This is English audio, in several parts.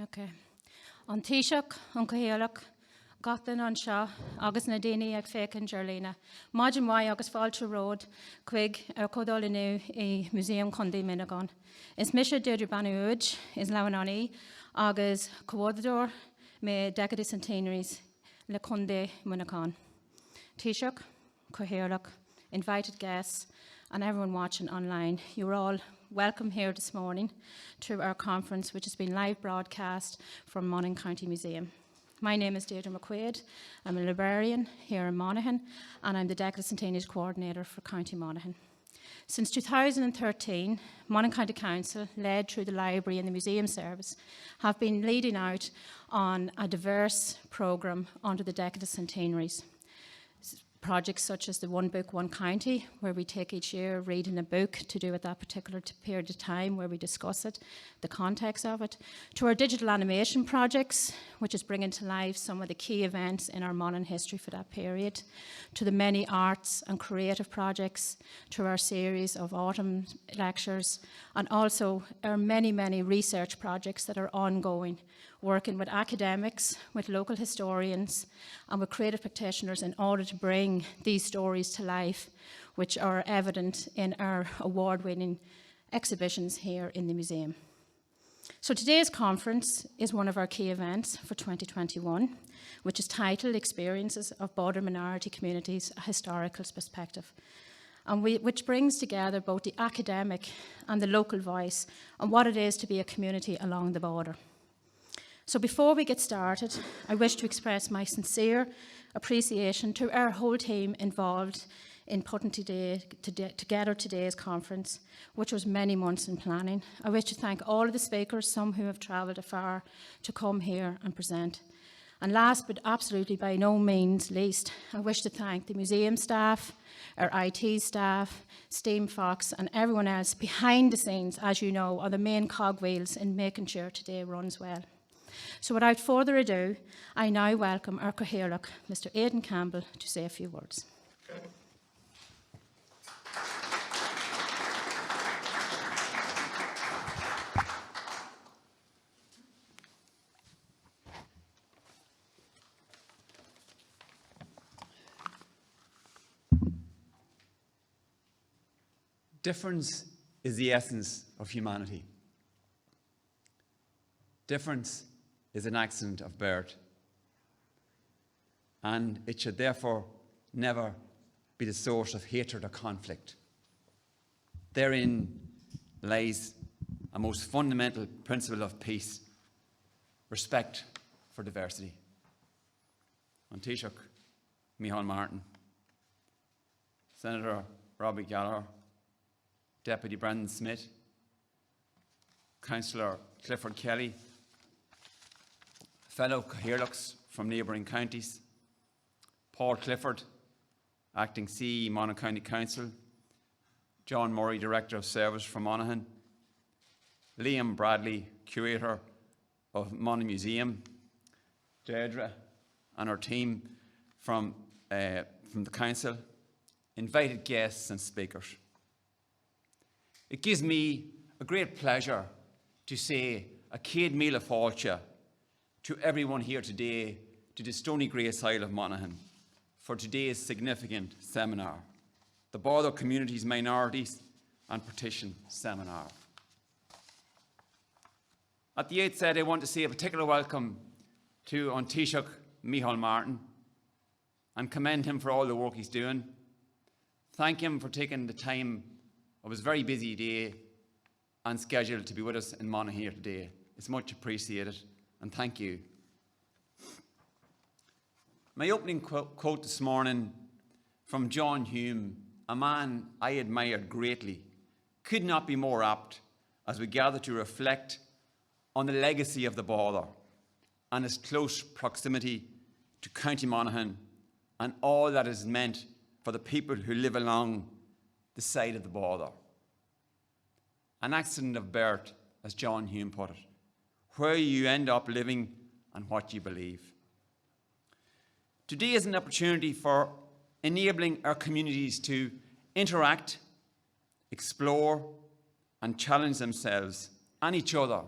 Okay. An Taoiseach, an Campbell, Gatan an seo, agus na daoine ag fécinn Jarlína. Maidin mai agus fáilte ród, chuig ar codál inniu I Museum Condaí Monaghan. Is mise deidir banú uid, is lean aní, agus coádador me decades centenaries le Condaí Monaghan. Taoiseach, Campbell, invited guests, and everyone watching online, you're all welcome here this morning to our conference, which has been live broadcast from Monaghan County Museum. My name is Deirdre McQuaid. I'm a librarian here in Monaghan, and I'm the Decades Centennials Coordinator for County Monaghan. Since 2013, Monaghan County Council, led through the Library and the Museum Service, have been leading out on a diverse programme under the Decades Centenaries. Projects such as the One Book, One County, where we take each year reading a book to do with that particular period of time, where we discuss it, the context of it, to our digital animation projects, which is bringing to life some of the key events in our Monaghan history for that period, to the many arts and creative projects, to our series of autumn lectures, and also our many, many research projects that are ongoing, working with academics, with local historians, and with creative practitioners in order to bring these stories to life, which are evident in our award-winning exhibitions here in the museum. So today's conference is one of our key events for 2021, which is titled Experiences of Border Minority Communities, a Historical Perspective, and which brings together both the academic and the local voice on what it is to be a community along the border. So before we get started, I wish to express my sincere appreciation to our whole team involved in putting together today's conference, which was many months in planning. I wish to thank all of the speakers, some who have travelled afar to come here and present. And last but absolutely by no means least, I wish to thank the museum staff, our IT staff, Steam Fox, and everyone else behind the scenes, as you know, are the main cogwheels in making sure today runs well. So without further ado, I now welcome our Taoiseach, Mr. Aidan Campbell, to say a few words. Difference is the essence of humanity. Difference is an accident of birth, and it should therefore never be the source of hatred or conflict. Therein lies a most fundamental principle of peace, respect for diversity. An Taoiseach Micheál Martin, Senator Robbie Gallagher, Deputy Brandon Smith, Councillor Clifford Kelly, fellow Cahirirlachs from neighbouring counties, Paul Clifford, Acting CE, Monaghan County Council, John Murray, Director of Service from Monaghan, Denis Bradley, Curator of Monaghan Museum, Deirdre and her team from the Council, invited guests and speakers. It gives me a great pleasure to say a céad míle fáilte to everyone here today, to the Stony Grace Isle of Monaghan, for today's significant seminar, the Border Communities, Minorities and Partition Seminar. At the outset, I want to say a particular welcome to An Taoiseach Micheál Martin and commend him for all the work he's doing. Thank him for taking the time of his very busy day and schedule to be with us in Monaghan here today. It's much appreciated, and thank you. My opening quote this morning from John Hume, a man I admired greatly, could not be more apt as we gather to reflect on the legacy of the border and its close proximity to County Monaghan and all that is meant for the people who live along the side of the border. An accident of birth, as John Hume put it, where you end up living and what you believe. Today is an opportunity for enabling our communities to interact, explore, and challenge themselves and each other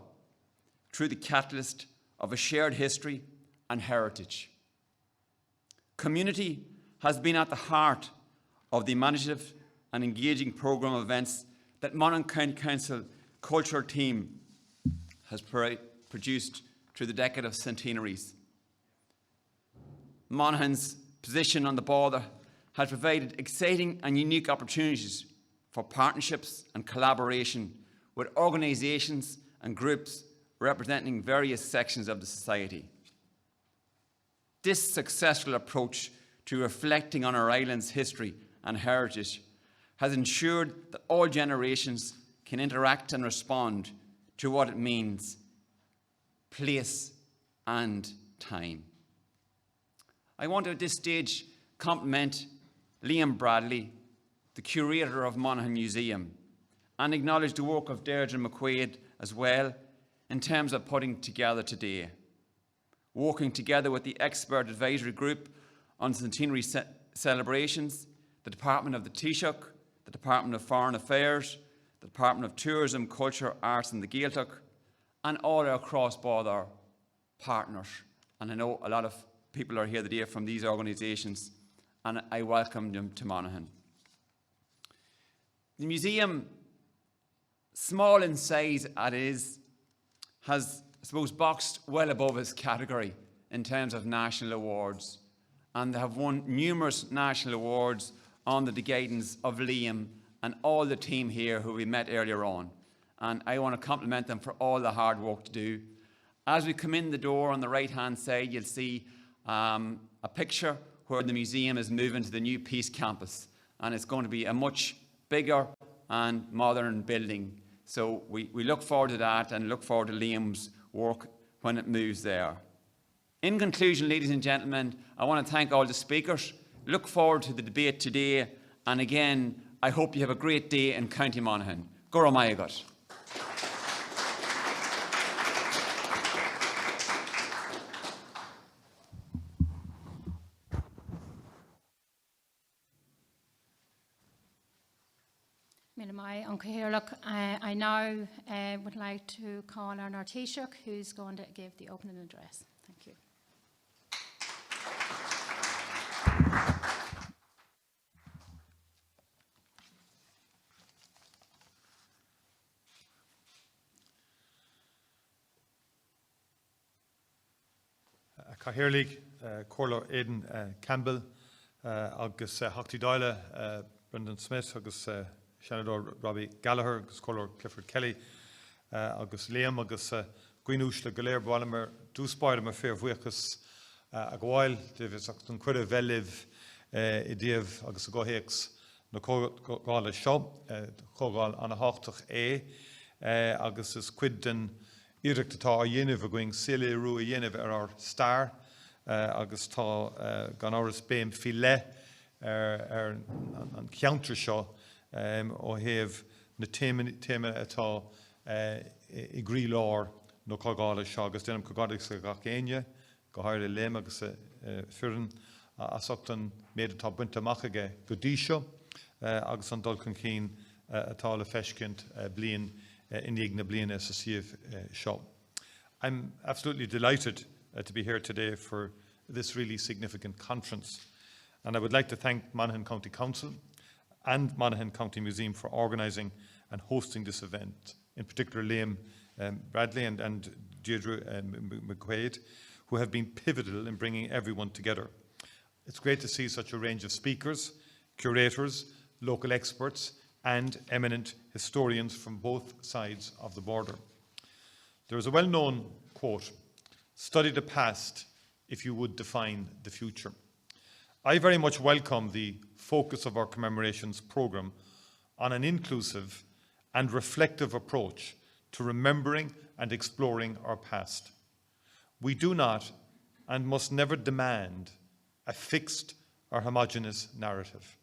through the catalyst of a shared history and heritage. Community has been at the heart of the imaginative and engaging programme of events that Monaghan County Council Culture team has produced through the decade of centenaries. Monaghan's position on the border has provided exciting and unique opportunities for partnerships and collaboration with organisations and groups representing various sections of the society. This successful approach to reflecting on our island's history and heritage has ensured that all generations can interact and respond to what it means, place and time. I want to at this stage compliment Liam Bradley, the curator of Monaghan Museum, and acknowledge the work of Deirdre McQuaid as well in terms of putting together today. Working together with the expert advisory group on centenary celebrations, the Department of the Taoiseach, the Department of Foreign Affairs, the Department of Tourism, Culture, Arts and the Gaeltacht, and all our cross-border partners. And I know a lot of people are here today from these organisations, and I welcome them to Monaghan. The museum, small in size as it is, has, I suppose, boxed well above its category in terms of national awards, and they have won numerous national awards under the guidance of Liam and all the team here who we met earlier on. And I want to compliment them for all the hard work to do. As we come in the door on the right-hand side, you'll see a picture where the museum is moving to the new Peace Campus, and it's going to be a much bigger and modern building. So we look forward to that and look forward to Liam's work when it moves there. In conclusion, ladies and gentlemen, I want to thank all the speakers. Look forward to the debate today, and again, I hope you have a great day in County Monaghan. Gora Maiagat. I now would like to call on our Taoiseach, who's going to give the opening address. Thank you. Cllr, Cllr Aidan Campbell, agus Hochty Doyle, Brendan Smith, agus Shanador Robbie Gallagher, agus Cllr Clifford Kelly, agus Liam, agus Gwynúsla Cllr Bwalamer, dúspáir am a fair bhuichas a gwail, Davis Acton Cuida Veliv, Idiv, agus a gohéix, na Cógáil Seo, Cógáil Anna Hochtach agus is Cuidan Irecht tá a dhéanamh a going Silly Rú a dhéanamh our star, agus tá gan áras béim fi le an ceantar seo ó héamh na téime atá I grí lár nó Cógáil seo, agus déanam Cógáil sa gach éine, go háir léim agus firin asachtan méad atá buinte amach aige go dtí seo, agus an dul chun cín atá le feiscint bliain in the bliana as a sieve shop. I'm absolutely delighted to be here today for this really significant conference, and I would like to thank Monaghan County Council and Monaghan County Museum for organising and hosting this event, in particular Liam Bradley and Deirdre McQuaid, who have been pivotal in bringing everyone together. It's great to see such a range of speakers, curators, local experts and eminent historians from both sides of the border. There is a well-known quote, "Study the past if you would define the future." I very much welcome the focus of our commemorations programme on an inclusive and reflective approach to remembering and exploring our past. We do not and must never demand a fixed or homogeneous narrative.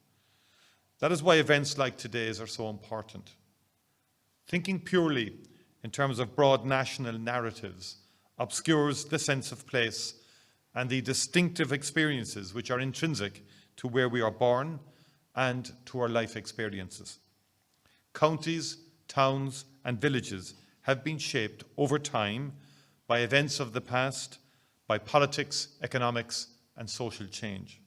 That is why events like today's are so important. Thinking purely in terms of broad national narratives obscures the sense of place and the distinctive experiences which are intrinsic to where we are born and to our life experiences. Counties, towns and villages have been shaped over time by events of the past, by politics, economics, and social change.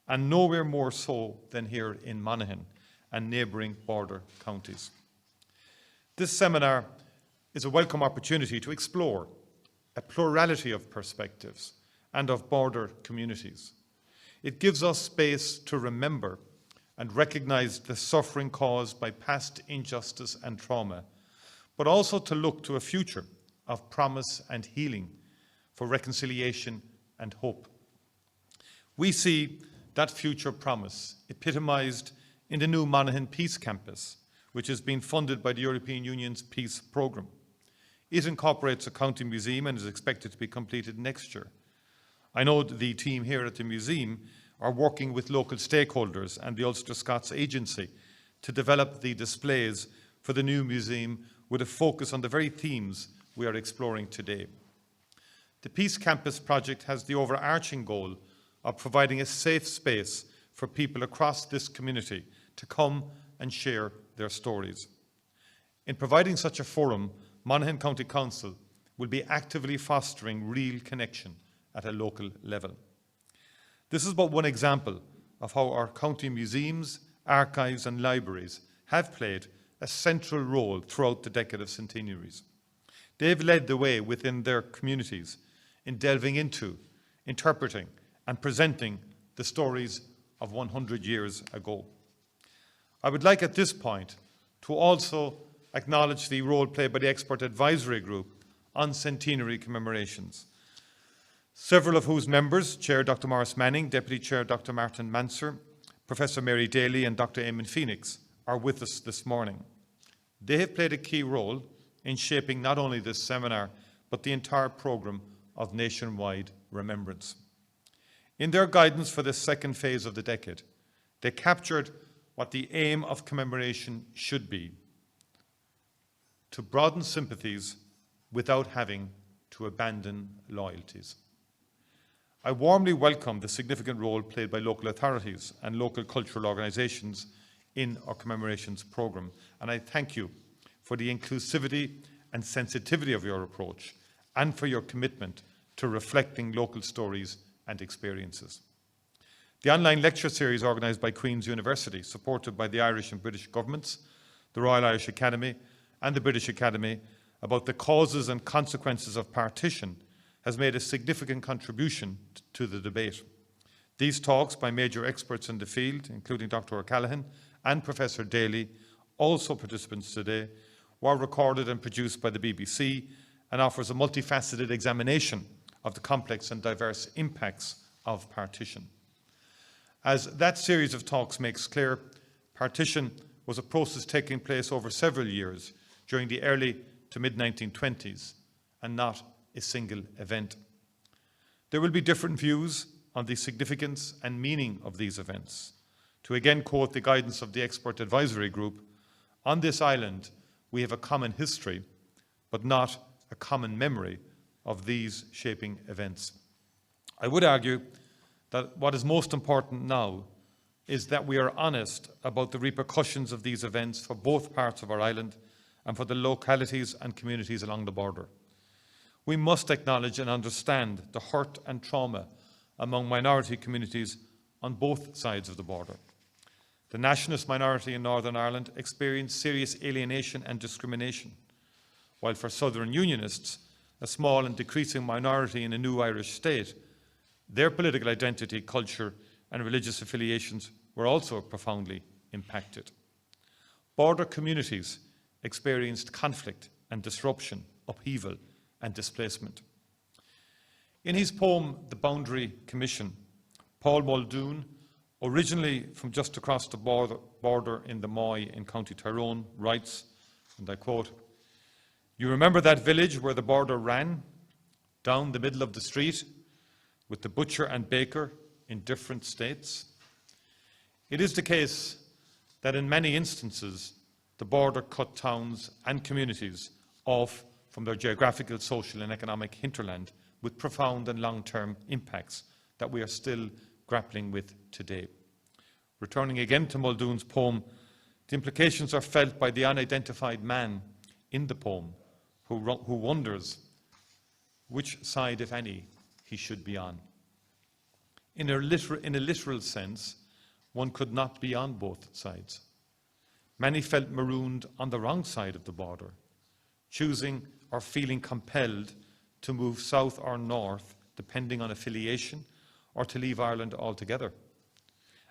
And nowhere more so than here in Monaghan and neighbouring border counties. This seminar is a welcome opportunity to explore a plurality of perspectives and of border communities. It gives us space to remember and recognise the suffering caused by past injustice and trauma, but also to look to a future of promise and healing for reconciliation and hope. We see that future promise epitomised in the new Monaghan Peace Campus, which has been funded by the European Union's Peace Programme. It incorporates a county museum and is expected to be completed next year. I know the team here at the museum are working with local stakeholders and the Ulster Scots Agency to develop the displays for the new museum with a focus on the very themes we are exploring today. The Peace Campus project has the overarching goal of providing a safe space for people across this community to come and share their stories. In providing such a forum, Monaghan County Council will be actively fostering real connection at a local level. This is but one example of how our county museums, archives and libraries have played a central role throughout the decade of centenaries. They've led the way within their communities in delving into, interpreting and presenting the stories of 100 years ago. I would like at this point to also acknowledge the role played by the Expert Advisory Group on centenary commemorations, several of whose members, Chair Dr. Maurice Manning, Deputy Chair Dr. Martin Manser, Professor Mary Daly and Dr. Éamon Phoenix are with us this morning. They have played a key role in shaping not only this seminar, but the entire programme of nationwide remembrance. In their guidance for this second phase of the decade, they captured what the aim of commemoration should be: to broaden sympathies without having to abandon loyalties. I warmly welcome the significant role played by local authorities and local cultural organisations in our commemorations programme, and I thank you for the inclusivity and sensitivity of your approach and for your commitment to reflecting local stories and experiences. The online lecture series organised by Queen's University, supported by the Irish and British governments, the Royal Irish Academy and the British Academy, about the causes and consequences of partition, has made a significant contribution to the debate. These talks by major experts in the field, including Dr. O Callaghan and Professor Daly, also participants today, were recorded and produced by the BBC and offers a multifaceted examination of the complex and diverse impacts of partition. As that series of talks makes clear, partition was a process taking place over several years during the early to mid-1920s and not a single event. There will be different views on the significance and meaning of these events. To again quote the guidance of the Expert Advisory Group, on this island we have a common history, but not a common memory of these shaping events. I would argue that what is most important now is that we are honest about the repercussions of these events for both parts of our island and for the localities and communities along the border. We must acknowledge and understand the hurt and trauma among minority communities on both sides of the border. The nationalist minority in Northern Ireland experienced serious alienation and discrimination, while for Southern Unionists, a small and decreasing minority in a new Irish state, their political identity, culture and religious affiliations were also profoundly impacted. Border communities experienced conflict and disruption, upheaval and displacement. In his poem, The Boundary Commission, Paul Muldoon, originally from just across the border in the Moy in County Tyrone, writes, and I quote, "You remember that village where the border ran down the middle of the street with the butcher and baker in different states? It is the case that in many instances the border cut towns and communities off from their geographical, social and economic hinterland with profound and long-term impacts that we are still grappling with today." Returning again to Muldoon's poem, the implications are felt by the unidentified man in the poem who wonders which side, if any, he should be on. In a literal sense, one could not be on both sides. Many felt marooned on the wrong side of the border, choosing or feeling compelled to move south or north, depending on affiliation, or to leave Ireland altogether.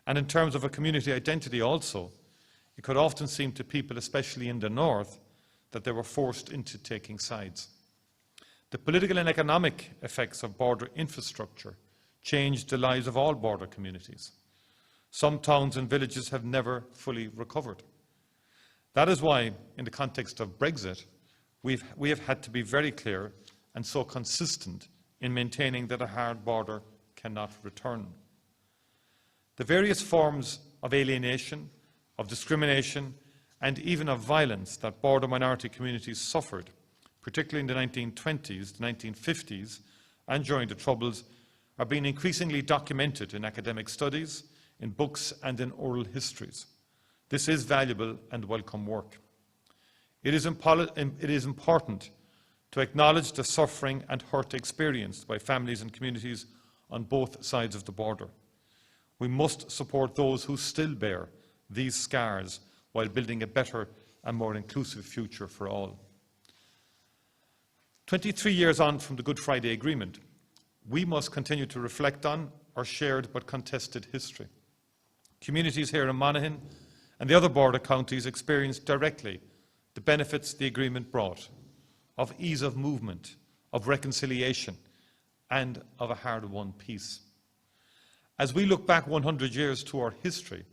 And in terms of a community identity also, it could often seem to people, especially in the north, that they were forced into taking sides. The political and economic effects of border infrastructure changed the lives of all border communities. Some towns and villages have never fully recovered. That is why, in the context of Brexit, we have had to be very clear and so consistent in maintaining that a hard border cannot return. The various forms of alienation, of discrimination, and even of violence that border minority communities suffered, particularly in the 1920s, the 1950s, and during the Troubles, are being increasingly documented in academic studies, in books, and in oral histories. This is valuable and welcome work. It is important to acknowledge the suffering and hurt experienced by families and communities on both sides of the border. We must support those who still bear these scars while building a better and more inclusive future for all. 23 years on from the Good Friday Agreement, we must continue to reflect on our shared but contested history. Communities here in Monaghan and the other border counties experienced directly the benefits the agreement brought, of ease of movement, of reconciliation, and of a hard-won peace. As we look back 100 years to our history,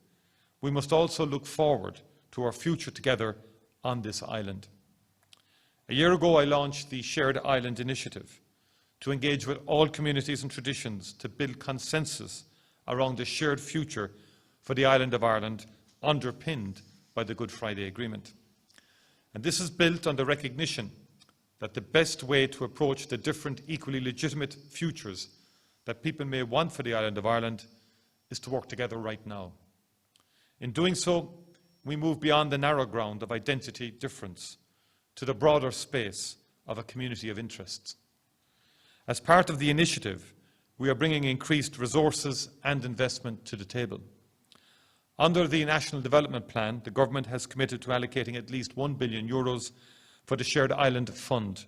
we must also look forward to our future together on this island. A year ago, I launched the Shared Island Initiative to engage with all communities and traditions to build consensus around a shared future for the island of Ireland, underpinned by the Good Friday Agreement. And this is built on the recognition that the best way to approach the different equally legitimate futures that people may want for the island of Ireland is to work together right now. In doing so, we move beyond the narrow ground of identity difference to the broader space of a community of interests. As part of the initiative, we are bringing increased resources and investment to the table. Under the National Development Plan, the Government has committed to allocating at least €1 billion for the Shared Island Fund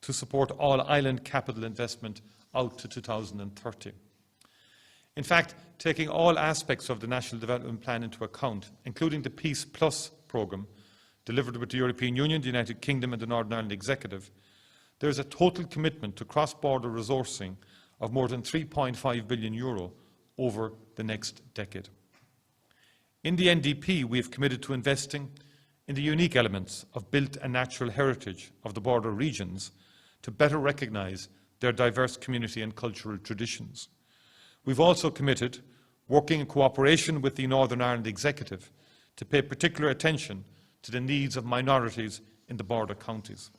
to support all island capital investment out to 2030. In fact, taking all aspects of the National Development Plan into account, including the Peace Plus programme delivered with the European Union, the United Kingdom and the Northern Ireland Executive, there is a total commitment to cross-border resourcing of more than €3.5 billion over the next decade. In the NDP, we have committed to investing in the unique elements of built and natural heritage of the border regions to better recognise their diverse community and cultural traditions. We've also committed, working in cooperation with the Northern Ireland Executive, to pay particular attention to the needs of minorities in the border counties.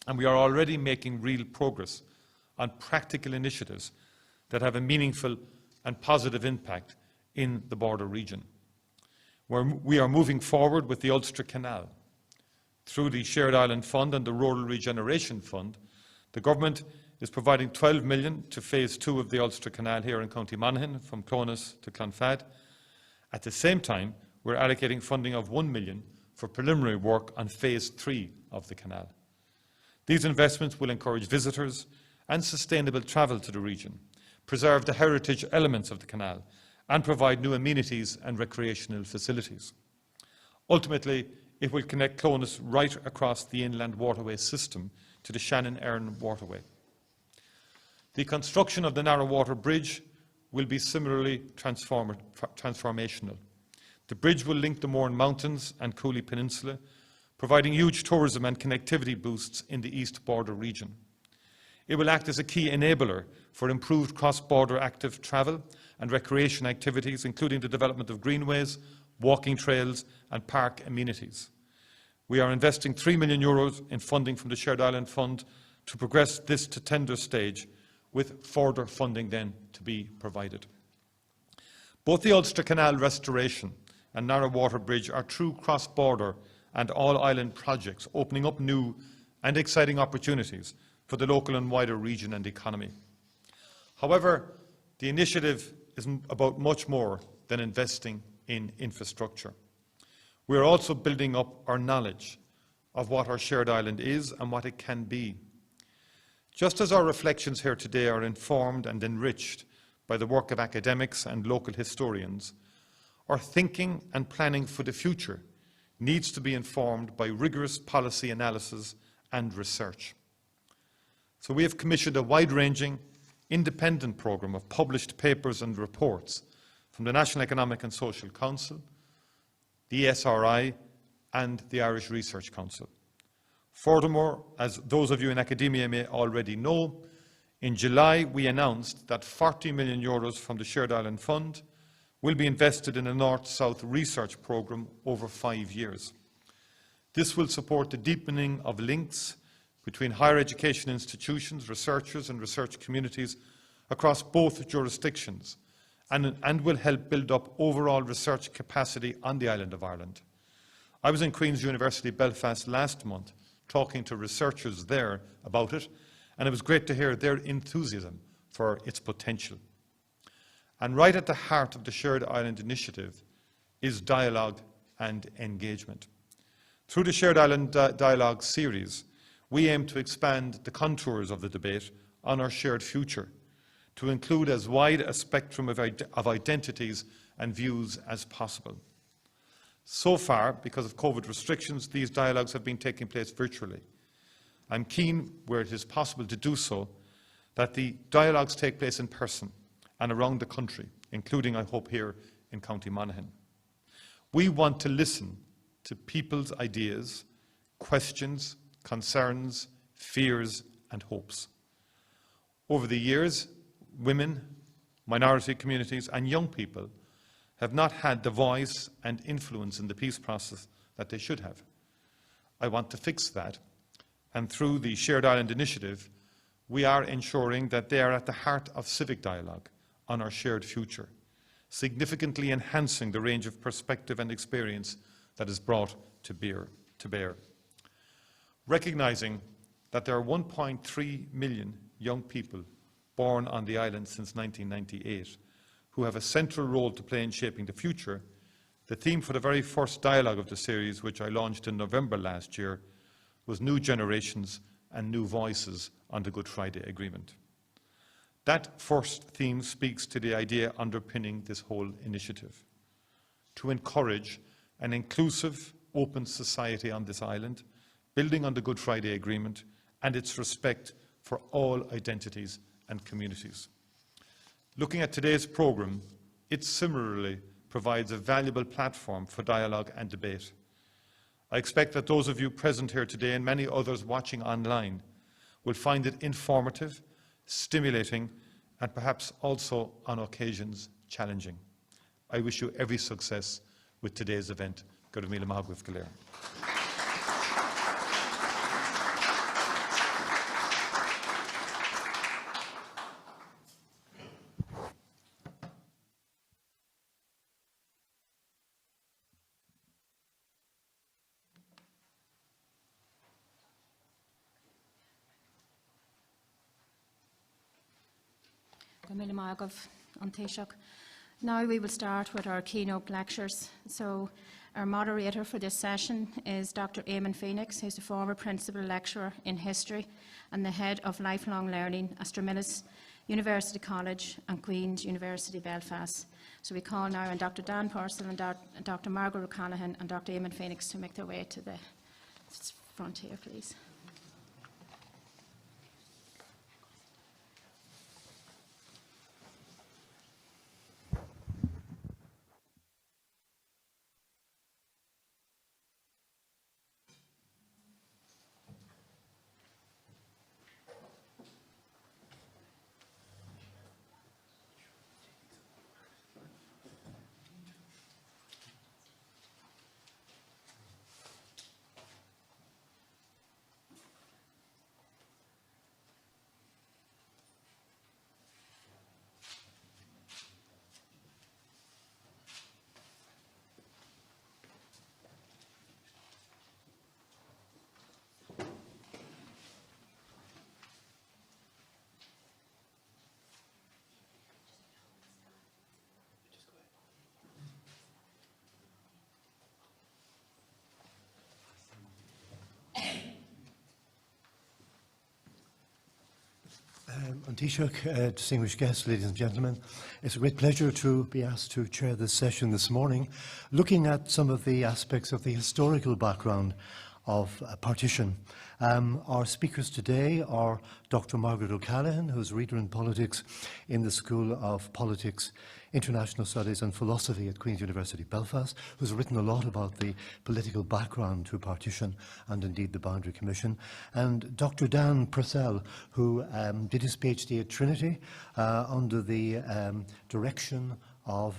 And we are already making real progress on practical initiatives that have a meaningful and positive impact in the border region. We are moving forward with the Ulster Canal. Through the Shared Island Fund and the Rural Regeneration Fund, the Government is providing €12 million to Phase 2 of the Ulster Canal here in County Monaghan, from Clonus to Clonfad. At the same time, we're allocating funding of €1 million for preliminary work on Phase 3 of the canal. These investments will encourage visitors and sustainable travel to the region, preserve the heritage elements of the canal, and provide new amenities and recreational facilities. Ultimately, it will connect Clonus right across the inland waterway system to the Shannon-Erne waterway. The construction of the narrow water bridge will be similarly transformational. The bridge will link the Mourne Mountains and Cooley Peninsula, providing huge tourism and connectivity boosts in the east border region. It will act as a key enabler for improved cross-border active travel and recreation activities, including the development of greenways, walking trails and park amenities. We are investing €3 million in funding from the Shared Island Fund to progress this to tender stage, with further funding then to be provided. Both the Ulster Canal restoration and Narrow Water Bridge are true cross-border and all-island projects, opening up new and exciting opportunities for the local and wider region and economy. However, the initiative is about much more than investing in infrastructure. We are also building up our knowledge of what our shared island is and what it can be. Just as our reflections here today are informed and enriched by the work of academics and local historians, our thinking and planning for the future needs to be informed by rigorous policy analysis and research. So we have commissioned a wide-ranging, independent programme of published papers and reports from the National Economic and Social Council, the SRI and the Irish Research Council. Furthermore, as those of you in academia may already know, in July we announced that €40 million from the Shared Island Fund will be invested in a North-South research programme over 5 years. This will support the deepening of links between higher education institutions, researchers and research communities across both jurisdictions and will help build up overall research capacity on the island of Ireland. I was in Queen's University Belfast last month talking to researchers there about it, and it was great to hear their enthusiasm for its potential. And right at the heart of the Shared Island Initiative is dialogue and engagement. Through the Shared Island Dialogue series, we aim to expand the contours of the debate on our shared future, to include as wide a spectrum of identities and views as possible. So far, because of COVID restrictions, these dialogues have been taking place virtually. I'm keen, where it is possible to do so, that the dialogues take place in person and around the country, including, I hope, here in County Monaghan. We want to listen to people's ideas, questions, concerns, fears and hopes. Over the years, women, minority communities and young people have not had the voice and influence in the peace process that they should have. I want to fix that, and through the Shared Island Initiative, we are ensuring that they are at the heart of civic dialogue on our shared future, significantly enhancing the range of perspective and experience that is brought to bear. Recognising that there are 1.3 million young people born on the island since 1998 who have a central role to play in shaping the future, the theme for the very first dialogue of the series, which I launched in November last year, was New Generations and New Voices on the Good Friday Agreement. That first theme speaks to the idea underpinning this whole initiative: to encourage an inclusive, open society on this island, building on the Good Friday Agreement and its respect for all identities and communities. Looking at today's programme, it similarly provides a valuable platform for dialogue and debate. I expect that those of you present here today and many others watching online will find it informative, stimulating and perhaps also on occasions challenging. I wish you every success with today's event. Go to McHugh with Cllr. Now we will start with our keynote lectures. So our moderator for this session is Dr. Éamon Phoenix, who's the former Principal Lecturer in History and the Head of Lifelong Learning at Stramillis University College and Queen's University Belfast. So we call now on Dr. Dan Purcell and Dr. Margaret O Callaghan and Dr. Éamon Phoenix to make their way to the front here, please. Taoiseach, distinguished guests, ladies and gentlemen, it's a great pleasure to be asked to chair this session this morning, looking at some of the aspects of the historical background of partition. Our speakers today are Dr. Margaret O Callaghan, who's Reader in Politics in the School of Politics, International Studies and Philosophy at Queen's University Belfast, who's written a lot about the political background to partition and indeed the Boundary Commission, and Dr. Dan Purcell, who did his PhD at Trinity under the direction of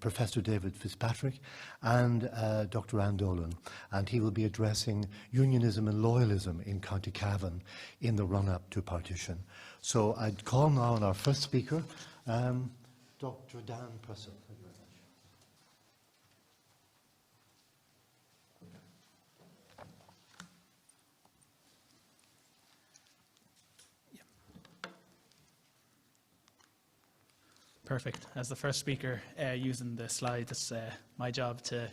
Professor David Fitzpatrick and Dr. Anne Dolan, and he will be addressing unionism and loyalism in County Cavan in the run-up to partition. So I'd call now on our first speaker, Dr. Dan Purcell. Thank you very much. Perfect. As the first speaker using the slides, it's my job to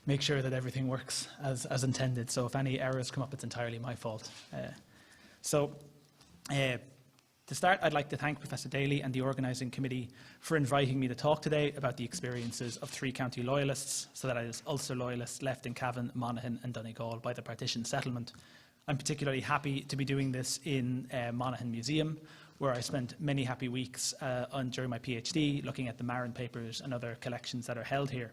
make sure that everything works as intended. So if any errors come up, it's entirely my fault. To start, I'd like to thank Professor Daly and the organising committee for inviting me to talk today about the experiences of 3 county loyalists, so that is Ulster loyalists left in Cavan, Monaghan and Donegal by the partition settlement. I'm particularly happy to be doing this in Monaghan Museum, where I spent many happy weeks during my PhD looking at the Marin papers and other collections that are held here.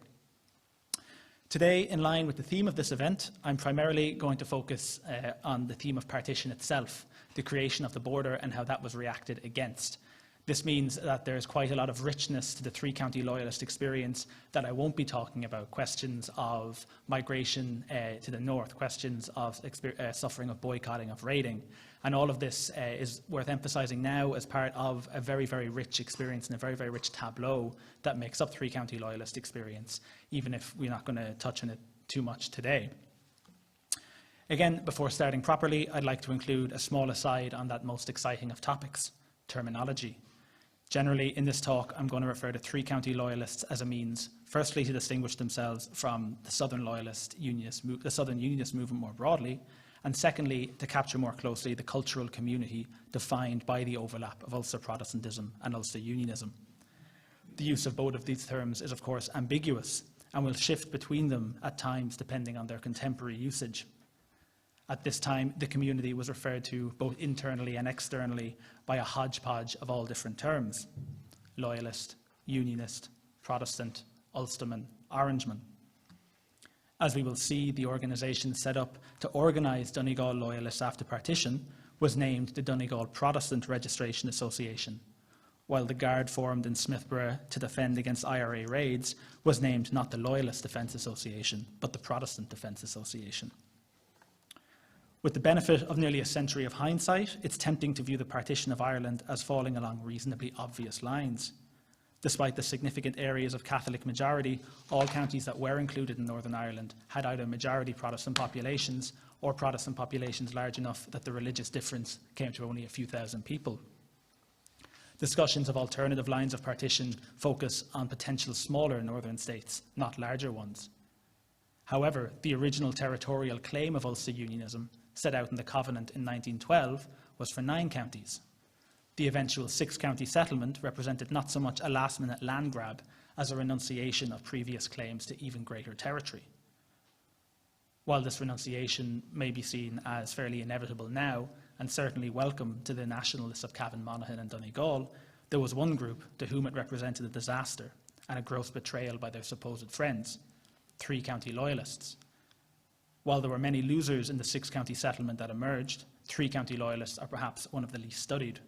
Today, in line with the theme of this event, I'm primarily going to focus on the theme of partition itself, the creation of the border and how that was reacted against. This means that there's quite a lot of richness to the 3 county loyalist experience that I won't be talking about. Questions of migration to the north, questions of suffering of boycotting, of raiding. And all of this is worth emphasising now as part of a very, very rich experience and a very, very rich tableau that makes up 3 county loyalist experience, even if we're not going to touch on it too much today. Again, before starting properly, I'd like to include a small aside on that most exciting of topics, terminology. Generally, in this talk, I'm going to refer to 3 county loyalists as a means, firstly, to distinguish themselves from the Southern Unionist movement more broadly, and secondly, to capture more closely the cultural community defined by the overlap of Ulster Protestantism and Ulster Unionism. The use of both of these terms is, of course, ambiguous and will shift between them at times depending on their contemporary usage. At this time, the community was referred to both internally and externally by a hodgepodge of all different terms: loyalist, unionist, Protestant, Ulsterman, Orangeman. As we will see, the organisation set up to organise Donegal loyalists after partition was named the Donegal Protestant Registration Association, while the Guard formed in Smithborough to defend against IRA raids was named not the Loyalist Defence Association, but the Protestant Defence Association. With the benefit of nearly a century of hindsight, it's tempting to view the partition of Ireland as falling along reasonably obvious lines. Despite the significant areas of Catholic majority, all counties that were included in Northern Ireland had either majority Protestant populations or Protestant populations large enough that the religious difference came to only a few thousand people. Discussions of alternative lines of partition focus on potential smaller northern states, not larger ones. However, the original territorial claim of Ulster Unionism, set out in the Covenant in 1912, was for 9 counties. The eventual 6-county settlement represented not so much a last-minute land grab as a renunciation of previous claims to even greater territory. While this renunciation may be seen as fairly inevitable now, and certainly welcome to the nationalists of Cavan, Monaghan and Donegal, there was one group to whom it represented a disaster and a gross betrayal by their supposed friends: 3 county loyalists. While there were many losers in the 6-county settlement that emerged, 3 county loyalists are perhaps one of the least studied.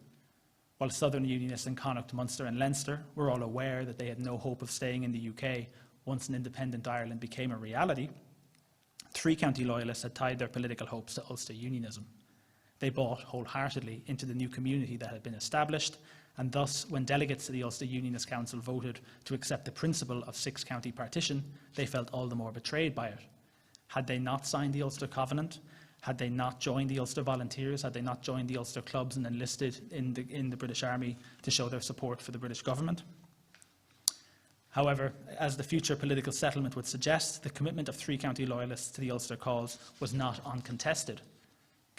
While Southern Unionists in Connacht, Munster and Leinster were all aware that they had no hope of staying in the UK once an independent Ireland became a reality, 3 county loyalists had tied their political hopes to Ulster Unionism. They bought wholeheartedly into the new community that had been established, and thus, when delegates to the Ulster Unionist Council voted to accept the principle of 6-county partition, they felt all the more betrayed by it. Had they not signed the Ulster Covenant, had they not joined the Ulster Volunteers, had they not joined the Ulster clubs and enlisted in the British Army to show their support for the British government? However, as the future political settlement would suggest, the commitment of 3 county loyalists to the Ulster cause was not uncontested.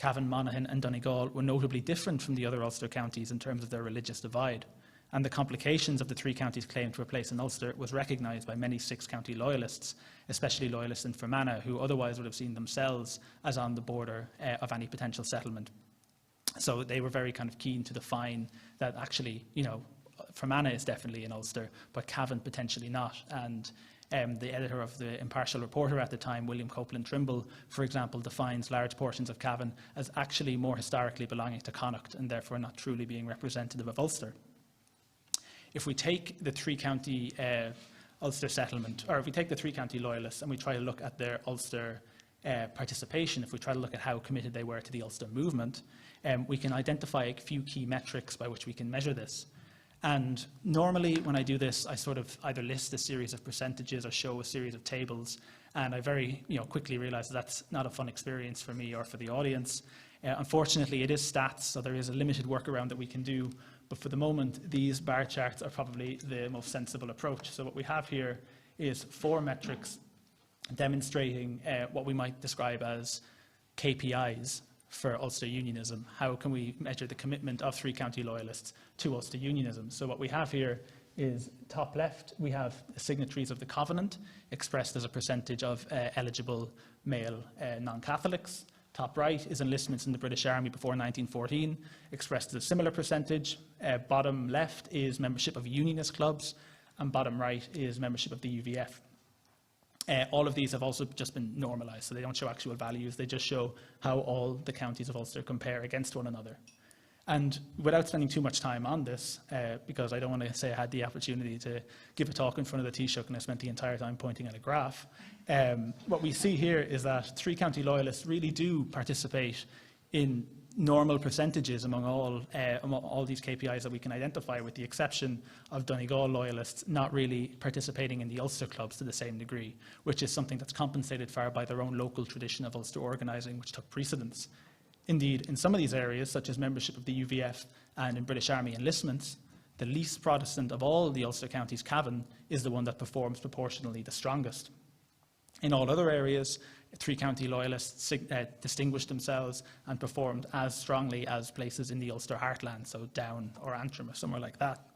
Cavan, Monaghan and Donegal were notably different from the other Ulster counties in terms of their religious divide, and the complications of the three counties' claim to a place in Ulster was recognised by many six-county loyalists, especially loyalists in Fermanagh, who otherwise would have seen themselves as on the border of any potential settlement. So they were very kind of keen to define that actually, you know, Fermanagh is definitely in Ulster, but Cavan potentially not. And the editor of the Impartial Reporter at the time, William Copeland Trimble, for example, defines large portions of Cavan as actually more historically belonging to Connacht and therefore not truly being representative of Ulster. If we take the three-county Ulster settlement, or if we take the three-county loyalists and we try to look at their Ulster participation, if we try to look at how committed they were to the Ulster movement, we can identify a few key metrics by which we can measure this. And normally when I do this, I sort of either list a series of percentages or show a series of tables, and I very quickly realise that's not a fun experience for me or for the audience. Unfortunately, it is stats, so there is a limited workaround that we can do. But for the moment, these bar charts are probably the most sensible approach. So what we have here is 4 metrics demonstrating what we might describe as KPIs for Ulster Unionism. How can we measure the commitment of three-county loyalists to Ulster Unionism? So what we have here is, top left, we have signatories of the Covenant, expressed as a percentage of eligible male non-Catholics. Top right is enlistments in the British Army before 1914, expressed as a similar percentage. Bottom left is membership of unionist clubs, and bottom right is membership of the UVF. All of these have also just been normalised, so they don't show actual values, they just show how all the counties of Ulster compare against one another. And without spending too much time on this, because I don't want to say I had the opportunity to give a talk in front of the Taoiseach and I spent the entire time pointing at a graph, what we see here is that three-county loyalists really do participate in normal percentages among all these KPIs that we can identify, with the exception of Donegal loyalists not really participating in the Ulster clubs to the same degree, which is something that's compensated for by their own local tradition of Ulster organising, which took precedence. Indeed, in some of these areas, such as membership of the UVF and in British Army enlistments, the least Protestant of all the Ulster counties, Cavan, is the one that performs proportionally the strongest. In all other areas, three-county loyalists distinguished themselves and performed as strongly as places in the Ulster heartland, so Down or Antrim or somewhere like that.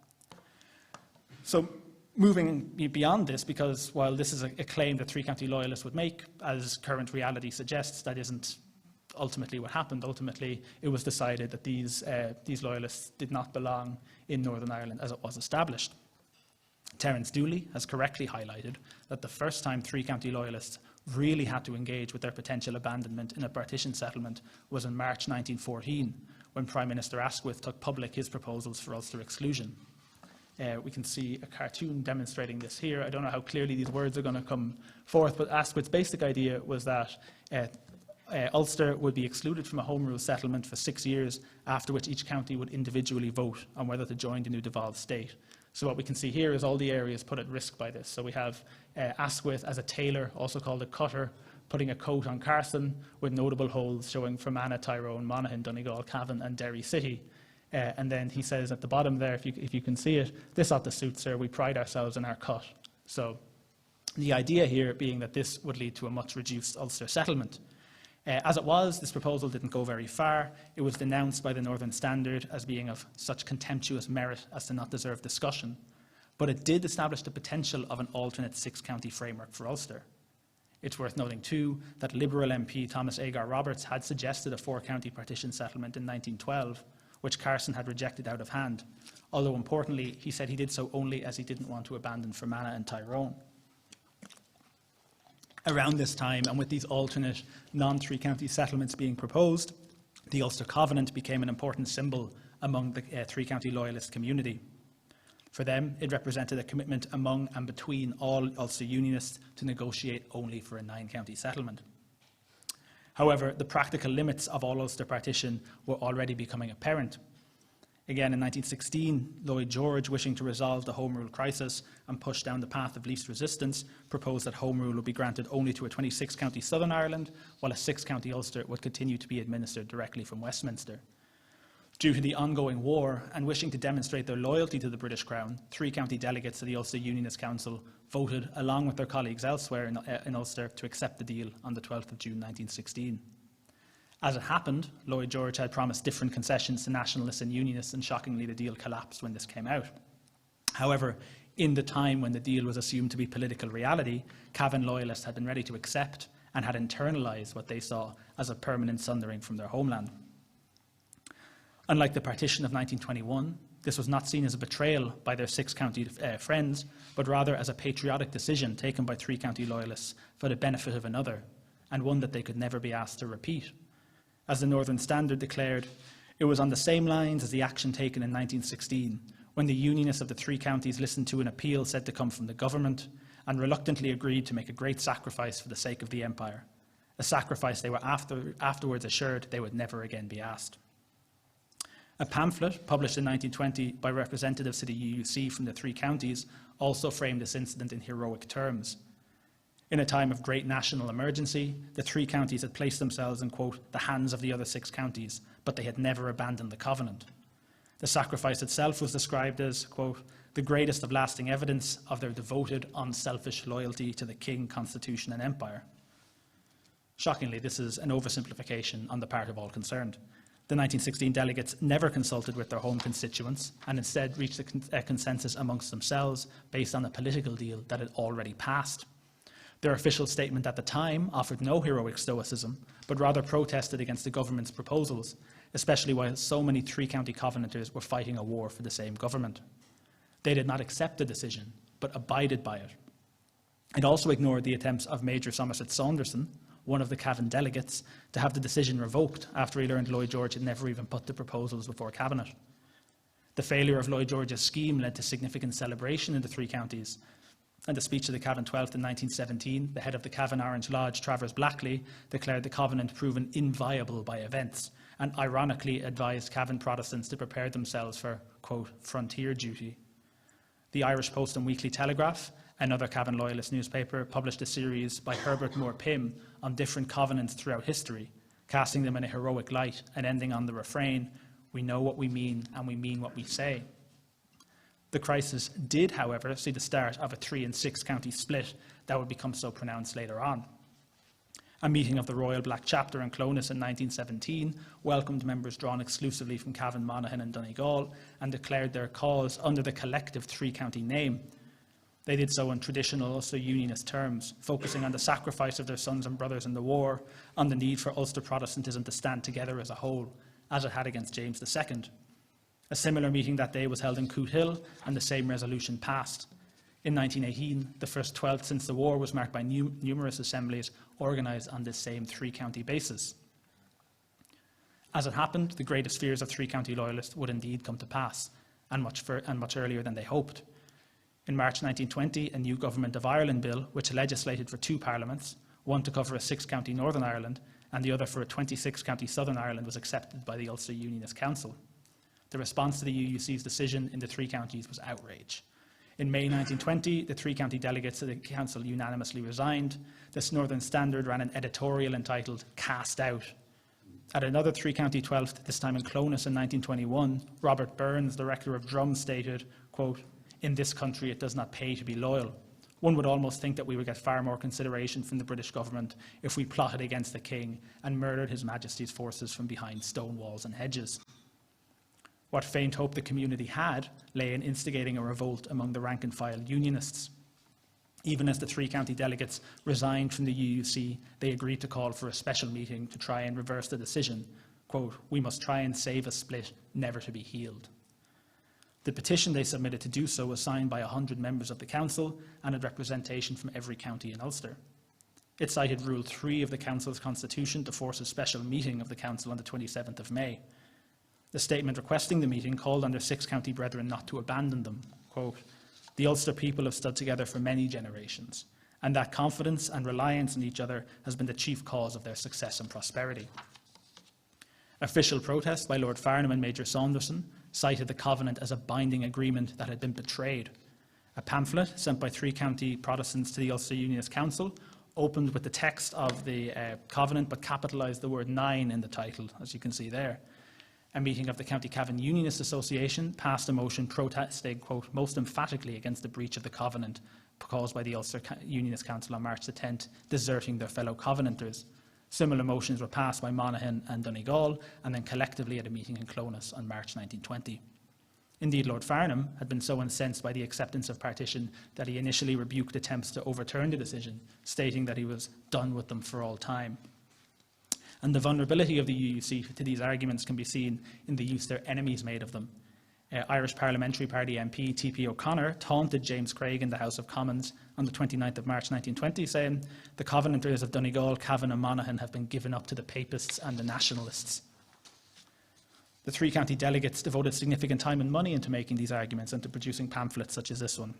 So moving beyond this, because while this is a claim that three-county loyalists would make, as current reality suggests, that isn't ultimately what happened. Ultimately, it was decided that these loyalists did not belong in Northern Ireland as it was established. Terence Dooley has correctly highlighted that the first time three-county loyalists really had to engage with their potential abandonment in a partition settlement was in March 1914, when Prime Minister Asquith took public his proposals for Ulster exclusion. We can see a cartoon demonstrating this here. I don't know how clearly these words are going to come forth, but Asquith's basic idea was that Ulster would be excluded from a Home Rule settlement for 6 years, after which each county would individually vote on whether to join the new devolved state. So what we can see here is all the areas put at risk by this. So we have Asquith as a tailor, also called a cutter, putting a coat on Carson with notable holes showing Fermanagh, Tyrone, Monaghan, Donegal, Cavan and Derry City. And then he says at the bottom there, if you can see it, this ought to suit, sir, we pride ourselves in our cut. So the idea here being that this would lead to a much reduced Ulster settlement. As it was, this proposal didn't go very far. It was denounced by the Northern Standard as being of such contemptuous merit as to not deserve discussion. But it did establish the potential of an alternate six-county framework for Ulster. It's worth noting too that Liberal MP Thomas Agar Roberts had suggested a four-county partition settlement in 1912, which Carson had rejected out of hand, although importantly he said he did so only as he didn't want to abandon Fermanagh and Tyrone. Around this time, and with these alternate non-three-county settlements being proposed, the Ulster Covenant became an important symbol among the three-county loyalist community. For them, it represented a commitment among and between all Ulster Unionists to negotiate only for a nine-county settlement. However, the practical limits of all Ulster partition were already becoming apparent. Again, in 1916, Lloyd George, wishing to resolve the Home Rule crisis and push down the path of least resistance, proposed that Home Rule would be granted only to a 26-county Southern Ireland, while a 6-county Ulster would continue to be administered directly from Westminster. Due to the ongoing war and wishing to demonstrate their loyalty to the British Crown, three-county delegates to the Ulster Unionist Council voted, along with their colleagues elsewhere in Ulster, to accept the deal on the 12th of June 1916. As it happened, Lloyd George had promised different concessions to nationalists and unionists, and shockingly the deal collapsed when this came out. However, in the time when the deal was assumed to be political reality, Cavan loyalists had been ready to accept and had internalised what they saw as a permanent sundering from their homeland. Unlike the partition of 1921, this was not seen as a betrayal by their six-county friends, but rather as a patriotic decision taken by three-county loyalists for the benefit of another, and one that they could never be asked to repeat. As the Northern Standard declared, it was on the same lines as the action taken in 1916, when the unionists of the three counties listened to an appeal said to come from the government and reluctantly agreed to make a great sacrifice for the sake of the empire, a sacrifice they were afterwards assured they would never again be asked. A pamphlet published in 1920 by representatives to the UUC from the three counties also framed this incident in heroic terms. In a time of great national emergency, the three counties had placed themselves in, quote, the hands of the other six counties, but they had never abandoned the covenant. The sacrifice itself was described as, quote, the greatest of lasting evidence of their devoted, unselfish loyalty to the King, Constitution and Empire. Shockingly, this is an oversimplification on the part of all concerned. The 1916 delegates never consulted with their home constituents and instead reached a consensus amongst themselves based on a political deal that had already passed. Their official statement at the time offered no heroic stoicism, but rather protested against the government's proposals, especially while so many three-county Covenanters were fighting a war for the same government. They did not accept the decision, but abided by it. It also ignored the attempts of Major Somerset Saunderson, one of the Cavan delegates, to have the decision revoked after he learned Lloyd George had never even put the proposals before Cabinet. The failure of Lloyd George's scheme led to significant celebration in the three counties, and the speech of the Cavan 12th in 1917, the head of the Cavan Orange Lodge, Travers Blackley, declared the covenant proven inviolable by events, and ironically advised Cavan Protestants to prepare themselves for, quote, frontier duty. The Irish Post and Weekly Telegraph, another Cavan loyalist newspaper, published a series by Herbert Moore Pym on different covenants throughout history, casting them in a heroic light and ending on the refrain, we know what we mean and we mean what we say. The crisis did, however, see the start of a 3- and 6-county split that would become so pronounced later on. A meeting of the Royal Black Chapter in Clonus in 1917 welcomed members drawn exclusively from Cavan, Monaghan and Donegal and declared their cause under the collective three-county name. They did so in traditional Ulster Unionist terms, focusing on the sacrifice of their sons and brothers in the war, on the need for Ulster Protestantism to stand together as a whole, as it had against James II. A similar meeting that day was held in Cootehill, and the same resolution passed. In 1918, the first 12th since the war was marked by numerous assemblies organised on this same three-county basis. As it happened, the greatest fears of three-county loyalists would indeed come to pass, and much earlier than they hoped. In March 1920, a new Government of Ireland bill, which legislated for 2 parliaments, one to cover a 6-county Northern Ireland and the other for a 26-county Southern Ireland, was accepted by the Ulster Unionist Council. The response to the UUC's decision in the three counties was outrage. In May 1920, the three-county delegates to the council unanimously resigned. This Northern Standard ran an editorial entitled Cast Out. At another three-county 12th, this time in Clonus in 1921, Robert Burns, the rector of Drum, stated, quote, in this country it does not pay to be loyal. One would almost think that we would get far more consideration from the British government if we plotted against the king and murdered His Majesty's forces from behind stone walls and hedges. What faint hope the community had lay in instigating a revolt among the rank-and-file unionists. Even as the three-county delegates resigned from the UUC, they agreed to call for a special meeting to try and reverse the decision. Quote, we must try and save a split never to be healed. The petition they submitted to do so was signed by 100 members of the council and had representation from every county in Ulster. It cited Rule 3 of the council's constitution to force a special meeting of the council on the 27th of May. The statement requesting the meeting called on their 6-county brethren not to abandon them. Quote, the Ulster people have stood together for many generations, and that confidence and reliance on each other has been the chief cause of their success and prosperity. Official protest by Lord Farnham and Major Saunderson cited the Covenant as a binding agreement that had been betrayed. A pamphlet sent by three-county Protestants to the Ulster Unionist Council opened with the text of the Covenant but capitalised the word 9 in the title, as you can see there. A meeting of the County Cavan Unionist Association passed a motion protesting, quote, most emphatically against the breach of the Covenant caused by the Ulster Unionist Council on March the 10th, deserting their fellow Covenanters. Similar motions were passed by Monaghan and Donegal, and then collectively at a meeting in Clonus on March 1920. Indeed, Lord Farnham had been so incensed by the acceptance of partition that he initially rebuked attempts to overturn the decision, stating that he was done with them for all time. And the vulnerability of the UUC to these arguments can be seen in the use their enemies made of them. Irish Parliamentary Party MP T.P. O'Connor taunted James Craig in the House of Commons on the 29th of March 1920, saying, "The Covenanters of Donegal, Cavan and Monaghan have been given up to the Papists and the Nationalists." The three county delegates devoted significant time and money into making these arguments and to producing pamphlets such as this one.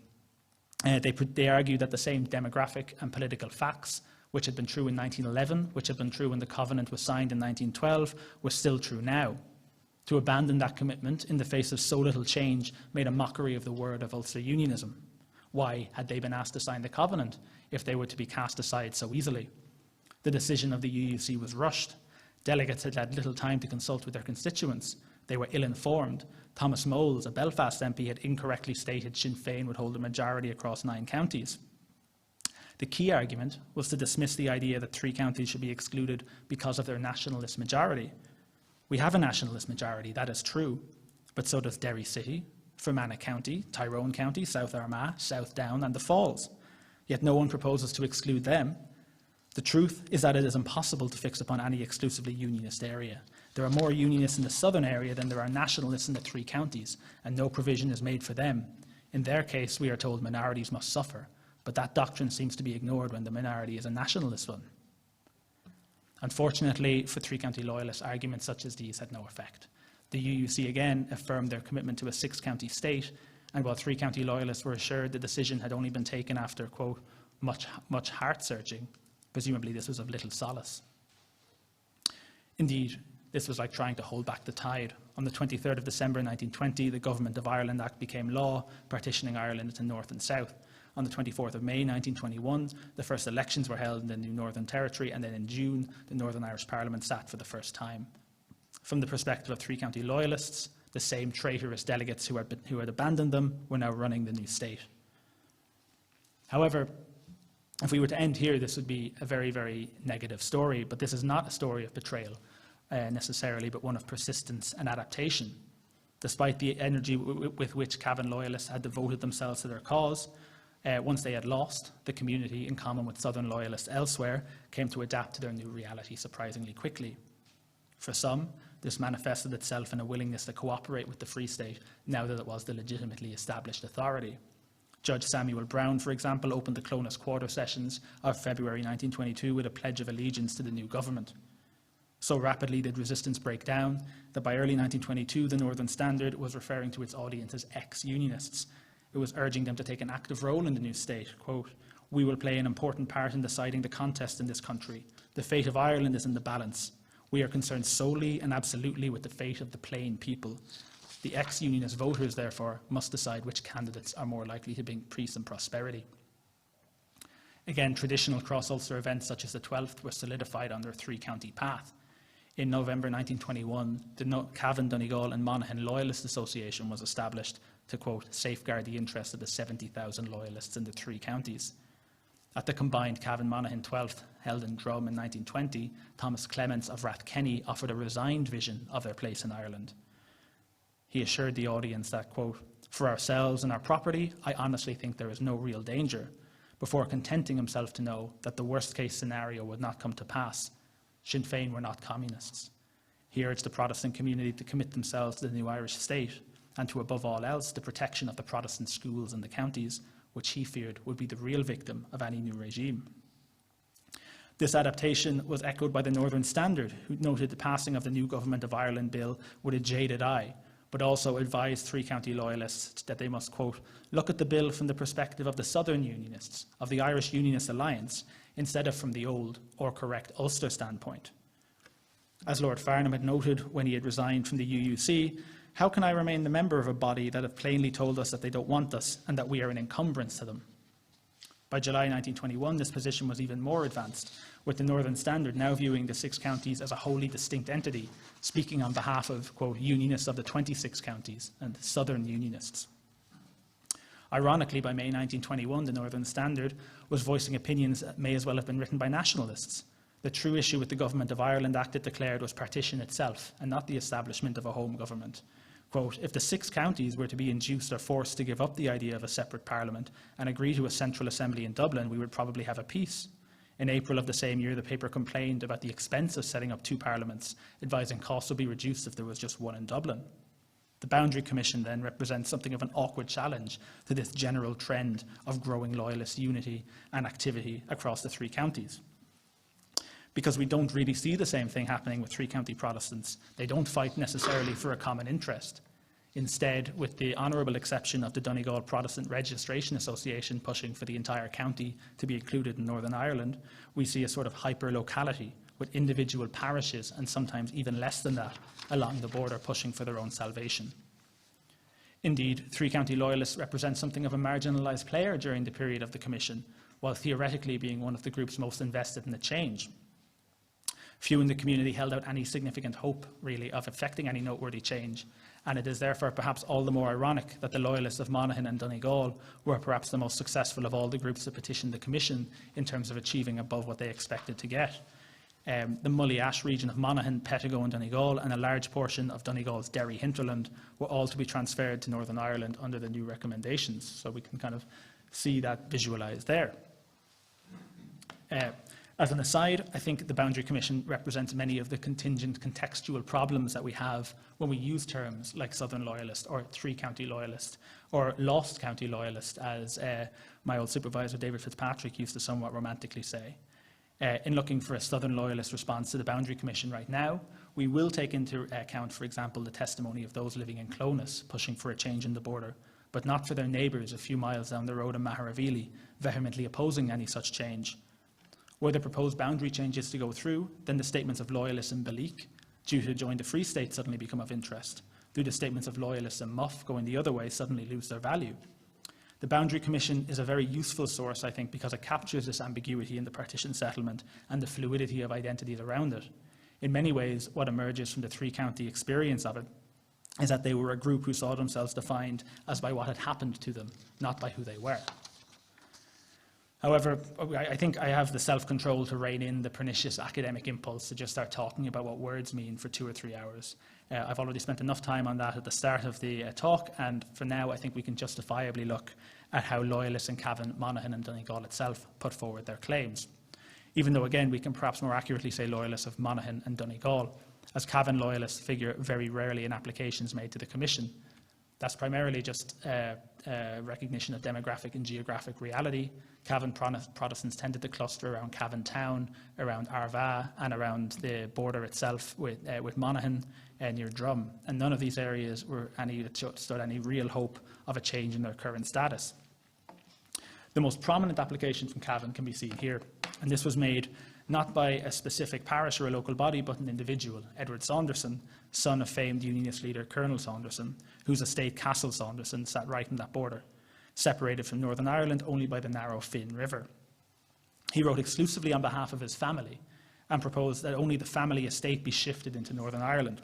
They argued that the same demographic and political facts, which had been true in 1911, which had been true when the Covenant was signed in 1912, were still true now. To abandon that commitment in the face of so little change made a mockery of the word of Ulster Unionism. Why had they been asked to sign the Covenant if they were to be cast aside so easily? The decision of the UUC was rushed. Delegates had had little time to consult with their constituents. They were ill-informed. Thomas Moles, a Belfast MP, had incorrectly stated Sinn Féin would hold a majority across 9 counties. The key argument was to dismiss the idea that 3 counties should be excluded because of their nationalist majority. We have a nationalist majority, that is true, but so does Derry City, Fermanagh County, Tyrone County, South Armagh, South Down and the Falls. Yet no one proposes to exclude them. The truth is that it is impossible to fix upon any exclusively unionist area. There are more unionists in the southern area than there are nationalists in the 3 counties, and no provision is made for them. In their case, we are told minorities must suffer, but that doctrine seems to be ignored when the minority is a nationalist one. Unfortunately, for 3 county loyalists, arguments such as these had no effect. The UUC again affirmed their commitment to a 6-county state, and while 3 county loyalists were assured the decision had only been taken after, quote, much heart-searching, presumably this was of little solace. Indeed, this was like trying to hold back the tide. On the 23rd of December 1920, the Government of Ireland Act became law, partitioning Ireland into North and South. On the 24th of May 1921, the first elections were held in the new Northern Territory, and then in June, the Northern Irish Parliament sat for the first time. From the perspective of 3 county loyalists, the same traitorous delegates who had abandoned them were now running the new state. However, if we were to end here, this would be a very, very negative story, but this is not a story of betrayal necessarily, but one of persistence and adaptation. Despite the energy with which Cavan loyalists had devoted themselves to their cause, once they had lost, the community, in common with Southern loyalists elsewhere, came to adapt to their new reality surprisingly quickly. For some, this manifested itself in a willingness to cooperate with the Free State now that it was the legitimately established authority. Judge Samuel Brown, for example, opened the Clonus Quarter Sessions of February 1922 with a pledge of allegiance to the new government. So rapidly did resistance break down that by early 1922 the Northern Standard was referring to its audience as ex-unionists. It was urging them to take an active role in the new state. Quote, "We will play an important part in deciding the contest in this country. The fate of Ireland is in the balance. We are concerned solely and absolutely with the fate of the plain people. The ex-unionist voters, therefore, must decide which candidates are more likely to bring peace and prosperity." Again, traditional cross-Ulster events such as the 12th were solidified on their 3-county path. In November 1921, the Cavan, Donegal and Monaghan Loyalist Association was established to, quote, "safeguard the interests of the 70,000 loyalists in the 3 counties. At the combined Cavan-Monaghan 12th, held in Drum in 1920, Thomas Clements of Rathkenny offered a resigned vision of their place in Ireland. He assured the audience that, quote, "for ourselves and our property, I honestly think there is no real danger," before contenting himself to know that the worst-case scenario would not come to pass. Sinn Féin were not communists. He urged the Protestant community to commit themselves to the new Irish state and to, above all else, the protection of the Protestant schools in the counties, which he feared would be the real victim of any new regime. This adaptation was echoed by the Northern Standard, who noted the passing of the new Government of Ireland bill with a jaded eye, but also advised 3-county loyalists that they must, quote, "look at the bill from the perspective of the Southern Unionists, of the Irish Unionist Alliance, instead of from the old or correct Ulster standpoint." As Lord Farnham had noted when he had resigned from the UUC, "how can I remain the member of a body that have plainly told us that they don't want us and that we are an encumbrance to them?" By July 1921, this position was even more advanced, with the Northern Standard now viewing the 6 counties as a wholly distinct entity, speaking on behalf of, quote, "unionists of the 26 counties and Southern Unionists." Ironically, by May 1921, the Northern Standard was voicing opinions that may as well have been written by nationalists. The true issue with the Government of Ireland Act it declared was partition itself, and not the establishment of a home government. Quote, if the 6 counties were to be induced or forced to give up the idea of a separate parliament and agree to a central assembly in Dublin, we would probably have a peace. In April of the same year, the paper complained about the expense of setting up 2 parliaments, advising costs would be reduced if there was just one in Dublin. The Boundary Commission then represents something of an awkward challenge to this general trend of growing loyalist unity and activity across the 3 counties. Because we don't really see the same thing happening with 3 county Protestants. They don't fight necessarily for a common interest. Instead, with the honourable exception of the Donegal Protestant Registration Association pushing for the entire county to be included in Northern Ireland, we see a sort of hyper-locality with individual parishes and sometimes even less than that along the border pushing for their own salvation. Indeed, 3 county loyalists represent something of a marginalised player during the period of the Commission, while theoretically being one of the groups most invested in the change. Few in the community held out any significant hope, really, of effecting any noteworthy change, and it is therefore perhaps all the more ironic that the loyalists of Monaghan and Donegal were perhaps the most successful of all the groups that petitioned the Commission in terms of achieving above what they expected to get. The Mullash region of Monaghan, Pettigo and Donegal, and a large portion of Donegal's Derry hinterland were all to be transferred to Northern Ireland under the new recommendations, so we can kind of see that visualised there. As an aside, I think the Boundary Commission represents many of the contingent contextual problems that we have when we use terms like Southern Loyalist or 3 county Loyalist or Lost County Loyalist, as my old supervisor David Fitzpatrick used to somewhat romantically say. In looking for a Southern Loyalist response to the Boundary Commission right now, we will take into account, for example, the testimony of those living in Clonus pushing for a change in the border, but not for their neighbours a few miles down the road in Maharavili, vehemently opposing any such change. Were the proposed boundary changes to go through, then the statements of loyalists in Balik, due to join the Free State, suddenly become of interest. Do the statements of loyalists in Muff, going the other way, suddenly lose their value? The Boundary Commission is a very useful source, I think, because it captures this ambiguity in the partition settlement and the fluidity of identities around it. In many ways, what emerges from the 3 county experience of it is that they were a group who saw themselves defined as by what had happened to them, not by who they were. However, I think I have the self-control to rein in the pernicious academic impulse to just start talking about what words mean for 2 or 3 hours. I've already spent enough time on that at the start of the talk, and for now I think we can justifiably look at how loyalists in Cavan, Monaghan and Donegal itself put forward their claims. Even though, again, we can perhaps more accurately say loyalists of Monaghan and Donegal, as Cavan loyalists figure very rarely in applications made to the Commission. That's primarily just recognition of demographic and geographic reality. Cavan Protestants tended to cluster around Cavan town, around Arva, and around the border itself with Monaghan near Drum. And none of these areas were stood any real hope of a change in their current status. The most prominent application from Cavan can be seen here, and this was made not by a specific parish or a local body, but an individual, Edward Saunderson, son of famed Unionist leader Colonel Saunderson, whose estate Castle Saunderson sat right on that border, separated from Northern Ireland only by the narrow Finn River. He wrote exclusively on behalf of his family and proposed that only the family estate be shifted into Northern Ireland.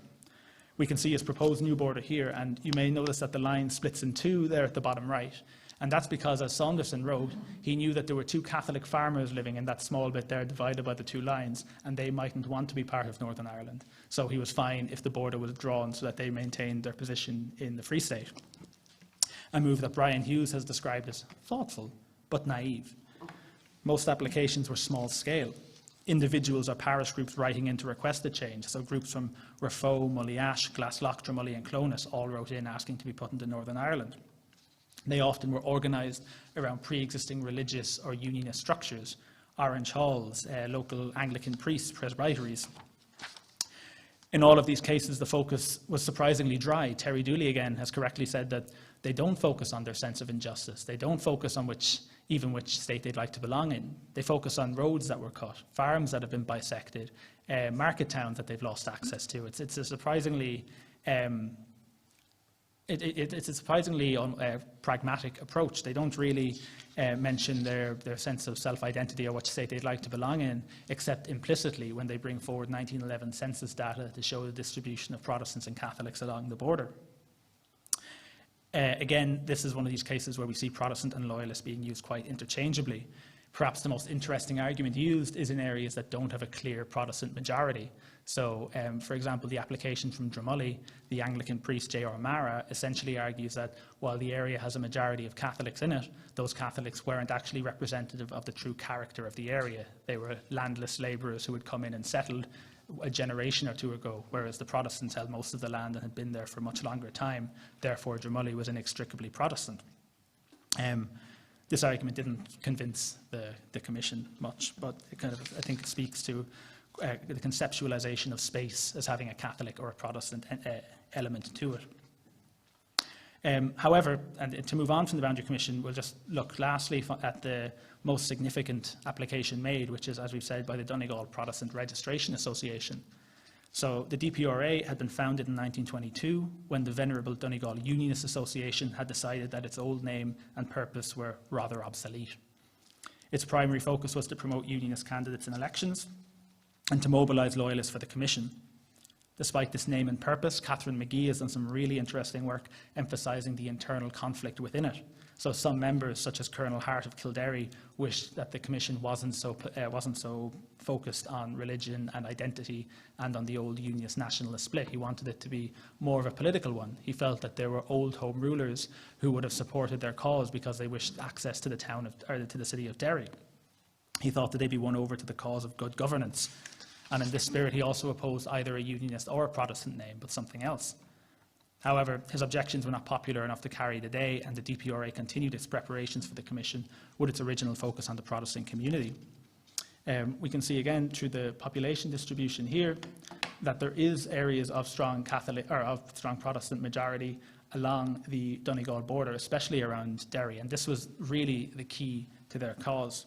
We can see his proposed new border here, and you may notice that the line splits in 2 there at the bottom right. And that's because, as Saunderson wrote, he knew that there were 2 Catholic farmers living in that small bit there divided by the 2 lines, and they mightn't want to be part of Northern Ireland. So he was fine if the border was drawn so that they maintained their position in the Free State. A move that Brian Hughes has described as thoughtful, but naive. Most applications were small scale. Individuals or parish groups writing in to request a change, so groups from Raphoe, Mullash, Glaslough, Dromully and Clonus all wrote in asking to be put into Northern Ireland. They often were organised around pre-existing religious or unionist structures, Orange Halls, local Anglican priests, presbyteries. In all of these cases, the focus was surprisingly dry. Terry Dooley, again, has correctly said that they don't focus on their sense of injustice. They don't focus on which state they'd like to belong in. They focus on roads that were cut, farms that have been bisected, market towns that they've lost access to. It's a surprisingly pragmatic approach. They don't really mention their sense of self-identity or which state they'd like to belong in, except implicitly when they bring forward 1911 census data to show the distribution of Protestants and Catholics along the border. Again, this is one of these cases where we see Protestant and Loyalist being used quite interchangeably. Perhaps the most interesting argument used is in areas that don't have a clear Protestant majority. So, for example, the application from Dromully, the Anglican priest J.R. Mara, essentially argues that while the area has a majority of Catholics in it, those Catholics weren't actually representative of the true character of the area. They were landless labourers who had come in and settled a generation or two ago, whereas the Protestants held most of the land and had been there for much longer time. Therefore, Dromully was inextricably Protestant. This argument didn't convince the Commission much, but it kind of, I think, speaks to the conceptualisation of space as having a Catholic or a Protestant element to it. However, and to move on from the Boundary Commission, we'll just look lastly at the most significant application made, which is, as we've said, by the Donegal Protestant Registration Association. So the DPRA had been founded in 1922 when the Venerable Donegal Unionist Association had decided that its old name and purpose were rather obsolete. Its primary focus was to promote Unionist candidates in elections and to mobilise loyalists for the Commission. Despite this name and purpose, Catherine McGee has done some really interesting work emphasising the internal conflict within it. So some members, such as Colonel Hart of Kildare, wished that the Commission wasn't so focused on religion and identity and on the old Unionist nationalist split. He wanted it to be more of a political one. He felt that there were old Home Rulers who would have supported their cause because they wished access to the city of Derry. He thought that they'd be won over to the cause of good governance. And in this spirit, he also opposed either a Unionist or a Protestant name, but something else. However, his objections were not popular enough to carry the day, and the DPRA continued its preparations for the Commission with its original focus on the Protestant community. We can see again through the population distribution here that there is areas of strong Catholic or of strong Protestant majority along the Donegal border, especially around Derry, and this was really the key to their cause.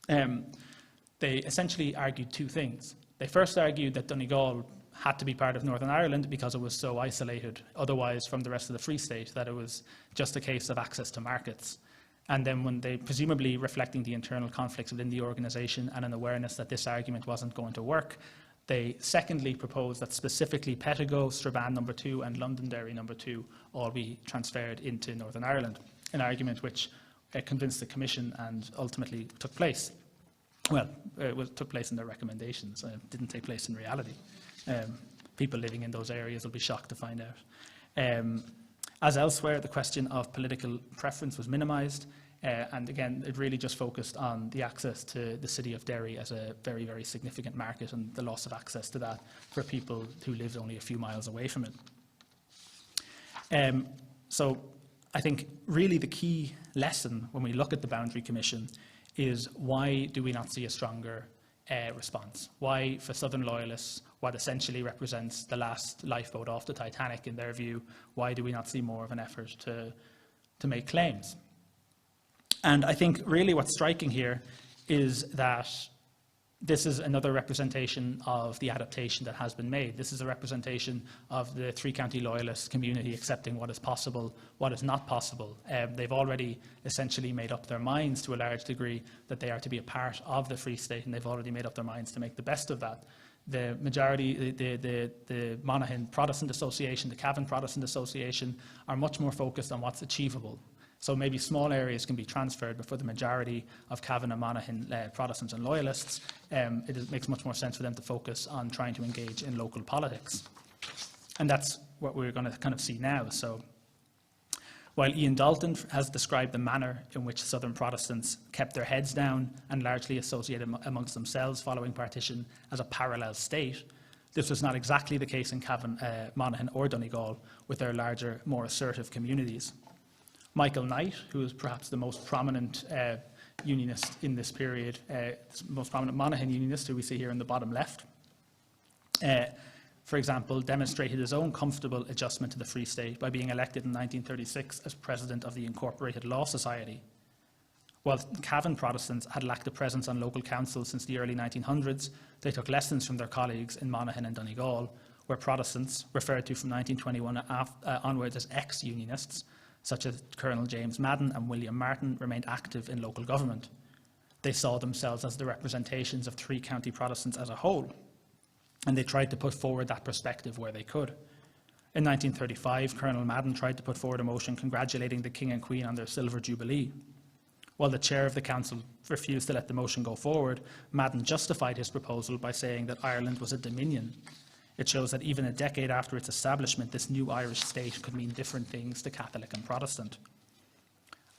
They essentially argued two things. They first argued that Donegal had to be part of Northern Ireland because it was so isolated otherwise from the rest of the Free State that it was just a case of access to markets. And then when they, presumably reflecting the internal conflicts within the organisation and an awareness that this argument wasn't going to work, they secondly proposed that specifically Pettigo, Strabane No. 2 and Londonderry No. 2 all be transferred into Northern Ireland, an argument which convinced the Commission and ultimately took place. Well, it took place in their recommendations. It didn't take place in reality. People living in those areas will be shocked to find out. As elsewhere, the question of political preference was minimised, and again, it really just focused on the access to the city of Derry as a very, very significant market and the loss of access to that for people who lived only a few miles away from it. So I think really the key lesson when we look at the Boundary Commission is why do we not see a stronger response? Why, for Southern Loyalists, what essentially represents the last lifeboat off the Titanic in their view, why do we not see more of an effort to make claims? And I think really what's striking here is that this is another representation of the adaptation that has been made. This is a representation of the three-county loyalist community accepting what is possible, what is not possible. They've already essentially made up their minds to a large degree that they are to be a part of the Free State, and they've already made up their minds to make the best of that. The majority, the Monaghan Protestant Association, the Cavan Protestant Association are much more focused on what's achievable. So maybe small areas can be transferred, but for the majority of Cavan and Monaghan Protestants and Loyalists, it makes much more sense for them to focus on trying to engage in local politics. And that's what we're going to kind of see now. So while Ian Dalton has described the manner in which Southern Protestants kept their heads down and largely associated amongst themselves following partition as a parallel state, this was not exactly the case in Cavan, Monaghan or Donegal with their larger, more assertive communities. Micheál Knight, who is perhaps the most prominent unionist in this period, most prominent Monaghan unionist, who we see here in the bottom left, for example, demonstrated his own comfortable adjustment to the Free State by being elected in 1936 as president of the Incorporated Law Society. While Cavan Protestants had lacked a presence on local councils since the early 1900s, they took lessons from their colleagues in Monaghan and Donegal, where Protestants, referred to from 1921 onwards as ex-unionists, such as Colonel James Madden and William Martin, remained active in local government. They saw themselves as the representations of three-county Protestants as a whole, and they tried to put forward that perspective where they could. In 1935, Colonel Madden tried to put forward a motion congratulating the King and Queen on their Silver Jubilee. While the chair of the council refused to let the motion go forward, Madden justified his proposal by saying that Ireland was a dominion. It shows that even a decade after its establishment, this new Irish state could mean different things to Catholic and Protestant.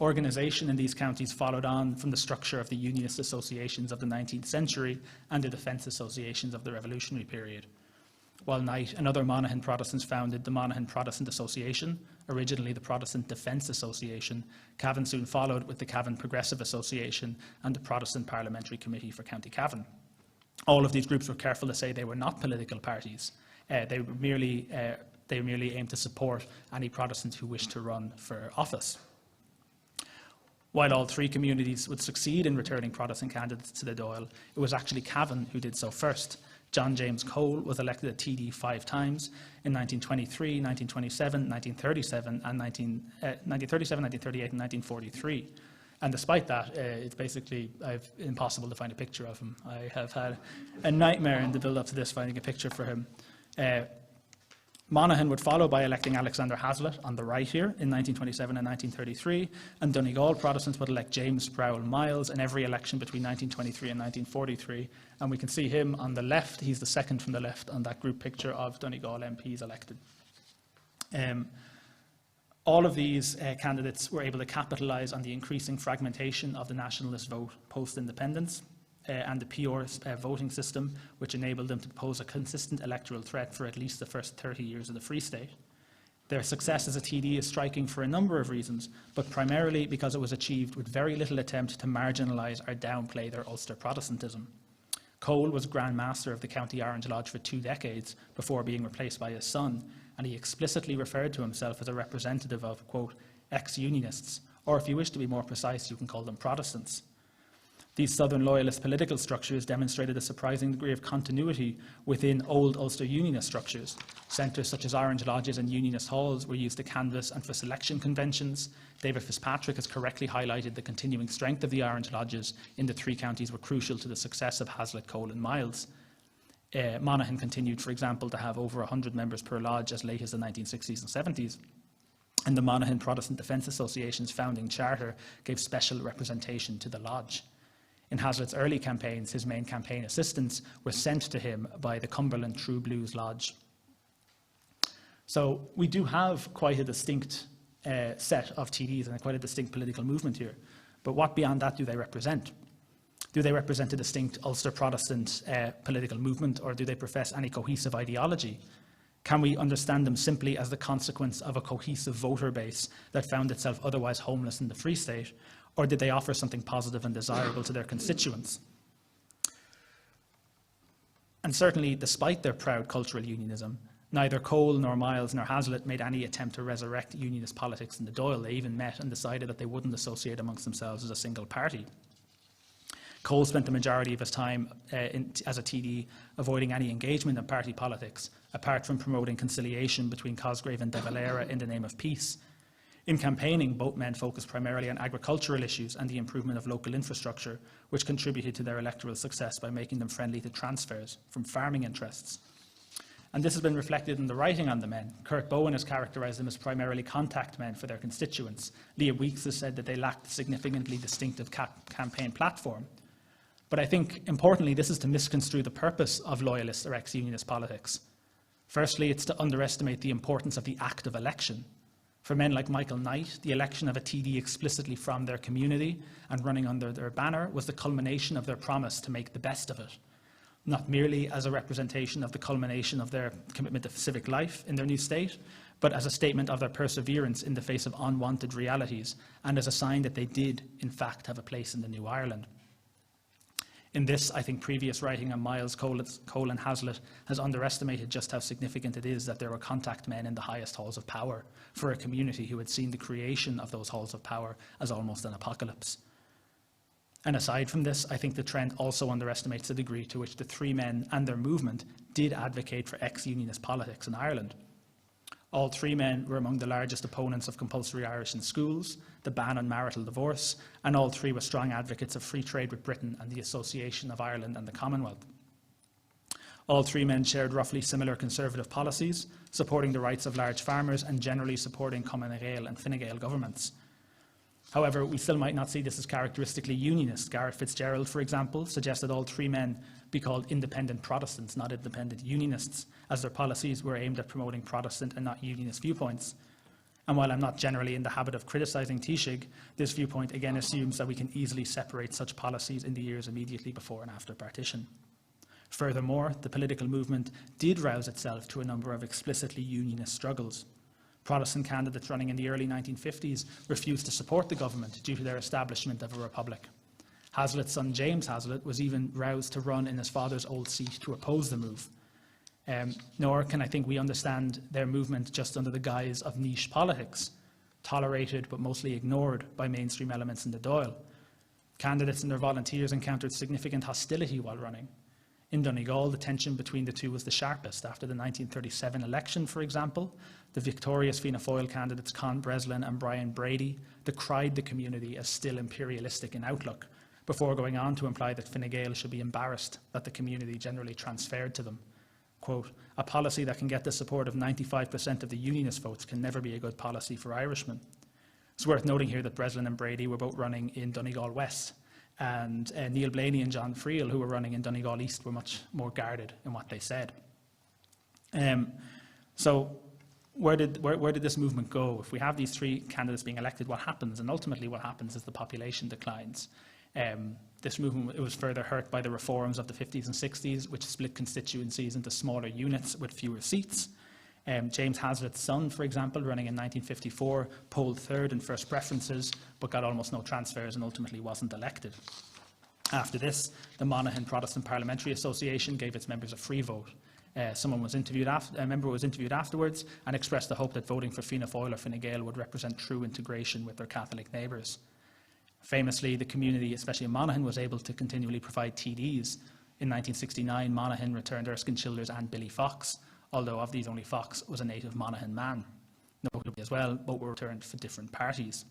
Organisation in these counties followed on from the structure of the unionist associations of the 19th century and the defence associations of the revolutionary period. While Knight and other Monaghan Protestants founded the Monaghan Protestant Association, originally the Protestant Defence Association, Cavan soon followed with the Cavan Progressive Association and the Protestant Parliamentary Committee for County Cavan. All of these groups were careful to say they were not political parties. They merely aimed to support any Protestants who wished to run for office. While all three communities would succeed in returning Protestant candidates to the Dáil, it was actually Cavan who did so first. John James Cole was elected a TD 5 times in 1923, 1927, 1937, and 1938 and 1943. And despite that, it's basically impossible to find a picture of him. I have had a nightmare in the build-up to this, finding a picture for him. Monaghan would follow by electing Alexander Hazlitt on the right here in 1927 and 1933, and Donegal Protestants would elect James Sproul Miles in every election between 1923 and 1943. And we can see him on the left. He's the second from the left on that group picture of Donegal MPs elected. All of these candidates were able to capitalise on the increasing fragmentation of the nationalist vote post-independence and the PR voting system, which enabled them to pose a consistent electoral threat for at least the first 30 years of the Free State. Their success as a TD is striking for a number of reasons, but primarily because it was achieved with very little attempt to marginalise or downplay their Ulster Protestantism. Cole was Grand Master of the County Orange Lodge for 2 decades before being replaced by his son, and he explicitly referred to himself as a representative of, quote, ex-unionists, or if you wish to be more precise, you can call them Protestants. These Southern Loyalist political structures demonstrated a surprising degree of continuity within old Ulster Unionist structures. Centres such as Orange Lodges and Unionist halls were used to canvass and for selection conventions. David Fitzpatrick has correctly highlighted the continuing strength of the Orange Lodges in the 3 counties were crucial to the success of Hazlitt, Cole and Miles. Monaghan continued, for example, to have over 100 members per lodge as late as the 1960s and 70s. And the Monaghan Protestant Defence Association's founding charter gave special representation to the lodge. In Hazlitt's early campaigns, his main campaign assistants were sent to him by the Cumberland True Blues Lodge. So we do have quite a distinct set of TDs and quite a distinct political movement here. But what beyond that do they represent? Do they represent a distinct Ulster Protestant political movement, or do they profess any cohesive ideology? Can we understand them simply as the consequence of a cohesive voter base that found itself otherwise homeless in the Free State, or did they offer something positive and desirable to their constituents? And certainly, despite their proud cultural unionism, neither Cole nor Miles nor Hazlitt made any attempt to resurrect unionist politics in the Dáil. They even met and decided that they wouldn't associate amongst themselves as a single party. Cole spent the majority of his time as a TD avoiding any engagement in party politics, apart from promoting conciliation between Cosgrave and De Valera in the name of peace. In campaigning, both men focused primarily on agricultural issues and the improvement of local infrastructure, which contributed to their electoral success by making them friendly to transfers from farming interests. And this has been reflected in the writing on the men. Kurt Bowen has characterised them as primarily contact men for their constituents. Leah Weeks has said that they lacked a significantly distinctive campaign platform. But I think, importantly, this is to misconstrue the purpose of loyalist or ex-unionist politics. Firstly, it's to underestimate the importance of the act of election. For men like Michael Knight, the election of a TD explicitly from their community and running under their banner was the culmination of their promise to make the best of it, not merely as a representation of the culmination of their commitment to civic life in their new state, but as a statement of their perseverance in the face of unwanted realities and as a sign that they did, in fact, have a place in the new Ireland. In this, I think previous writing on Miles, Cole and Hazlitt has underestimated just how significant it is that there were contact men in the highest halls of power for a community who had seen the creation of those halls of power as almost an apocalypse. And aside from this, I think the trend also underestimates the degree to which the 3 men and their movement did advocate for ex-unionist politics in Ireland. All 3 men were among the largest opponents of compulsory Irish in schools, the ban on marital divorce, and all 3 were strong advocates of free trade with Britain and the association of Ireland and the Commonwealth. All 3 men shared roughly similar conservative policies, supporting the rights of large farmers and generally supporting Cumann na Gael and Fine Gael governments. However, we still might not see this as characteristically unionist. Garrett Fitzgerald, for example, suggested all three men be called independent Protestants, not independent unionists, as their policies were aimed at promoting Protestant and not unionist viewpoints. And while I'm not generally in the habit of criticising Taoiseach, this viewpoint again assumes that we can easily separate such policies in the years immediately before and after partition. Furthermore, the political movement did rouse itself to a number of explicitly unionist struggles. Protestant candidates running in the early 1950s refused to support the government due to their establishment of a republic. Hazlitt's son James Hazlitt was even roused to run in his father's old seat to oppose the move. Nor can I think we understand their movement just under the guise of niche politics, tolerated but mostly ignored by mainstream elements in the Dáil. Candidates and their volunteers encountered significant hostility while running. In Donegal, the tension between the two was the sharpest. After the 1937 election, for example, the victorious Fianna Fáil candidates Con Breslin and Brian Brady decried the community as still imperialistic in outlook, before going on to imply that Fine Gael should be embarrassed that the community generally transferred to them. Quote, "A policy that can get the support of 95% of the unionist votes can never be a good policy for Irishmen." It's worth noting here that Breslin and Brady were both running in Donegal West, and Neil Blaney and John Friel, who were running in Donegal East, were much more guarded in what they said. So where did this movement go? If we have these three candidates being elected, what happens? And ultimately what happens is the population declines. This movement was further hurt by the reforms of the 50s and 60s, which split constituencies into smaller units with fewer seats. James Hazlitt's son, for example, running in 1954, polled third in first preferences, but got almost no transfers and ultimately wasn't elected. After this, the Monaghan Protestant Parliamentary Association gave its members a free vote. A member was interviewed afterwards and expressed the hope that voting for Fianna Fáil or Fine Gael would represent true integration with their Catholic neighbours. Famously, the community, especially in Monaghan, was able to continually provide TDs. In 1969, Monaghan returned Erskine Childers and Billy Fox, although of these only Fox was a native Monaghan man. Notably as well, both were returned for different parties.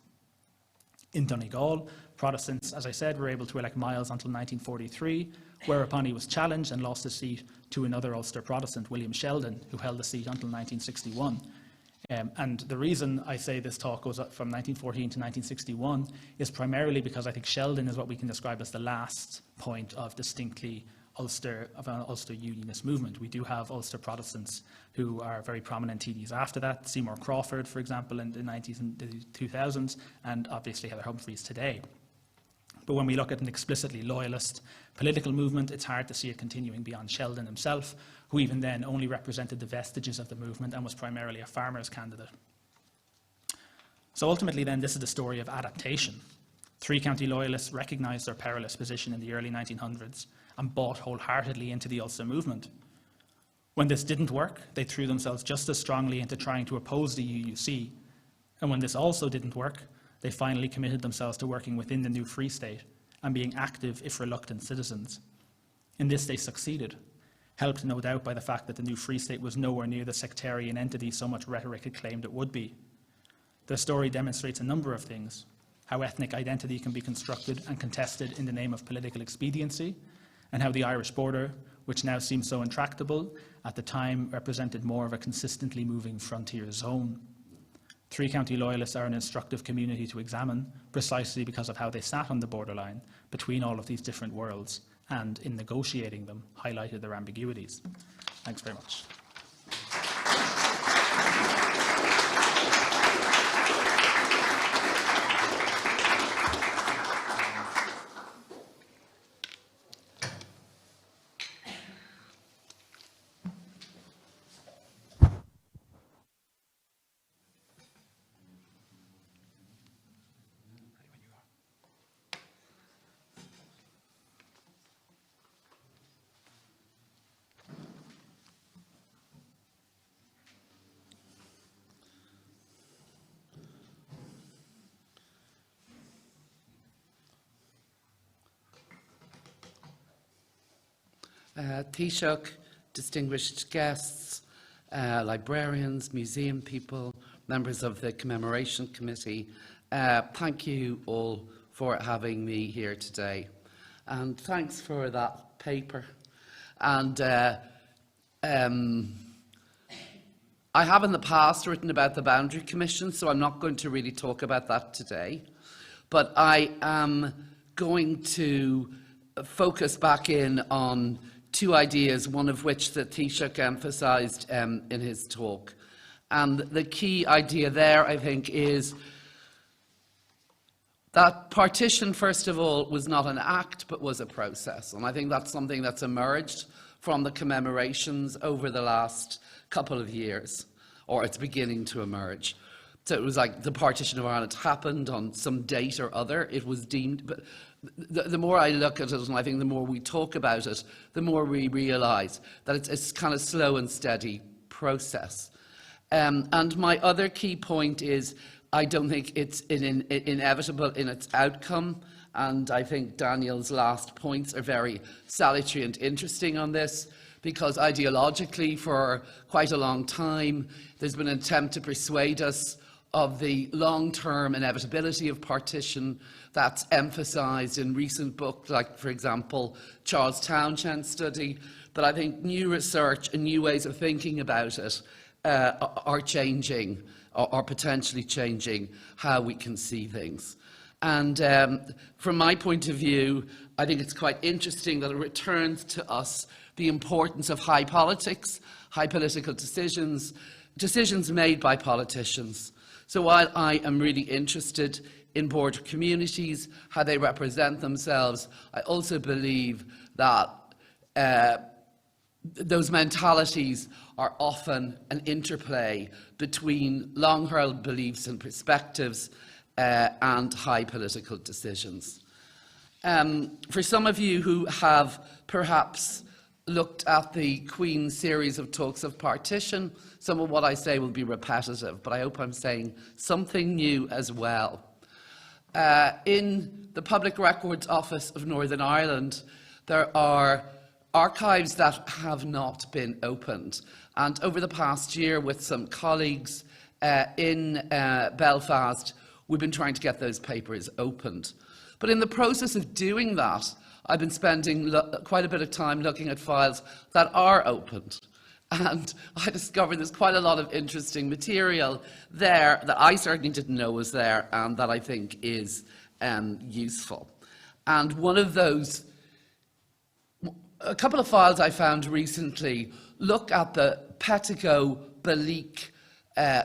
In Donegal, Protestants, as I said, were able to elect Miles until 1943, whereupon he was challenged and lost his seat to another Ulster Protestant, William Sheldon, who held the seat until 1961. And the reason I say this talk goes up from 1914 to 1961 is primarily because I think Sheldon is what we can describe as the last point of distinctly an Ulster unionist movement. We do have Ulster Protestants who are very prominent TDs after that, Seymour Crawford, for example, in the 90s and the 2000s, and obviously Heather Humphreys today. But when we look at an explicitly loyalist political movement, it's hard to see it continuing beyond Sheldon himself, who even then only represented the vestiges of the movement and was primarily a farmer's candidate. So ultimately then, this is the story of adaptation. Three county loyalists recognised their perilous position in the early 1900s and bought wholeheartedly into the Ulster movement. When this didn't work, they threw themselves just as strongly into trying to oppose the UUC. And when this also didn't work, they finally committed themselves to working within the new Free State and being active, if reluctant, citizens. In this they succeeded, helped no doubt by the fact that the new Free State was nowhere near the sectarian entity so much rhetoric had claimed it would be. Their story demonstrates a number of things: how ethnic identity can be constructed and contested in the name of political expediency, and how the Irish border, which now seems so intractable, at the time represented more of a consistently moving frontier zone. Three county loyalists are an instructive community to examine, precisely because of how they sat on the borderline between all of these different worlds, and in negotiating them, highlighted their ambiguities. Thanks very much. Taoiseach, distinguished guests, librarians, museum people, members of the Commemoration Committee, thank you all for having me here today. And thanks for that paper. And I have in the past written about the Boundary Commission, so I'm not going to really talk about that today. but I am going to focus back in on two ideas, one of which the Taoiseach emphasised in his talk. And the key idea there, I think, is that partition, first of all, was not an act, but was a process. And I think that's something that's emerged from the commemorations over the last couple of years, or it's beginning to emerge. So it was like the partition of Ireland happened on some date or other. It was deemed, but the more I look at it, and I think the more we talk about it, the more we realise that it's kind of slow and steady process. And my other key point is, I don't think it's inevitable in its outcome, and I think Daniel's last points are very salutary and interesting on this, because ideologically for quite a long time there's been an attempt to persuade us of the long-term inevitability of partition that's emphasised in recent books, like, for example, Charles Townshend's study. But I think new research and new ways of thinking about it are changing, or potentially changing, how we can see things. And from my point of view, I think it's quite interesting that it returns to us the importance of high politics, high political decisions, decisions made by politicians. So while I am really interested in border communities, how they represent themselves, I also believe that those mentalities are often an interplay between long-held beliefs and perspectives and high political decisions. For some of you who have perhaps looked at the Queen's series of talks of partition, some of what I say will be repetitive, but I hope I'm saying something new as well. In the Public Records Office of Northern Ireland, there are archives that have not been opened. And over the past year, with some colleagues in Belfast, we've been trying to get those papers opened. But in the process of doing that, I've been spending quite a bit of time looking at files that are opened. And I discovered there's quite a lot of interesting material there that I certainly didn't know was there, and that I think is useful. And one of those, a couple of files I found recently look at the Pettigo-Balik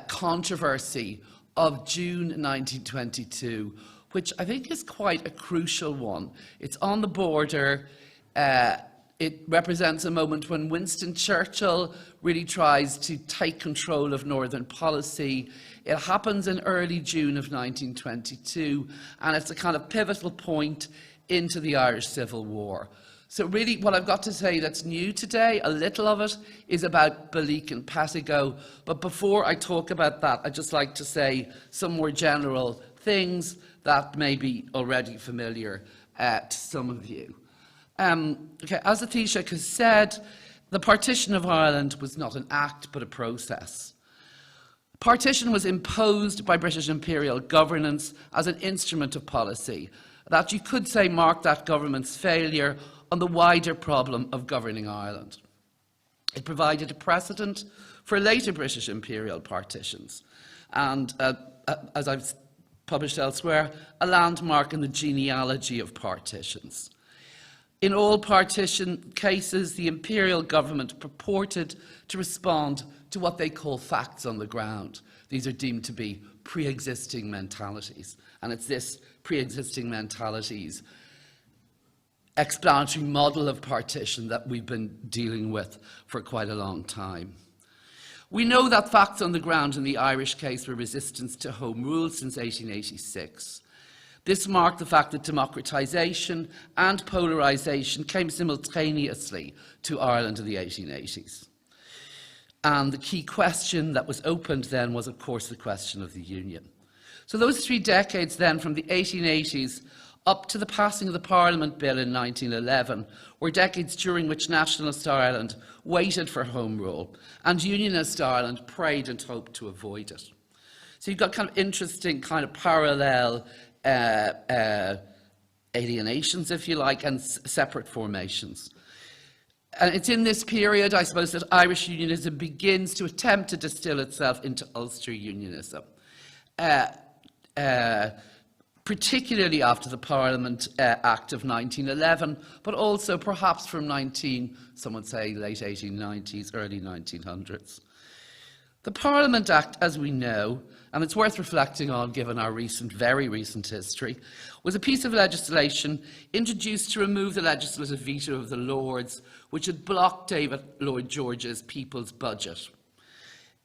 controversy of June 1922, which I think is quite a crucial one. It's on the border. It represents a moment when Winston Churchill really tries to take control of Northern policy. It happens in early June of 1922, and it's a kind of pivotal point into the Irish Civil War. So really what I've got to say that's new today, a little of it, is about Balik and Pettigo. But before I talk about that, I'd just like to say some more general things that may be already familiar to some of you. As the Taoiseach has said, the partition of Ireland was not an act but a process. Partition was imposed by British imperial governance as an instrument of policy that you could say marked that government's failure on the wider problem of governing Ireland. It provided a precedent for later British imperial partitions and, as I've published elsewhere, a landmark in the genealogy of partitions. In all partition cases, the imperial government purported to respond to what they call facts on the ground. These are deemed to be pre-existing mentalities, and it's this pre-existing mentalities explanatory model of partition that we've been dealing with for quite a long time. We know that facts on the ground in the Irish case were resistance to Home Rule since 1886. This marked the fact that democratisation and polarisation came simultaneously to Ireland in the 1880s. And the key question that was opened then was, of course, the question of the Union. So those 3 decades then, from the 1880s up to the passing of the Parliament Bill in 1911, were decades during which nationalist Ireland waited for Home Rule and unionist Ireland prayed and hoped to avoid it. So you've got kind of interesting kind of parallel alienations, if you like, and separate formations. And it's in this period, I suppose, that Irish unionism begins to attempt to distill itself into Ulster unionism. particularly after the Parliament Act of 1911, but also perhaps from some would say late 1890s, early 1900s. The Parliament Act, as we know, and it's worth reflecting on given our very recent history, was a piece of legislation introduced to remove the legislative veto of the Lords, which had blocked David Lloyd George's People's Budget.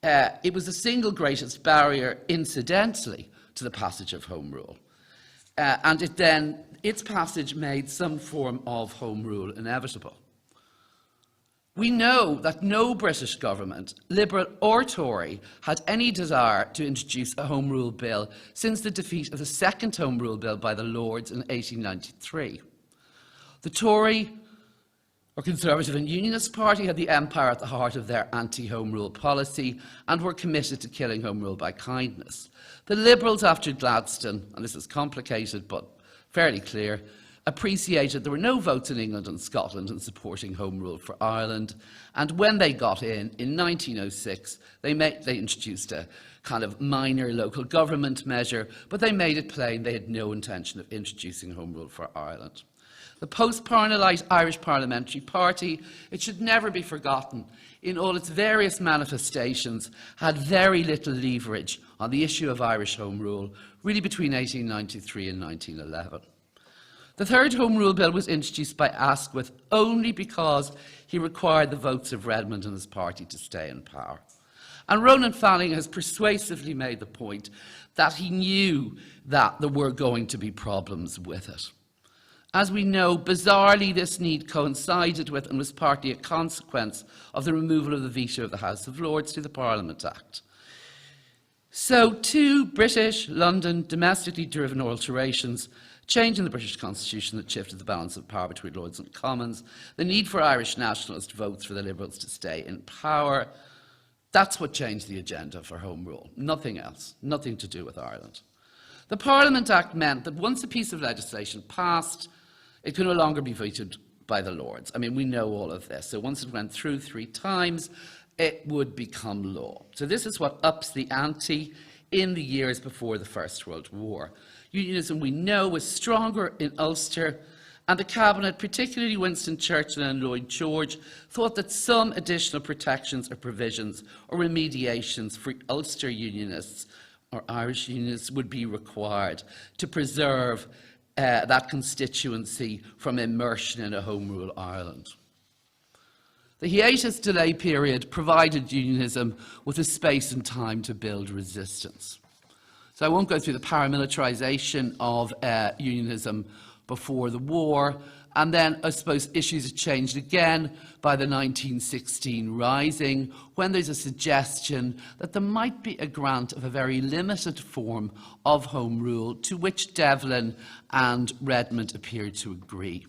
It was the single greatest barrier, incidentally, to the passage of Home Rule. And its passage made some form of Home Rule inevitable. We know that no British government, Liberal or Tory, had any desire to introduce a Home Rule Bill since the defeat of the second Home Rule Bill by the Lords in 1893. The Tory, or Conservative and Unionist Party, had the Empire at the heart of their anti-Home Rule policy and were committed to killing Home Rule by kindness. The Liberals, after Gladstone, and this is complicated but fairly clear, appreciated there were no votes in England and Scotland in supporting Home Rule for Ireland, and when they got in 1906, they introduced a kind of minor local government measure, but they made it plain they had no intention of introducing Home Rule for Ireland. The post-Parnellite Irish Parliamentary Party, it should never be forgotten, in all its various manifestations, had very little leverage on the issue of Irish Home Rule, really between 1893 and 1911. The third Home Rule Bill was introduced by Asquith only because he required the votes of Redmond and his party to stay in power. And Ronan Fanning has persuasively made the point that he knew that there were going to be problems with it. As we know, bizarrely, this need coincided with and was partly a consequence of the removal of the veto of the House of Lords through the Parliament Act. So, two British, London, domestically driven alterations, change in the British Constitution that shifted the balance of power between Lords and Commons, the need for Irish nationalist votes for the Liberals to stay in power, that's what changed the agenda for Home Rule. Nothing else, nothing to do with Ireland. The Parliament Act meant that once a piece of legislation passed, it could no longer be vetoed by the Lords. I mean, we know all of this. So once it went through 3 times, it would become law. So this is what ups the ante in the years before the First World War. Unionism, we know, was stronger in Ulster, and the Cabinet, particularly Winston Churchill and Lloyd George, thought that some additional protections or provisions or remediations for Ulster Unionists or Irish Unionists would be required to preserve that constituency from immersion in a Home Rule Ireland. The hiatus delay period provided unionism with a space and time to build resistance. So I won't go through the paramilitarisation of unionism before the war, and then I suppose issues have changed again by the 1916 Rising, when there's a suggestion that there might be a grant of a very limited form of Home Rule, to which Devlin and Redmond appeared to agree.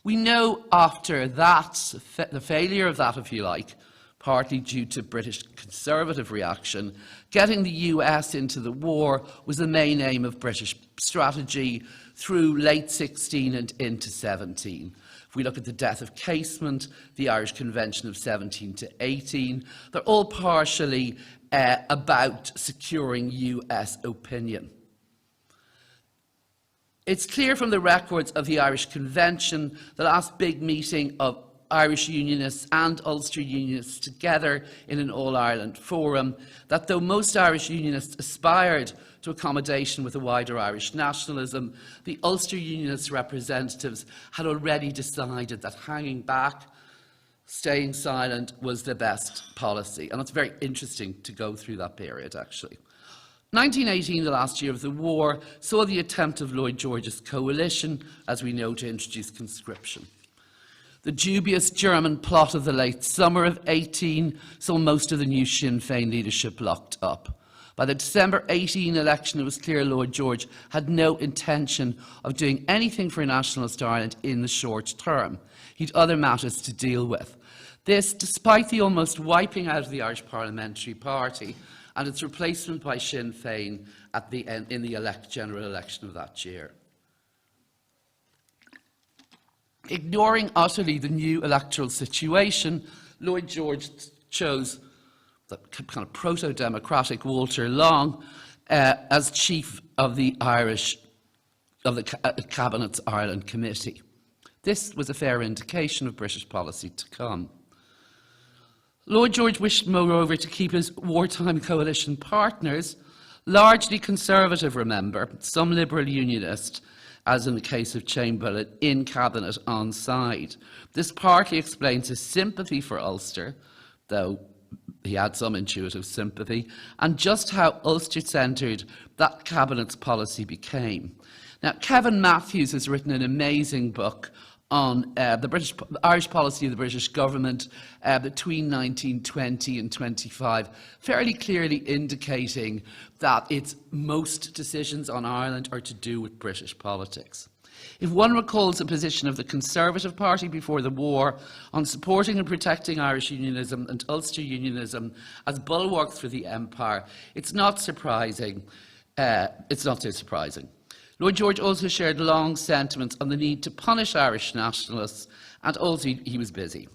We know after that, the failure of that, if you like, partly due to British Conservative reaction, getting the US into the war was the main aim of British strategy through late 16 and into 17. If we look at the death of Casement, the Irish Convention of 17 to 18, they're all partially about securing US opinion. It's clear from the records of the Irish Convention, the last big meeting of Irish Unionists and Ulster Unionists together in an All-Ireland forum, that though most Irish Unionists aspired to accommodation with a wider Irish nationalism, the Ulster Unionist representatives had already decided that hanging back, staying silent, was the best policy. And it's very interesting to go through that period, actually. 1918, the last year of the war, saw the attempt of Lloyd George's coalition, as we know, to introduce conscription. The dubious German plot of the late summer of 18 saw most of the new Sinn Féin leadership locked up. By the December 18 election, it was clear Lloyd George had no intention of doing anything for nationalist Ireland in the short term. He'd other matters to deal with. This, despite the almost wiping out of the Irish Parliamentary Party and its replacement by Sinn Féin at the end, in the general election of that year. Ignoring utterly the new electoral situation, Lloyd George chose the kind of proto-democratic Walter Long as chief of the Irish Cabinet's Ireland Committee. This was a fair indication of British policy to come. Lloyd George wished, moreover, to keep his wartime coalition partners, largely Conservative, remember, some Liberal Unionist, as in the case of Chamberlain, in Cabinet on side. This partly explains his sympathy for Ulster, though he had some intuitive sympathy, and just how Ulster-centred that Cabinet's policy became. Now, Kevin Matthews has written an amazing book on the Irish policy of the British government between 1920 and 25, fairly clearly indicating that its most decisions on Ireland are to do with British politics. If one recalls the position of the Conservative Party before the war on supporting and protecting Irish unionism and Ulster unionism as bulwarks for the empire, it's not surprising. It's not so surprising. Lloyd George also shared long sentiments on the need to punish Irish nationalists, and also he was busy.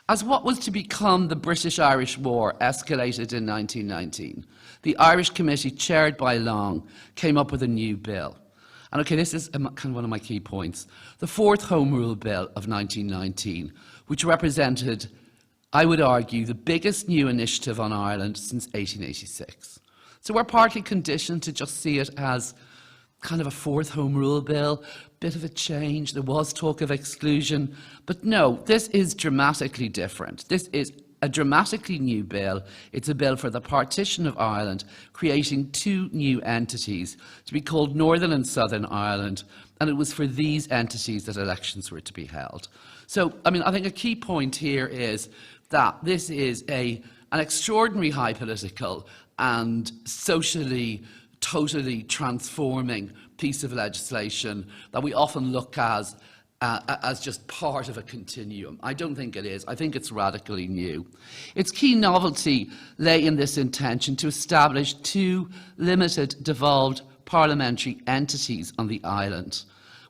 As what was to become the British-Irish War escalated in 1919, the Irish Committee, chaired by Long, came up with a new bill. And okay, this is kind of one of my key points. The Fourth Home Rule Bill of 1919, which represented, I would argue, the biggest new initiative on Ireland since 1886. So we're partly conditioned to just see it as kind of a fourth Home Rule Bill, bit of a change. There was talk of exclusion, but no, this is dramatically different. This is a dramatically new bill. It's a bill for the partition of Ireland, creating two new entities to be called Northern and Southern Ireland, and it was for these entities that elections were to be held. So, I mean, I think a key point here is that this is an extraordinary high political and socially totally transforming piece of legislation that we often look as just part of a continuum. I don't think it is. I think it's radically new. Its key novelty lay in this intention to establish two limited, devolved parliamentary entities on the island,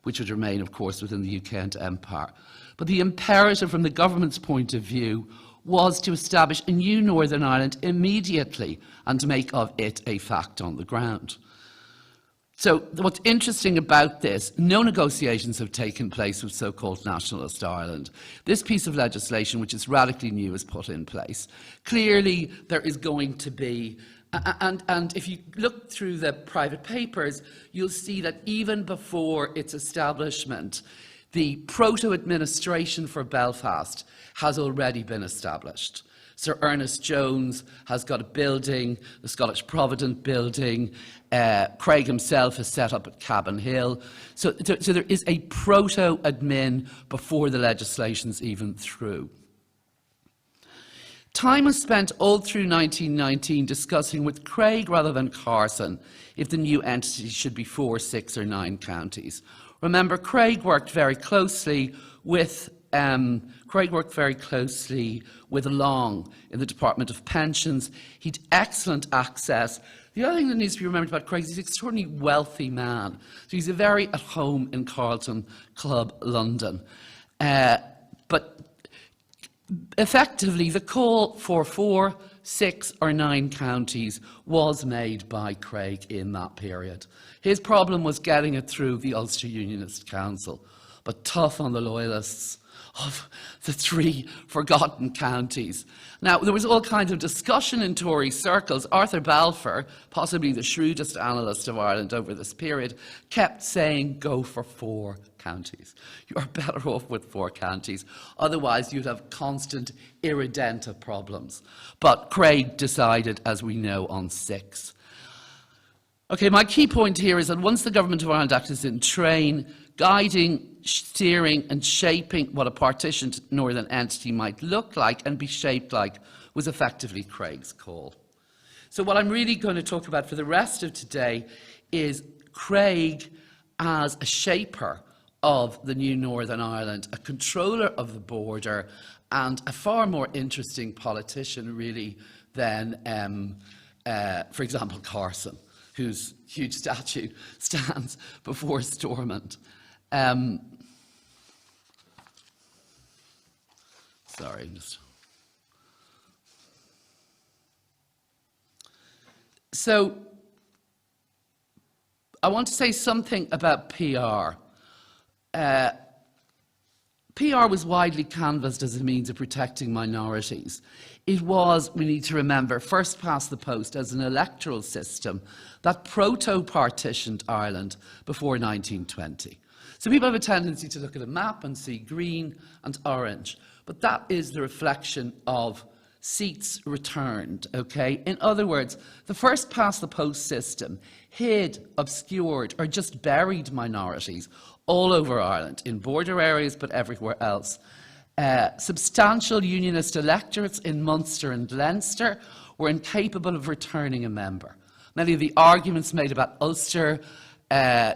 which would remain, of course, within the UK and Empire. But the imperative from the government's point of view was to establish a new Northern Ireland immediately and to make of it a fact on the ground. So what's interesting about this, no negotiations have taken place with so-called nationalist Ireland. This piece of legislation, which is radically new, is put in place. Clearly, there is going to be, and if you look through the private papers, you'll see that even before its establishment, the proto-administration for Belfast has already been established. Sir Ernest Jones has got a building, the Scottish Provident building. Craig himself has set up at Cabin Hill. So there is a proto-admin before the legislation's even through. Time was spent all through 1919 discussing with Craig rather than Carson if the new entity should be 4, 6 or 9 counties. Remember, Craig worked very closely with Long in the Department of Pensions. He'd excellent access. The other thing that needs to be remembered about Craig is he's an extraordinarily wealthy man. So he's very at home in Carlton Club, London. But effectively, the call for 4, 6 or 9 counties was made by Craig in that period. His problem was getting it through the Ulster Unionist Council, but tough on the loyalists of the 3 forgotten counties. Now, there was all kinds of discussion in Tory circles. Arthur Balfour, possibly the shrewdest analyst of Ireland over this period, kept saying, go for 4 counties. You are better off with 4 counties. Otherwise, you'd have constant irredenta problems. But Craig decided, as we know, on 6. Okay, my key point here is that once the Government of Ireland Act is in train, guiding, steering and shaping what a partitioned northern entity might look like and be shaped like was effectively Craig's call. So what I'm really going to talk about for the rest of today is Craig as a shaper of the new Northern Ireland, a controller of the border and a far more interesting politician really than, for example, Carson, whose huge statue stands before Stormont. So I want to say something about PR. PR was widely canvassed as a means of protecting minorities. It was, we need to remember, first past the post as an electoral system that proto-partitioned Ireland before 1920. So people have a tendency to look at a map and see green and orange, but that is the reflection of seats returned, okay? In other words, the first past the post system hid, obscured, or just buried minorities all over Ireland, in border areas but everywhere else. Substantial unionist electorates in Munster and Leinster were incapable of returning a member. Many of the arguments made about Ulster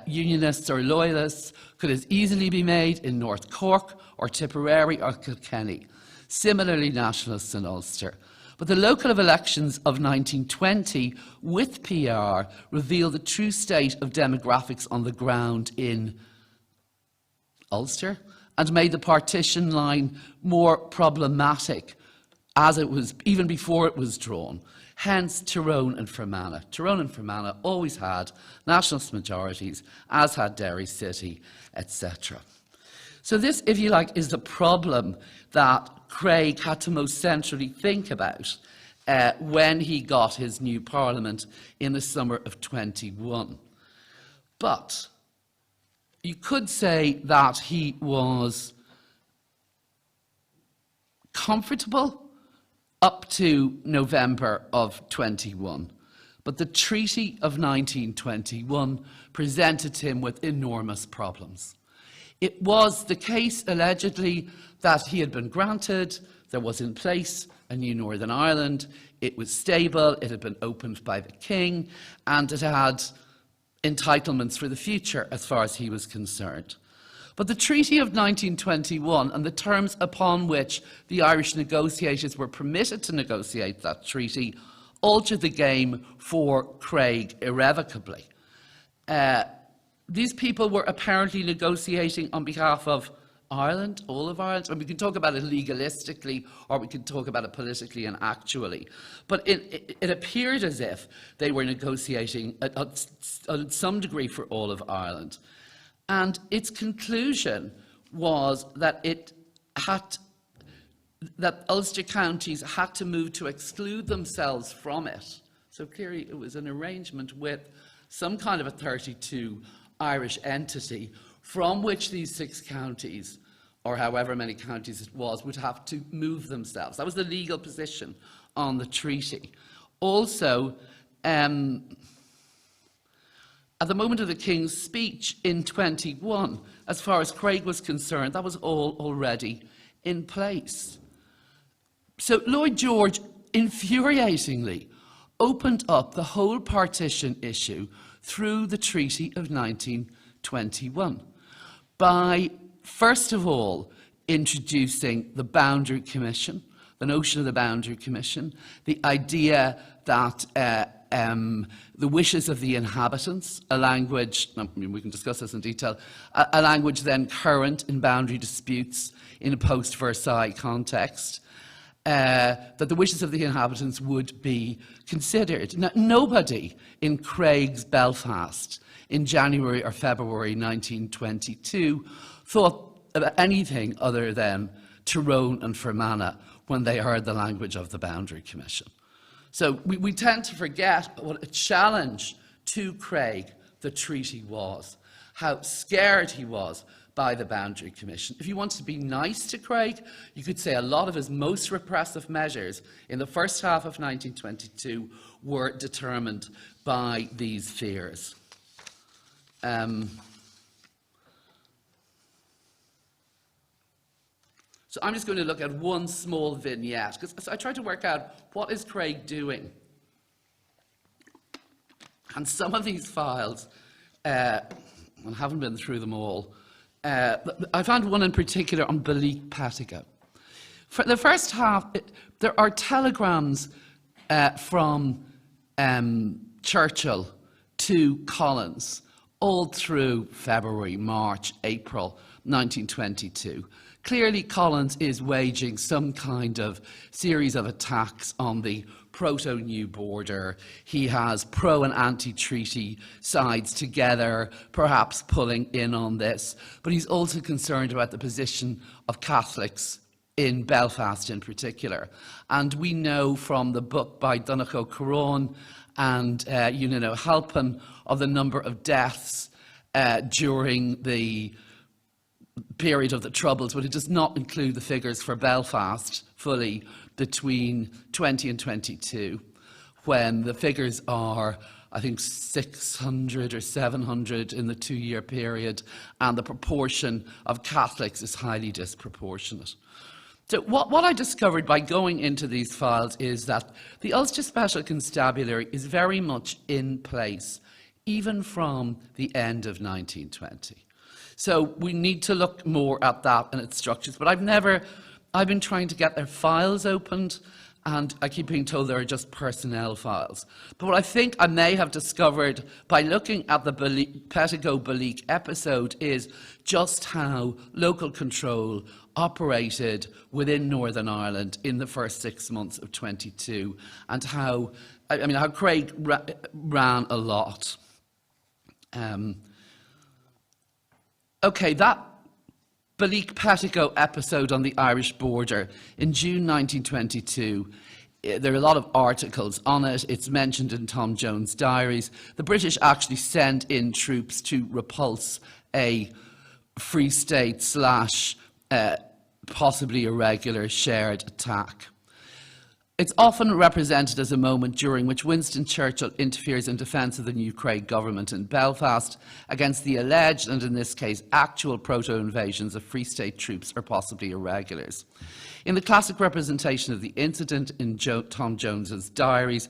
unionists or loyalists could as easily be made in North Cork or Tipperary or Kilkenny. Similarly, nationalists in Ulster. But the local elections of 1920 with PR revealed the true state of demographics on the ground in Ulster and made the partition line more problematic as it was, even before it was drawn. Hence, Tyrone and Fermanagh. Tyrone and Fermanagh always had nationalist majorities, as had Derry City, etc. So this, if you like, is the problem that Craig had to most centrally think about when he got his new parliament in the summer of 21. But you could say that he was comfortable up to November of 21. But the Treaty of 1921 presented him with enormous problems. It was the case, allegedly, that he had been granted, there was in place a new Northern Ireland, it was stable, it had been opened by the King, and it had entitlements for the future as far as he was concerned. But the Treaty of 1921 and the terms upon which the Irish negotiators were permitted to negotiate that treaty altered the game for Craig irrevocably. These people were apparently negotiating on behalf of Ireland, all of Ireland, and we can talk about it legalistically or we can talk about it politically and actually. But it appeared as if they were negotiating at some degree for all of Ireland. And its conclusion was that that Ulster counties had to move to exclude themselves from it. So clearly it was an arrangement with some kind of a 32 Irish entity from which these 6 counties, or however many counties it was, would have to move themselves. That was the legal position on the treaty. Also, at the moment of the King's speech in 21, as far as Craig was concerned, that was all already in place. So Lloyd George, infuriatingly, opened up the whole partition issue through the Treaty of 1921 by, first of all, introducing the Boundary Commission, the notion of the Boundary Commission, the idea that the wishes of the inhabitants, a language, I mean, we can discuss this in detail, a language then current in boundary disputes in a post-Versailles context, that the wishes of the inhabitants would be considered. Now, nobody in Craig's Belfast in January or February 1922 thought about anything other than Tyrone and Fermanagh when they heard the language of the Boundary Commission. So we tend to forget what a challenge to Craig the treaty was, how scared he was by the Boundary Commission. If you wanted to be nice to Craig, you could say a lot of his most repressive measures in the first half of 1922 were determined by these fears. So I'm just going to look at one small vignette, because I tried to work out what is Craig doing. And some of these files, I haven't been through them all, I found one in particular on Balik Patigo. For the first half, there are telegrams from Churchill to Collins all through February, March, April 1922. Clearly, Collins is waging some kind of series of attacks on the proto-new border. He has pro and anti-treaty sides together, perhaps pulling in on this. But he's also concerned about the position of Catholics in Belfast in particular. And we know from the book by Donnacha Ó Corráin and Eamon Halpin of the number of deaths during the period of the Troubles, but it does not include the figures for Belfast fully between 20 and 22, when the figures are, I think, 600 or 700 in the 2-year period, and the proportion of Catholics is highly disproportionate. So what I discovered by going into these files is that the Ulster Special Constabulary is very much in place, even from the end of 1920. So we need to look more at that and its structures. But I've been trying to get their files opened, and I keep being told they're just personnel files. But what I think I may have discovered by looking at the Pettigo-Balik episode is just how local control operated within Northern Ireland in the first 6 months of 22, and how Craig ran a lot. Okay, that Balik-Pettigo episode on the Irish border in June 1922, there are a lot of articles on it. It's mentioned in Tom Jones' diaries. The British actually send in troops to repulse a Free State / possibly irregular shared attack. It's often represented as a moment during which Winston Churchill interferes in defence of the new Craig government in Belfast against the alleged, and in this case actual, proto-invasions of Free State troops or possibly irregulars. In the classic representation of the incident in Tom Jones's diaries,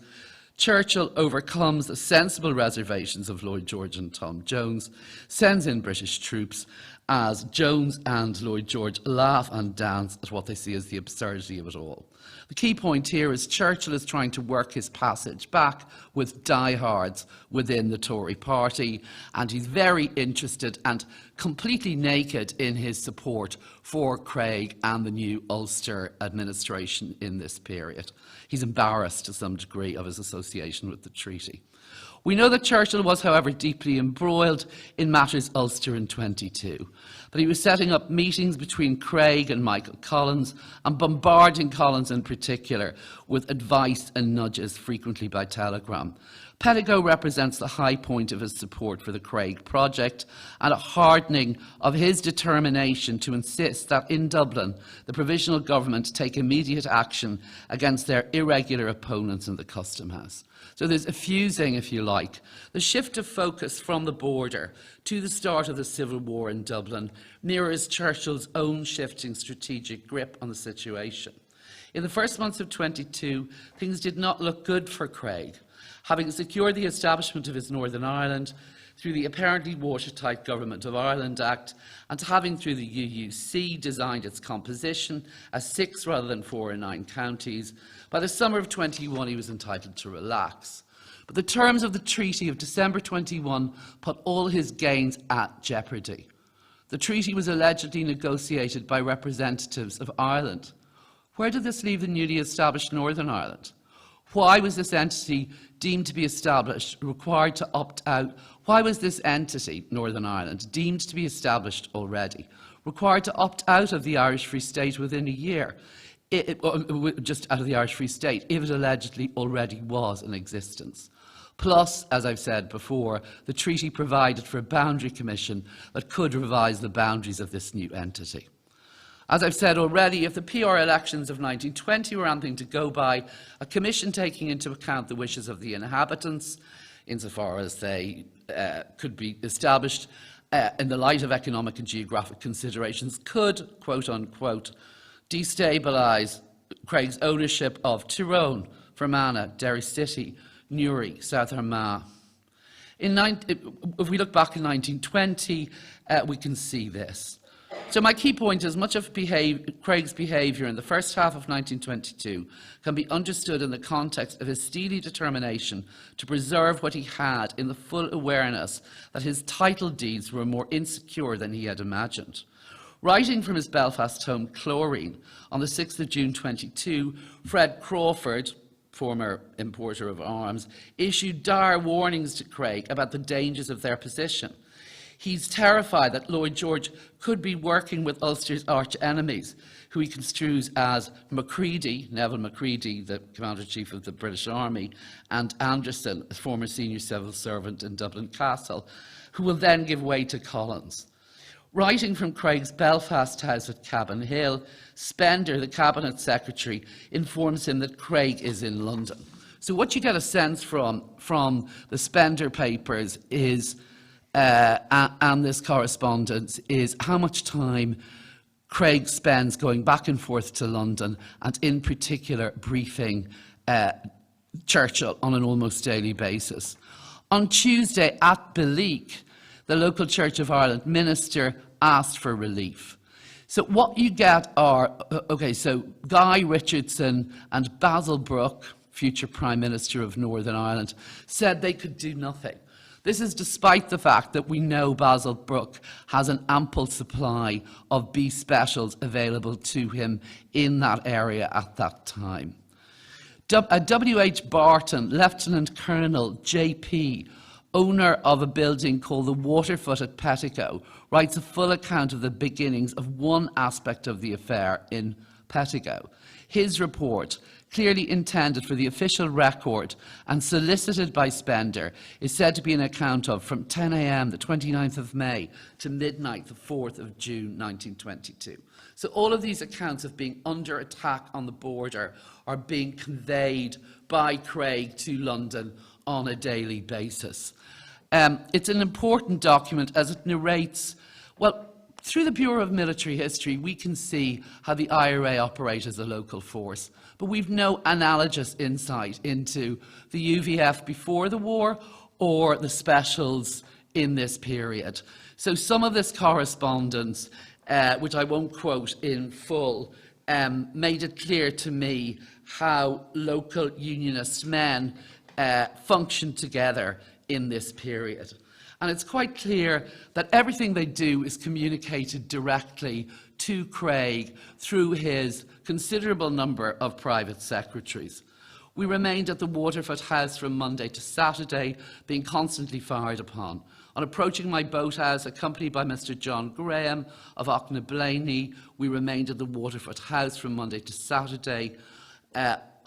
Churchill overcomes the sensible reservations of Lloyd George and Tom Jones, sends in British troops, as Jones and Lloyd George laugh and dance at what they see as the absurdity of it all. The key point here is Churchill is trying to work his passage back with diehards within the Tory party, and he's very interested and completely naked in his support for Craig and the new Ulster administration in this period. He's embarrassed to some degree of his association with the treaty. We know that Churchill was, however, deeply embroiled in matters Ulster in 22, but he was setting up meetings between Craig and Micheál Collins and bombarding Collins in particular with advice and nudges, frequently by telegram. Pettigo represents the high point of his support for the Craig project and a hardening of his determination to insist that in Dublin the provisional government take immediate action against their irregular opponents in the Custom House. So there's a fusing, if you like. The shift of focus from the border to the start of the Civil War in Dublin mirrors Churchill's own shifting strategic grip on the situation. In the first months of 22, things did not look good for Craig. Having secured the establishment of his Northern Ireland through the apparently watertight Government of Ireland Act, and having through the UUC designed its composition as 6 rather than 4 or 9 counties, by the summer of 21 he was entitled to relax. But the terms of the treaty of December 21 put all his gains at jeopardy. The treaty was allegedly negotiated by representatives of Ireland. Where did this leave the newly established Northern Ireland? Why was this entity deemed to be established, required to opt out? Why was this entity, Northern Ireland, deemed to be established already, required to opt out of the Irish Free State within a year, just out of the Irish Free State, if it allegedly already was in existence? Plus, as I've said before, the treaty provided for a boundary commission that could revise the boundaries of this new entity. As I've said already, if the PR elections of 1920 were anything to go by, a commission taking into account the wishes of the inhabitants, insofar as they could be established in the light of economic and geographic considerations, could, quote unquote, destabilise Craig's ownership of Tyrone, Fermanagh, Derry City, Newry, South Armagh. If we look back in 1920, we can see this. So my key point is much of Craig's behaviour in the first half of 1922 can be understood in the context of his steely determination to preserve what he had, in the full awareness that his title deeds were more insecure than he had imagined. Writing from his Belfast home, Cllr, on the 6th of June 22, Fred Crawford, former importer of arms, issued dire warnings to Craig about the dangers of their position. He's terrified that Lloyd George could be working with Ulster's arch-enemies, who he construes as Macready, Neville Macready, the Commander-in-Chief of the British Army, and Anderson, a former senior civil servant in Dublin Castle, who will then give way to Collins. Writing from Craig's Belfast house at Cabin Hill, Spender, the Cabinet Secretary, informs him that Craig is in London. So what you get a sense from the Spender papers is, and this correspondence, is how much time Craig spends going back and forth to London, and in particular briefing Churchill on an almost daily basis. On Tuesday at Beleek, the local Church of Ireland minister asked for relief. So what you get are, so Guy Richardson and Basil Brooke, future Prime Minister of Northern Ireland, said they could do nothing. This is despite the fact that we know Basil Brooke has an ample supply of B specials available to him in that area at that time. W.H. Barton, Lieutenant Colonel J.P., owner of a building called the Waterfoot at Pettigo, writes a full account of the beginnings of one aspect of the affair in Pettigo. His report, clearly intended for the official record and solicited by Spender, is said to be an account of from 10 a.m. the 29th of May to midnight the 4th of June 1922. So all of these accounts of being under attack on the border are being conveyed by Craig to London on a daily basis. It's an important document as it narrates, well, through the Bureau of Military History, we can see how the IRA operate as a local force, but we've no analogous insight into the UVF before the war or the specials in this period. So some of this correspondence, which I won't quote in full, made it clear to me how local unionist men functioned together in this period. And it's quite clear that everything they do is communicated directly to Craig through his considerable number of private secretaries. We remained at the Waterfoot house from Monday to Saturday, being constantly fired upon. On approaching my boathouse, accompanied by Mr. John Graham of Auchnablaney, we remained at the Waterfoot house from Monday to Saturday.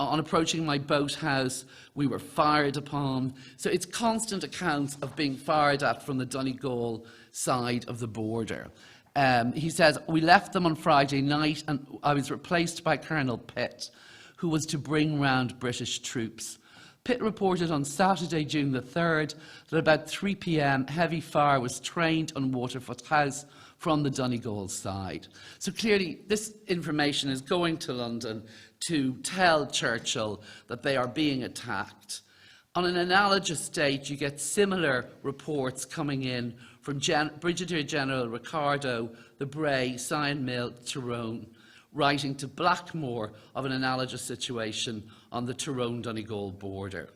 On approaching my boathouse, we were fired upon. So it's constant accounts of being fired at from the Donegal side of the border. He says, we left them on Friday night and I was replaced by Colonel Pitt, who was to bring round British troops. Pitt reported on Saturday, June the 3rd, that about 3 p.m. heavy fire was trained on Waterfoot House from the Donegal side. So clearly this information is going to London to tell Churchill that they are being attacked. On an analogous date, you get similar reports coming in from Brigadier General Ricardo, the Bray, Sion Mill, Tyrone, writing to Blackmore of an analogous situation on the Tyrone-Donegal border.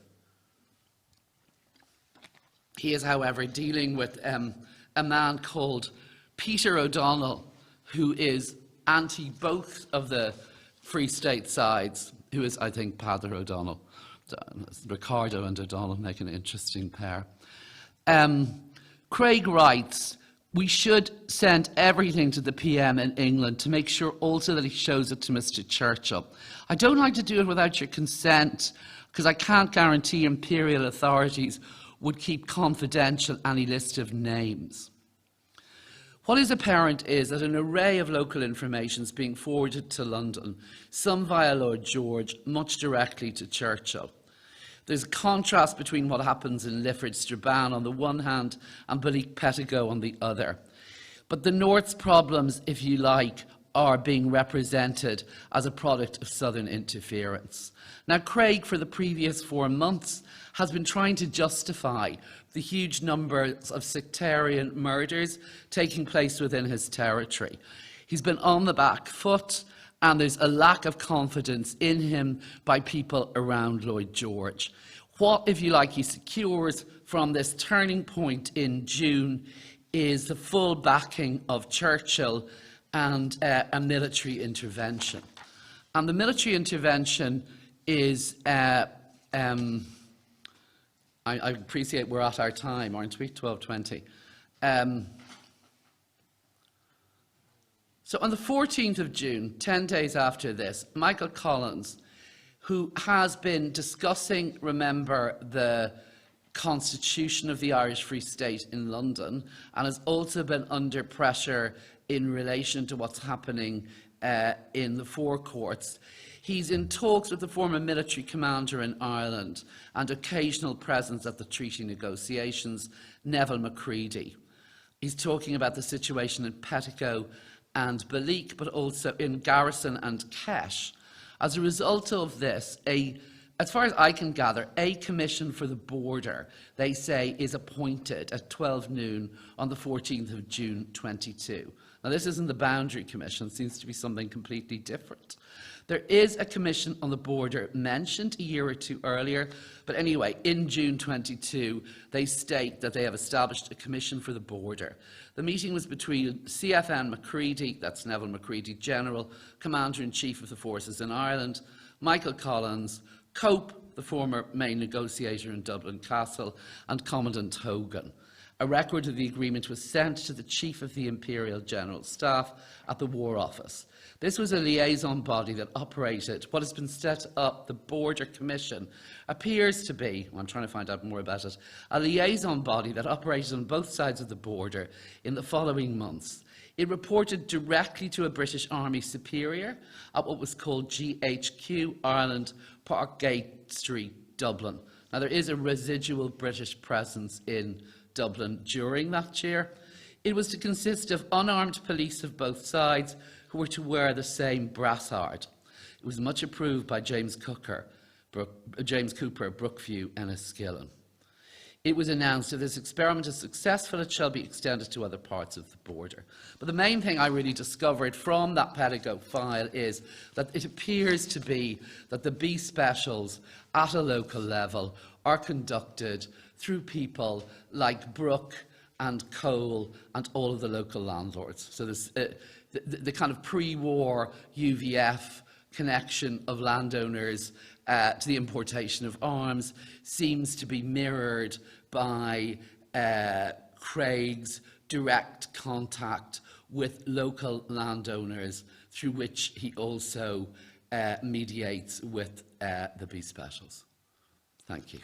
He is, however, dealing with a man called Peter O'Donnell, who is anti both of the Free State sides, who is, I think, Padder O'Donnell. Ricardo and O'Donnell make an interesting pair. Craig writes, we should send everything to the PM in England to make sure also that he shows it to Mr. Churchill. I don't like to do it without your consent, because I can't guarantee imperial authorities would keep confidential any list of names. What is apparent is that an array of local information is being forwarded to London, some via Lord George, much directly to Churchill. There's a contrast between what happens in Lifford Strabane on the one hand and Beleek Pettigo on the other. But the North's problems, if you like, are being represented as a product of Southern interference. Now, Craig, for the previous 4 months, has been trying to justify the huge numbers of sectarian murders taking place within his territory. He's been on the back foot, and there's a lack of confidence in him by people around Lloyd George. What, if you like, he secures from this turning point in June is the full backing of Churchill and a military intervention. And the military intervention is, I appreciate we're at our time, aren't we? 12:20. So on the 14th of June, 10 days after this, Micheál Collins, who has been discussing, remember, the constitution of the Irish Free State in London, and has also been under pressure in relation to what's happening in the forecourts. He's in talks with the former military commander in Ireland and occasional presence at the treaty negotiations, Neville Macready. He's talking about the situation in Petticoat and Balik, but also in Garrison and Kesh. As a result of this, as far as I can gather, a commission for the border, they say, is appointed at 12 noon on the 14th of June 22. Now, this isn't the Boundary Commission. It seems to be something completely different. There is a commission on the border mentioned a year or two earlier, but anyway, in June 22, they state that they have established a commission for the border. The meeting was between CFN Macready, that's Neville Macready General, Commander-in-Chief of the Forces in Ireland, Micheál Collins, Cope, the former main negotiator in Dublin Castle, and Commandant Hogan. A record of the agreement was sent to the Chief of the Imperial General Staff at the War Office. This was a liaison body that operated what has been set up. The Border Commission appears to be, I'm trying to find out more about it, a liaison body that operated on both sides of the border in the following months. It reported directly to a British Army superior at what was called GHQ, Ireland, Parkgate Street, Dublin. Now, there is a residual British presence in Dublin during that year. It was to consist of unarmed police of both sides who were to wear the same brassard. It was much approved by James Cooper, Brookview and Enniskillen. It was announced that this experiment is successful, it shall be extended to other parts of the border. But the main thing I really discovered from that Petticoat file is that it appears to be that the B specials at a local level are conducted through people like Brooke and Cole and all of the local landlords. So there's the kind of pre-war UVF connection of landowners to the importation of arms seems to be mirrored by Craig's direct contact with local landowners, through which he also mediates with the B specials. Thank you.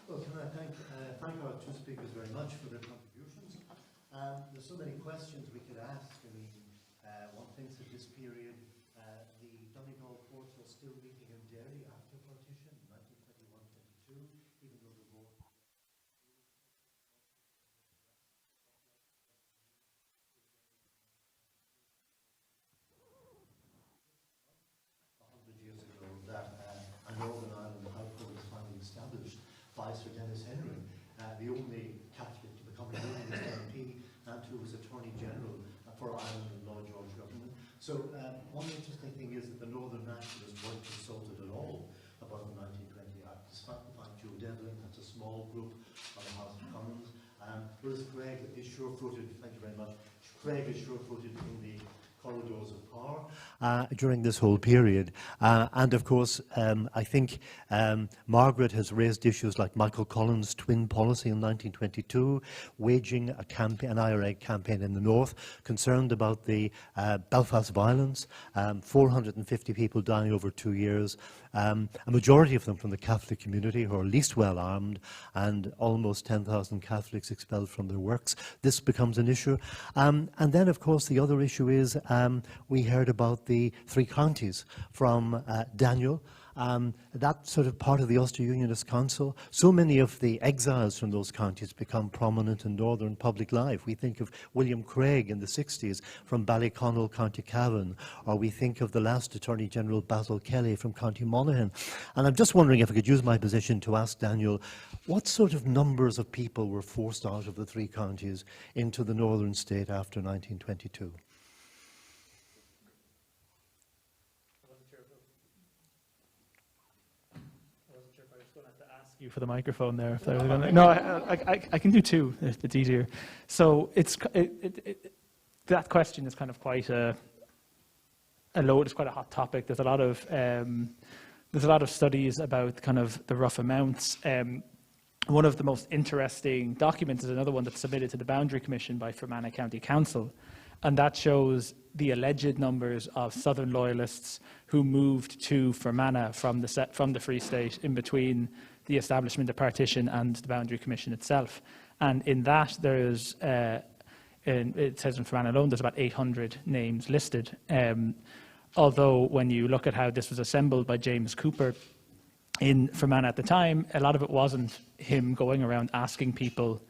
Well, can I thank our two speakers very much for their contributions. There's so many questions we could ask. I mean, one thinks at this period, the Donegal courts are still meeting in Derry after partition, 1921-22, even though the war. Years ago, that a Northern Ireland High Court was finally established by Sir Denis Henry, the only Catholic to become a Unionist MP and who was Attorney General for Ireland and Lord George government. So one interesting thing is that the Northern Nationalists weren't consulted at all about the 1920 Act, despite the fact Joe Devlin, that's a small group on the House of Commons. Whereas Craig is sure-footed, thank you very much, Craig is sure-footed in the corridors of power during this whole period. And of course, I think Margaret has raised issues like Micheál Collins' twin policy in 1922, waging an IRA campaign in the north, concerned about the Belfast violence, 450 people dying over 2 years, a majority of them from the Catholic community who are least well armed, and almost 10,000 Catholics expelled from their works. This becomes an issue. And then, of course, the other issue is we heard about the three counties from Daniel. That sort of part of the Ulster Unionist Council. So many of the exiles from those counties become prominent in northern public life. We think of William Craig in the 60s from Ballyconnell, County Cavan, or we think of the last Attorney General, Basil Kelly, from County Monaghan. And I'm just wondering if I could use my position to ask Daniel, what sort of numbers of people were forced out of the three counties into the northern state after 1922? you for the microphone there. If there was gonna, no, I can do two if it's easier. So that question is kind of quite a load. It's quite a hot topic. There's a lot of studies about kind of the rough amounts. One of the most interesting documents is another one that's submitted to the Boundary Commission by Fermanagh County Council, and that shows the alleged numbers of Southern Loyalists who moved to Fermanagh from the Free State in between the establishment of partition and the Boundary Commission itself. And in that, there's it says in Fermanagh alone, there's about 800 names listed. Although when you look at how this was assembled by James Cooper in Fermanagh at the time, a lot of it wasn't him going around asking people,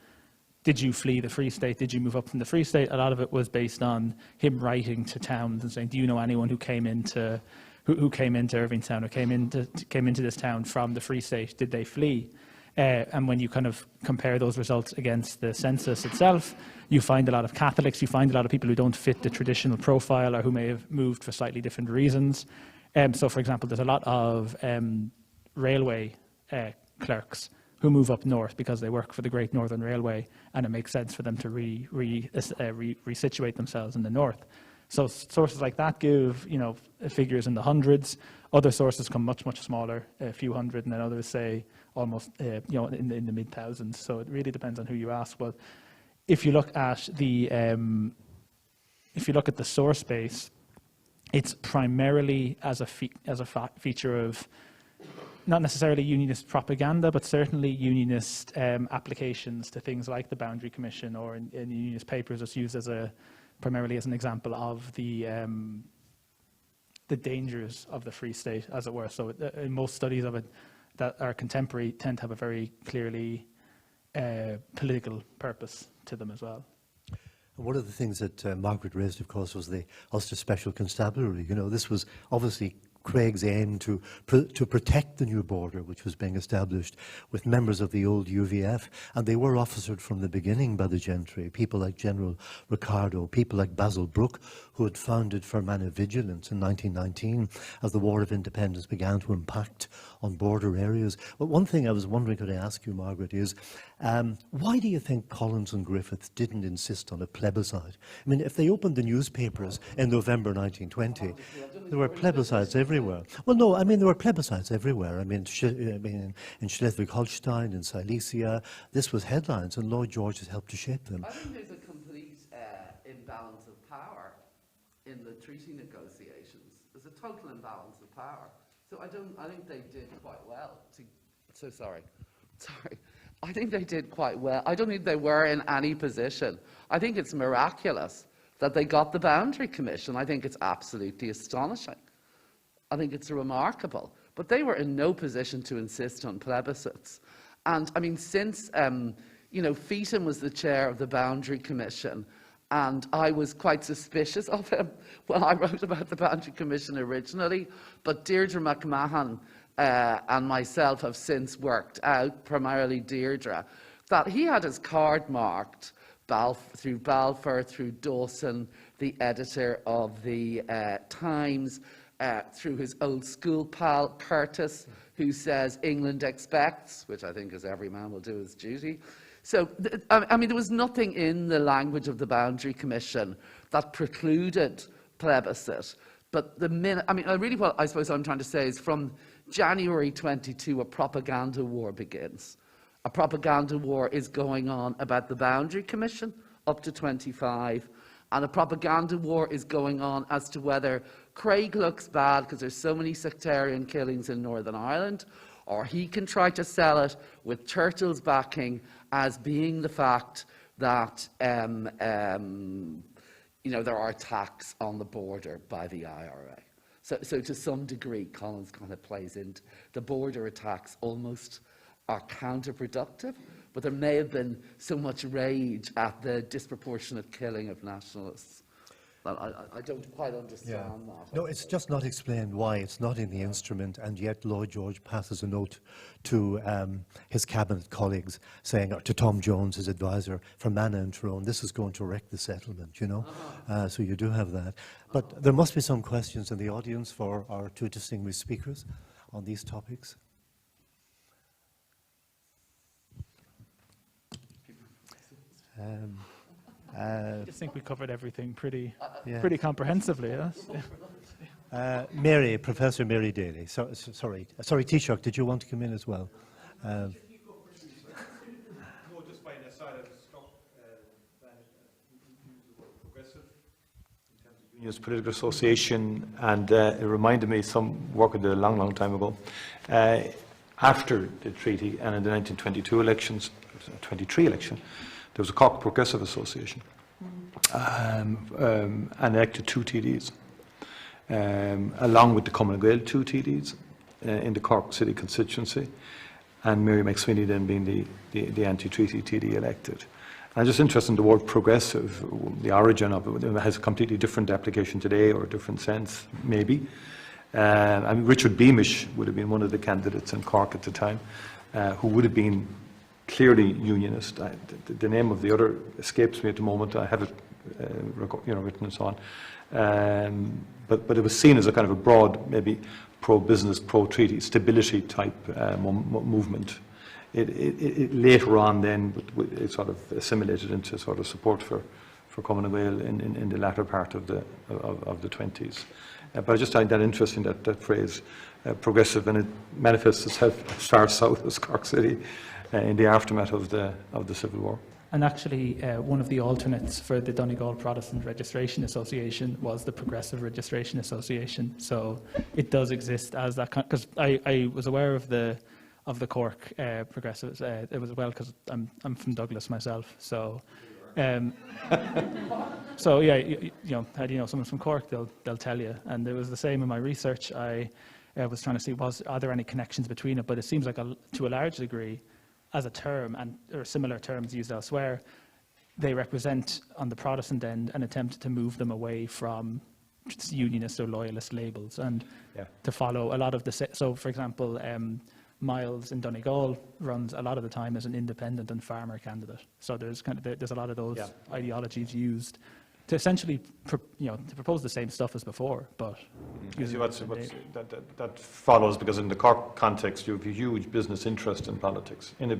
did you flee the Free State? Did you move up from the Free State? A lot of it was based on him writing to towns and saying, do you know anyone who came into Irvingtown or came into this town from the Free State? Did they flee? And when you kind of compare those results against the census itself, you find a lot of Catholics, you find a lot of people who don't fit the traditional profile or who may have moved for slightly different reasons. So, for example, there's a lot of railway clerks who move up north because they work for the Great Northern Railway, and it makes sense for them to resituate themselves in the north. So sources like that give, figures in the hundreds. Other sources come much, much smaller, a few hundred, and then others say almost, in the mid-thousands. So it really depends on who you ask. But if you look at the source base, it's primarily as a feature of not necessarily unionist propaganda, but certainly unionist applications to things like the Boundary Commission, or in unionist papers, it's used primarily as an example of the dangers of the Free State, as it were. So in most studies of it that are contemporary tend to have a very clearly political purpose to them as well. One of the things that Margaret raised, of course, was the Ulster Special Constabulary. This was obviously Craig's aim to protect the new border, which was being established with members of the old UVF, and they were officered from the beginning by the gentry, people like General Ricardo, people like Basil Brooke, who had founded Fermanagh Vigilance in 1919 as the War of Independence began to impact on border areas. But one thing I was wondering, could I ask you, Margaret, is why do you think Collins and Griffith didn't insist on a plebiscite? I mean, if they opened the newspapers in November 1920, there were plebiscites everywhere. Well, no, I mean, there were plebiscites everywhere. I mean, in Schleswig-Holstein, in Silesia, this was headlines, and Lloyd George has helped to shape them. I think there's a complete imbalance of power in the treaty negotiations. There's a total imbalance of power. So I think they did quite well. Sorry. I think they did quite well. I don't think they were in any position. I think it's miraculous that they got the Boundary Commission. I think it's absolutely astonishing. I think it's remarkable. But they were in no position to insist on plebiscites. And I mean, since, Featon was the chair of the Boundary Commission, and I was quite suspicious of him when I wrote about the Boundary Commission originally. But Deirdre McMahon and myself have since worked out, primarily Deirdre, that he had his card marked through Balfour, through Dawson, the editor of the Times, through his old school pal Curtis, who says England expects, which I think is every man will do his duty. So, I mean, there was nothing in the language of the Boundary Commission that precluded plebiscite. But the minute, I mean, really what I suppose I'm trying to say is from January 22, a propaganda war begins. A propaganda war is going on about the Boundary Commission up to 25, and a propaganda war is going on as to whether Craig looks bad because there's so many sectarian killings in Northern Ireland, or he can try to sell it with Churchill's backing as being the fact that there are attacks on the border by the IRA. So to some degree, Collins kind of plays into the border attacks almost are counterproductive, but there may have been so much rage at the disproportionate killing of nationalists. I don't quite understand that. No, it's just not explained why it's not in the instrument, and yet Lloyd George passes a note to his cabinet colleagues saying, or to Tom Jones, his advisor, Fermanagh and Tyrone, this is going to wreck the settlement, so you do have that. But there must be some questions in the audience for our two distinguished speakers on these topics. I just think we covered everything pretty Yeah. comprehensively. Yes? Mary, Professor Mary Daly. Sorry, Taoiseach, did you want to come in as well? Unionist Political Association, and it reminded me of some work I did a long, long time ago. After the treaty and in the 1922 elections, 23 election, there was a Cork Progressive Association and elected 2 TDs, along with the Common Gael 2 TDs in the Cork City constituency, and Mary McSweeney then being the anti-treaty TD elected. I'm just interested in the word progressive, the origin of it. It has a completely different application today, or a different sense, maybe. I mean, Richard Beamish would have been one of the candidates in Cork at the time, who would have been clearly unionist. The name of the other escapes me at the moment. I have it written and so on. But it was seen as a kind of a broad, maybe pro-business, pro-treaty, stability type movement. It later on then it sort of assimilated into sort of support for Common Gael in the latter part of the 20s. But I just find that interesting, that phrase, progressive, and it manifests itself as far south as Cork City in the aftermath of the Civil War. And actually, one of the alternates for the Donegal Protestant Registration Association was the Progressive Registration Association. So it does exist as that, because I was aware of the Cork Progressives. It was well because I'm from Douglas myself. So, so yeah, how do you know someone from Cork? They'll tell you. And it was the same in my research. I was trying to see are there any connections between it? But it seems like to a large degree, as a term or similar terms used elsewhere, they represent on the Protestant end an attempt to move them away from unionist or loyalist labels and to follow a lot of the. So, for example. Miles in Donegal runs a lot of the time as an independent and farmer candidate. So there's a lot of those ideologies used to essentially to propose the same stuff as before, but that follows, because in the Cork context you have a huge business interest in politics in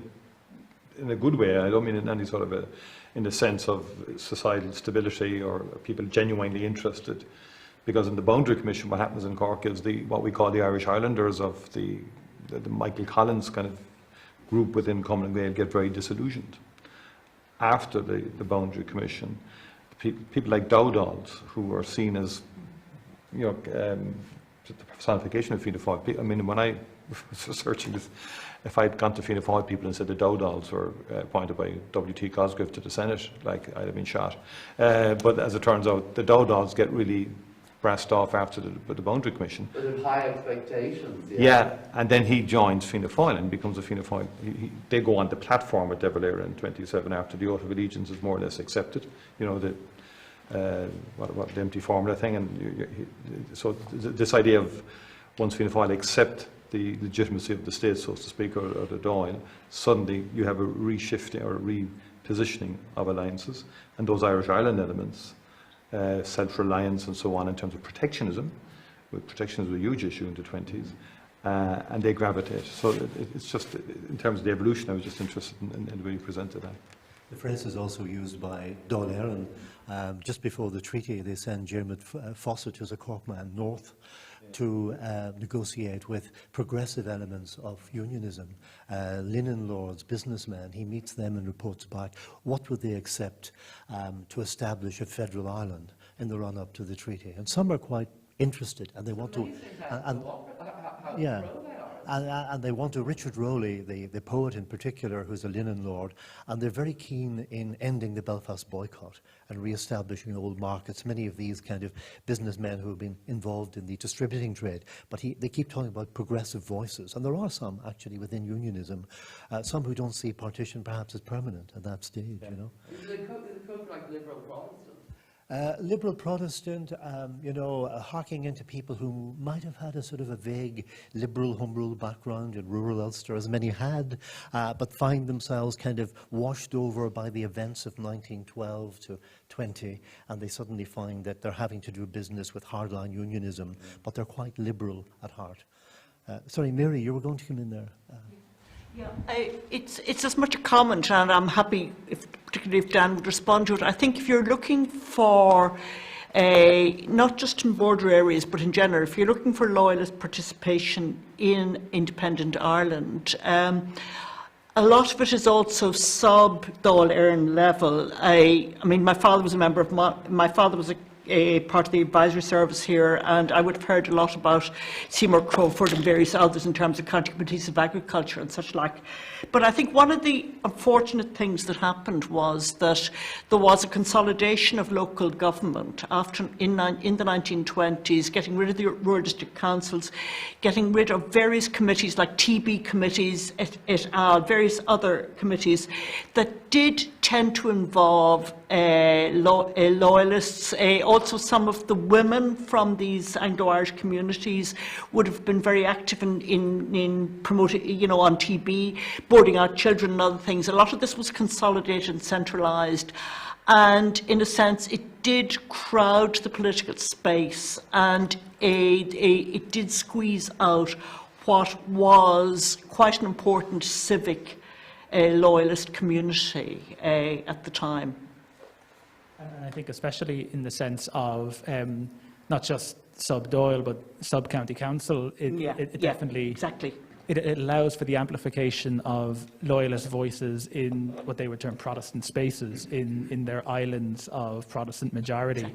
a good way. I don't mean in any sort of in the sense of societal stability or people genuinely interested, because in the Boundary Commission what happens in Cork is what we call the Irish Islanders of the Michael Collins kind of group within Common Gael get very disillusioned. After the Boundary Commission, people like Dowdalls, who are seen as, the personification of Fianna Fáil. I mean, when I was researching this, if I'd gone to Fianna Fáil people and said the Dowdalls were appointed by W.T. Cosgrave to the Senate, I'd have been shot. But as it turns out, the Dowdalls get really brassed off after the Boundary Commission. But with high expectations. Yeah, and then he joins Fianna Fáil and becomes a Fianna Fáil. They go on the platform at De Valera in 27 after the oath of allegiance is more or less accepted. The empty formula thing, and so this idea of once Fianna Fáil accept the legitimacy of the state, so to speak, or the Dáil, suddenly you have a reshifting or repositioning of alliances, and those Irish Ireland elements. Self-reliance and so on in terms of protectionism. Protectionism was a huge issue in the 20s, and they gravitate. So it's just, in terms of the evolution, I was just interested in the way you presented that. The phrase is also used by Dáil Éireann. Just before the treaty, they send Diarmaid Fawcett, who's a Cork man, north to negotiate with progressive elements of unionism, linen lords, businessmen. He meets them and reports back what would they accept to establish a federal Ireland in the run-up to the treaty. And some are quite interested, and they want to. And they want to. Richard Rowley, the poet in particular, who's a linen lord, and they're very keen in ending the Belfast boycott and re-establishing old markets. Many of these kind of businessmen who have been involved in the distributing trade, but they keep talking about progressive voices, and there are some actually within unionism, some who don't see partition perhaps as permanent at that stage. Is it like liberal Protestant? Liberal Protestant, harking into people who might have had a sort of a vague liberal home rule background in rural Ulster, as many had, but find themselves kind of washed over by the events of 1912 to 20, and they suddenly find that they're having to do business with hardline unionism, but they're quite liberal at heart. Sorry, Mary, you were going to come in there. Yeah, it's as much a comment, and I'm happy, particularly if Dan would respond to it. I think if you're looking for, not just in border areas, but in general, if you're looking for loyalist participation in independent Ireland, a lot of it is also sub-Dáil Éireann level. I mean, my father was a member of, my father was a part of the advisory service here, and I would have heard a lot about Seymour Crawford and various others in terms of county committees of agriculture and such like. But I think one of the unfortunate things that happened was that there was a consolidation of local government after in the 1920s, getting rid of the rural district councils, getting rid of various committees like TB committees, et al., various other committees that did tend to involve loyalists. Also, some of the women from these Anglo-Irish communities would have been very active in promoting, you know, on TB, boarding out children and other things. A lot of this was consolidated and centralised, and in a sense it did crowd the political space, and it did squeeze out what was quite an important civic loyalist community at the time. And I think especially in the sense of not just sub-Dáil but sub-county council, it definitely exactly. It allows for the amplification of loyalist voices in what they would term Protestant spaces in their islands of Protestant majority.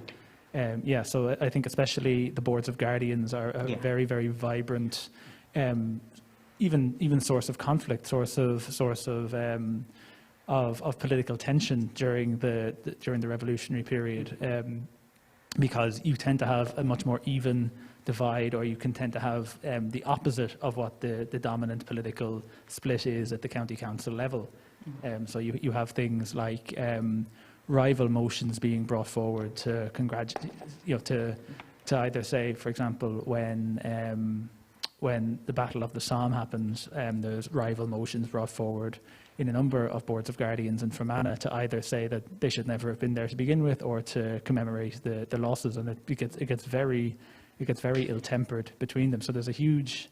Exactly. So I think especially the boards of guardians are a very, very vibrant, even source of conflict, source of political tension during the revolutionary period, because you tend to have a much more even divide, or you can tend to have the opposite of what the dominant political split is at the county council level. So you have things like rival motions being brought forward to to either say, for example, when the Battle of the Somme happens, there's rival motions brought forward in a number of boards of guardians in Fermanagh to either say that they should never have been there to begin with, or to commemorate the losses, and it gets very ill-tempered between them. So there's a huge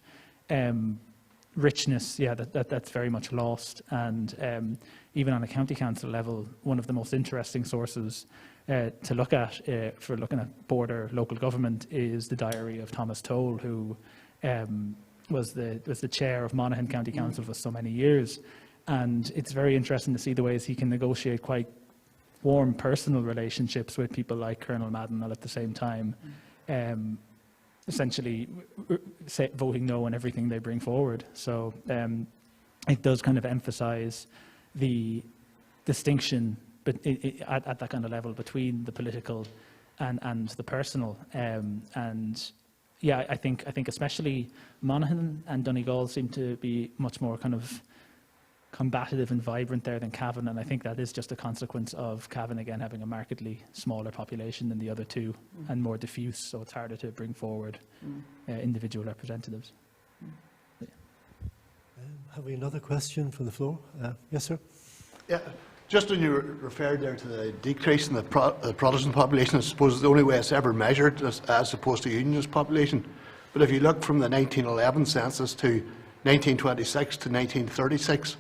richness, that's very much lost. And even on a county council level, one of the most interesting sources to look at for looking at border local government is the diary of Thomas Toll, who was the chair of Monaghan County Council for so many years. And it's very interesting to see the ways he can negotiate quite warm personal relationships with people like Colonel Madden, while at the same time essentially voting no on everything they bring forward. So it does kind of emphasize the distinction at that kind of level between the political and the personal. I think especially Monaghan and Donegal seem to be much more kind of combative and vibrant there than Cavan, and I think that is just a consequence of Cavan again having a markedly smaller population than the other two and more diffuse, so it's harder to bring forward individual representatives. Have we another question from the floor? Yes, sir. Yeah, just when you referred there to the decrease in the Protestant population, I suppose it's the only way it's ever measured as opposed to Unionist population. But if you look from the 1911 census to 1926 to 1936,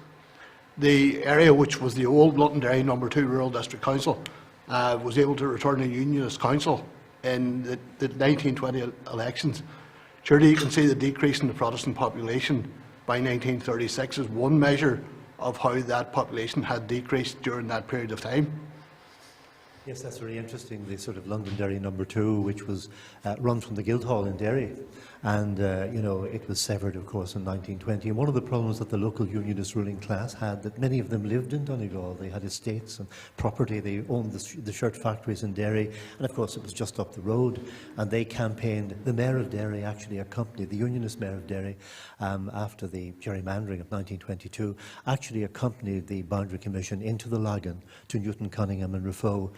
the area which was the old Londonderry No. 2 Rural District Council was able to return a Unionist council in the 1920 elections. Surely you can see the decrease in the Protestant population by 1936 as one measure of how that population had decreased during that period of time. Yes, that's very interesting, the sort of Londonderry No. 2, which was run from the Guildhall in Derry. And, it was severed, of course, in 1920. And one of the problems that the local Unionist ruling class had, that many of them lived in Donegal. They had estates and property. They owned the shirt factories in Derry. And, of course, it was just up the road. And they campaigned. The Mayor of Derry actually accompanied, the Unionist Mayor of Derry, after the gerrymandering of 1922, actually accompanied the Boundary Commission into the Lagan to Newton, Cunningham and Rafo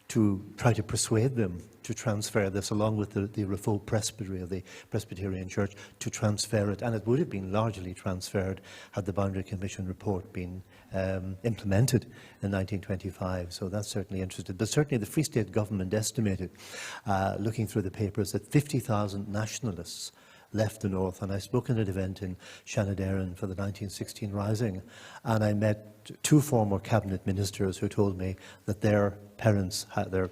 to try to persuade them to transfer this, along with the Rafo Presbytery of the Presbyterian Church, to transfer it. And it would have been largely transferred had the Boundary Commission report been implemented in 1925. So that's certainly interesting. But certainly the Free State government estimated, looking through the papers, that 50,000 nationalists left the North. And I spoke at an event in Shanadaran for the 1916 Rising, and I met 2 former cabinet ministers who told me that their parents or their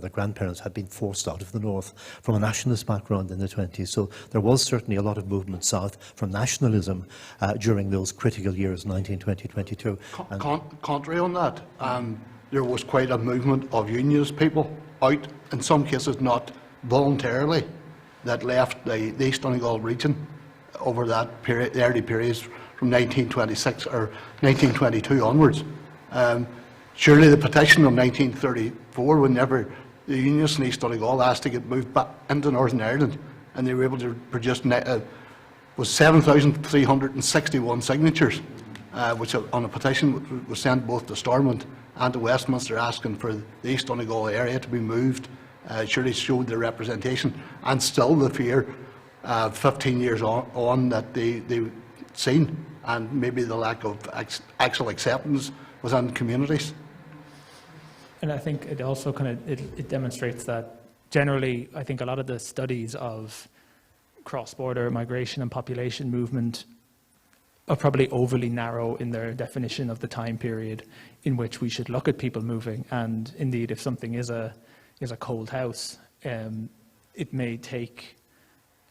grandparents had been forced out of the North from a nationalist background in the 20s. So there was certainly a lot of movement south from nationalism during those critical years, 1920, 22. Contrary on that, there was quite a movement of unionist people out, in some cases not voluntarily, that left the East Donegal region over that period, the early periods from 1926 or 1922 onwards. Surely the petition of 1934, whenever the Unionists in East Donegal asked to get moved back into Northern Ireland, and they were able to produce was 7,361 signatures, which on a petition was sent both to Stormont and to Westminster asking for the East Donegal area to be moved. Surely showed their representation, and still the fear 15 years on that they've seen, and maybe the lack of actual acceptance within communities. And I think it also it demonstrates that generally, I think a lot of the studies of cross-border migration and population movement are probably overly narrow in their definition of the time period in which we should look at people moving. And indeed, if something is a cold house, it may take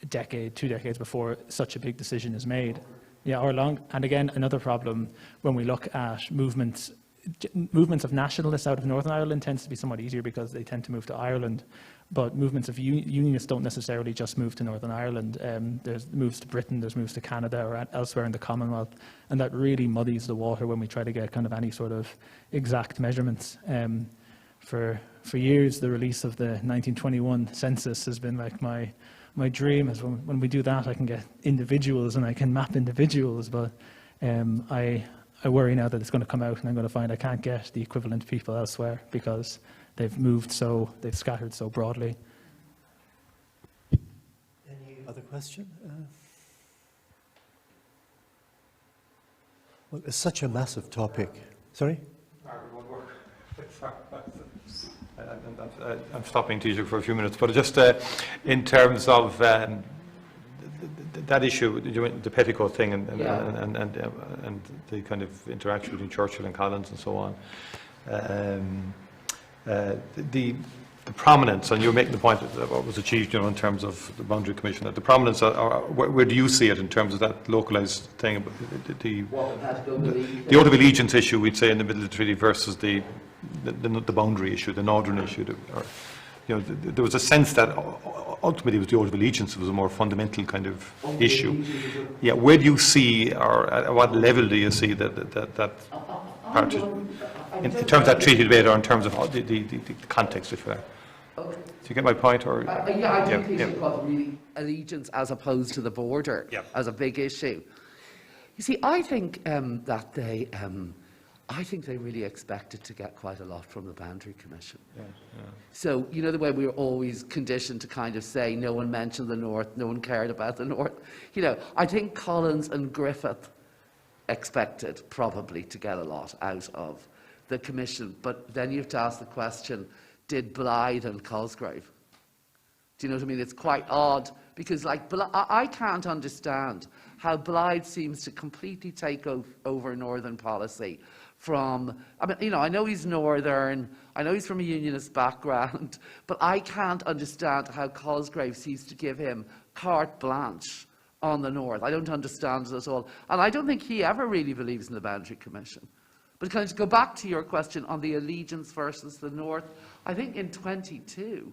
a decade, 2 decades before such a big decision is made. Yeah, or long. And again, another problem when we look at movements of nationalists out of Northern Ireland tends to be somewhat easier because they tend to move to Ireland. But movements of unionists don't necessarily just move to Northern Ireland. There's moves to Britain, there's moves to Canada or elsewhere in the Commonwealth, and that really muddies the water when we try to get kind of any sort of exact measurements. For years, the release of the 1921 census has been like my dream. Is when we do that, I can get individuals and I can map individuals. But I worry now that it's going to come out and I'm going to find I can't get the equivalent people elsewhere because they've scattered so broadly. Any other question? Well, it's such a massive topic. Sorry? I'm stopping Taoiseach for a few minutes, but just in terms of that issue, the petticoat thing and the kind of interaction between Churchill and Collins and so on, the prominence, and you're making the point of what was achieved, in terms of the Boundary Commission, that the prominence, where do you see it in terms of that localised thing, the oath of allegiance issue, we'd say, in the middle of the treaty versus the boundary issue, the northern issue, there was a sense that ultimately it was the oath of allegiance that was a more fundamental kind of issue. Yeah, where do you see, or at what level do you see that part in terms of that treaty debate, or in terms of the context, if you like? Do you get my point? Or yeah, I do think it was really allegiance as opposed to the border as a big issue. You see, I think that I think they really expected to get quite a lot from the Boundary Commission. So, the way we were always conditioned to kind of say no one mentioned the North, no one cared about the North. I think Collins and Griffith expected probably to get a lot out of the Commission. But then you have to ask the question, did Blythe and Cosgrave? Do you know what I mean? It's quite odd because, I can't understand how Blythe seems to completely take over Northern policy. I know he's Northern, I know he's from a unionist background, but I can't understand how Cosgrave seems to give him carte blanche on the North. I don't understand it at all. And I don't think he ever really believes in the Boundary Commission. But kind of to go back to your question on the allegiance versus the North, I think in 22,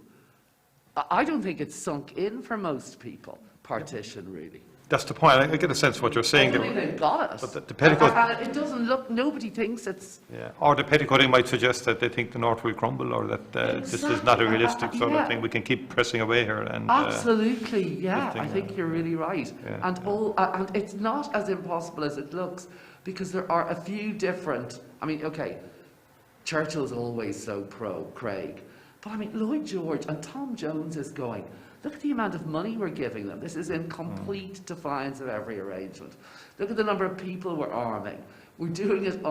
I don't think it's sunk in for most people, partition really. That's the point. I get a sense of what you're saying. I don't think they've got it. But the petticoat, and it doesn't look, nobody thinks it's... Yeah, or the petticoating might suggest that they think the North will crumble, or that this is not a realistic sort of thing. We can keep pressing away here. And absolutely, I think you're really right. And it's not as impossible as it looks, because there are a few different... Churchill's always so pro-Craig. But Lloyd George and Tom Jones is going... Look at the amount of money we're giving them. This is in complete defiance of every arrangement. Look at the number of people we're arming. They were doing it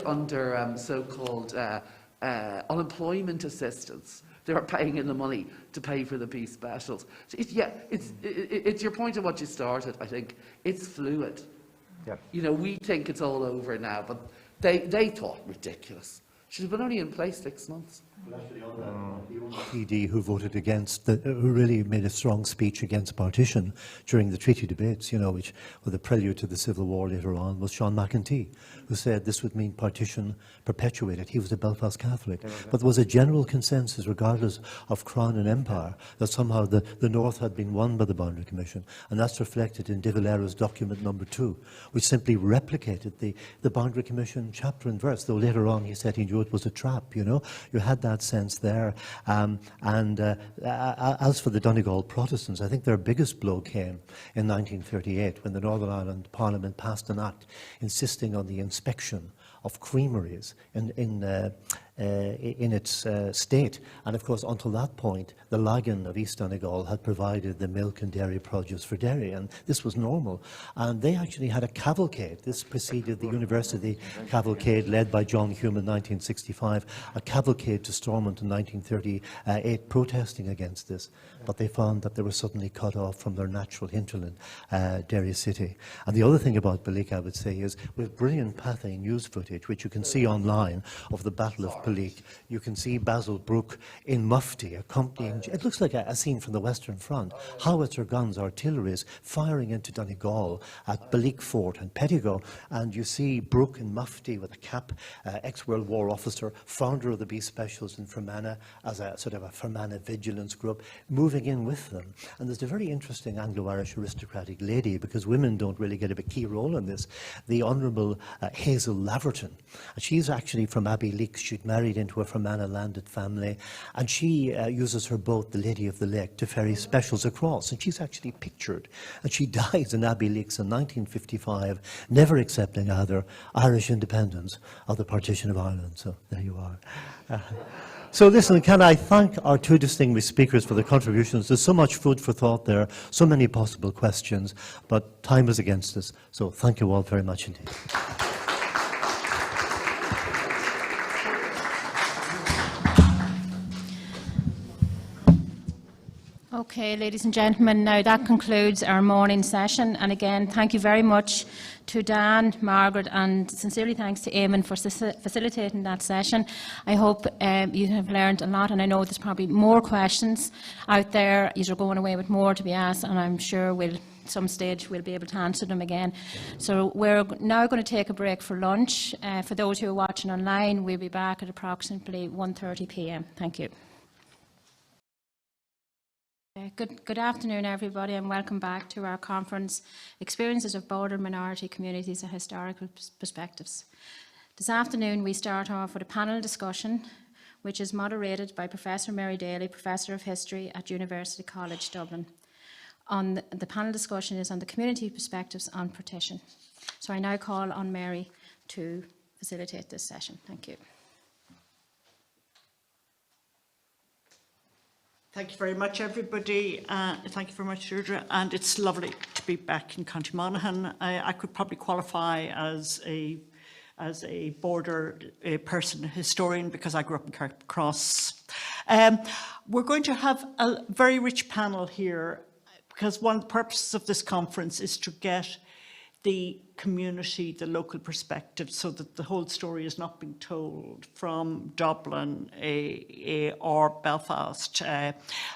under so-called unemployment assistance. they were paying in the money to pay for the peace specials. So it's your point of what you started, I think. It's fluid. Yep. You know, we think it's all over now, but they thought ridiculous. She's been only in place 6 months. PD who voted against, who really made a strong speech against partition during the treaty debates, you know, which were the prelude to the Civil War later on, was Sean McEntee, who said this would mean partition perpetuated. He was a Belfast Catholic. But there was a general consensus, regardless of Crown and Empire, that somehow the North had been won by the Boundary Commission. And that's reflected in De Valera's document number 2, which simply replicated the Boundary Commission chapter and verse, though later on he said he knew it was a trap, you know. You had that sense there. As for the Donegal Protestants, I think their biggest blow came in 1938 when the Northern Ireland Parliament passed an act insisting on the inspection of creameries in its state. And of course, until that point, the Lagan of East Donegal had provided the milk and dairy produce for Derry, and this was normal. And they actually had a cavalcade. This preceded the University cavalcade led by John Hume in 1965, a cavalcade to Stormont in 1938 protesting against this. But they found that they were suddenly cut off from their natural hinterland, Derry City. And the other thing about Ballick, I would say, is with brilliant Pathé news footage, which you can see online, of the Battle of Ballick, you can see Basil Brooke in mufti accompanying. It looks like a scene from the Western Front. Howitzer guns, artilleries firing into Donegal at Ballick Fort and Pettigo, and you see Brooke in mufti with a cap, ex-World War officer, founder of the Beast Specials in Fermanagh, as a sort of a Fermanagh vigilance group, moving in with them. And there's a very interesting Anglo-Irish aristocratic lady, because women don't really get a key role in this, the Honourable Hazel Laverton. And she's actually from Abbey Leaks. She'd married into a Fermanagh landed family, and she uses her boat, the Lady of the Lake, to ferry specials across. And she's actually pictured. And she dies in Abbey Leaks in 1955, never accepting either Irish independence or the partition of Ireland. So there you are. So listen, can I thank our two distinguished speakers for their contributions. There's so much food for thought there, so many possible questions, but time is against us. So thank you all very much indeed. Okay, ladies and gentlemen, now that concludes our morning session. And again, thank you very much to Dan, Margaret, and sincerely thanks to Éamon for facilitating that session. I hope you have learned a lot, and I know there's probably more questions out there. You're going away with more to be asked, and I'm sure some stage we'll be able to answer them again. So we're now going to take a break for lunch. For those who are watching online, we'll be back at approximately 1:30 p.m. Thank you. Good afternoon, everybody, and welcome back to our conference, Experiences of Border Minority Communities and Historical Perspectives. This afternoon, we start off with a panel discussion, which is moderated by Professor Mary Daly, Professor of History at University College Dublin. The panel discussion is on the community perspectives on partition. So I now call on Mary to facilitate this session. Thank you. Thank you very much, everybody. Thank you very much, Deirdre. And it's lovely to be back in County Monaghan. I could probably qualify as a border person, historian, because I grew up in Carrickcross. We're going to have a very rich panel here, because one of the purposes of this conference is to get the community, the local perspective, so that the whole story is not being told from Dublin or Belfast,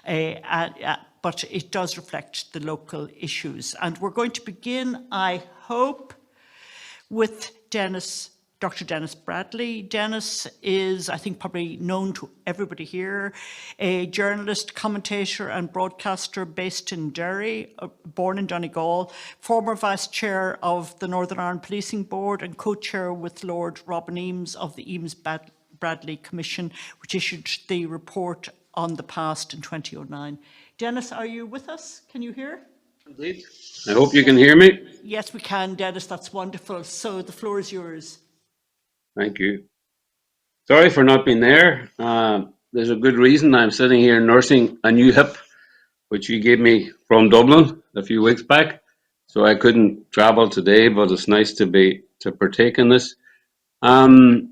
but it does reflect the local issues. And we're going to begin, I hope, with Dr. Denis Bradley. Denis is, I think, probably known to everybody here, a journalist, commentator and broadcaster based in Derry, born in Donegal, former Vice Chair of the Northern Ireland Policing Board and co-chair with Lord Robin Eames of the Eames-Bradley Commission, which issued the report on the past in 2009. Denis, are you with us? Can you hear? Indeed. I hope you can hear me. Yes, we can, Denis. That's wonderful. So the floor is yours. Thank you. Sorry for not being there. There's a good reason. I'm sitting here nursing a new hip, which you gave me from Dublin a few weeks back. So I couldn't travel today, but it's nice to partake in this. The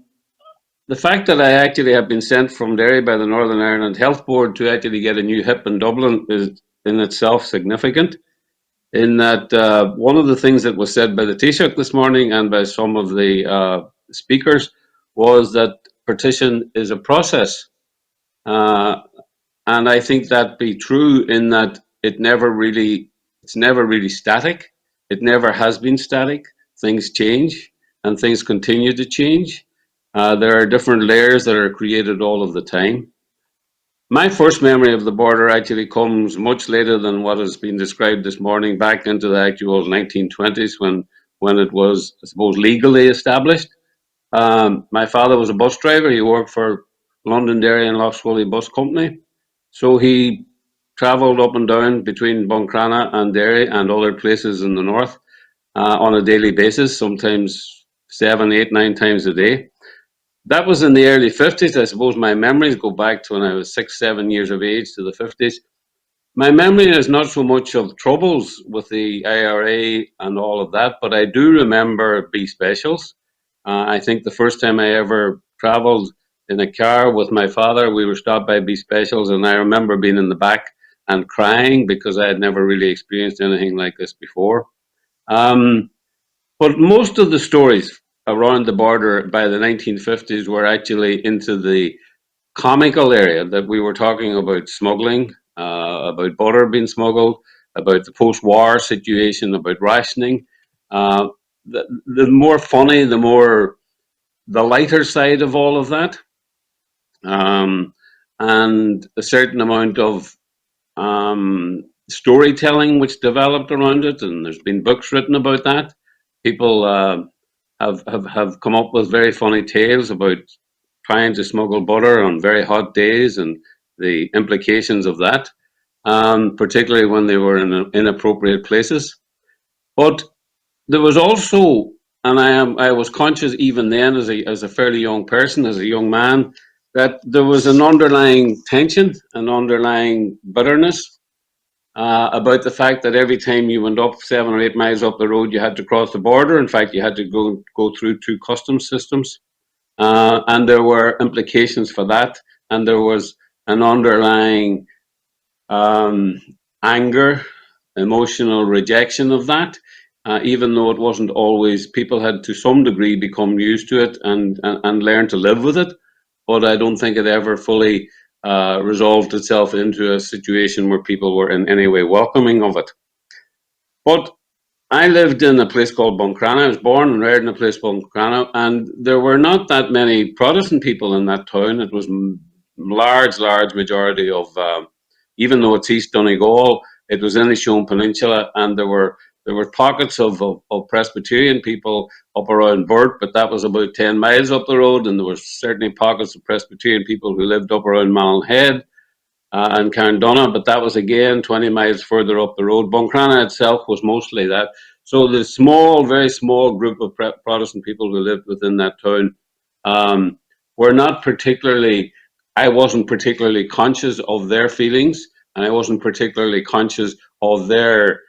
the fact that I actually have been sent from Derry by the Northern Ireland Health Board to actually get a new hip in Dublin is in itself significant. In that one of the things that was said by the Taoiseach this morning and by some of the speakers was that partition is a process. And I think that be true in that it's never really static. It never has been static. Things change and things continue to change. There are different layers that are created all of the time. My first memory of the border actually comes much later than what has been described this morning, back into the actual 1920s when it was, I suppose, legally established. My father was a bus driver. He worked for Londonderry and Lough Bus Company. So he travelled up and down between Buncrana and Derry and other places in the north on a daily basis, sometimes 7, 8, 9 times a day. That was in the early 50s. I suppose my memories go back to when I was 6, 7 years of age, to the 50s. My memory is not so much of troubles with the IRA and all of that, but I do remember B specials. I think the first time I ever travelled in a car with my father, we were stopped by B specials, and I remember being in the back and crying because I had never really experienced anything like this before. But most of the stories around the border by the 1950s were actually into the comical area, that we were talking about smuggling, about butter being smuggled, about the post-war situation, about rationing. The more funny, the lighter side of all of that, and a certain amount of storytelling which developed around it, and there's been books written about that. People have come up with very funny tales about trying to smuggle butter on very hot days and the implications of that, particularly when they were in inappropriate places. But there was also, and I was conscious even then as a fairly young person, as a young man, that there was an underlying tension, an underlying bitterness about the fact that every time you went up 7 or 8 miles up the road, you had to cross the border. In fact, you had to go through 2 customs systems. And there were implications for that. And there was an underlying anger, emotional rejection of that, even though it wasn't always, people had to some degree become used to it and learn to live with it. But I don't think it ever fully resolved itself into a situation where people were in any way welcoming of it. But I lived in a place called Buncrana. I was born and reared in a place called Buncrana, and there were not that many Protestant people in that town. It was large majority of, even though it's East Donegal, it was in the Shoan Peninsula, and there were pockets of Presbyterian people up around Burt, but that was about 10 miles up the road, and there were certainly pockets of Presbyterian people who lived up around Malin Head and Carndonagh, but that was again 20 miles further up the road. Buncrana itself was mostly that. So the small, very small group of Protestant people who lived within that town were not particularly, I wasn't particularly conscious of their feelings, and I wasn't particularly conscious of their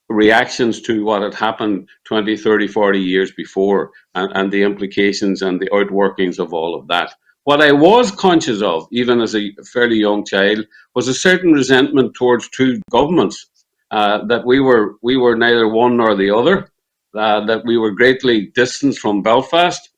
reactions to what had happened 20, 30, 40 years before, and the implications and the outworkings of all of that. What I was conscious of, even as a fairly young child, was a certain resentment towards 2 governments, that we were neither one nor the other, that we were greatly distanced from Belfast,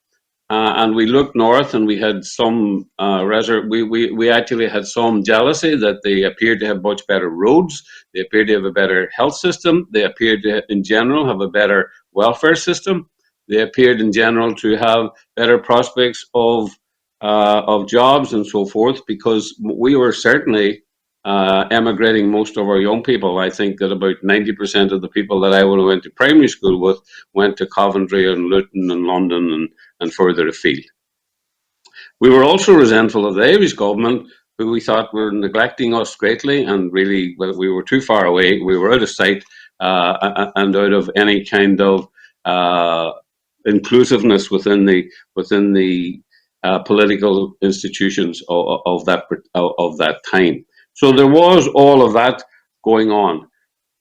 and we looked north, and we had some we actually had some jealousy that they appeared to have much better roads, they appeared to have a better health system, they appeared to, in general, have a better welfare system, they appeared in general to have better prospects of jobs and so forth, because we were certainly emigrating most of our young people. I think that about 90% of the people that I would have went to primary school with went to Coventry and Luton and London and further afield. We were also resentful of the Irish government, who we thought were neglecting us greatly, and really, well, we were too far away, we were out of sight and out of any kind of inclusiveness within the political institutions of that time. So there was all of that going on.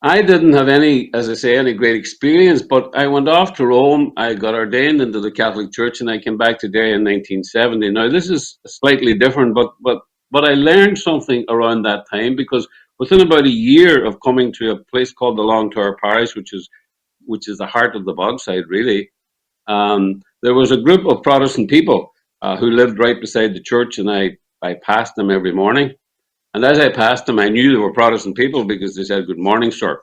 I didn't have any, as I say, any great experience, but I went off to Rome. I got ordained into the Catholic Church, and I came back to Derry in 1970. Now, this is slightly different, but I learned something around that time, because within about a year of coming to a place called the Long Tower Parish, which is the heart of the Bogside, really, there was a group of Protestant people who lived right beside the church, and I passed them every morning. And as I passed them, I knew they were Protestant people because they said, "Good morning, sir."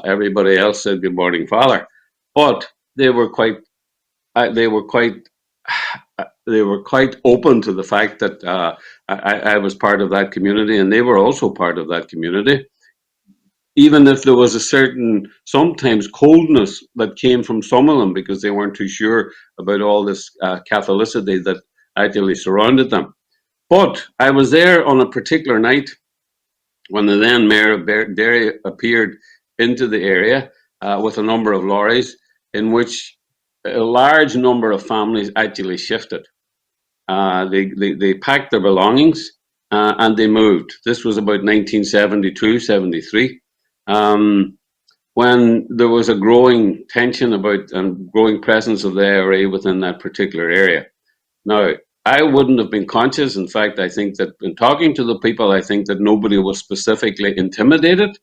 Everybody else said, "Good morning, Father." But they were quite open to the fact that I was part of that community, and they were also part of that community. Even if there was a certain, sometimes, coldness that came from some of them because they weren't too sure about all this Catholicity that actually surrounded them. But I was there on a particular night when the then Mayor of Derry appeared into the area with a number of lorries, in which a large number of families actually shifted. They packed their belongings and they moved. This was about 1972, 73, when there was a growing tension about and growing presence of the IRA within that particular area. Now, I wouldn't have been conscious. In fact, I think that in talking to the people, I think that nobody was specifically intimidated.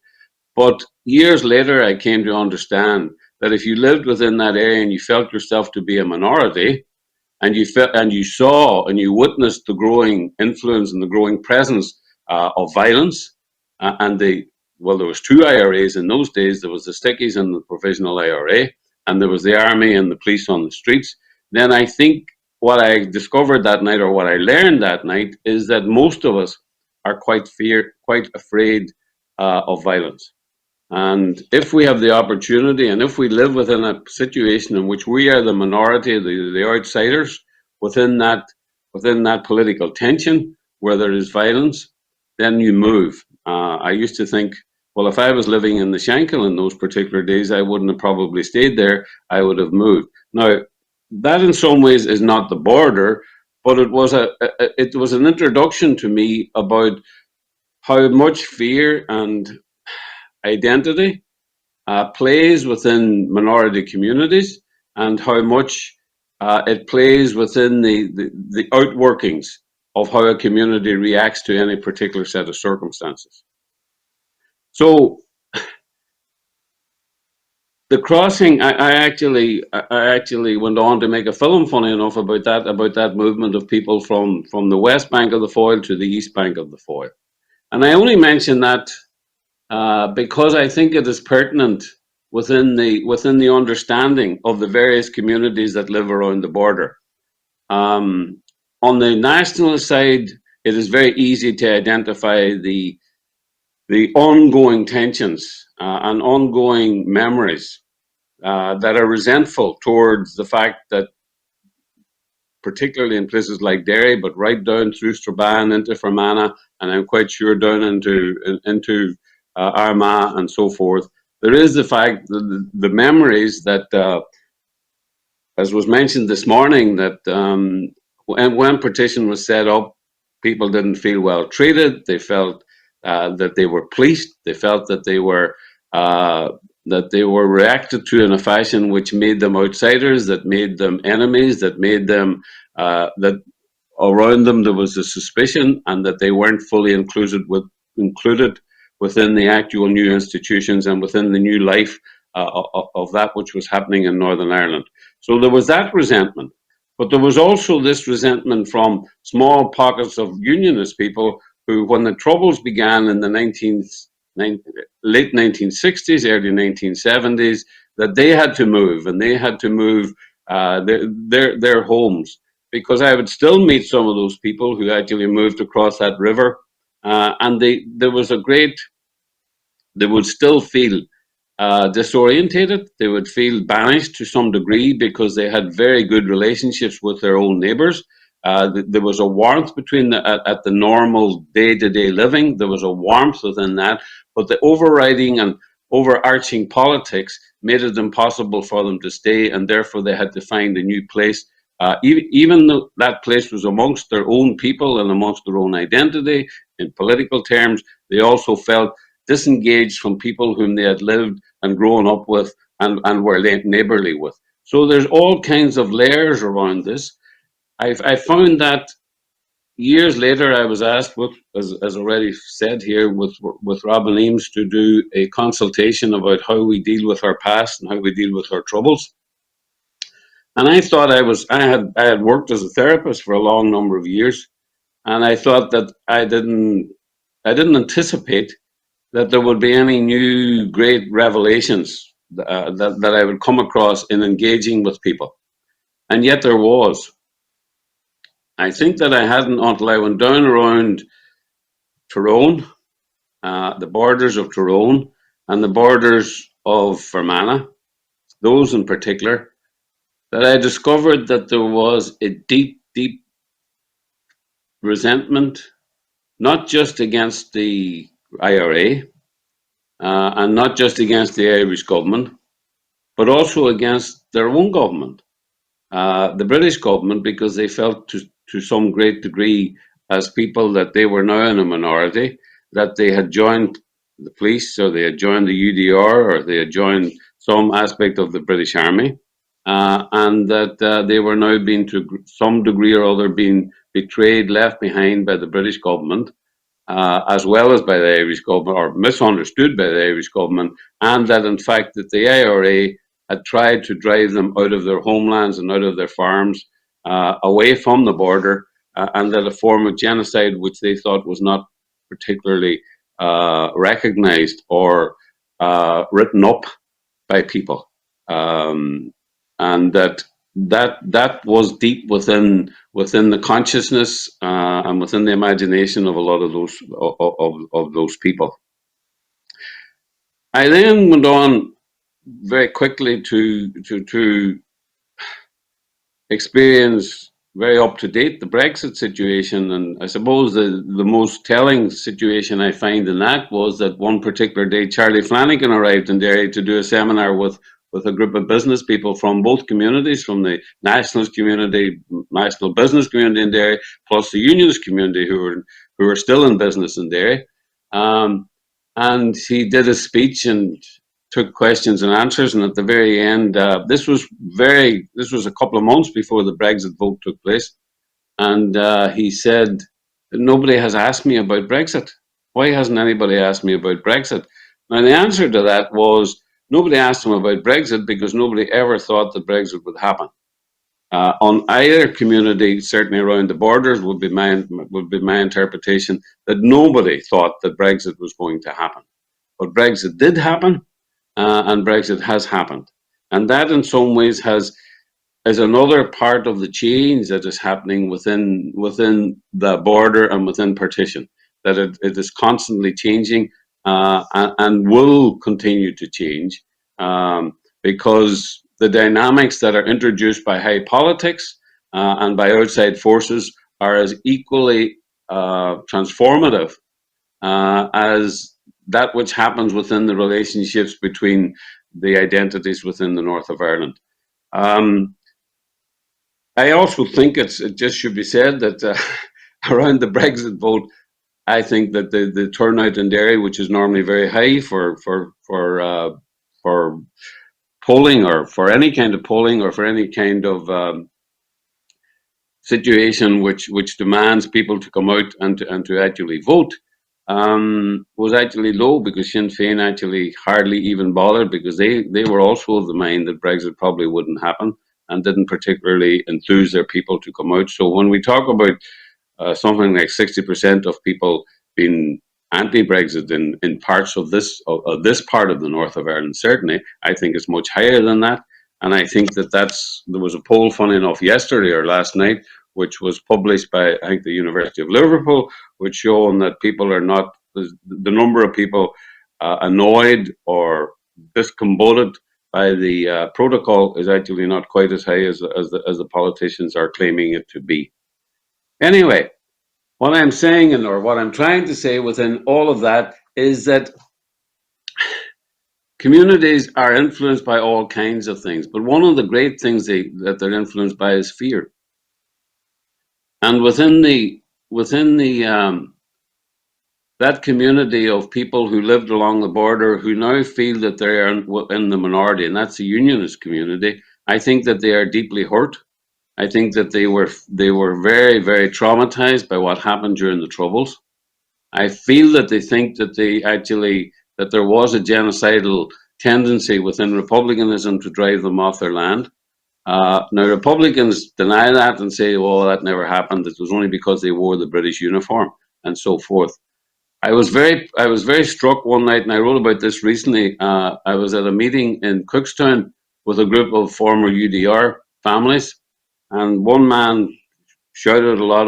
But years later, I came to understand that if you lived within that area and you felt yourself to be a minority, and you saw and you witnessed the growing influence and the growing presence of violence, there was two IRAs in those days. There was the Stickies and the Provisional IRA, and there was the army and the police on the streets. Then I think what I discovered that night, or what I learned that night, is that most of us are quite afraid of violence. And if we have the opportunity, and if we live within a situation in which we are the minority, the outsiders within that political tension where there is violence, then you move. I used to think, well, if I was living in the Shankill in those particular days, I wouldn't have probably stayed there. I would have moved. Now, that in some ways is not the border, but it was an introduction to me about how much fear and identity plays within minority communities, and how much it plays within the outworkings of how a community reacts to any particular set of circumstances. So the crossing, I actually went on to make a film, funny enough, about that movement of people from the west bank of the Foyle to the east bank of the Foyle. And I only mention that because I think it is pertinent within the understanding of the various communities that live around the border. On the national side, it is very easy to identify the ongoing tensions and ongoing memories that are resentful towards the fact that, particularly in places like Derry, but right down through Strabane into Fermanagh, and I'm quite sure down into Armagh and so forth, there is the fact that the memories that, as was mentioned this morning, that when partition was set up, people didn't feel well treated. They felt that they were policed. They felt that they were reacted to in a fashion which made them outsiders, that made them enemies, that made them that around them there was a suspicion, and that they weren't fully included within the actual new institutions and within the new life of that which was happening in Northern Ireland. So there was that resentment, but there was also this resentment from small pockets of unionist people who, when the Troubles began in the late 1960s, early 1970s, that they had to move, and they had to move their homes, because I would still meet some of those people who actually moved across that river, and they would still feel disorientated. They would feel banished to some degree because they had very good relationships with their own neighbours. There was a warmth between at the normal day-to-day living. There was a warmth within that, but the overriding and overarching politics made it impossible for them to stay, and therefore they had to find a new place. Even though that place was amongst their own people and amongst their own identity in political terms, they also felt disengaged from people whom they had lived and grown up with and were neighbourly with. So there's all kinds of layers around this. I found that years later, I was asked, as already said here, with Robin Eames to do a consultation about how we deal with our past and how we deal with our troubles. And I thought I had worked as a therapist for a long number of years, and I thought that I didn't anticipate that there would be any new great revelations that I would come across in engaging with people, and yet there was. I think that I hadn't until I went down around Tyrone, the borders of Tyrone, and the borders of Fermanagh, those in particular, that I discovered that there was a deep, deep resentment, not just against the IRA, and not just against the Irish government, but also against their own government, the British government, because they felt to some great degree as people that they were now in a minority, that they had joined the police, or they had joined the UDR, or they had joined some aspect of the British Army, and that they were now being, to some degree or other, being betrayed, left behind by the British government, as well as by the Irish government, or misunderstood by the Irish government, and that in fact that the IRA had tried to drive them out of their homelands and out of their farms, away from the border, and that a form of genocide which they thought was not particularly recognized or written up by people, and that was deep within the consciousness and within the imagination of a lot of those people. I then went on very quickly to experience very up to date the Brexit situation, and I suppose the most telling situation I find in that was that one particular day Charlie Flanagan arrived in Derry to do a seminar with a group of business people from both communities, from the nationalist community, national business community in Derry, plus the unionist community who were still in business in Derry, and he did a speech and took questions and answers, and at the very end, this was a couple of months before the Brexit vote took place, and he said, "Nobody has asked me about Brexit. Why hasn't anybody asked me about Brexit?" Now the answer to that was, nobody asked him about Brexit because nobody ever thought that Brexit would happen. On either community, certainly around the borders, would be my interpretation, that nobody thought that Brexit was going to happen. But Brexit did happen. And Brexit has happened, and that in some ways is another part of the change that is happening within the border and within partition. That it is constantly changing and will continue to change, because the dynamics that are introduced by high politics and by outside forces are as equally transformative as that which happens within the relationships between the identities within the north of Ireland. I also think it just should be said that around the Brexit vote, I think that the turnout in Derry, which is normally very high for polling, or for any kind of polling, or for any kind of situation which demands people to come out and to actually vote, was actually low, because Sinn Féin actually hardly even bothered, because they were also of the mind that Brexit probably wouldn't happen, and didn't particularly enthuse their people to come out. So when we talk about something like 60% of people being anti-Brexit in parts of this part of the north of Ireland, certainly, I think it's much higher than that. And I think that there was a poll, funny enough, yesterday or last night, which was published by, I think, the University of Liverpool, which showing that people are not, the number of people annoyed or discombobulated by the protocol is actually not quite as high as the politicians are claiming it to be. Anyway, what I'm saying, or what I'm trying to say within all of that, is that communities are influenced by all kinds of things, but one of the great things that they're influenced by is fear. And within the that community of people who lived along the border who now feel that they are in the minority, and that's the unionist community, I think that they are deeply hurt. I think that they were very, very traumatized by what happened during the Troubles. I feel that they think that that there was a genocidal tendency within republicanism to drive them off their land. Now, Republicans deny that and say, well, that never happened. It was only because they wore the British uniform and so forth. I was very struck one night, and I wrote about this recently. I was at a meeting in Cookstown with a group of former UDR families, and one man shouted a lot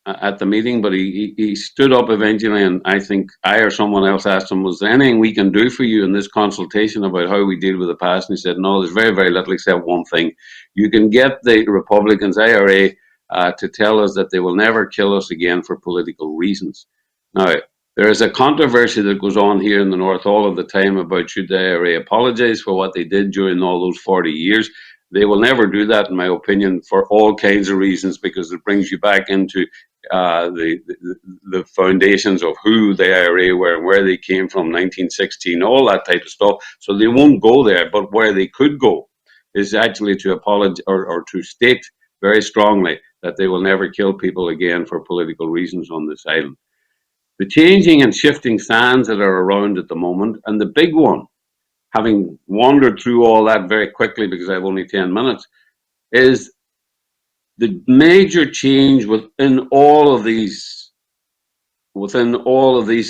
at the meeting, but he stood up eventually, and I think I or someone else asked him, was there anything we can do for you in this consultation about how we deal with the past? And he said, no, there's very, very little except one thing. You can get the Republicans, IRA, to tell us that they will never kill us again for political reasons. Now, there is a controversy that goes on here in the North all of the time about should the IRA apologise for what they did during all those 40 years. They will never do that, in my opinion, for all kinds of reasons, because it brings you back into the foundations of who the IRA were and where they came from, 1916, all that type of stuff. So they won't go there, but where they could go is actually to apologize or to state very strongly that they will never kill people again for political reasons on this island. The changing and shifting sands that are around at the moment, and the big one, having wandered through all that very quickly because I have only 10 minutes, is the major change within all of these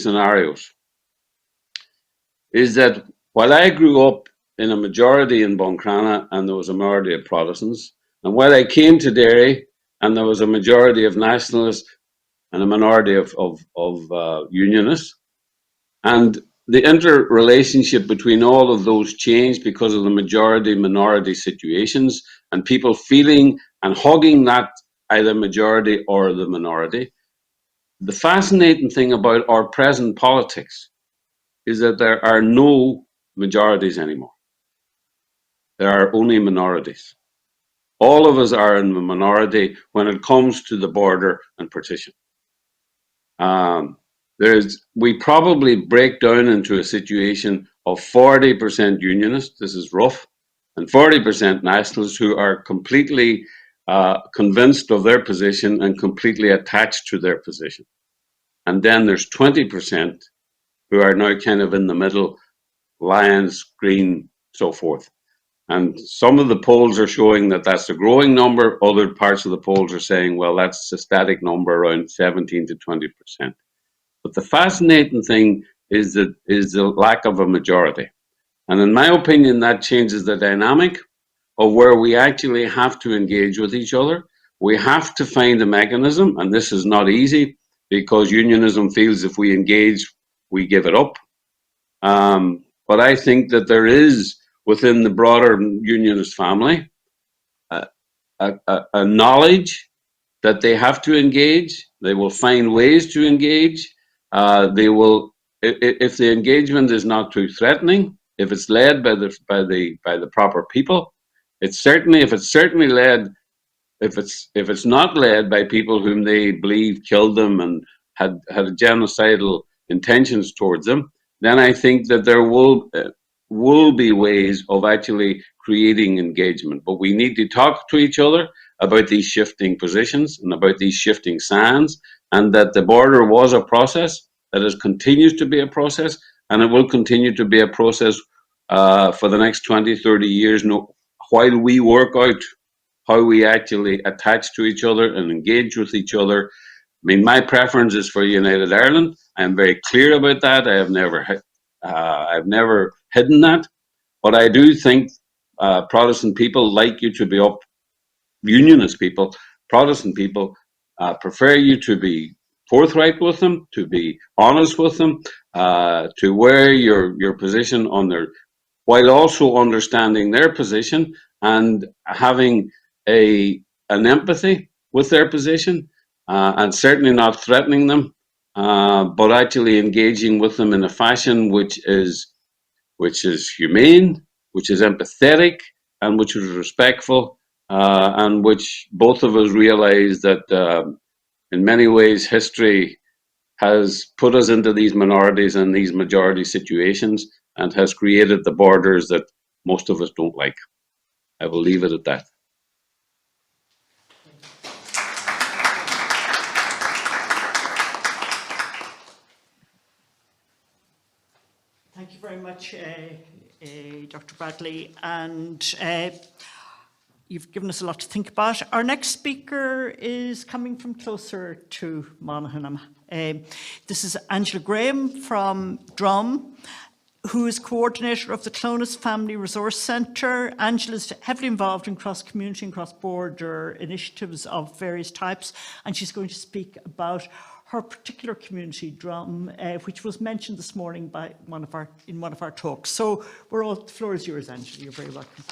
scenarios is that while I grew up in a majority in Buncrana and there was a minority of Protestants, and while I came to Derry and there was a majority of nationalists and a minority of unionists, and the interrelationship between all of those changed because of the majority-minority situations and people feeling and hugging that either majority or the minority. The fascinating thing about our present politics is that there are no majorities anymore. There are only minorities. All of us are in the minority when it comes to the border and partition. We probably break down into a situation of 40% unionists, this is rough, and 40% nationalists who are completely convinced of their position and completely attached to their position. And then there's 20% who are now kind of in the middle, Lions, Green, so forth. And some of the polls are showing that that's a growing number. Other parts of the polls are saying, well, that's a static number around 17 to 20%. But the fascinating thing is the lack of a majority. And in my opinion, that changes the dynamic of where we actually have to engage with each other. We have to find a mechanism, and this is not easy because unionism feels if we engage, we give it up. But I think that there is, within the broader unionist family, a knowledge that they have to engage. They will find ways to engage. They will, if the engagement is not too threatening, if it's led by the proper people, if it's not led by people whom they believe killed them and had genocidal intentions towards them, then I think that there will be ways of actually creating engagement. But we need to talk to each other about these shifting positions and about these shifting sands, and that the border was a process, that it continues to be a process, and it will continue to be a process for the next 20, 30 years, while we work out how we actually attach to each other and engage with each other. I mean, my preference is for United Ireland. I am very clear about that. I've never hidden that. But I do think Protestant people like you to be up, unionist people, Protestant people prefer you to be forthright with them, to be honest with them, to wear your position on their, while also understanding their position and having an empathy with their position, and certainly not threatening them, but actually engaging with them in a fashion which is humane, which is empathetic, and which is respectful, and which both of us realize that in many ways history has put us into these minorities and these majority situations and has created the borders that most of us don't like. I will leave it at that. Thank you very much, Dr. Bradley, and you've given us a lot to think about. Our next speaker is coming from closer to Monaghan. This is Angela Graham from Drum, who is coordinator of the Clonus Family Resource Centre. Angela is heavily involved in cross-community and cross-border initiatives of various types, and she's going to speak about her particular community, Drum, which was mentioned this morning by in one of our talks. So the floor is yours, Angela. You're very welcome.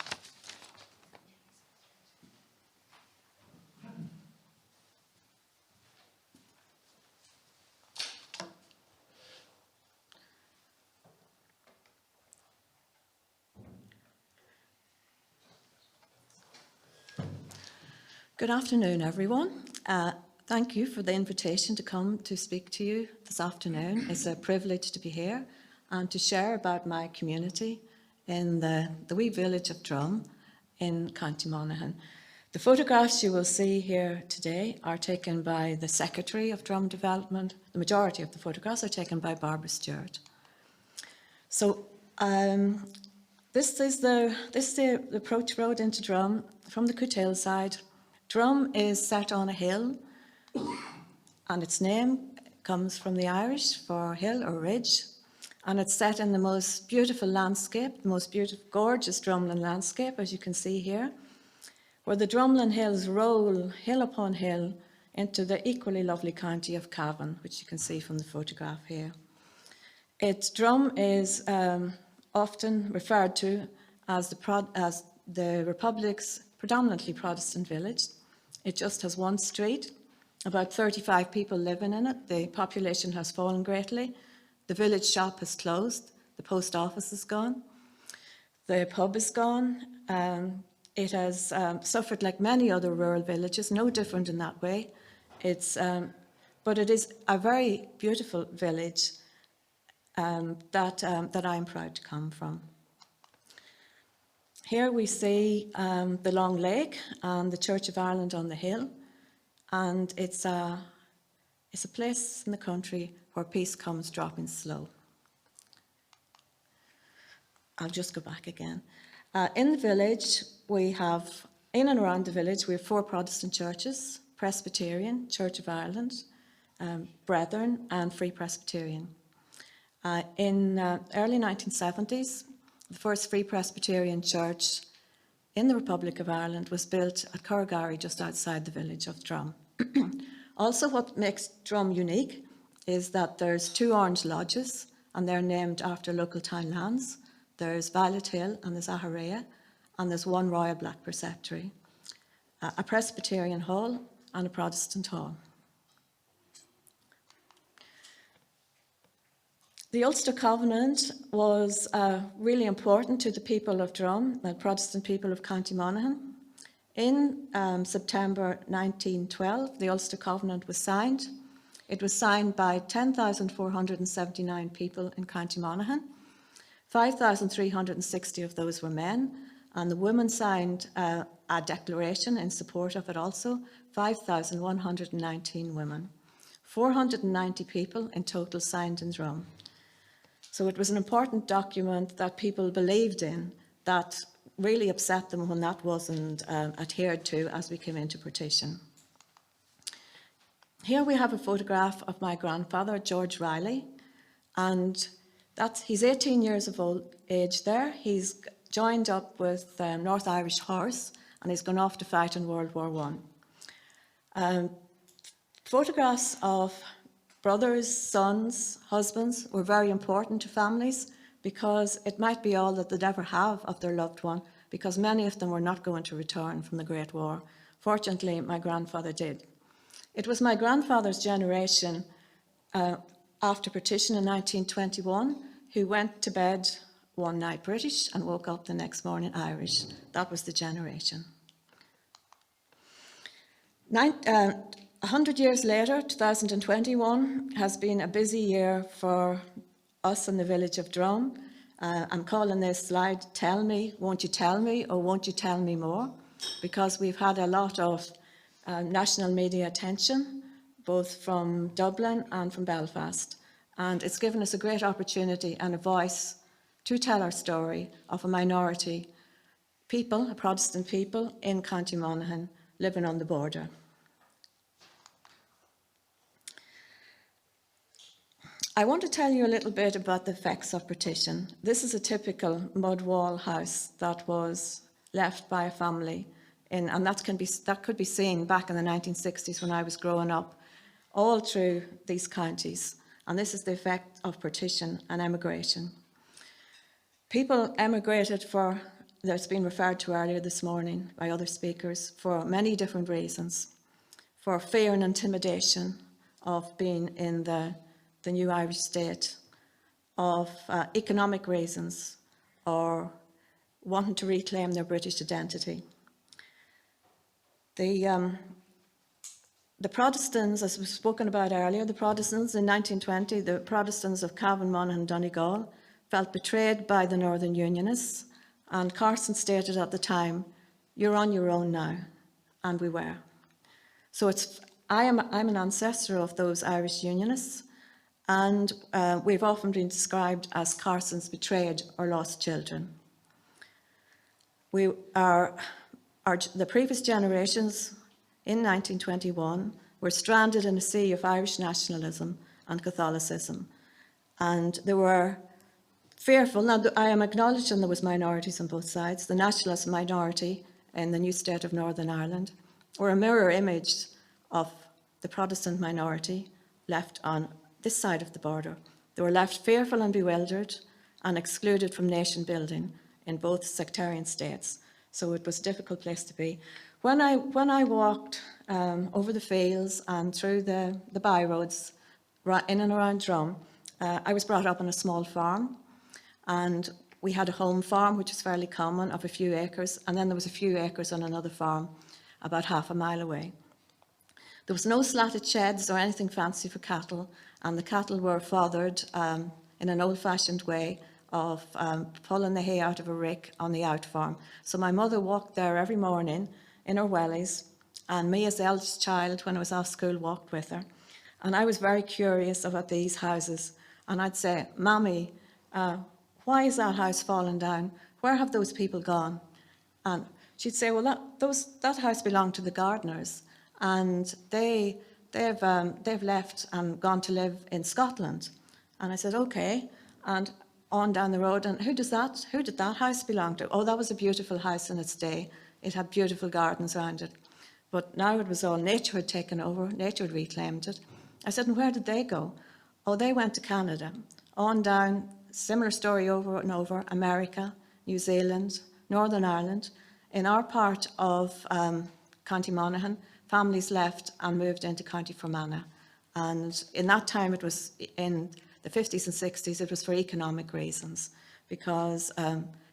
Good afternoon, everyone. Thank you for the invitation to come to speak to you this afternoon. It's a privilege to be here and to share about my community in the wee village of Drum in County Monaghan. The photographs you will see here today are taken by the Secretary of Drum Development. The majority of the photographs are taken by Barbara Stewart. So this is the approach road into Drum from the Coote side. Drum is set on a hill, and its name comes from the Irish for hill or ridge, and it's set in the most beautiful landscape, the most beautiful, gorgeous Drumlin landscape, as you can see here, where the Drumlin Hills roll hill upon hill into the equally lovely county of Cavan, which you can see from the photograph here. Drum is often referred to as the Republic's predominantly Protestant village. It just has one street, about 35 people living in it. The population has fallen greatly. The village shop has closed. The post office is gone. The pub is gone. It has suffered like many other rural villages, no different in that way. But it is a very beautiful village that I'm proud to come from. Here we see the Long Lake and the Church of Ireland on the hill, and it's a place in the country where peace comes dropping slow. I'll just go back again. In the village, in and around the village, we have 4 Protestant churches: Presbyterian, Church of Ireland, Brethren, and Free Presbyterian. In early 1970s, the first Free Presbyterian church in the Republic of Ireland was built at Cllr, just outside the village of Drum. Also, what makes Drum unique is that there's 2 orange lodges, and they're named after local town lands. There's Violet Hill and there's Aharea, and there's 1 Royal Black Preceptory, a Presbyterian hall and a Protestant hall. The Ulster Covenant was really important to the people of Drum, the Protestant people of County Monaghan. In September 1912, the Ulster Covenant was signed. It was signed by 10,479 people in County Monaghan. 5,360 of those were men, and the women signed a declaration in support of it also, 5,119 women. 490 people in total signed in Drum. So it was an important document that people believed in, that really upset them when that wasn't adhered to as we came into partition. Here we have a photograph of my grandfather, George Riley, and he's 18 years of age there. He's joined up with North Irish Horse, and he's gone off to fight in World War I. Photographs of brothers, sons, husbands were very important to families because it might be all that they'd ever have of their loved one, because many of them were not going to return from the Great War. Fortunately, my grandfather did. It was my grandfather's generation after partition in 1921 who went to bed one night British and woke up the next morning Irish. That was the generation. 100 years later, 2021 has been a busy year for us in the village of Drum. I'm calling this slide, Tell Me, Won't You Tell Me, or Won't You Tell Me More? Because we've had a lot of national media attention, both from Dublin and from Belfast. And it's given us a great opportunity and a voice to tell our story of a minority people, a Protestant people in County Monaghan living on the border. I want to tell you a little bit about the effects of partition. This is a typical mud wall house that was left by a family, and that could be seen back in the 1960s when I was growing up, all through these counties. And this is the effect of partition and emigration. People emigrated for, that's been referred to earlier this morning by other speakers, for many different reasons. For fear and intimidation of being in the new Irish state, of economic reasons, or wanting to reclaim their British identity. The Protestants, as we've spoken about earlier, the Protestants in 1920, the Protestants of Cavan, Monaghan and Donegal, felt betrayed by the Northern Unionists, and Carson stated at the time, "You're on your own now," and we were. So I'm an ancestor of those Irish Unionists, and we've often been described as Carson's betrayed or lost children. The previous generations in 1921 were stranded in a sea of Irish nationalism and Catholicism, and they were fearful. Now, I am acknowledging there was minorities on both sides. The nationalist minority in the new state of Northern Ireland were a mirror image of the Protestant minority left on this side of the border. They were left fearful and bewildered and excluded from nation building in both sectarian states. So it was a difficult place to be. When I walked over the fields and through the byroads in and around Drum, I was brought up on a small farm, and we had a home farm, which is fairly common, of a few acres, and then there was a few acres on another farm about half a mile away. There was no slatted sheds or anything fancy for cattle, and the cattle were fathered in an old-fashioned way of pulling the hay out of a rick on the out farm. So my mother walked there every morning in her wellies, and me as the eldest child, when I was off school, walked with her. And I was very curious about these houses, and I'd say, "Mammy, why is that house falling down? Where have those people gone?" And she'd say, "Well, that house belonged to the gardeners, and they've left and gone to live in Scotland." And I said, "Okay." And on down the road, and who did that house belong to? "Oh, that was a beautiful house in its day. It had beautiful gardens around it. But now it was all nature had taken over, nature had reclaimed it." I said, "And where did they go?" "Oh, they went to Canada." On down, similar story over and over, America, New Zealand, Northern Ireland. In our part of County Monaghan, families left and moved into County Fermanagh. And in that time, it was in the 50s and 60s, it was for economic reasons, because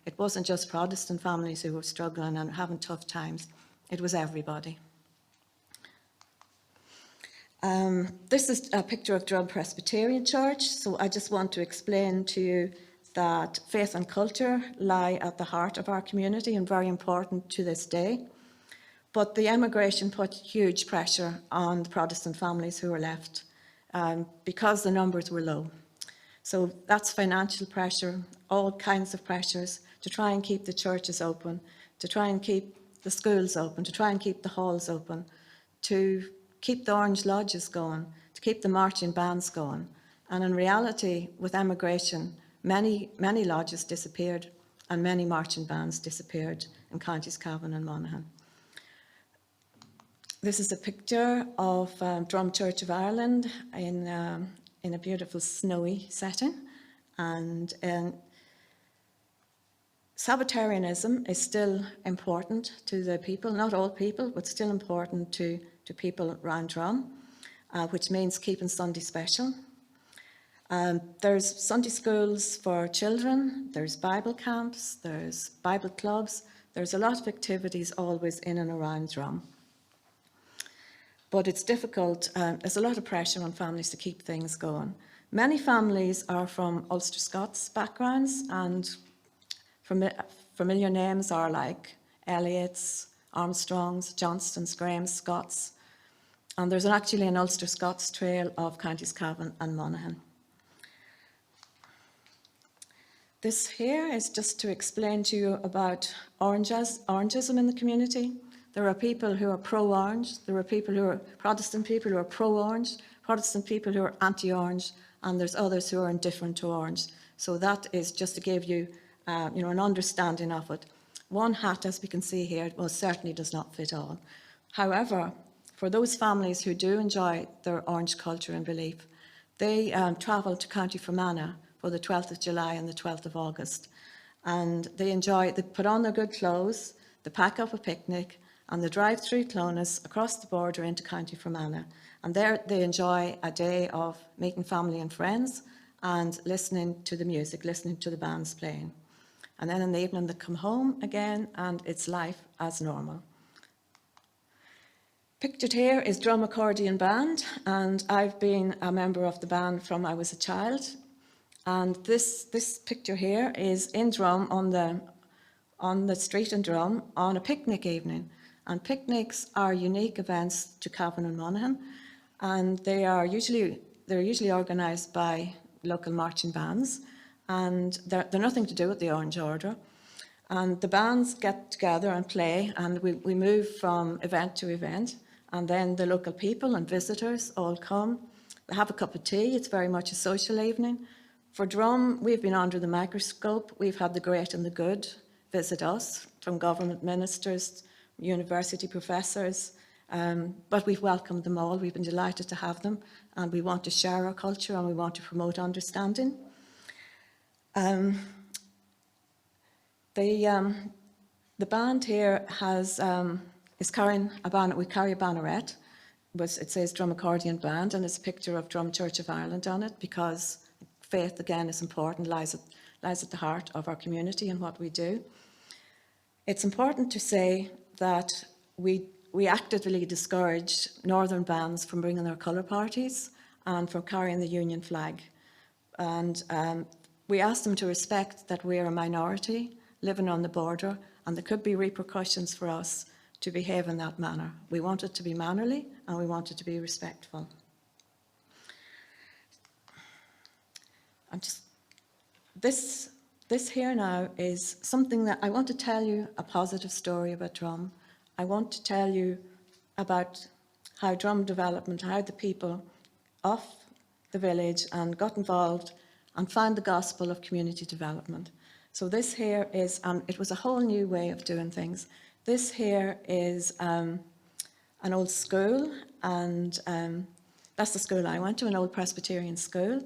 it wasn't just Protestant families who were struggling and having tough times, it was everybody. This is a picture of Drum Presbyterian Church, so I just want to explain to you that faith and culture lie at the heart of our community and very important to this day. But the emigration put huge pressure on the Protestant families who were left because the numbers were low. So that's financial pressure, all kinds of pressures to try and keep the churches open, to try and keep the schools open, to try and keep the halls open, to keep the Orange Lodges going, to keep the marching bands going. And in reality, with emigration, many lodges disappeared and many marching bands disappeared in counties Cavan and Monaghan. This is a picture of Drum Church of Ireland in a beautiful snowy setting. And Sabbatarianism is still important to the people, not all people, but still important to people around Drum, which means keeping Sunday special. There's Sunday schools for children, there's Bible camps, there's Bible clubs, there's a lot of activities always in and around Drum. but it's difficult. There's a lot of pressure on families to keep things going. Many families are from Ulster Scots backgrounds, and familiar names are like Elliots, Armstrongs, Johnstons, Grahams, Scots. And there's actually an Ulster Scots trail of counties Cavan and Monaghan. This here is just to explain to you about orangism in the community. There are people who are pro-orange, there are people who are Protestant people who are pro-orange, Protestant people who are anti-orange, and there's others who are indifferent to orange. So that is just to give you, an understanding of it. One hat, as we can see here, most certainly does not fit all. However, for those families who do enjoy their orange culture and belief, they travel to County Fermanagh for the 12th of July and the 12th of August. And they put on their good clothes, they pack up a picnic, and they drive through Clonus across the border into County Fermanagh. And there they enjoy a day of meeting family and friends and listening to the music, listening to the bands playing. And then in the evening they come home again and it's life as normal. Pictured here is Drum Accordion Band, and I've been a member of the band from I was a child. And this picture here is in Drum on the street in Drum on a picnic evening. And picnics are unique events to Cavan and Monaghan, and they're usually organised by local marching bands, and they're nothing to do with the Orange Order. And the bands get together and play, and we move from event to event, and then the local people and visitors all come. They have a cup of tea. It's very much a social evening. For Drum, we've been under the microscope. We've had the great and the good visit us, from government ministers, university professors, but we've welcomed them all. We've been delighted to have them, and we want to share our culture and we want to promote understanding. The band here is carrying a banner. We carry a banneret. It says Drum Accordion Band, and it's a picture of Drum Church of Ireland on it, because faith, again, is important, lies at the heart of our community and what we do. It's important to say that we actively discourage northern bands from bringing their colour parties and from carrying the Union flag. And we ask them to respect that we are a minority living on the border, and there could be repercussions for us to behave in that manner. We want it to be mannerly and we want it to be respectful. This here now is something that I want to tell you a positive story about Drum. I want to tell you about how Drum development, how the people of the village and got involved and found the gospel of community development. So this here is, it was a whole new way of doing things. This here is an old school, and that's the school I went to, an old Presbyterian school.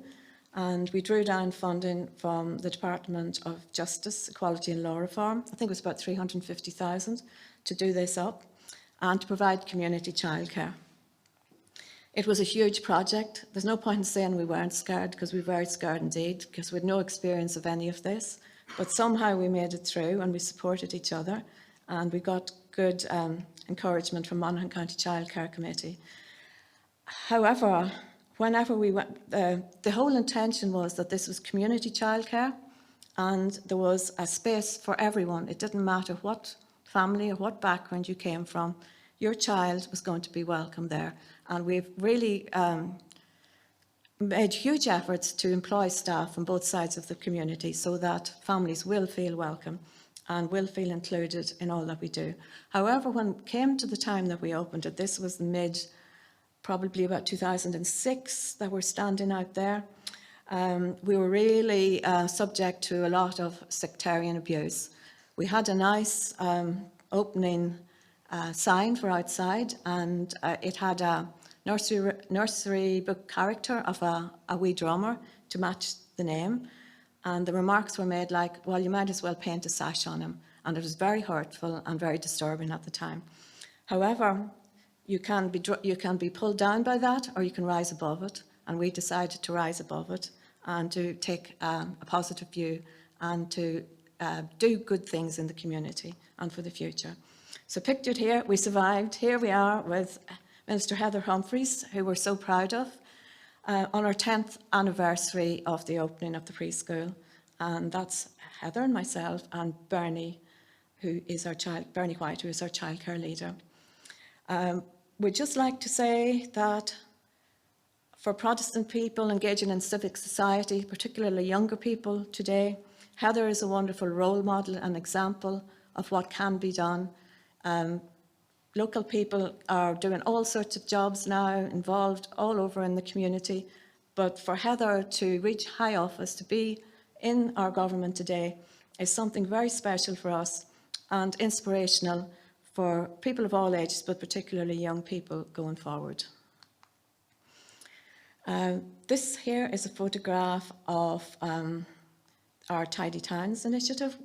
And we drew down funding from the Department of Justice, Equality and Law Reform. I think it was about 350,000 to do this up and to provide community childcare. It was a huge project. There's no point in saying we weren't scared, because we were very scared indeed, because we had no experience of any of this. But somehow we made it through, and we supported each other, and we got good encouragement from Monaghan County Childcare Committee. However, whenever we went, the whole intention was that this was community childcare, and there was a space for everyone. It didn't matter what family or what background you came from, your child was going to be welcome there. And we've really made huge efforts to employ staff from both sides of the community so that families will feel welcome and will feel included in all that we do. However, when it came to the time that we opened it, this was probably about 2006 that we're standing out there. We were really subject to a lot of sectarian abuse. We had a nice opening sign for outside, and it had a nursery book character of a wee drummer to match the name. And the remarks were made like, well, you might as well paint a sash on him. And it was very hurtful and very disturbing at the time. However, you can be pulled down by that, or you can rise above it. And we decided to rise above it and to take a positive view and to do good things in the community and for the future. So pictured here, we survived. Here we are with Minister Heather Humphreys, who we're so proud of, on our 10th anniversary of the opening of the preschool. And that's Heather and myself and Bernie, Bernie White, who is our childcare leader. We'd just like to say that for Protestant people engaging in civic society, particularly younger people today, Heather is a wonderful role model and example of what can be done. Local people are doing all sorts of jobs now, involved all over in the community. But for Heather to reach high office, to be in our government today, is something very special for us and inspirational for people of all ages, but particularly young people going forward. This here is a photograph of our Tidy Towns initiative.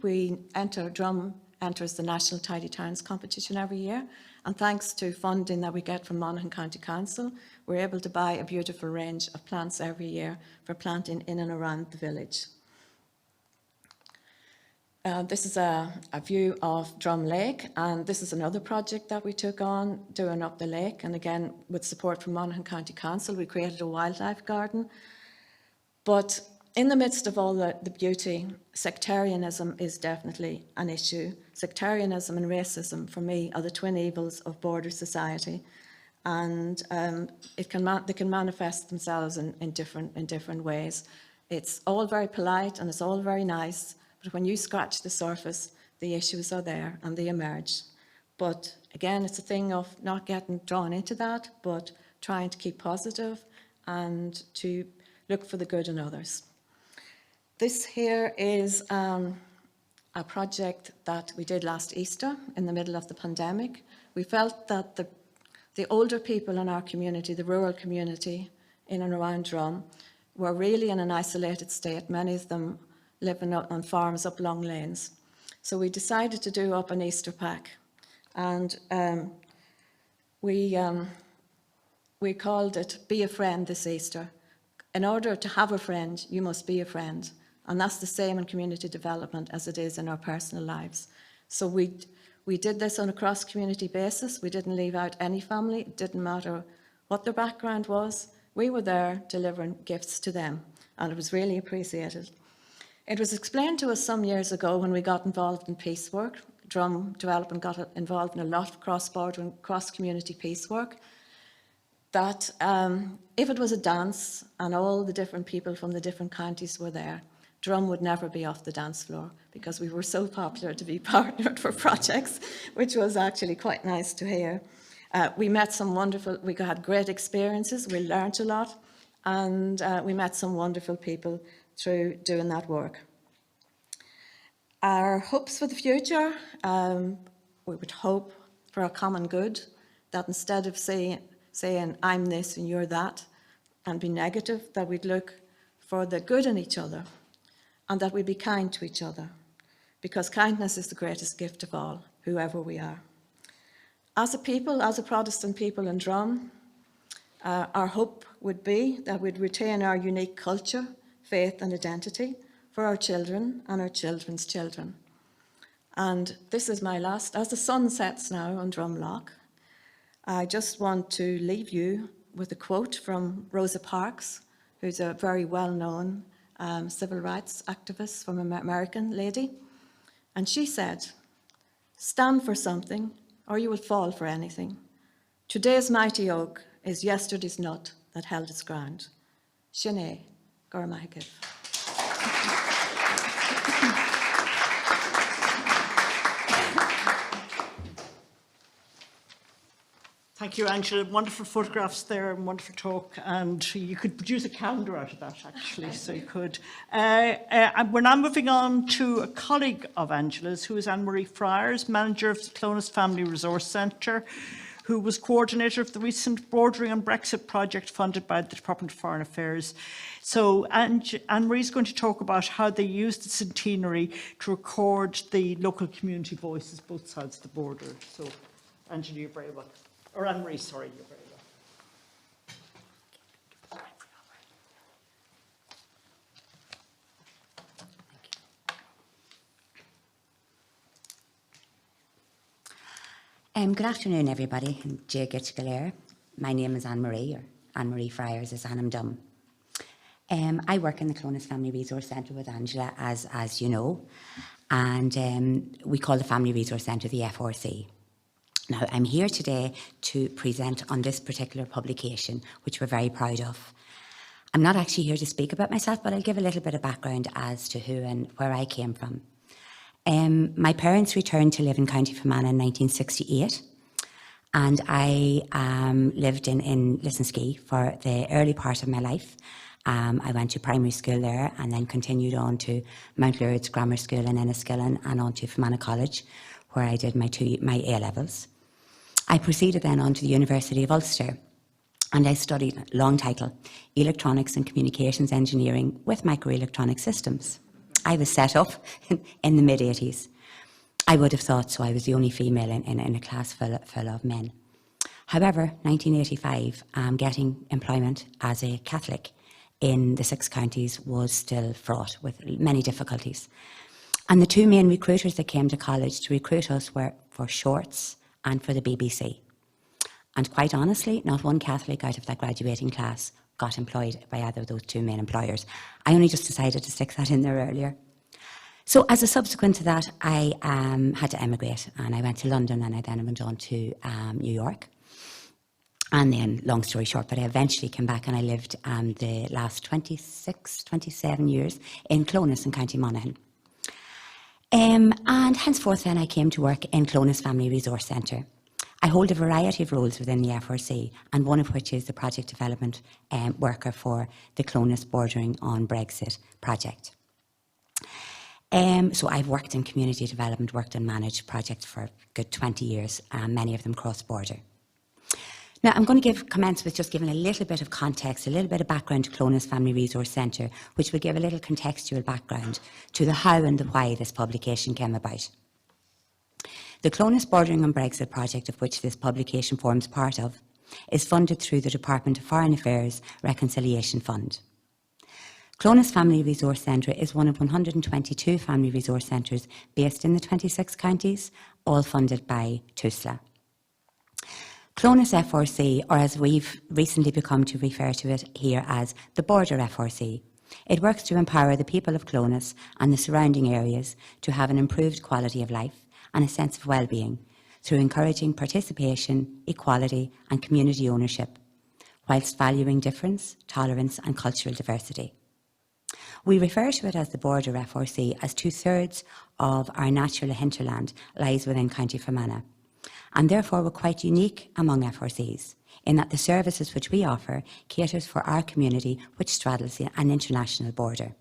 Drum enters the National Tidy Towns competition every year, and thanks to funding that we get from Monaghan County Council, we're able to buy a beautiful range of plants every year for planting in and around the village. This is a view of Drum Lake, and this is another project that we took on, doing up the lake, and again with support from Monaghan County Council, we created a wildlife garden. But in the midst of all the beauty, sectarianism is definitely an issue. Sectarianism and racism, for me, are the twin evils of border society, and they can manifest themselves in different ways. It's all very polite and it's all very nice, but when you scratch the surface, the issues are there and they emerge. But again, it's a thing of not getting drawn into that, but trying to keep positive and to look for the good in others. This here is a project that we did last Easter in the middle of the pandemic. We felt that the older people in our community, the rural community in and around Drum, were really in an isolated state, many of them living on farms up long lanes. So we decided to do up an Easter pack, and we called it Be a Friend this Easter. In order to have a friend, you must be a friend. And that's the same in community development as it is in our personal lives. So we did this on a cross-community basis. We didn't leave out any family. It didn't matter what their background was. We were there delivering gifts to them, and it was really appreciated. It was explained to us some years ago when we got involved in peace work. Drum Development got involved in a lot of cross-border and cross-community peace work, that if it was a dance and all the different people from the different counties were there, Drum would never be off the dance floor because we were so popular to be partnered for projects, which was actually quite nice to hear. We had great experiences, we learned a lot, and we met some wonderful people through doing that work. Our hopes for the future, we would hope for a common good, that instead of saying I'm this and you're that, and be negative, that we'd look for the good in each other, and that we'd be kind to each other, because kindness is the greatest gift of all, whoever we are. As a people, as a Protestant people in Drum, our hope would be that we'd retain our unique culture, faith and identity for our children and our children's children. And this is my last, as the sun sets now on Drumlock, I just want to leave you with a quote from Rosa Parks, who's a very well-known civil rights activist from an American lady. And she said, "Stand for something or you will fall for anything. Today's mighty oak is yesterday's nut that held its ground." Sinead, Gur McHugh. Thank you, Angela. Wonderful photographs there and wonderful talk. And you could produce a calendar out of that, actually, so you could. And we're now moving on to a colleague of Angela's, who is Annmarie Fryers, manager of the Clonus Family Resource Centre, who was coordinator of the recent Bordering on Brexit project funded by the Department of Foreign Affairs. So Annmarie is going to talk about how they used the centenary to record the local community voices both sides of the border. So, Angela, you're very welcome. Or Annmarie, sorry, you're very welcome. Good afternoon, everybody. Cllr. My name is Annmarie, or Annmarie Fryers, as Annam Dum. I work in the Clonus Family Resource Centre with Angela, as you know, and we call the Family Resource Centre the FRC. Now, I'm here today to present on this particular publication, which we're very proud of. I'm not actually here to speak about myself, but I'll give a little bit of background as to who and where I came from. My parents returned to live in County Fermanagh in 1968, and I lived in Lissenskey for the early part of my life. I went to primary school there and then continued on to Mount Lourdes Grammar School in Enniskillen and on to Fermanagh College, where I did my A-levels. I proceeded then on to the University of Ulster, and I studied, long title, Electronics and Communications Engineering with Microelectronic Systems. I was set up in the mid-80s. I would have thought so. I was the only female in a class full of men. However, 1985, getting employment as a Catholic in the 6 counties was still fraught with many difficulties. And the 2 main recruiters that came to college to recruit us were for Shorts and for the BBC. And quite honestly, not one Catholic out of that graduating class got employed by either of those 2 main employers. I only just decided to stick that in there earlier. So as a subsequent to that, I had to emigrate, and I went to London, and I then went on to New York. And then, long story short, but I eventually came back and I lived the last 27 years in Clonus in County Monaghan. And henceforth then I came to work in Clonus Family Resource Centre. I hold a variety of roles within the FRC, and one of which is the project development worker for the Clonus Bordering on Brexit project. So I've worked in community development, worked and managed projects for a good 20 years, many of them cross-border. Now, I'm going to commence with just giving a little bit of context, a little bit of background to Clonus Family Resource Centre, which will give a little contextual background to the how and the why this publication came about. The Clonus Bordering on Brexit project, of which this publication forms part of, is funded through the Department of Foreign Affairs Reconciliation Fund. Clonus Family Resource Centre is one of 122 family resource centres based in the 26 counties, all funded by Cllr. Clonus FRC, or as we've recently become to refer to it here as the Border FRC, it works to empower the people of Clonus and the surrounding areas to have an improved quality of life and a sense of well-being through encouraging participation, equality and community ownership, whilst valuing difference, tolerance and cultural diversity. We refer to it as the Border FRC as 2/3 of our natural hinterland lies within County Fermanagh, and therefore we're quite unique among FRCs in that the services which we offer caters for our community which straddles an international border.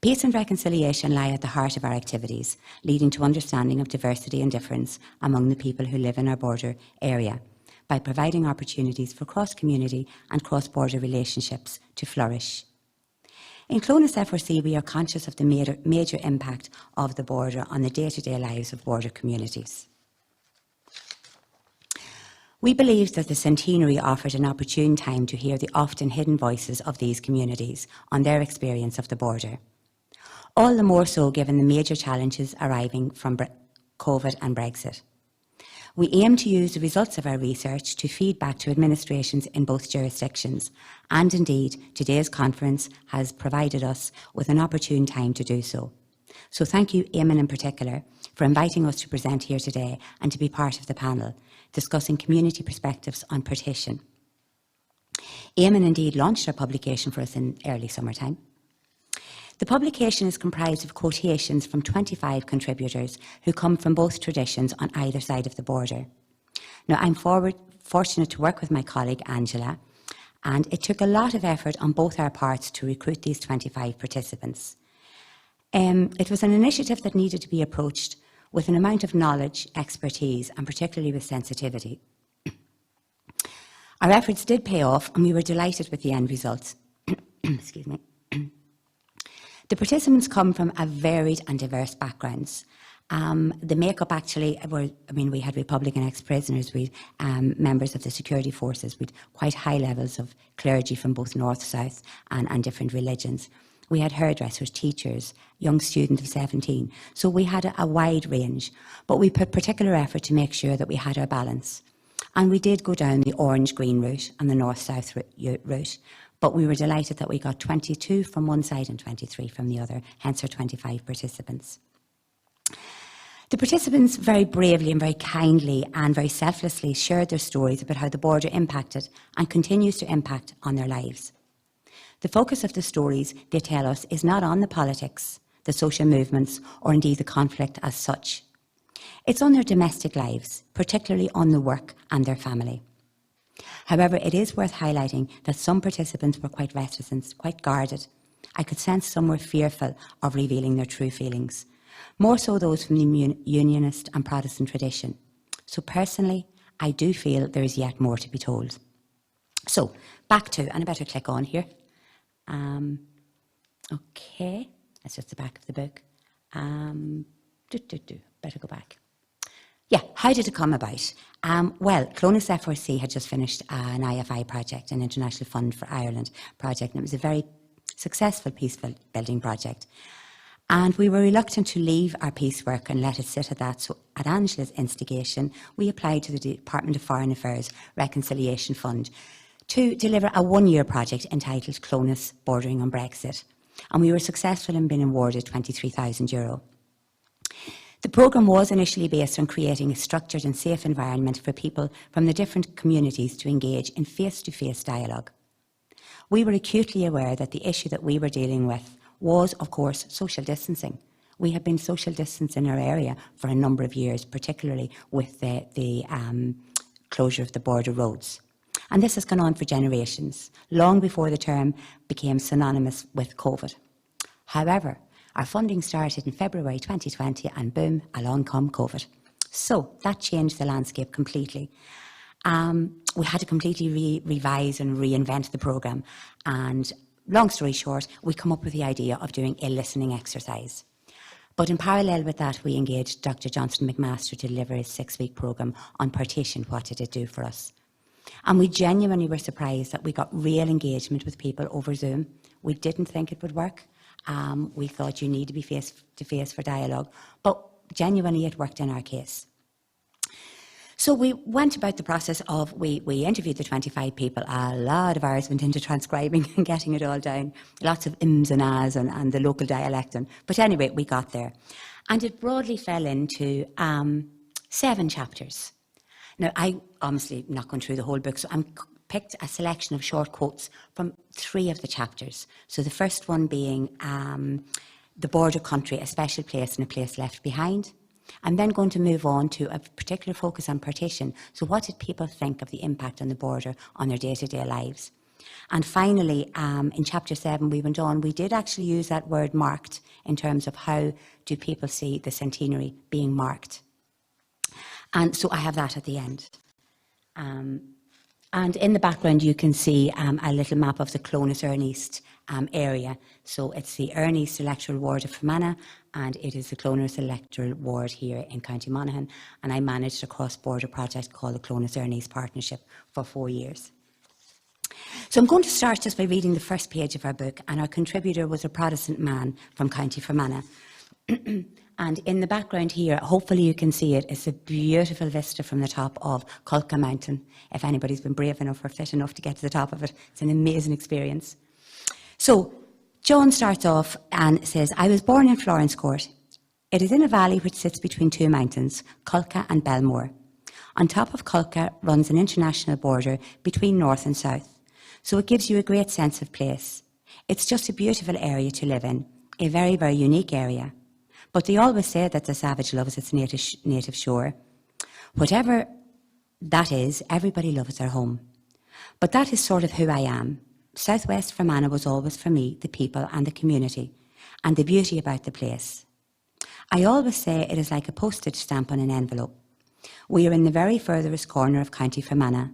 Peace and reconciliation lie at the heart of our activities, leading to understanding of diversity and difference among the people who live in our border area by providing opportunities for cross-community and cross-border relationships to flourish. In Clonus FRC, we are conscious of the major impact of the border on the day-to-day lives of border communities. We believed that the centenary offered an opportune time to hear the often hidden voices of these communities on their experience of the border. All the more so given the major challenges arising from COVID and Brexit. We aim to use the results of our research to feed back to administrations in both jurisdictions, and indeed today's conference has provided us with an opportune time to do so. So thank you, Éamon in particular, for inviting us to present here today and to be part of the panel discussing community perspectives on partition. Éamon indeed launched our publication for us in early summertime. The publication is comprised of quotations from 25 contributors who come from both traditions on either side of the border. Now, I'm fortunate to work with my colleague Angela, and it took a lot of effort on both our parts to recruit these 25 participants. It was an initiative that needed to be approached with an amount of knowledge, expertise, and particularly with sensitivity. Our efforts did pay off, and we were delighted with the end results. Excuse me. The participants come from a varied and diverse backgrounds. The makeup actually, we had Republican ex-prisoners, we had members of the security forces, we had quite high levels of clergy from both north, south and different religions. We had hairdressers, teachers, young students of 17. So we had a wide range, but we put particular effort to make sure that we had our balance. And we did go down the orange-green route and the north-south route, but we were delighted that we got 22 from one side and 23 from the other, hence our 25 participants. The participants very bravely and very kindly and very selflessly shared their stories about how the border impacted and continues to impact on their lives. The focus of the stories they tell us is not on the politics, the social movements, or indeed the conflict as such. It's on their domestic lives, particularly on the work and their family. However, it is worth highlighting that some participants were quite reticent, quite guarded. I could sense some were fearful of revealing their true feelings, more so those from the Unionist and Protestant tradition. So personally, I do feel there is yet more to be told. So, back to, and I better click on here. Okay, that's just the back of the book. Better go back. Yeah, how did it come about? Well, Clonus FRC had just finished an IFI project, an International Fund for Ireland project, and it was a very successful peace building project. And we were reluctant to leave our piecework and let it sit at that. So at Angela's instigation, we applied to the Department of Foreign Affairs Reconciliation Fund to deliver a one-year project entitled Clonus Bordering on Brexit. And we were successful in being awarded €23,000. The programme was initially based on creating a structured and safe environment for people from the different communities to engage in face-to-face dialogue. We were acutely aware that the issue that we were dealing with was, of course, social distancing. We have been social distancing in our area for a number of years, particularly with the closure of the border roads. And this has gone on for generations, long before the term became synonymous with COVID. However, our funding started in February 2020 and boom, along come COVID. So that changed the landscape completely. We had to completely revise and reinvent the programme. And long story short, we come up with the idea of doing a listening exercise. But in parallel with that, we engaged Dr. Johnson McMaster to deliver his 6-week programme on partition. What did it do for us? And we genuinely were surprised that we got real engagement with people over Zoom. We didn't think it would work. We thought you need to be face-to-face for dialogue, but genuinely it worked in our case. So we went about the process of, we interviewed the 25 people. A lot of hours went into transcribing and getting it all down. Lots of ims and ahs and the local dialect. But anyway, we got there. And it broadly fell into 7 chapters. Now, I obviously not going through the whole book, so I'm picked a selection of short quotes from 3 of the chapters. So the first one being the border country, a special place and a place left behind. I'm then going to move on to a particular focus on partition. So what did people think of the impact on the border on their day-to-day lives? And finally, in chapter 7, we went on, we did actually use that word marked in terms of how do people see the centenary being marked. And so I have that at the end. And in the background, you can see a little map of the Clonus Earneast area. So it's the Earneast electoral ward of Fermanagh, and it is the Clonus electoral ward here in County Monaghan. And I managed a cross-border project called the Clonus Earneast Partnership for 4 years. So I'm going to start just by reading the first page of our book, and our contributor was a Protestant man from County Fermanagh. And in the background here, hopefully you can see it, it's a beautiful vista from the top of Cllr Mountain. If anybody's been brave enough or fit enough to get to the top of it, it's an amazing experience. So John starts off and says, I was born in Florence Court. It is in a valley which sits between 2 mountains, Cllr and Belmore. On top of Cllr runs an international border between north and south. So it gives you a great sense of place. It's just a beautiful area to live in, a very, very unique area. But they always say that the savage loves its native shore. Whatever that is, everybody loves their home. But that is sort of who I am. Southwest Fermanagh was always for me the people and the community, and the beauty about the place. I always say it is like a postage stamp on an envelope. We are in the very furthest corner of County Fermanagh,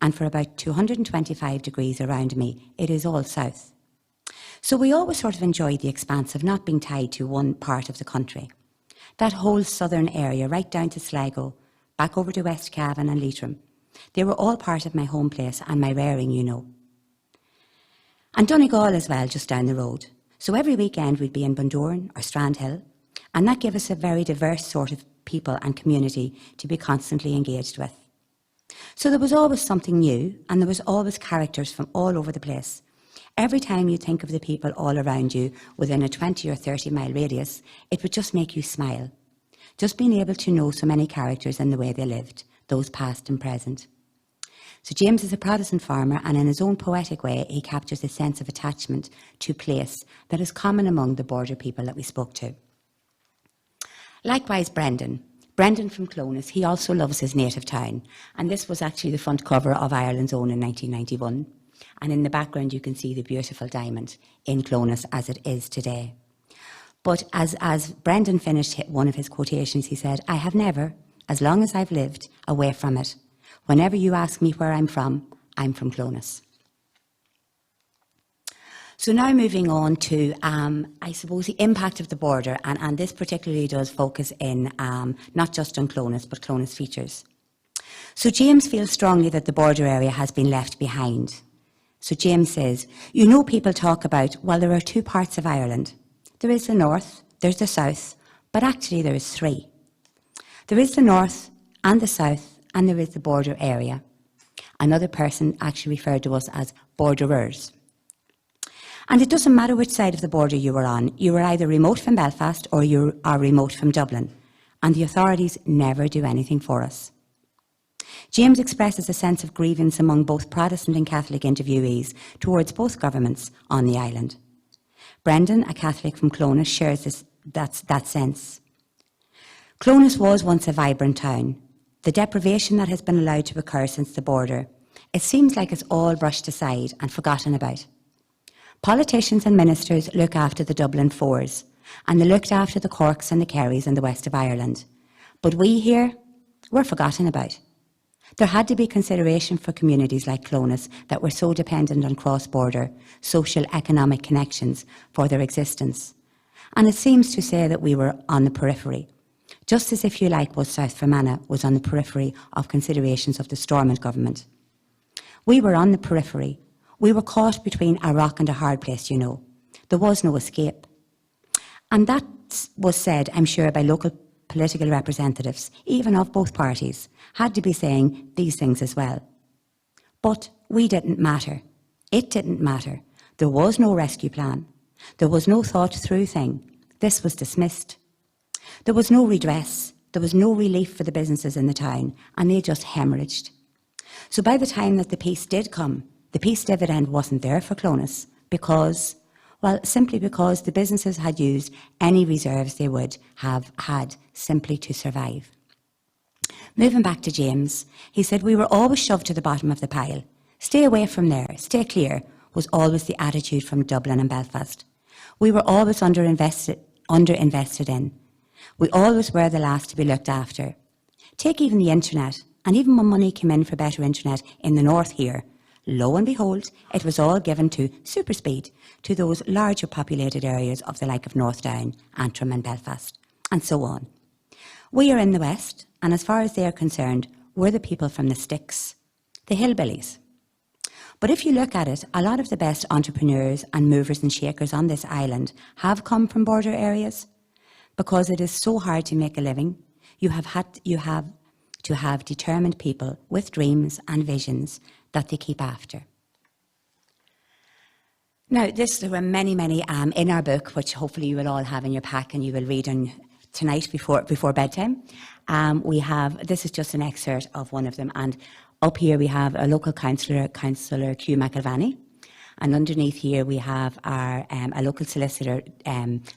and for about 225 degrees around me, it is all south. So we always sort of enjoyed the expanse of not being tied to one part of the country. That whole southern area, right down to Sligo, back over to West Cavan and Leitrim, they were all part of my home place and my rearing, you know. And Donegal as well, just down the road. So every weekend we'd be in Bundoran or Strandhill, and that gave us a very diverse sort of people and community to be constantly engaged with. So there was always something new, and there was always characters from all over the place. Every time you think of the people all around you within a 20 or 30 mile radius, it would just make you smile. Just being able to know so many characters and the way they lived, those past and present. So James is a Protestant farmer, and in his own poetic way, he captures a sense of attachment to place that is common among the border people that we spoke to. Likewise, Brendan from Clonus, he also loves his native town, and this was actually the front cover of Ireland's Own in 1991. And in the background, you can see the beautiful diamond in Clonus as it is today. But as Brendan finished one of his quotations, he said, "I have never, as long as I've lived, away from it. Whenever you ask me where I'm from Clonus." So now moving on to, I suppose, the impact of the border, and this particularly does focus in not just on Clonus, but Clonus features. So James feels strongly that the border area has been left behind. So James says, "You know, people talk about, well, there are two parts of Ireland. There is the north, there's the south, but actually there is three. There is the north and the south, and there is the border area." Another person actually referred to us as borderers. And it doesn't matter which side of the border you were on. You were either remote from Belfast or you are remote from Dublin, and the authorities never do anything for us. James expresses a sense of grievance among both Protestant and Catholic interviewees towards both governments on the island. Brendan, a Catholic from Clonus, shares that sense. Clonus was once a vibrant town. The deprivation that has been allowed to occur since the border, it seems like it's all brushed aside and forgotten about. Politicians and ministers look after the Dublin Fours, and they looked after the Corks and the Kerrys in the west of Ireland. But we here, we're forgotten about. There had to be consideration for communities like Clonus that were so dependent on cross-border, social, economic connections for their existence. And it seems to say that we were on the periphery, just as, if you like, what South Fermanagh was on the periphery of considerations of the Stormont government. We were on the periphery. We were caught between a rock and a hard place, you know. There was no escape. And that was said, I'm sure, by local political representatives, even of both parties, had to be saying these things as well. But we didn't matter. It didn't matter. There was no rescue plan. There was no thought through thing. This was dismissed. There was no redress. There was no relief for the businesses in the town, and they just hemorrhaged. So by the time that the peace did come, the peace dividend wasn't there for Clonus because, well, simply because the businesses had used any reserves they would have had simply to survive. Moving back to James, he said, "We were always shoved to the bottom of the pile. Stay away from there, stay clear," was always the attitude from Dublin and Belfast. We were always underinvested in. We always were the last to be looked after. Take even the internet, and even when money came in for better internet in the north here, lo and behold, it was all given to super speed to those larger populated areas of the like of North Down, Antrim and Belfast, and so on. We are in the west, and as far as they are concerned, we're the people from the sticks, the hillbillies. But if you look at it, a lot of the best entrepreneurs and movers and shakers on this island have come from border areas. Because it is so hard to make a living, you have to have determined people with dreams and visions that they keep after. Now, there were many in our book, which hopefully you will all have in your pack and you will read on tonight before bedtime. This is just an excerpt of one of them, and up here we have a local councillor, Councillor Hugh McElvanny, and underneath here we have our a local solicitor,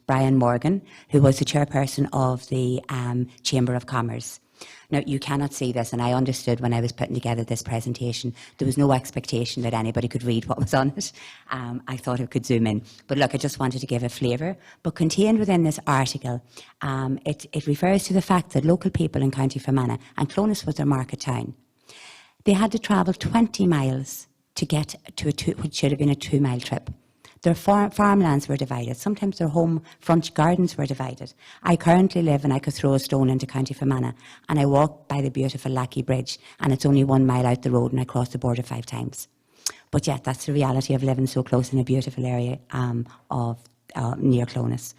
Brian Morgan, who was the chairperson of the Chamber of Commerce. Now, you cannot see this, and I understood when I was putting together this presentation, there was no expectation that anybody could read what was on it. I thought I could zoom in. But look, I just wanted to give a flavour. But contained within this article, it refers to the fact that local people in County Fermanagh, and Clonus was their market town, they had to travel 20 miles to get to what should have been a 2-mile trip. Their farmlands were divided. Sometimes their home front gardens were divided. I currently live, and I could throw a stone into County Fermanagh, and I walk by the beautiful Lackey Bridge, and it's only 1 mile out the road, and I cross the border 5 times. But yet, that's the reality of living so close in a beautiful area near Clonus.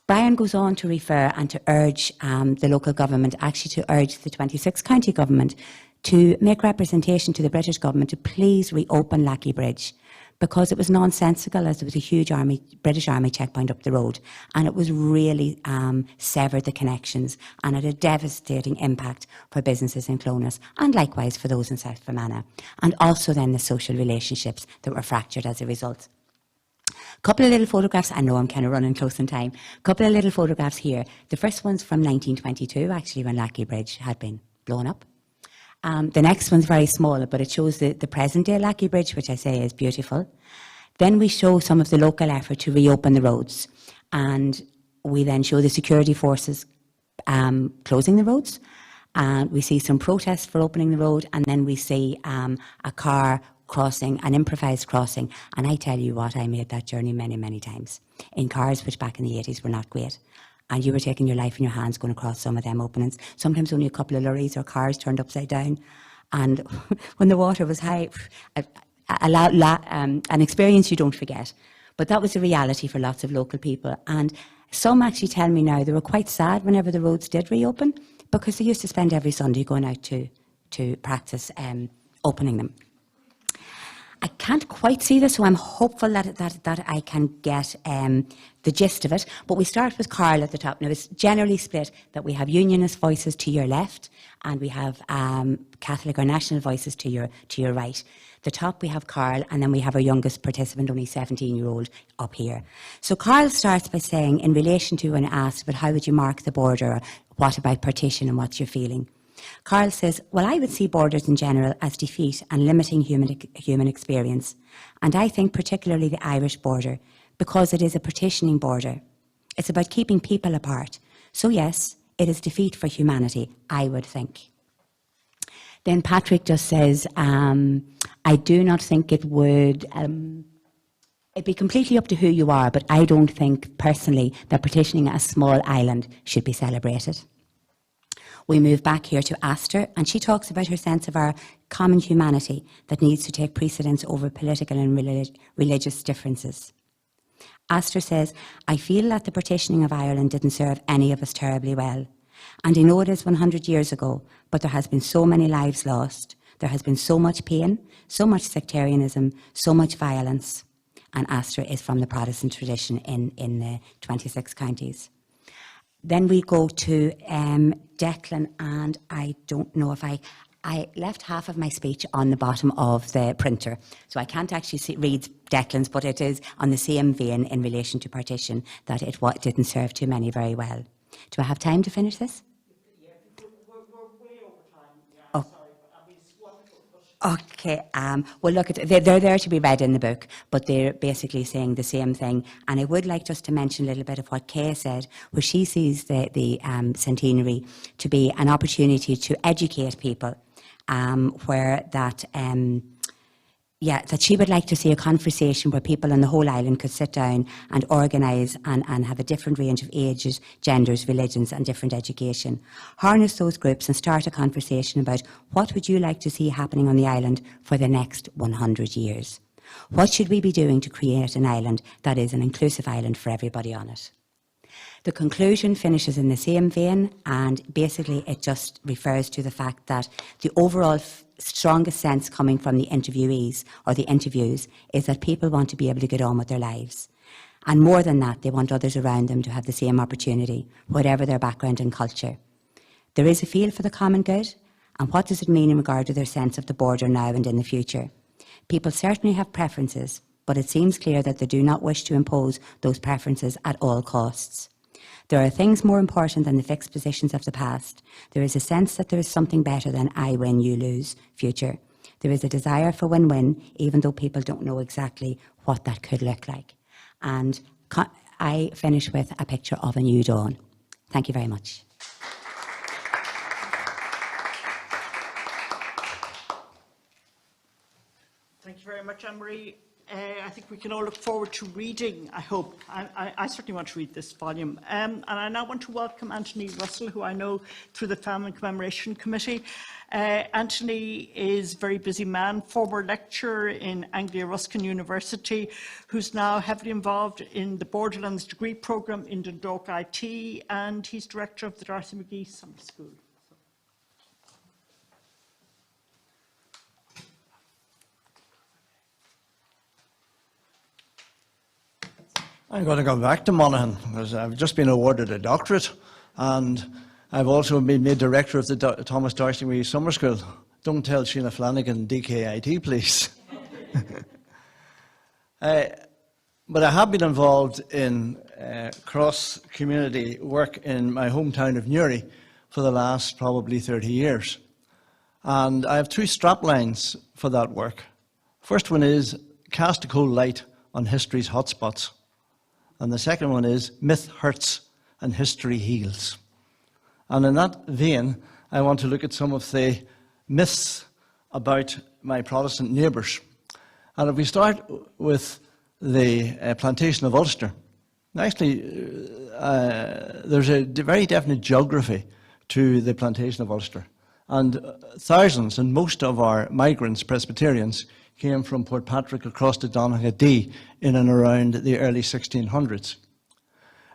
Brian goes on to refer and to urge the local government, actually to urge the 26th county government, to make representation to the British government to please reopen Lackey Bridge, because it was nonsensical, as there was a huge British Army checkpoint up the road, and it was really severed the connections and had a devastating impact for businesses in Clonus, and likewise for those in South Fermanagh, and also then the social relationships that were fractured as a result. A couple of little photographs. I know I'm kind of running close in time. A couple of little photographs here. The first one's from 1922, actually, when Lackey Bridge had been blown up. The next one's very small, but it shows the present-day Lackey Bridge, which I say is beautiful. Then we show some of the local effort to reopen the roads. And we then show the security forces closing the roads. And we see some protests for opening the road. And then we see a car crossing, an improvised crossing. And I tell you what, I made that journey many, many times in cars which back in the 80s were not great. And you were taking your life in your hands going across some of them openings. Sometimes only a couple of lorries or cars turned upside down. And when the water was high, an experience you don't forget. But that was a reality for lots of local people. And some actually tell me now they were quite sad whenever the roads did reopen, because they used to spend every Sunday going out to practice opening them. I can't quite see this, so I'm hopeful that I can get the gist of it. But we start with Cllr at the top. Now, it's generally split that we have unionist voices to your left, and we have Catholic or national voices to your right. The top we have Cllr, and then we have our youngest participant, only 17-year-old, up here. So Cllr starts by saying, in relation to when asked, but how would you mark the border, or what about partition and what's your feeling? Cllr says, well, I would see borders in general as defeat and limiting human experience. And I think particularly the Irish border, because it is a partitioning border. It's about keeping people apart. So yes, it is defeat for humanity, I would think. Then Patrick just says, I do not think it would... it'd be completely up to who you are, but I don't think personally that partitioning a small island should be celebrated. We move back here to Aster, and she talks about her sense of our common humanity that needs to take precedence over political and religious differences. Aster says, I feel that the partitioning of Ireland didn't serve any of us terribly well. And I know it is 100 years ago, but there has been so many lives lost. There has been so much pain, so much sectarianism, so much violence. And Aster is from the Protestant tradition in the 26 counties. Then we go to Declan, and I don't know if I left half of my speech on the bottom of the printer, so I can't actually read Declan's, but it is on the same vein in relation to partition, that it didn't serve too many very well. Do I have time to finish this? Yeah, we're way over time. Yeah, Oh. sorry, but I mean, it's wonderful. But Okay, well look, they're there to be read in the book, but they're basically saying the same thing. And I would like just to mention a little bit of what Kay said, where she sees the centenary to be an opportunity to educate people, where that she would like to see a conversation where people on the whole island could sit down and organise and have a different range of ages, genders, religions and different education. Harness those groups and start a conversation about what would you like to see happening on the island for the next 100 years. What should we be doing to create an island that is an inclusive island for everybody on it? The conclusion finishes in the same vein, and basically it just refers to the fact that the overall strongest sense coming from the interviewees or the interviews is that people want to be able to get on with their lives. And more than that, they want others around them to have the same opportunity, whatever their background and culture. There is a feel for the common good, and what does it mean in regard to their sense of the border now and in the future? People certainly have preferences, but it seems clear that they do not wish to impose those preferences at all costs. There are things more important than the fixed positions of the past. There is a sense that there is something better than I win, you lose future. There is a desire for win-win, even though people don't know exactly what that could look like. And I finish with a picture of a new dawn. Thank you very much. thank you very much, Annmarie. I think we can all look forward to reading, I hope. I certainly want to read this volume. And I now want to welcome Anthony Russel, who I know through the Famine Commemoration Committee. Anthony is a very busy man, former lecturer in Anglia Ruskin University, who's now heavily involved in the Borderlands degree programme in Dundalk IT, and he's director of the Dorothy McGee Summer School. I'm going to go back to Monaghan because I've just been awarded a doctorate, and I've also been made director of the Thomas D'Arcy Summer School. Don't tell Sheena Flanagan DKIT, please. But I have been involved in cross-community work in my hometown of Newry for the last probably 30 years. And I have two straplines for that work. First one is cast a cold light on history's hotspots. And the second one is myth hurts and history heals. And in that vein, I want to look at some of the myths about my Protestant neighbours. And if we start with the plantation of Ulster, actually there's a very definite geography to the plantation of Ulster. And thousands, and most of our migrants, Presbyterians, came from Port Patrick across to Donaghadee in and around the early 1600s.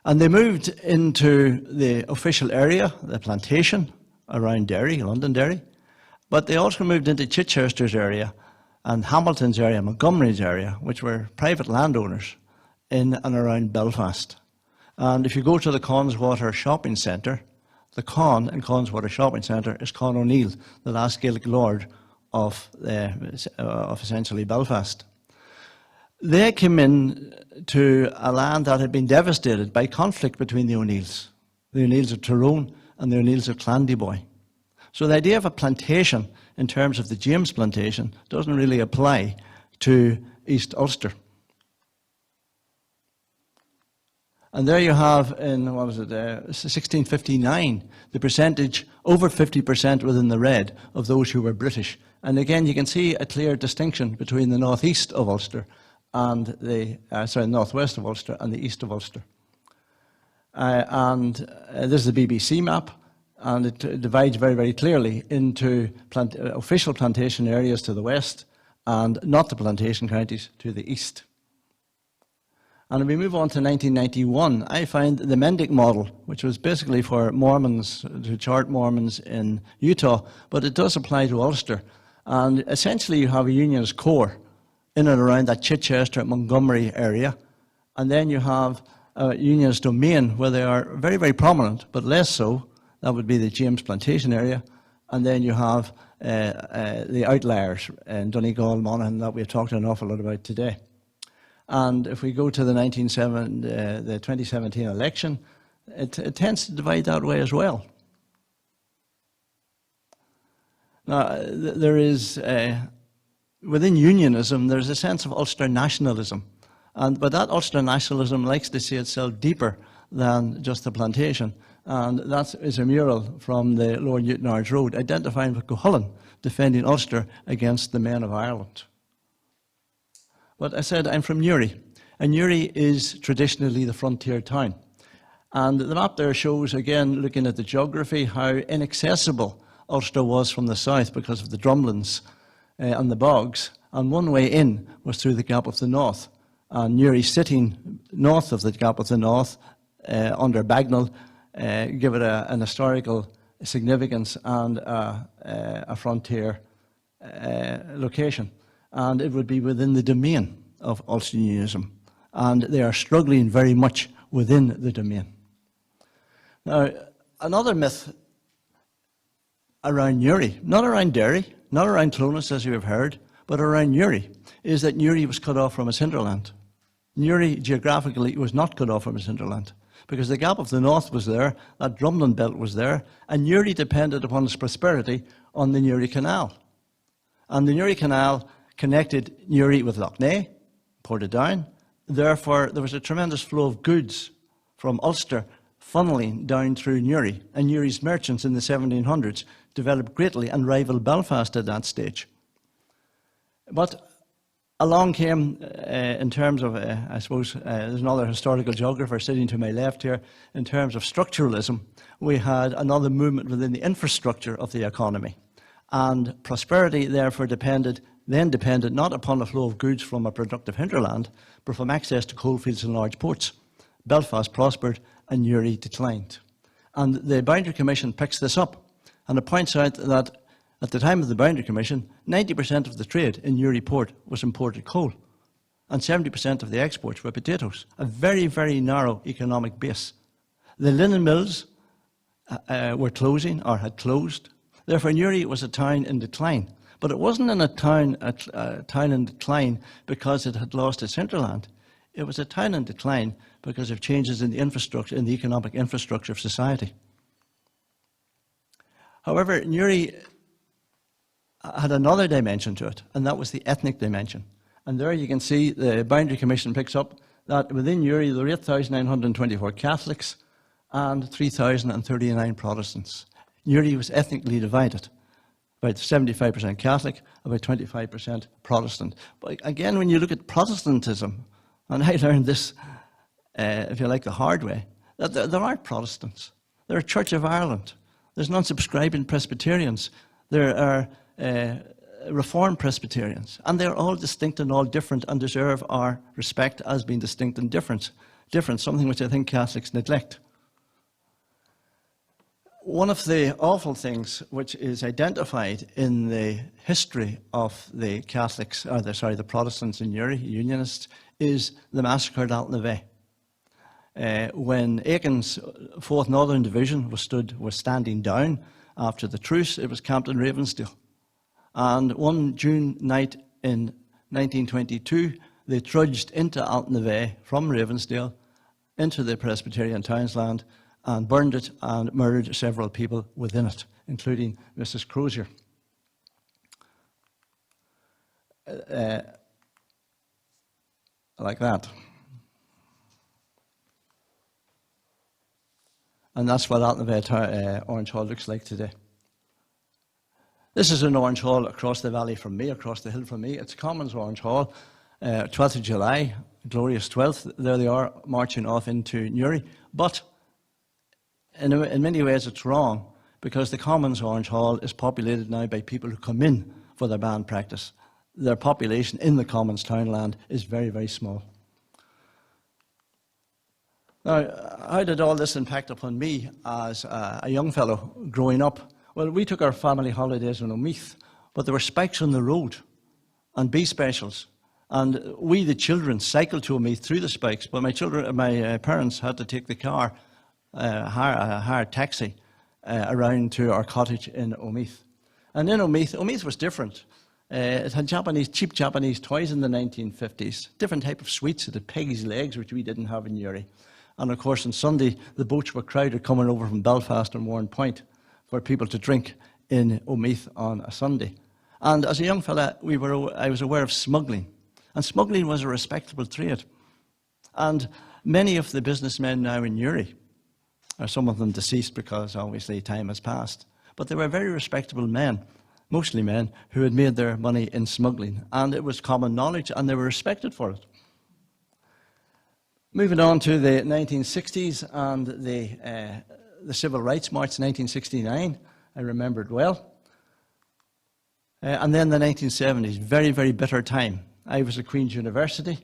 And they moved into the official area, the plantation, around Derry, Londonderry, but they also moved into Chichester's area and Hamilton's area, Montgomery's area, which were private landowners in and around Belfast. And if you go to the Conswater Shopping Centre, the Con in Conswater Shopping Centre is Con O'Neill, the last Gaelic lord of essentially Belfast. They came in to a land that had been devastated by conflict between the O'Neills of Tyrone and the O'Neills of Clandyboy. So the idea of a plantation in terms of the James plantation doesn't really apply to East Ulster. And there you have in, 1659, the percentage, over 50% within the red of those who were British. And again, you can see a clear distinction between the northeast of Ulster and the, northwest of Ulster and the east of Ulster. This is the BBC map, and it divides very, very clearly into official plantation areas to the west and not the plantation counties to the east. And if we move on to 1991, I find the Mendic model, which was basically for Mormons, to chart Mormons in Utah, but it does apply to Ulster. And essentially you have a unionist core in and around that Chichester, Montgomery area. And then you have a unionist domain where they are very, very prominent, but less so. That would be the James Plantation area. And then you have the outliers in Donegal, Monaghan, that we've talked an awful lot about today. And if we go to the 2017 election, it tends to divide that way as well. Now, there is, within unionism, there's a sense of Ulster nationalism. But that Ulster nationalism likes to see itself deeper than just the plantation. And that is a mural from the Lower Newtownards Road, identifying McHugh defending Ulster against the men of Ireland. But I said I'm from Newry, and Newry is traditionally the frontier town. And the map there shows, again, looking at the geography, how inaccessible Ulster was from the south because of the drumlins and the bogs. And one way in was through the Gap of the North. And Newry, sitting north of the Gap of the North, under Bagnall, give it an historical significance and a frontier location. And it would be within the domain of Ulster unionism. And they are struggling very much within the domain. Now, another myth around Newry, not around Derry, not around Clonus, as you have heard, but around Newry, is that Newry was cut off from its hinterland. Newry, geographically, was not cut off from its hinterland, because the Gap of the North was there, that drumlin belt was there, and Newry depended upon its prosperity on the Newry Canal. And the Newry Canal connected Newry with Loughnane, Portadown. Therefore, there was a tremendous flow of goods from Ulster funneling down through Newry, and Newry's merchants in the 1700s developed greatly and rivaled Belfast at that stage. But along came, in terms of, I suppose, there's another historical geographer sitting to my left here, in terms of structuralism, we had another movement within the infrastructure of the economy. And prosperity, therefore, depended not upon the flow of goods from a productive hinterland, but from access to coalfields and large ports. Belfast prospered and Newry declined. And the Boundary Commission picks this up, and it points out that at the time of the Boundary Commission, 90% of the trade in Newry port was imported coal. and 70% of the exports were potatoes. A very, very narrow economic base. The linen mills were closing or had closed. Therefore, Newry was a town in decline. But it wasn't a town in decline because it had lost its hinterland. It was a town in decline because of changes in the infrastructure, in the economic infrastructure of society. However, Newry had another dimension to it, and that was the ethnic dimension. And there you can see the Boundary Commission picks up that within Newry there were 8,924 Catholics and 3,039 Protestants. Newry was ethnically divided, about 75% Catholic, about 25% Protestant. But again, when you look at Protestantism, and I learned this, if you like, the hard way, that there aren't Protestants. There are Church of Ireland. There's non-subscribing Presbyterians. There are Reformed Presbyterians. And they're all distinct and all different and deserve our respect as being distinct and different, something which I think Catholics neglect. One of the awful things which is identified in the history of the Catholics, the Protestants in Newry, Unionists, is the massacre at Altnavay. When Aiken's 4th Northern Division was standing down after the truce, it was camped in Ravensdale. And one June night in 1922, they trudged into Altnavay from Ravensdale into the Presbyterian Townsland and burned it and murdered several people within it, including Mrs. Crozier. Like that. And that's what Altnavay Orange Hall looks like today. This is an Orange Hall across the valley from me, across the hill from me. It's Commons Orange Hall, 12th of July, glorious 12th. There they are, marching off into Newry. But in many ways it's wrong, because the Commons Orange Hall is populated now by people who come in for their band practice. Their population in the Commons townland is very, very small. Now, how did all this impact upon me as a young fellow growing up? Well, we took our family holidays in Omeath, but there were spikes on the road and bee specials. And we, the children, cycled to Omeath through the spikes, but my parents had to take the car, a hired taxi, around to our cottage in Omeath. And in Omeath was different. It had cheap Japanese toys in the 1950s, different type of sweets. It had pig's legs, which we didn't have in Newry. And of course, on Sunday, the boats were crowded coming over from Belfast and Warren Point for people to drink in Omeath on a Sunday. And as a young fella, I was aware of smuggling. And smuggling was a respectable trade. And many of the businessmen now in Newry, are some of them deceased because obviously time has passed, but they were very respectable men, mostly men, who had made their money in smuggling. And it was common knowledge, and they were respected for it. Moving on to the 1960s and the Civil Rights March 1969, I remember it well. And then the 1970s, very, very bitter time. I was at Queen's University.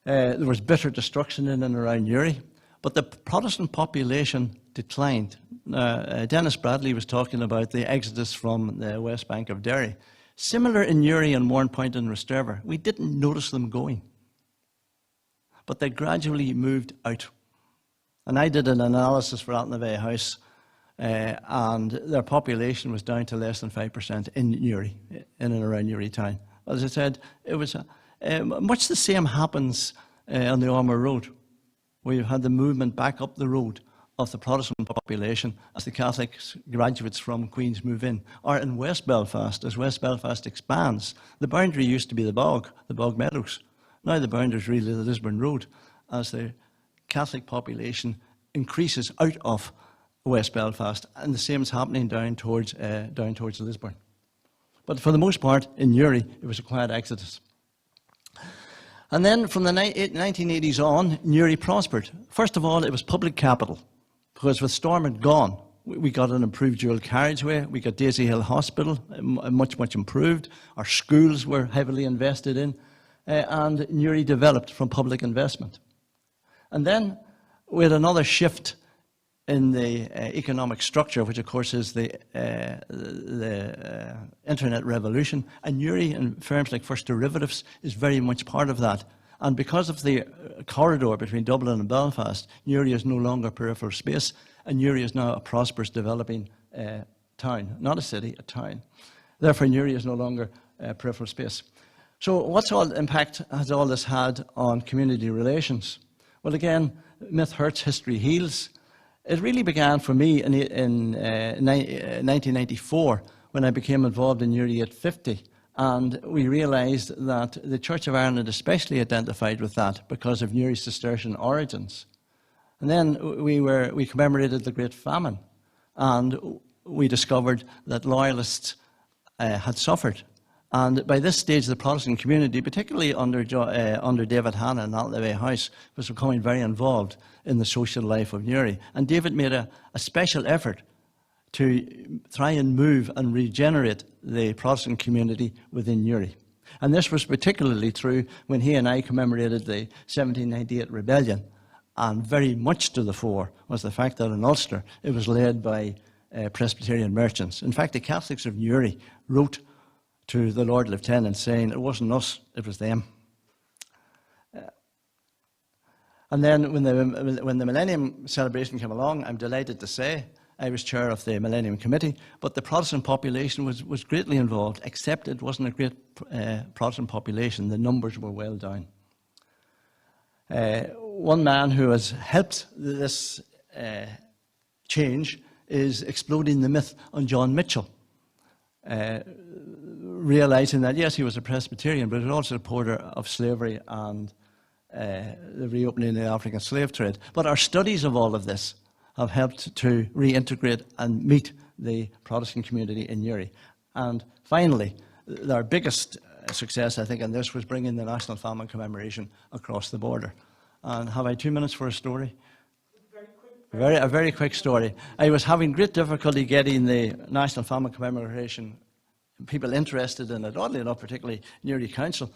There was bitter destruction in and around Newry, but the Protestant population declined. Denis Bradley was talking about the exodus from the West Bank of Derry. Similar in Newry and Warren Point and Rosterver. We didn't notice them going, but they gradually moved out. And I did an analysis for Altnavay House, and their population was down to less than 5% in Newry, in and around Newry town. As I said, it was much the same happens on the Armour Road. We've had the movement back up the road of the Protestant population as the Catholic graduates from Queen's move in. Or in West Belfast, as West Belfast expands, the boundary used to be the Bog Meadows. Now the boundary is really the Lisburn Road, as the Catholic population increases out of West Belfast, and the same is happening down towards Lisburn. But for the most part, in Newry, it was a quiet exodus. And then from the 1980s on, Newry prospered. First of all, it was public capital, because with Stormont gone, we got an improved dual carriageway, we got Daisy Hill Hospital, much, much improved. Our schools were heavily invested in, and Newry developed from public investment. And then we had another shift in the economic structure, which of course is the internet revolution. And Newry and firms like First Derivatives is very much part of that. And because of the corridor between Dublin and Belfast, Newry is no longer peripheral space, and Newry is now a prosperous developing town, not a city, a town. Therefore, Newry is no longer peripheral space. So what's all impact has all this had on community relations? Well, again, myth hurts, history heals. It really began for me in 1994 when I became involved in Newry at 50. And we realised that the Church of Ireland especially identified with that because of Newry's Cistercian origins. And then we commemorated the Great Famine, and we discovered that loyalists had suffered. And by this stage, the Protestant community, particularly under David Hanna and Altnevay House, was becoming very involved in the social life of Newry. And David made a special effort to try and move and regenerate the Protestant community within Newry. And this was particularly true when he and I commemorated the 1798 rebellion. And very much to the fore was the fact that in Ulster it was led by Presbyterian merchants. In fact, the Catholics of Newry wrote to the Lord Lieutenant saying it wasn't us, it was them. And then when the Millennium celebration came along, I'm delighted to say, I was chair of the Millennium Committee, but the Protestant population was greatly involved, except it wasn't a great Protestant population. The numbers were well down. One man who has helped this change is exploding the myth on John Micheál, realising that, yes, he was a Presbyterian, but he was also a supporter of slavery and the reopening of the African slave trade. But our studies of all of this have helped to reintegrate and meet the Protestant community in Newry. And finally, our biggest success, I think, in this was bringing the National Famine Commemoration across the border. And have I 2 minutes for a story? A very quick story. I was having great difficulty getting the National Famine Commemoration people interested in it, oddly enough, particularly Newry Council.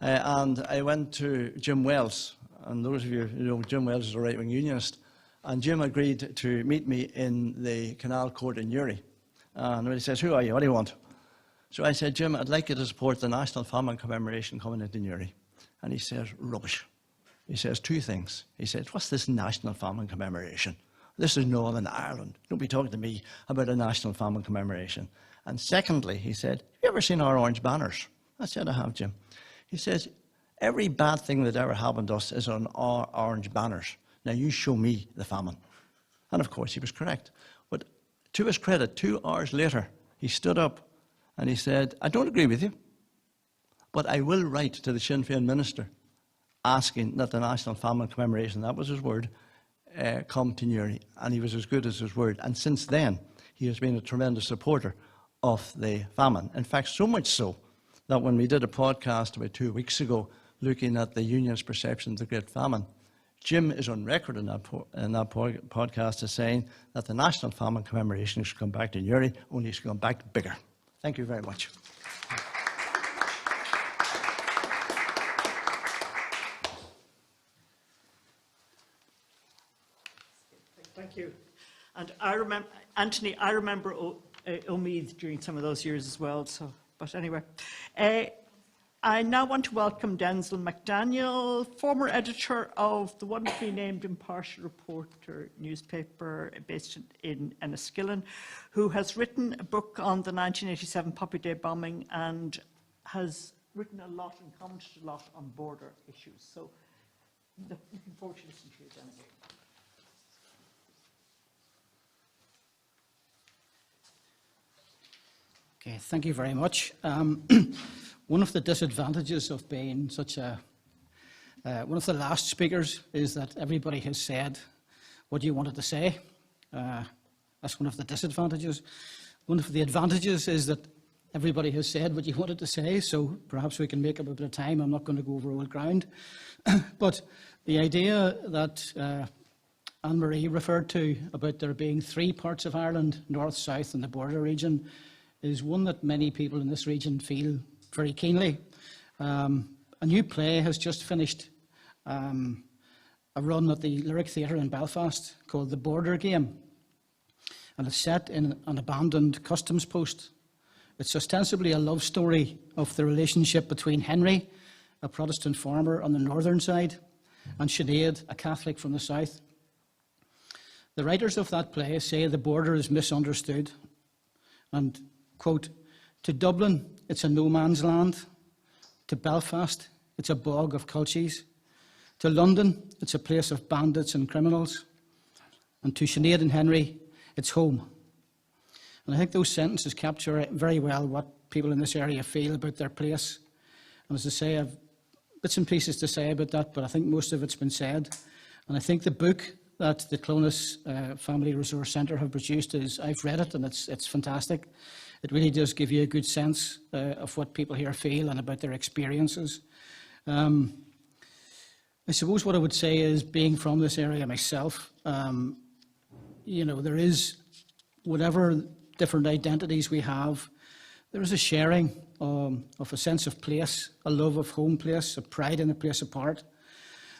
And I went to Jim Wells, and those of you who know Jim Wells is a right-wing unionist, and Jim agreed to meet me in the Canal Court in Newry. And he says, who are you? What do you want? So I said, Jim, I'd like you to support the National Famine Commemoration coming into Newry. And he says, rubbish. He says two things. He says, what's this National Famine Commemoration? This is Northern Ireland. Don't be talking to me about a National Famine Commemoration. And secondly, he said, have you ever seen our orange banners? I said, I have, Jim. He says, every bad thing that ever happened to us is on our orange banners. Now you show me the famine. And of course he was correct. But to his credit, 2 hours later, he stood up and he said, I don't agree with you, but I will write to the Sinn Féin minister asking that the National Famine Commemoration, that was his word, come to Newry. And he was as good as his word. And since then, he has been a tremendous supporter of the famine. In fact, so much so that when we did a podcast about 2 weeks ago looking at the union's perception of the Great Famine, Jim is on record in that podcast as saying that the National Famine Commemoration should come back to Newry, only it should come back bigger. Thank you very much. Thank you. And I remember, Anthony, I remember Omeath during some of those years as well. So, but anyway, I now want to welcome Denzil McDaniel, former editor of the wonderfully named Impartial Reporter newspaper based in Enniskillen, who has written a book on the 1987 Poppy Day bombing and has written a lot and commented a lot on border issues. So, looking forward to listening to you, Denzil. Okay, thank you very much. One of the disadvantages of being such a one of the last speakers is that everybody has said what you wanted to say. That's one of the disadvantages. One of the advantages is that everybody has said what you wanted to say, so perhaps we can make up a bit of time. I'm not going to go over old ground. But the idea that Annmarie referred to about there being 3 parts of Ireland, north, south and the border region, is one that many people in this region feel very keenly. A new play has just finished a run at the Lyric Theatre in Belfast called The Border Game, and it's set in an abandoned customs post. It's ostensibly a love story of the relationship between Henry, a Protestant farmer on the northern side, and Sinead, a Catholic from the south. The writers of that play say the border is misunderstood, and, quote, "To Dublin, it's a no man's land. To Belfast, it's a bog of culchies. To London, it's a place of bandits and criminals. And to Sinead and Henry, it's home." And I think those sentences capture very well what people in this area feel about their place. And as I say, I've bits and pieces to say about that, but I think most of it's been said. And I think the book that the Clonus Family Resource Centre have produced I've read it, and it's fantastic. It really does give you a good sense of what people here feel and about their experiences. I suppose what I would say is, being from this area myself, there is, whatever different identities we have, there is a sharing of a sense of place, a love of home place, a pride in a place apart.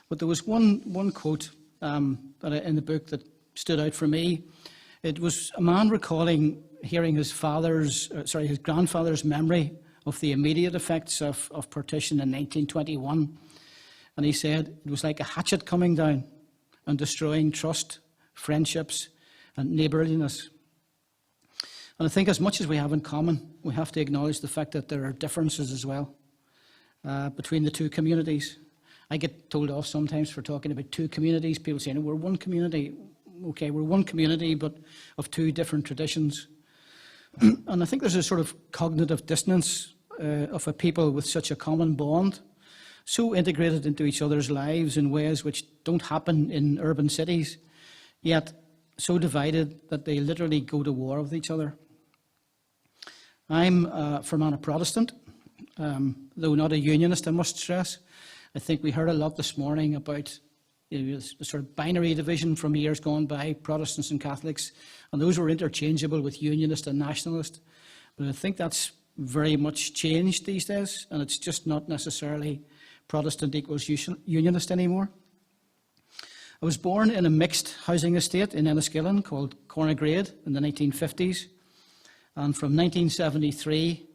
But there was one quote in the book that stood out for me. It was a man recalling hearing his grandfather's memory of the immediate effects of partition in 1921. And he said it was like a hatchet coming down and destroying trust, friendships, and neighbourliness. And I think as much as we have in common, we have to acknowledge the fact that there are differences as well between the two communities. I get told off sometimes for talking about two communities. People say, no, we're one community. Okay, we're one community, but of two different traditions. And I think there's a sort of cognitive dissonance of a people with such a common bond, so integrated into each other's lives in ways which don't happen in urban cities, yet so divided that they literally go to war with each other. I'm a Fermanagh Protestant, though not a unionist, I must stress. I think we heard a lot this morning about the sort of binary division from years gone by, Protestants and Catholics, and those were interchangeable with unionist and nationalist. But I think that's very much changed these days, and it's just not necessarily Protestant equals unionist anymore. I was born in a mixed housing estate in Enniskillen called Cornagrade in the 1950s, and from 1973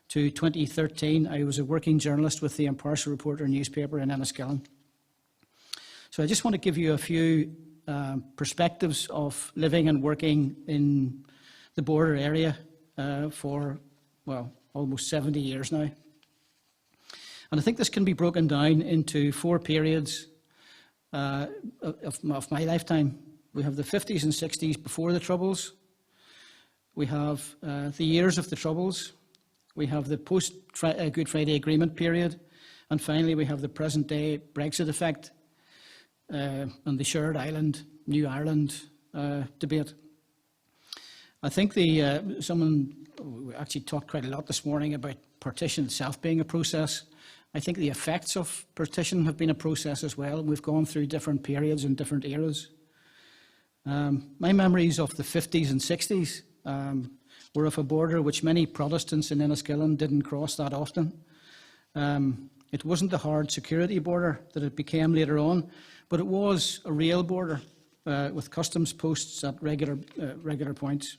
to 2013 I was a working journalist with the Impartial Reporter newspaper in Enniskillen. So I just want to give you a few perspectives of living and working in the border area for, well, almost 70 years now. And I think this can be broken down into four periods of my lifetime. We have the 50s and 60s before the Troubles. We have the years of the Troubles. We have the post-Good Friday Agreement period. And finally, we have the present-day Brexit effect and the shared island, New Ireland debate. I think we actually talked quite a lot this morning about partition itself being a process. I think the effects of partition have been a process as well. We've gone through different periods and different eras. My memories of the 50s and 60s were of a border which many Protestants in Enniskillen didn't cross that often. It wasn't the hard security border that it became later on, but it was a real border with customs posts at regular points.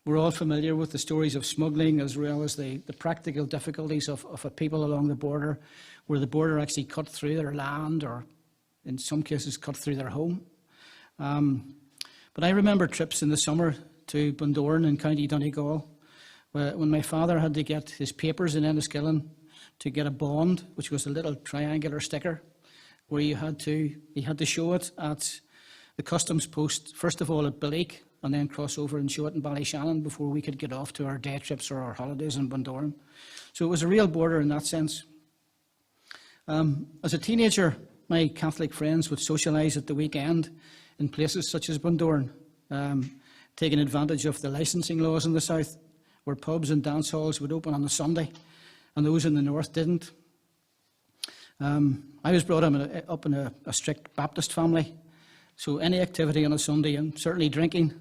We're all familiar with the stories of smuggling, as well as the practical difficulties of a people along the border, where the border actually cut through their land, or in some cases cut through their home. But I remember trips in the summer to Bundoran in County Donegal, when my father had to get his papers in Enniskillen to get a bond, which was a little triangular sticker, where he had to show it at the customs post, first of all at Balleek, and then cross over and show it in Ballyshannon before we could get off to our day trips or our holidays in Bundoran. So it was a real border in that sense. As a teenager, my Catholic friends would socialise at the weekend in places such as Bundoran, taking advantage of the licensing laws in the south, where pubs and dance halls would open on a Sunday, and those in the north didn't. I was brought up in a strict Baptist family, so any activity on a Sunday, and certainly drinking,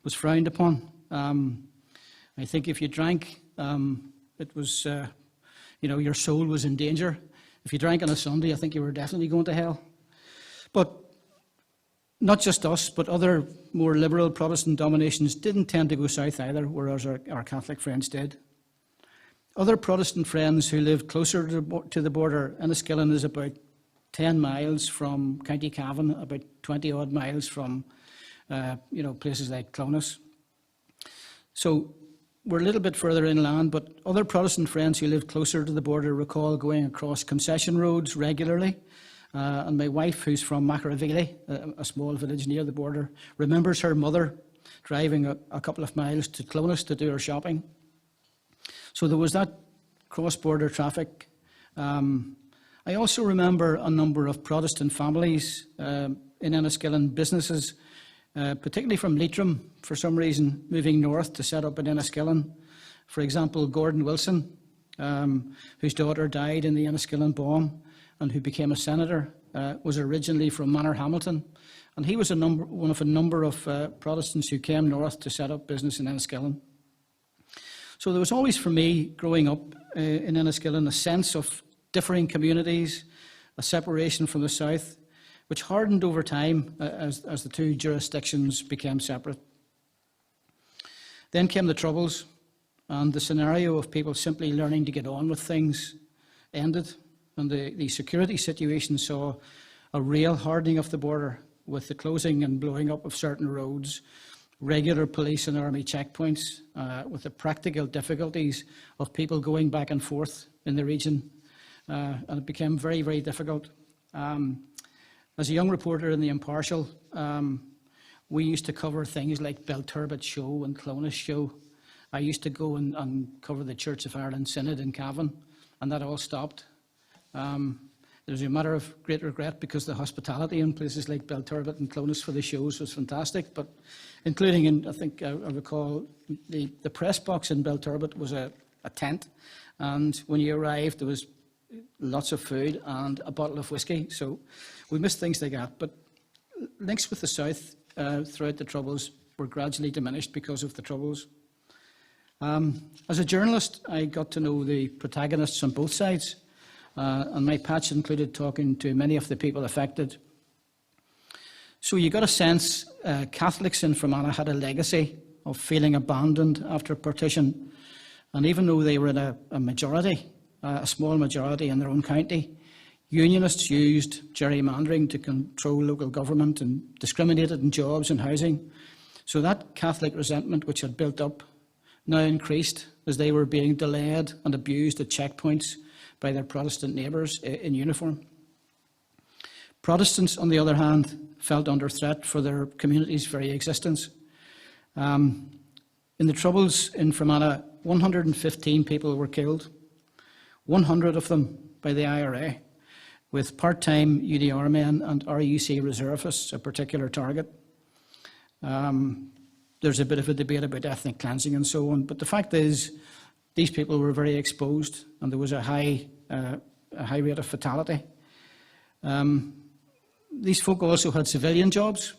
was frowned upon. I think if you drank, it was, your soul was in danger. If you drank on a Sunday, I think you were definitely going to hell. But not just us, but other more liberal Protestant dominations didn't tend to go south either, whereas our Catholic friends did. Other Protestant friends who lived closer to the border, Enniskillen is about 10 miles from County Cavan, about 20 odd miles from places like Clonus. So we're a little bit further inland, but other Protestant friends who lived closer to the border recall going across concession roads regularly. And my wife, who's from Macravely, a small village near the border, remembers her mother driving a couple of miles to Clonus to do her shopping. So there was that cross-border traffic. I also remember a number of Protestant families in Enniskillen, businesses, particularly from Leitrim, for some reason, moving north to set up in Enniskillen. For example, Gordon Wilson, whose daughter died in the Enniskillen bomb and who became a senator, was originally from Manor Hamilton. And he was one of a number of Protestants who came north to set up business in Enniskillen. So there was always, for me, growing up in Enniskillen, a sense of differing communities, a separation from the south, which hardened over time as the two jurisdictions became separate. Then came the Troubles, and the scenario of people simply learning to get on with things ended, and the security situation saw a real hardening of the border with the closing and blowing up of certain roads, regular police and army checkpoints, with the practical difficulties of people going back and forth in the region. And it became very, very difficult. As a young reporter in the Impartial, we used to cover things like Belturbet Show and Clonus Show. I used to go and cover the Church of Ireland Synod in Cavan, and that all stopped. It was a matter of great regret because the hospitality in places like Belturbet and Clonus for the shows was fantastic, but including in, I think I recall, the press box in Belturbet was a tent, and when you arrived there was lots of food and a bottle of whiskey, so we missed things like that. But links with the south throughout the Troubles were gradually diminished because of the Troubles. As a journalist, I got to know the protagonists on both sides. And my patch included talking to many of the people affected. So you got a sense Catholics in Fermanagh had a legacy of feeling abandoned after partition. And even though they were in a majority, a small majority in their own county, Unionists used gerrymandering to control local government and discriminated in jobs and housing. So that Catholic resentment which had built up now increased as they were being delayed and abused at checkpoints by their Protestant neighbours in uniform. Protestants, on the other hand, felt under threat for their community's very existence. In the Troubles in Fermanagh, 115 people were killed, 100 of them by the IRA, with part-time UDR men and RUC reservists a particular target. There's a bit of a debate about ethnic cleansing and so on, but the fact is these people were very exposed and there was a high rate of fatality. These folk also had civilian jobs,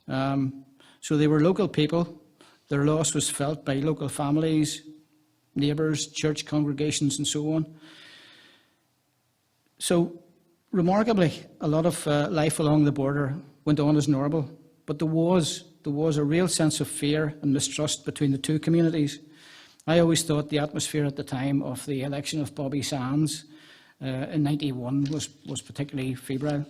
so they were local people. Their loss was felt by local families, neighbours, church congregations and so on. So remarkably, a lot of life along the border went on as normal, but there was a real sense of fear and mistrust between the two communities. I always thought the atmosphere at the time of the election of Bobby Sands in '91 was particularly febrile.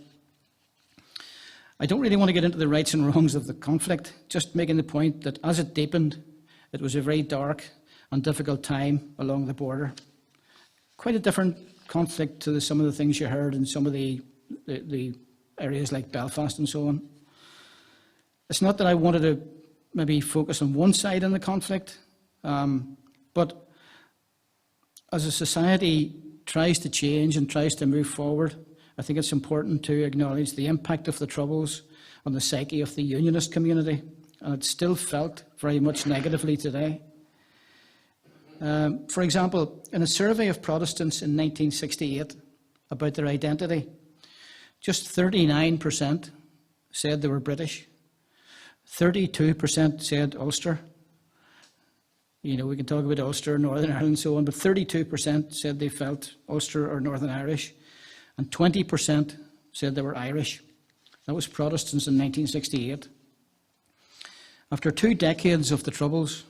I don't really want to get into the rights and wrongs of the conflict, just making the point that as it deepened, it was a very dark and difficult time along the border. Quite a different conflict to some of the things you heard in some of the areas like Belfast and so on. It's not that I wanted to maybe focus on one side in the conflict, but as a society tries to change and tries to move forward, I think it's important to acknowledge the impact of the Troubles on the psyche of the Unionist community, and it's still felt very much negatively today. For example, in a survey of Protestants in 1968 about their identity, just 39% said they were British, 32% said Ulster. You know, we can talk about Ulster, Northern Ireland and so on, but 32% said they felt Ulster or Northern Irish, and 20% said they were Irish. That was Protestants in 1968. After 2 decades of the Troubles,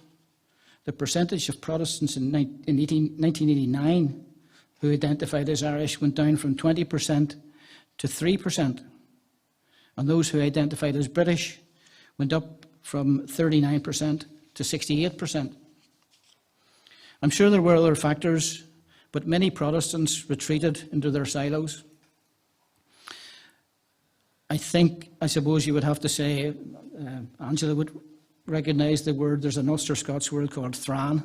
the percentage of Protestants in 1989 who identified as Irish went down from 20% to 3%, and those who identified as British went up from 39% to 68%. I'm sure there were other factors, but many Protestants retreated into their silos. I suppose you would have to say, Angela would recognise the word, there's an Ulster Scots word called thran,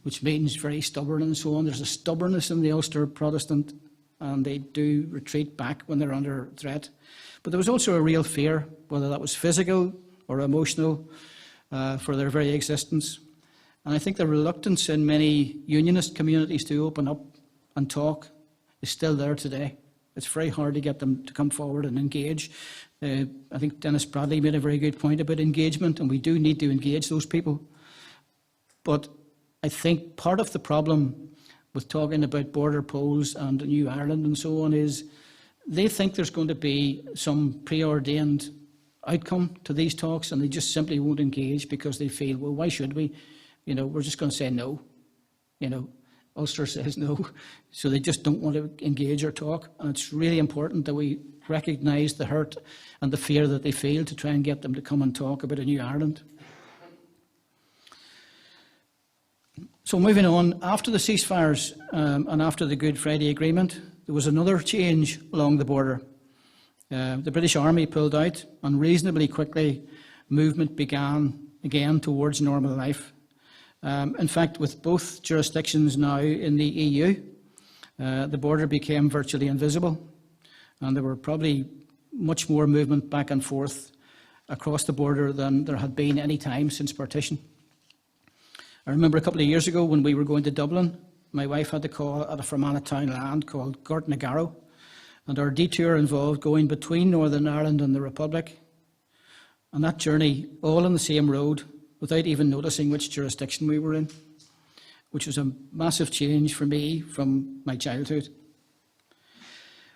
which means very stubborn and so on. There's a stubbornness in the Ulster Protestant, and they do retreat back when they're under threat. But there was also a real fear, whether that was physical or emotional, for their very existence. And I think the reluctance in many unionist communities to open up and talk is still there today. It's very hard to get them to come forward and engage. I think Denis Bradley made a very good point about engagement, and we do need to engage those people. But I think part of the problem with talking about border polls and New Ireland and so on is they think there's going to be some preordained outcome to these talks, and they just simply won't engage because they feel, well, why should we? We're just going to say no. Ulster says no, so they just don't want to engage or talk. And it's really important that we recognise the hurt and the fear that they feel to try and get them to come and talk about a new Ireland. So moving on, after the ceasefires and after the Good Friday Agreement, there was another change along the border. The British Army pulled out, and reasonably quickly movement began again towards normal life. In fact, with both jurisdictions now in the EU, the border became virtually invisible, and there were probably much more movement back and forth across the border than there had been any time since partition. I remember a couple of years ago when we were going to Dublin, my wife had to call at a Fermanagh town land called Gortnagarrow, and our detour involved going between Northern Ireland and the Republic, and that journey all on the same road without even noticing which jurisdiction we were in, which was a massive change for me from my childhood.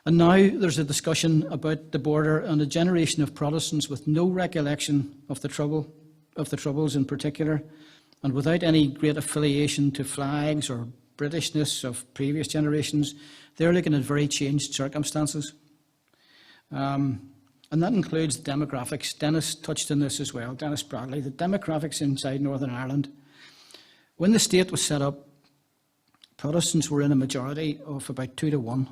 And now there's a discussion about the border and a generation of Protestants with no recollection of the Troubles in particular, and without any great affiliation to flags or Britishness of previous generations. They're looking at very changed circumstances. And that includes the demographics. Denis touched on this as well, Denis Bradley, the demographics inside Northern Ireland. When the state was set up, Protestants were in a majority of about 2 to 1.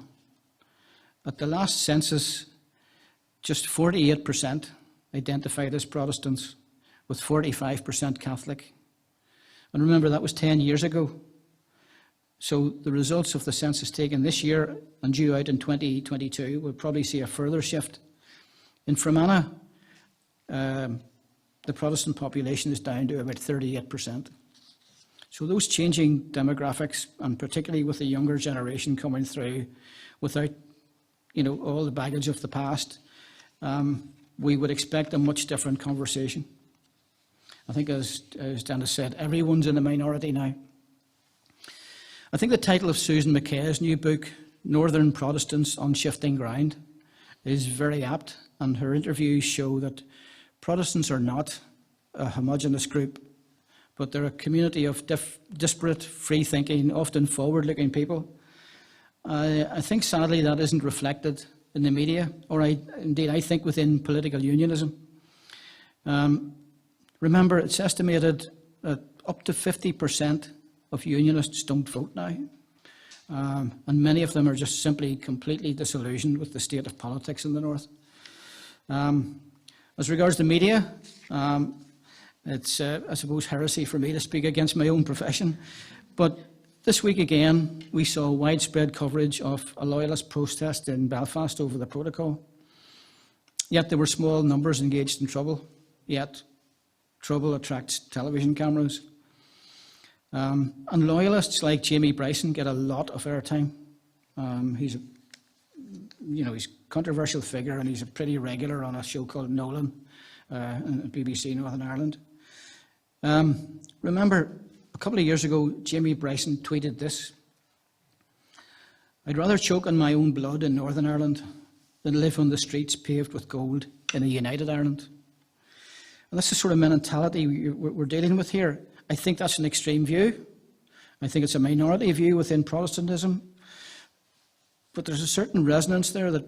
At the last census, just 48% identified as Protestants, with 45% Catholic. And remember, that was 10 years ago. So the results of the census taken this year and due out in 2022 will probably see a further shift. In Fermanagh, the Protestant population is down to about 38%. So those changing demographics, and particularly with the younger generation coming through without all the baggage of the past, we would expect a much different conversation. I think, as Denis said, everyone's in a minority now. I think the title of Susan McKay's new book, Northern Protestants on Shifting Ground, is very apt, and her interviews show that Protestants are not a homogenous group, but they're a community of disparate, free-thinking, often forward-looking people. I think, sadly, that isn't reflected in the media, or indeed I think within political unionism. Remember, it's estimated that up to 50% of unionists don't vote now, and many of them are just simply completely disillusioned with the state of politics in the North. As regards the media, it's, I suppose, heresy for me to speak against my own profession, but this week again we saw widespread coverage of a loyalist protest in Belfast over the protocol. Yet there were small numbers engaged in trouble, yet trouble attracts television cameras. And loyalists like Jamie Bryson get a lot of airtime. He's a controversial figure, and he's a pretty regular on a show called Nolan on BBC Northern Ireland. Remember, a couple of years ago, Jamie Bryson tweeted this: "I'd rather choke on my own blood in Northern Ireland than live on the streets paved with gold in a united Ireland. And that's the sort of mentality we're dealing with here. I think that's an extreme view. I think it's a minority view within Protestantism. But there's a certain resonance there that,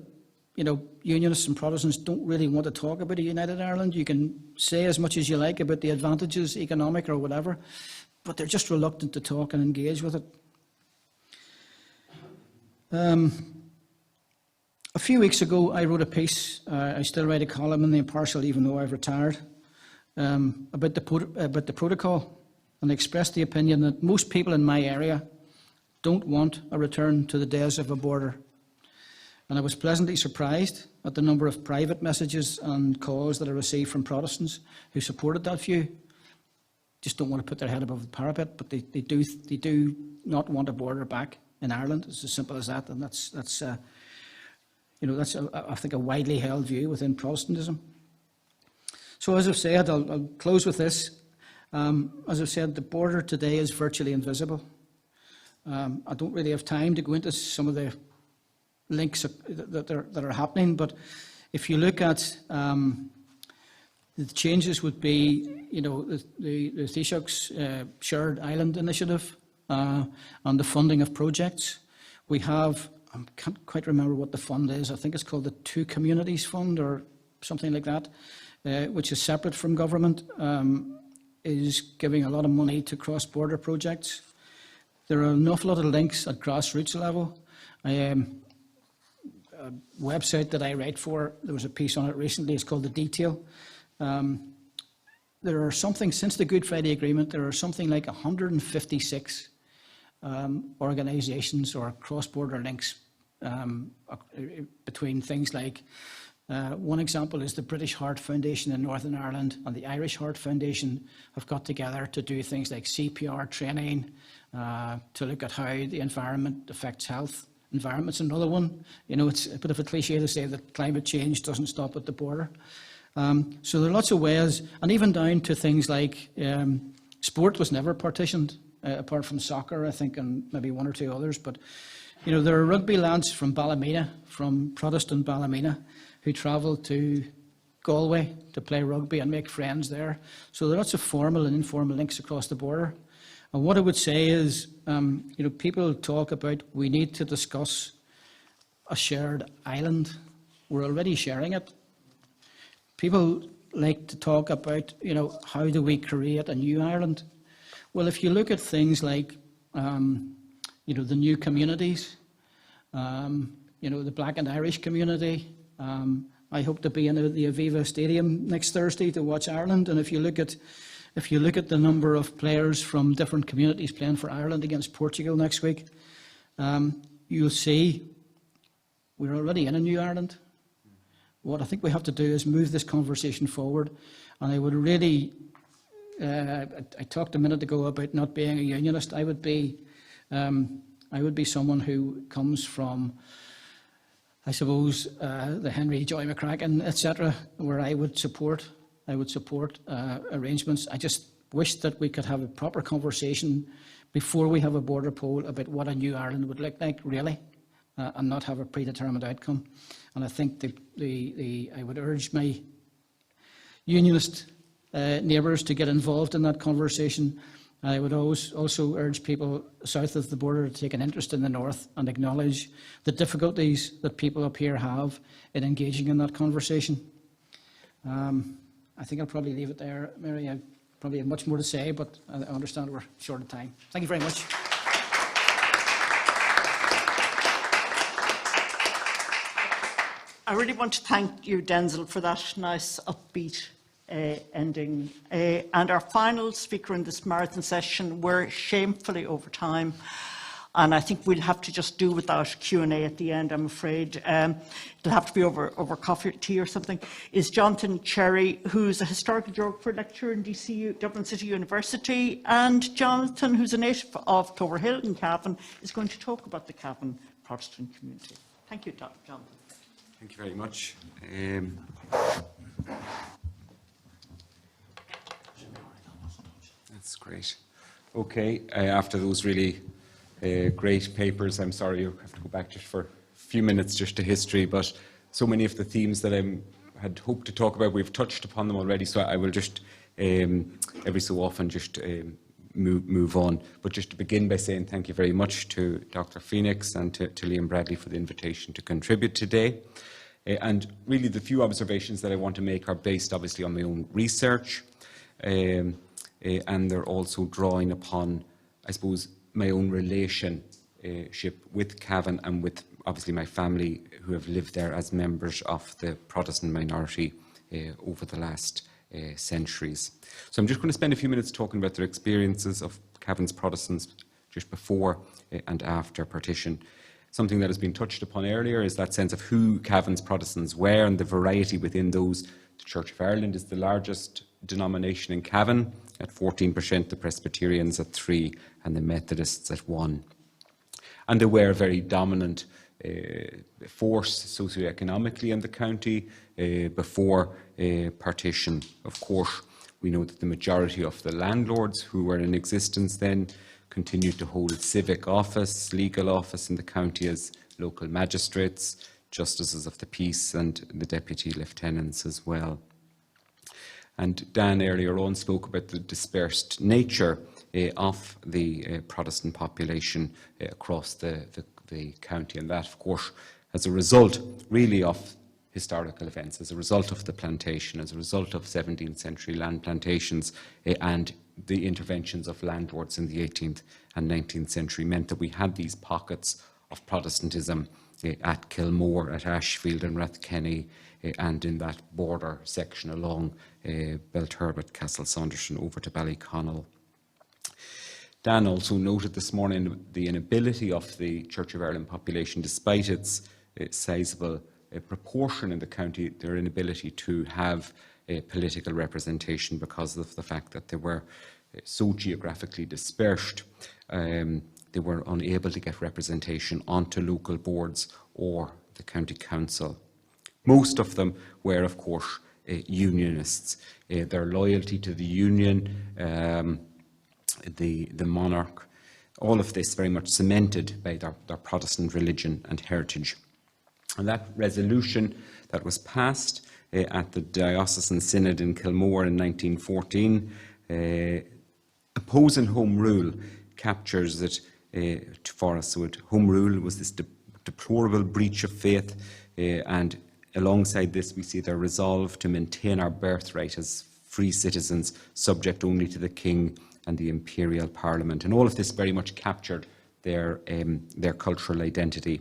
you know, Unionists and Protestants don't really want to talk about a united Ireland. You can say as much as you like about the advantages, economic or whatever, but they're just reluctant to talk and engage with it. A few weeks ago, I wrote a piece. I still write a column in the Purcell, even though I've retired, about the protocol, and expressed the opinion that most people in my area don't want a return to the days of a border. And I was pleasantly surprised at the number of private messages and calls that I received from Protestants who supported that view. Just don't want to put their head above the parapet, but they do not want a border back in Ireland. It's as simple as that, and that's I think a widely held view within Protestantism. So as I've said, I'll close with this. As I've said, the border today is virtually invisible. I don't really have time to go into some of the links that are happening, but if you look at the changes would be, you know, the Taoiseach's shared island initiative and the funding of projects. We have, I can't quite remember what the fund is. I think it's called the Two Communities Fund or something like that, which is separate from government, is giving a lot of money to cross-border projects. There are an awful lot of links at grassroots level. A website that I write for, there was a piece on it recently, it's called The Detail. There are something, since the Good Friday Agreement, there are something like 156 organisations or cross-border links between things like, one example is the British Heart Foundation in Northern Ireland and the Irish Heart Foundation have got together to do things like CPR training, to look at how the environment affects health. Environment's another one. You know, it's a bit of a cliche to say that climate change doesn't stop at the border. So there are lots of ways, and even down to things like sport was never partitioned, apart from soccer, I think, and maybe one or two others. But, you know, there are rugby lads from Ballymena, from Protestant Ballymena, who travel to Galway to play rugby and make friends there. So there are lots of formal and informal links across the border. And what I would say is, you know, people talk about we need to discuss a shared island. We're already sharing it. People like to talk about, you know, how do we create a new Ireland? Well, if you look at things like, you know, the new communities, you know, the Black and Irish community. I hope to be in the Aviva Stadium next Thursday to watch Ireland. And if you look at the number of players from different communities playing for Ireland against Portugal next week, you'll see we're already in a new Ireland. What I think we have to do is move this conversation forward. And I would really, I talked a minute ago about not being a unionist. I would be someone who comes from, I suppose, the Henry Joy McCracken, etc., where I would support arrangements. I just wish that we could have a proper conversation before we have a border poll about what a new Ireland would look like, really, and not have a predetermined outcome. And I think I would urge my unionist neighbours to get involved in that conversation. I would also urge people south of the border to take an interest in the north and acknowledge the difficulties that people up here have in engaging in that conversation. I think I'll probably leave it there, Mary. I probably have much more to say, but I understand we're short of time. Thank you very much. I really want to thank you, Denzil, for that nice upbeat ending. And our final speaker in this marathon session, we're shamefully over time. And I think we'll have to just do without Q&A at the end, I'm afraid. It'll have to be over coffee or tea or something. Is Jonathan Cherry, who's a historical geographer lecturer in Dublin City University. And Jonathan, who's a native of Clover Hill in Cavan, is going to talk about the Cavan Protestant community. Thank you, Jonathan. Thank you very much. That's great. Okay, after those really great papers, I'm sorry you have to go back just for a few minutes just to history, but so many of the themes that I had hoped to talk about, we've touched upon them already, so I will just every so often just move on. But just to begin by saying thank you very much to Dr. Phoenix and to Liam Bradley for the invitation to contribute today. And really the few observations that I want to make are based obviously on my own research, and they're also drawing upon, I suppose, my own relationship with Cavan and with obviously my family who have lived there as members of the Protestant minority over the last centuries. So I'm just going to spend a few minutes talking about their experiences of Cavan's Protestants just before and after partition. Something that has been touched upon earlier is that sense of who Cavan's Protestants were and the variety within those. The Church of Ireland is the largest denomination in Cavan at 14%, the Presbyterians at 3%, and the Methodists at 1%. And they were a very dominant force socioeconomically in the county before partition. Of course, we know that the majority of the landlords who were in existence then continued to hold civic office, legal office in the county as local magistrates, justices of the peace, and the deputy lieutenants as well. And Dan earlier on spoke about the dispersed nature of the Protestant population across the county, and that, of course, as a result really of historical events, as a result of the plantation, as a result of 17th century land plantations and the interventions of landlords in the 18th and 19th century meant that we had these pockets of Protestantism at Cllr, at Ashfield and Rathkenny, and in that border section along Belturbet, Castle Saunderson over to Ballyconnell. Dan also noted this morning the inability of the Church of Ireland population, despite its sizeable proportion in the county, their inability to have political representation because of the fact that they were so geographically dispersed. They were unable to get representation onto local boards or the county council. Most of them were, of course, unionists. Their loyalty to the union, the monarch, all of this very much cemented by their Protestant religion and heritage. And that resolution that was passed at the Diocesan Synod in Cllr in 1914, opposing Home Rule, captures it for us. So Home Rule was this deplorable breach of faith, and alongside this we see their resolve to maintain our birthright as free citizens, subject only to the King and the Imperial Parliament. And all of this very much captured their cultural identity.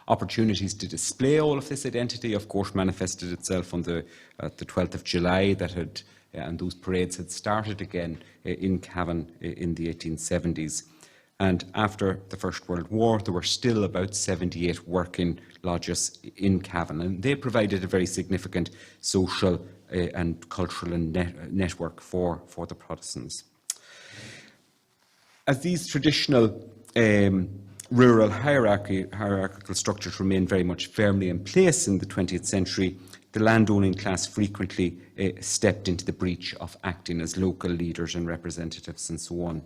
Opportunities to display all of this identity, of course, manifested itself on the 12th of July, and those parades had started again in Cavan in the 1870s. And after the First World War, there were still about 78 working lodges in Cavan, and they provided a very significant social and cultural network for the Protestants. As these traditional rural hierarchical structures remained very much firmly in place in the 20th century, the landowning class frequently stepped into the breach of acting as local leaders and representatives and so on.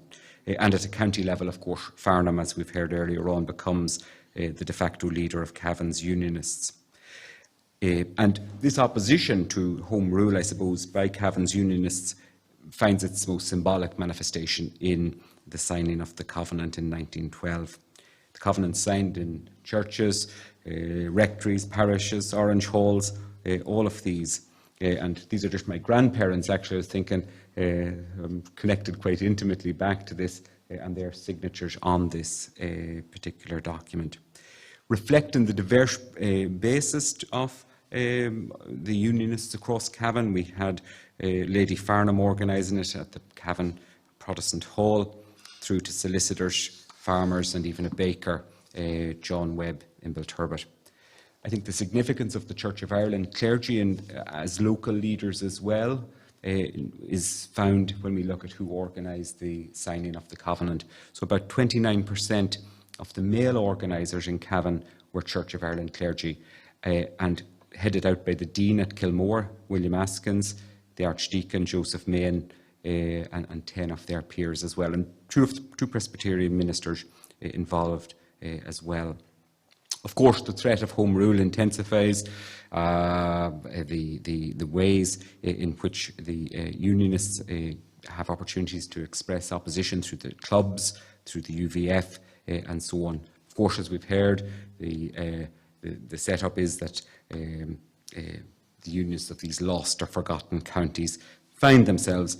And at a county level, of course, Farnham, as we've heard earlier on, becomes the de facto leader of Cavan's Unionists. And this opposition to Home Rule, I suppose, by Cavan's Unionists finds its most symbolic manifestation in the signing of the Covenant in 1912. The Covenant signed in churches, rectories, parishes, orange halls, all of these. And these are just my grandparents, actually. I was thinking, I'm connected quite intimately back to this and their signatures on this particular document. Reflecting the diverse basis of the Unionists across Cavan, we had Lady Farnham organising it at the Cavan Protestant Hall, through to solicitors, farmers and even a baker, John Webb in Belturbet. I think the significance of the Church of Ireland clergy and as local leaders as well is found when we look at who organised the signing of the Covenant. So about 29% of the male organisers in Cavan were Church of Ireland clergy, and headed out by the Dean at Cllr, William Askins, the Archdeacon, Joseph Main, and 10 of their peers as well, and two Presbyterian ministers involved as well. Of course, the threat of Home Rule intensifies. The ways in which the unionists have opportunities to express opposition through the clubs, through the UVF, and so on. Of course, as we've heard, the setup is that the unions of these lost or forgotten counties find themselves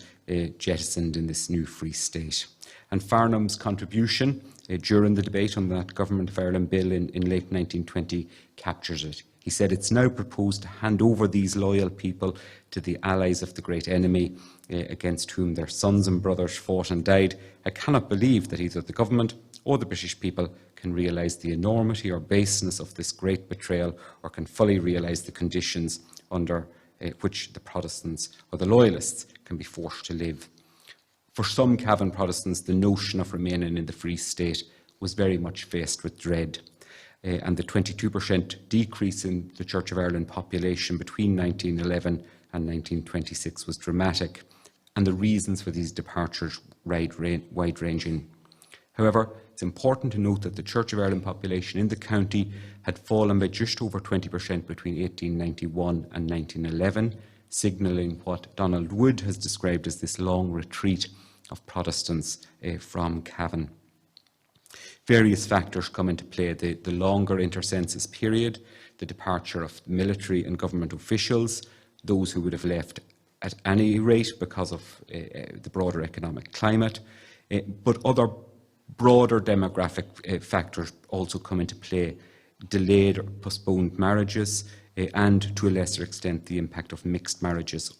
jettisoned in this new Free State. And Farnham's contribution during the debate on that Government of Ireland bill in late 1920 captures it. He said, "It's now proposed to hand over these loyal people to the allies of the great enemy against whom their sons and brothers fought and died. I cannot believe that either the government or the British people can realise the enormity or baseness of this great betrayal, or can fully realise the conditions under which the Protestants or the Loyalists can be forced to live." For some Cavan Protestants, the notion of remaining in the Free State was very much faced with dread. And the 22% decrease in the Church of Ireland population between 1911 and 1926 was dramatic, and the reasons for these departures wide-ranging. However, it's important to note that the Church of Ireland population in the county had fallen by just over 20% between 1891 and 1911, signalling what Donald Wood has described as this long retreat of Protestants from Cavan. Various factors come into play: the longer inter-census period, the departure of military and government officials, those who would have left at any rate because of the broader economic climate, but other broader demographic factors also come into play: delayed or postponed marriages, and to a lesser extent the impact of mixed marriages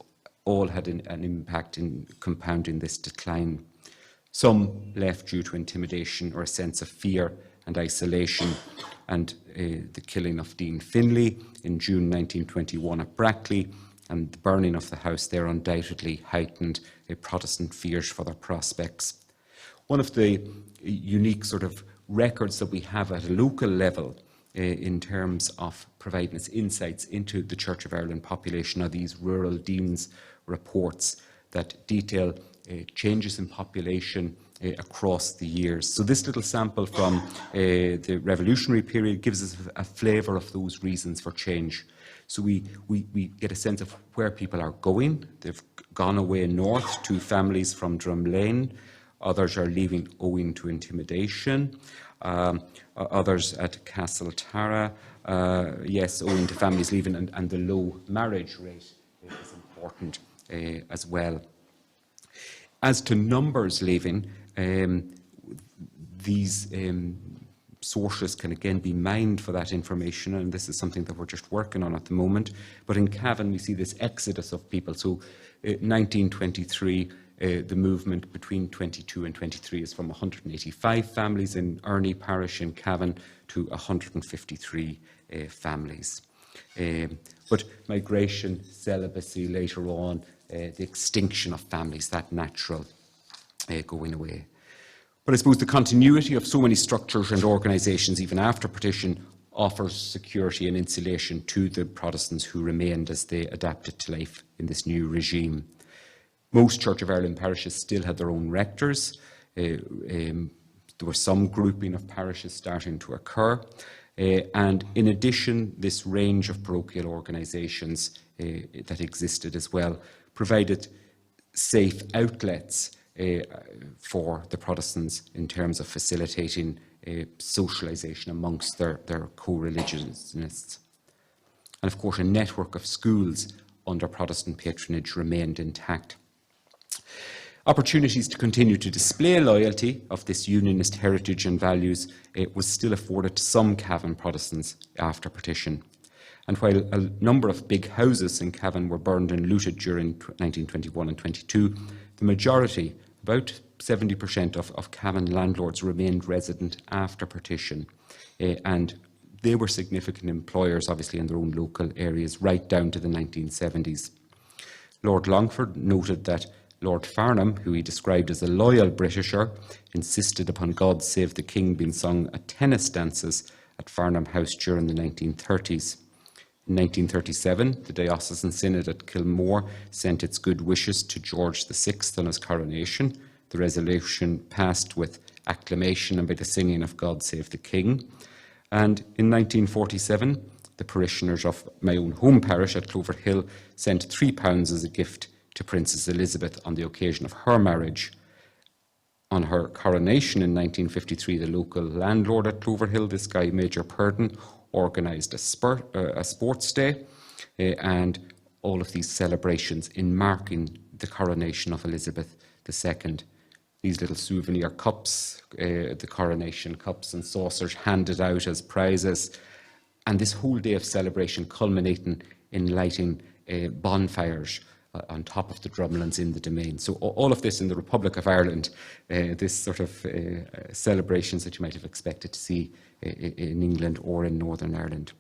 all had an impact in compounding this decline. Some left due to intimidation or a sense of fear and isolation, and the killing of Dean Finlay in June 1921 at Brackley and the burning of the house there undoubtedly heightened Protestant fears for their prospects. One of the unique sort of records that we have at a local level in terms of providing us insights into the Church of Ireland population are these rural deans reports that detail changes in population across the years. So this little sample from the revolutionary period gives us a flavour of those reasons for change. So we get a sense of where people are going. They've gone away north, 2 families from Drumlane. Others are leaving owing to intimidation. Others at Castle Tara, yes, owing to families leaving, and the low marriage rate is important as well. As to numbers leaving, these sources can again be mined for that information, and this is something that we're just working on at the moment. But in Cavan, we see this exodus of people. So 1923, the movement between 22 and 23 is from 185 families in Ernie Parish in Cavan to 153 families. But migration, celibacy later on, the extinction of families, that natural going away. But I suppose the continuity of so many structures and organisations, even after partition, offers security and insulation to the Protestants who remained as they adapted to life in this new regime. Most Church of Ireland parishes still had their own rectors. There was some grouping of parishes starting to occur. And in addition, this range of parochial organisations that existed as well provided safe outlets for the Protestants in terms of facilitating socialisation amongst their co-religionists. And of course, a network of schools under Protestant patronage remained intact. Opportunities to continue to display loyalty of this unionist heritage and values was still afforded to some Cavan Protestants after partition. And while a number of big houses in Cavan were burned and looted during 1921 and 22, the majority, about 70% of Cavan landlords remained resident after partition, and they were significant employers, obviously, in their own local areas, right down to the 1970s. Lord Longford noted that Lord Farnham, who he described as a loyal Britisher, insisted upon God Save the King being sung at tennis dances at Farnham House during the 1930s. In 1937, the Diocesan Synod at Cllr sent its good wishes to George VI on his coronation. The resolution passed with acclamation and by the singing of God Save the King. And in 1947, the parishioners of my own home parish at Clover Hill sent £3 as a gift to Princess Elizabeth on the occasion of her marriage. On her coronation in 1953, the local landlord at Clover Hill, this guy Major Purdon, organised a sports day, and all of these celebrations in marking the coronation of Elizabeth II. These little souvenir cups, the coronation cups and saucers handed out as prizes, and this whole day of celebration culminating in lighting bonfires on top of the drumlins in the Domain. So all of this in the Republic of Ireland, this sort of celebrations that you might have expected to see in England or in Northern Ireland.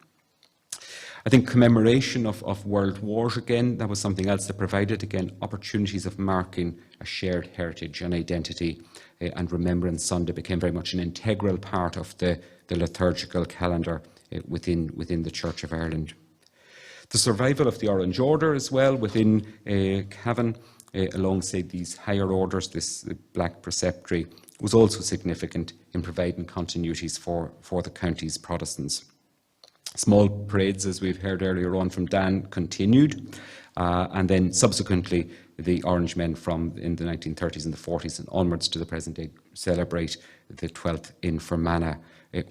I think commemoration of world wars, again, that was something else that provided, again, opportunities of marking a shared heritage and identity, and Remembrance Sunday became very much an integral part of the liturgical calendar within the Church of Ireland. The survival of the Orange Order as well within Cavan, alongside these higher orders, this Black Preceptory, was also significant in providing continuities for the county's Protestants. Small parades, as we've heard earlier on from Dan, continued, and then subsequently the Orange Men in the 1930s and the 40s and onwards to the present day celebrate the 12th in Fermanagh,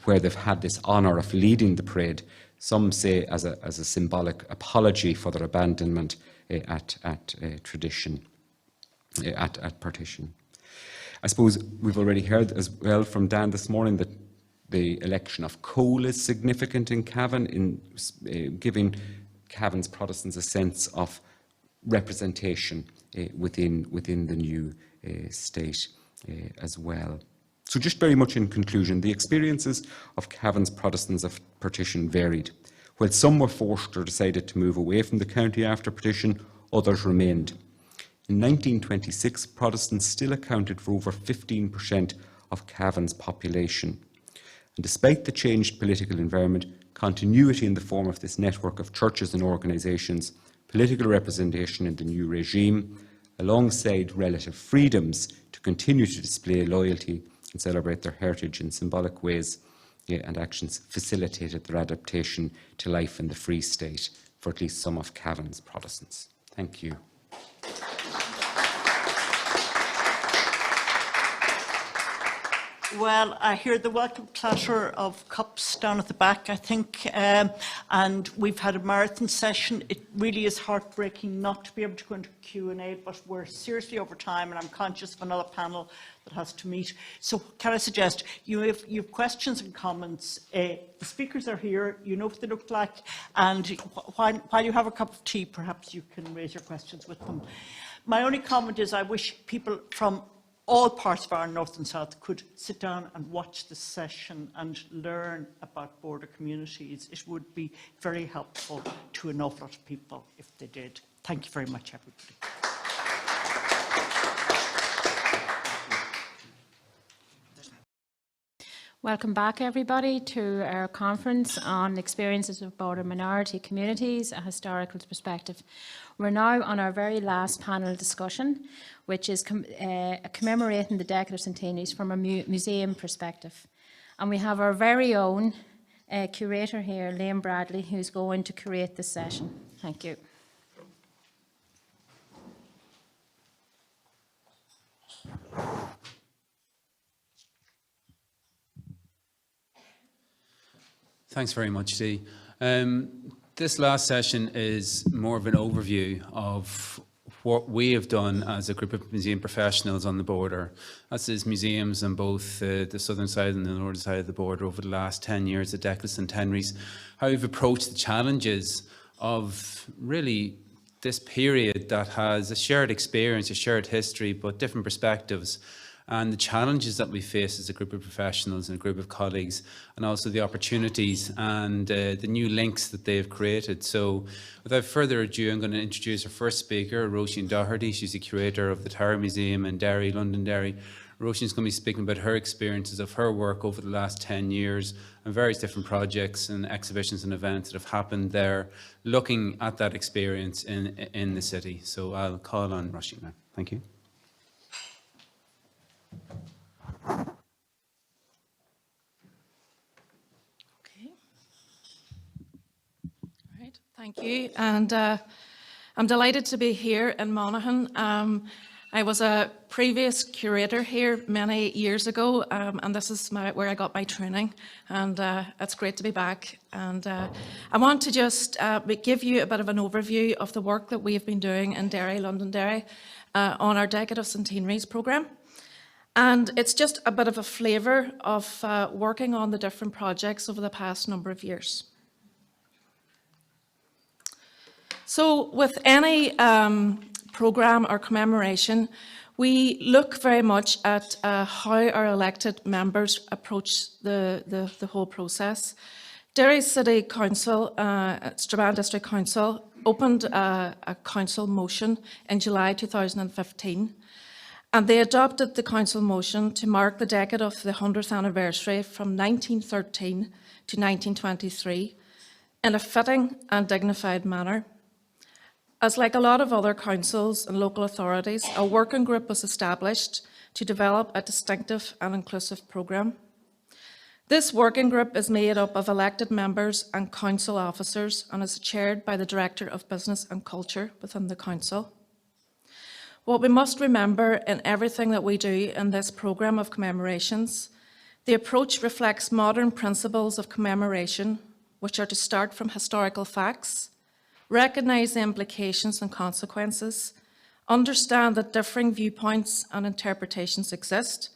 where they've had this honour of leading the parade, some say as a symbolic apology for their abandonment at partition. I suppose we've already heard as well from Dan this morning that the election of Cole is significant in Cavan in giving Cavan's Protestants a sense of representation within the new state as well. So just very much in conclusion, the experiences of Cavan's Protestants of partition varied. While some were forced or decided to move away from the county after partition, others remained. In 1926, Protestants still accounted for over 15% of Cavan's population. And despite the changed political environment, continuity in the form of this network of churches and organisations, political representation in the new regime, alongside relative freedoms to continue to display loyalty and celebrate their heritage in symbolic ways and actions, facilitated their adaptation to life in the Free State for at least some of Cavan's Protestants. Thank you. Well, I hear the welcome clatter of cups down at the back, I think, and we've had a marathon session. It really is heartbreaking not to be able to go into Q&A, but we're seriously over time, and I'm conscious of another panel that has to meet. So can I suggest, you have questions and comments. The speakers are here, you know what they look like, and while you have a cup of tea, perhaps you can raise your questions with them. My only comment is I wish people from all parts of our north and south could sit down and watch this session and learn about border communities. It would be very helpful to an awful lot of people if they did. Thank you very much, everybody. Welcome back, everybody, to our conference on experiences of border minority communities, a historical perspective. We're now on our very last panel discussion, which is commemorating the decade of centenaries from a museum perspective. And we have our very own curator here, Denis Bradley, who's going to curate this session. Thank you. Thanks very much, Dee. This last session is more of an overview of what we have done as a group of museum professionals on the border. That is museums on both the southern side and the northern side of the border over the last 10 years, the decade of centenaries, how we've approached the challenges of really this period that has a shared experience, a shared history, but different perspectives, and the challenges that we face as a group of professionals and a group of colleagues, and also the opportunities and the new links that they've created. So without further ado, I'm going to introduce our first speaker, Roisin Doherty. She's the curator of the Tower Museum in Derry, Londonderry. Roisin's going to be speaking about her experiences of her work over the last 10 years and various different projects and exhibitions and events that have happened there, looking at that experience in the city. So I'll call on Roisin now. Thank you. Okay. Thank you, and I'm delighted to be here in Monaghan. I was a previous curator here many years ago, and this is where I got my training, and it's great to be back. And I want to just give you a bit of an overview of the work that we've been doing in Derry, Londonderry, on our Decade of Centenaries programme. And it's just a bit of a flavour of working on the different projects over the past number of years. So with any programme or commemoration, we look very much at how our elected members approach the whole process. Derry City Council, Strabane District Council, opened a council motion in July 2015, and they adopted the council motion to mark the decade of the 100th anniversary from 1913 to 1923 in a fitting and dignified manner. As like a lot of other councils and local authorities, a working group was established to develop a distinctive and inclusive programme. This working group is made up of elected members and council officers and is chaired by the Director of Business and Culture within the council. What we must remember in everything that we do in this programme of commemorations, the approach reflects modern principles of commemoration, which are to start from historical facts, recognise the implications and consequences, understand that differing viewpoints and interpretations exist,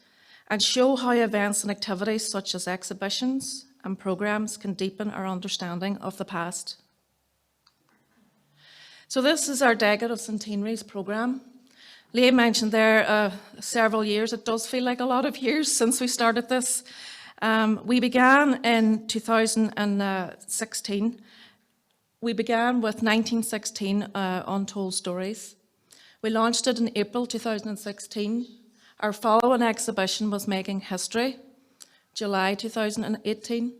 and show how events and activities such as exhibitions and programmes can deepen our understanding of the past. So this is our Decade of Centenaries programme. Leah mentioned there several years. It does feel like a lot of years since we started this. We began in 2016. We began with 1916 Untold Stories. We launched it in April 2016. Our following exhibition was Making History, July 2018,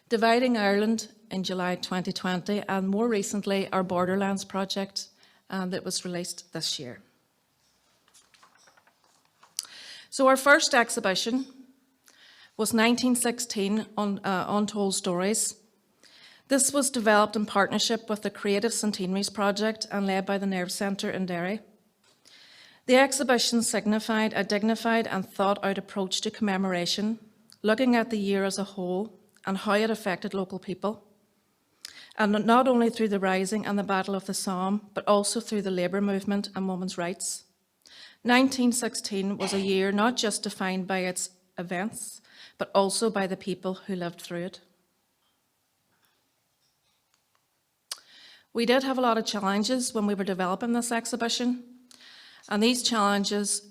Dividing Ireland in July 2020, and more recently our Borderlands project that was released this year. So our first exhibition was 1916 Untold Stories. This was developed in partnership with the Creative Centenaries Project and led by the Nerve Centre in Derry. The exhibition signified a dignified and thought-out approach to commemoration, looking at the year as a whole and how it affected local people. And not only through the Rising and the Battle of the Somme, but also through the labour movement and women's rights. 1916 was a year not just defined by its events, but also by the people who lived through it. We did have a lot of challenges when we were developing this exhibition, and these challenges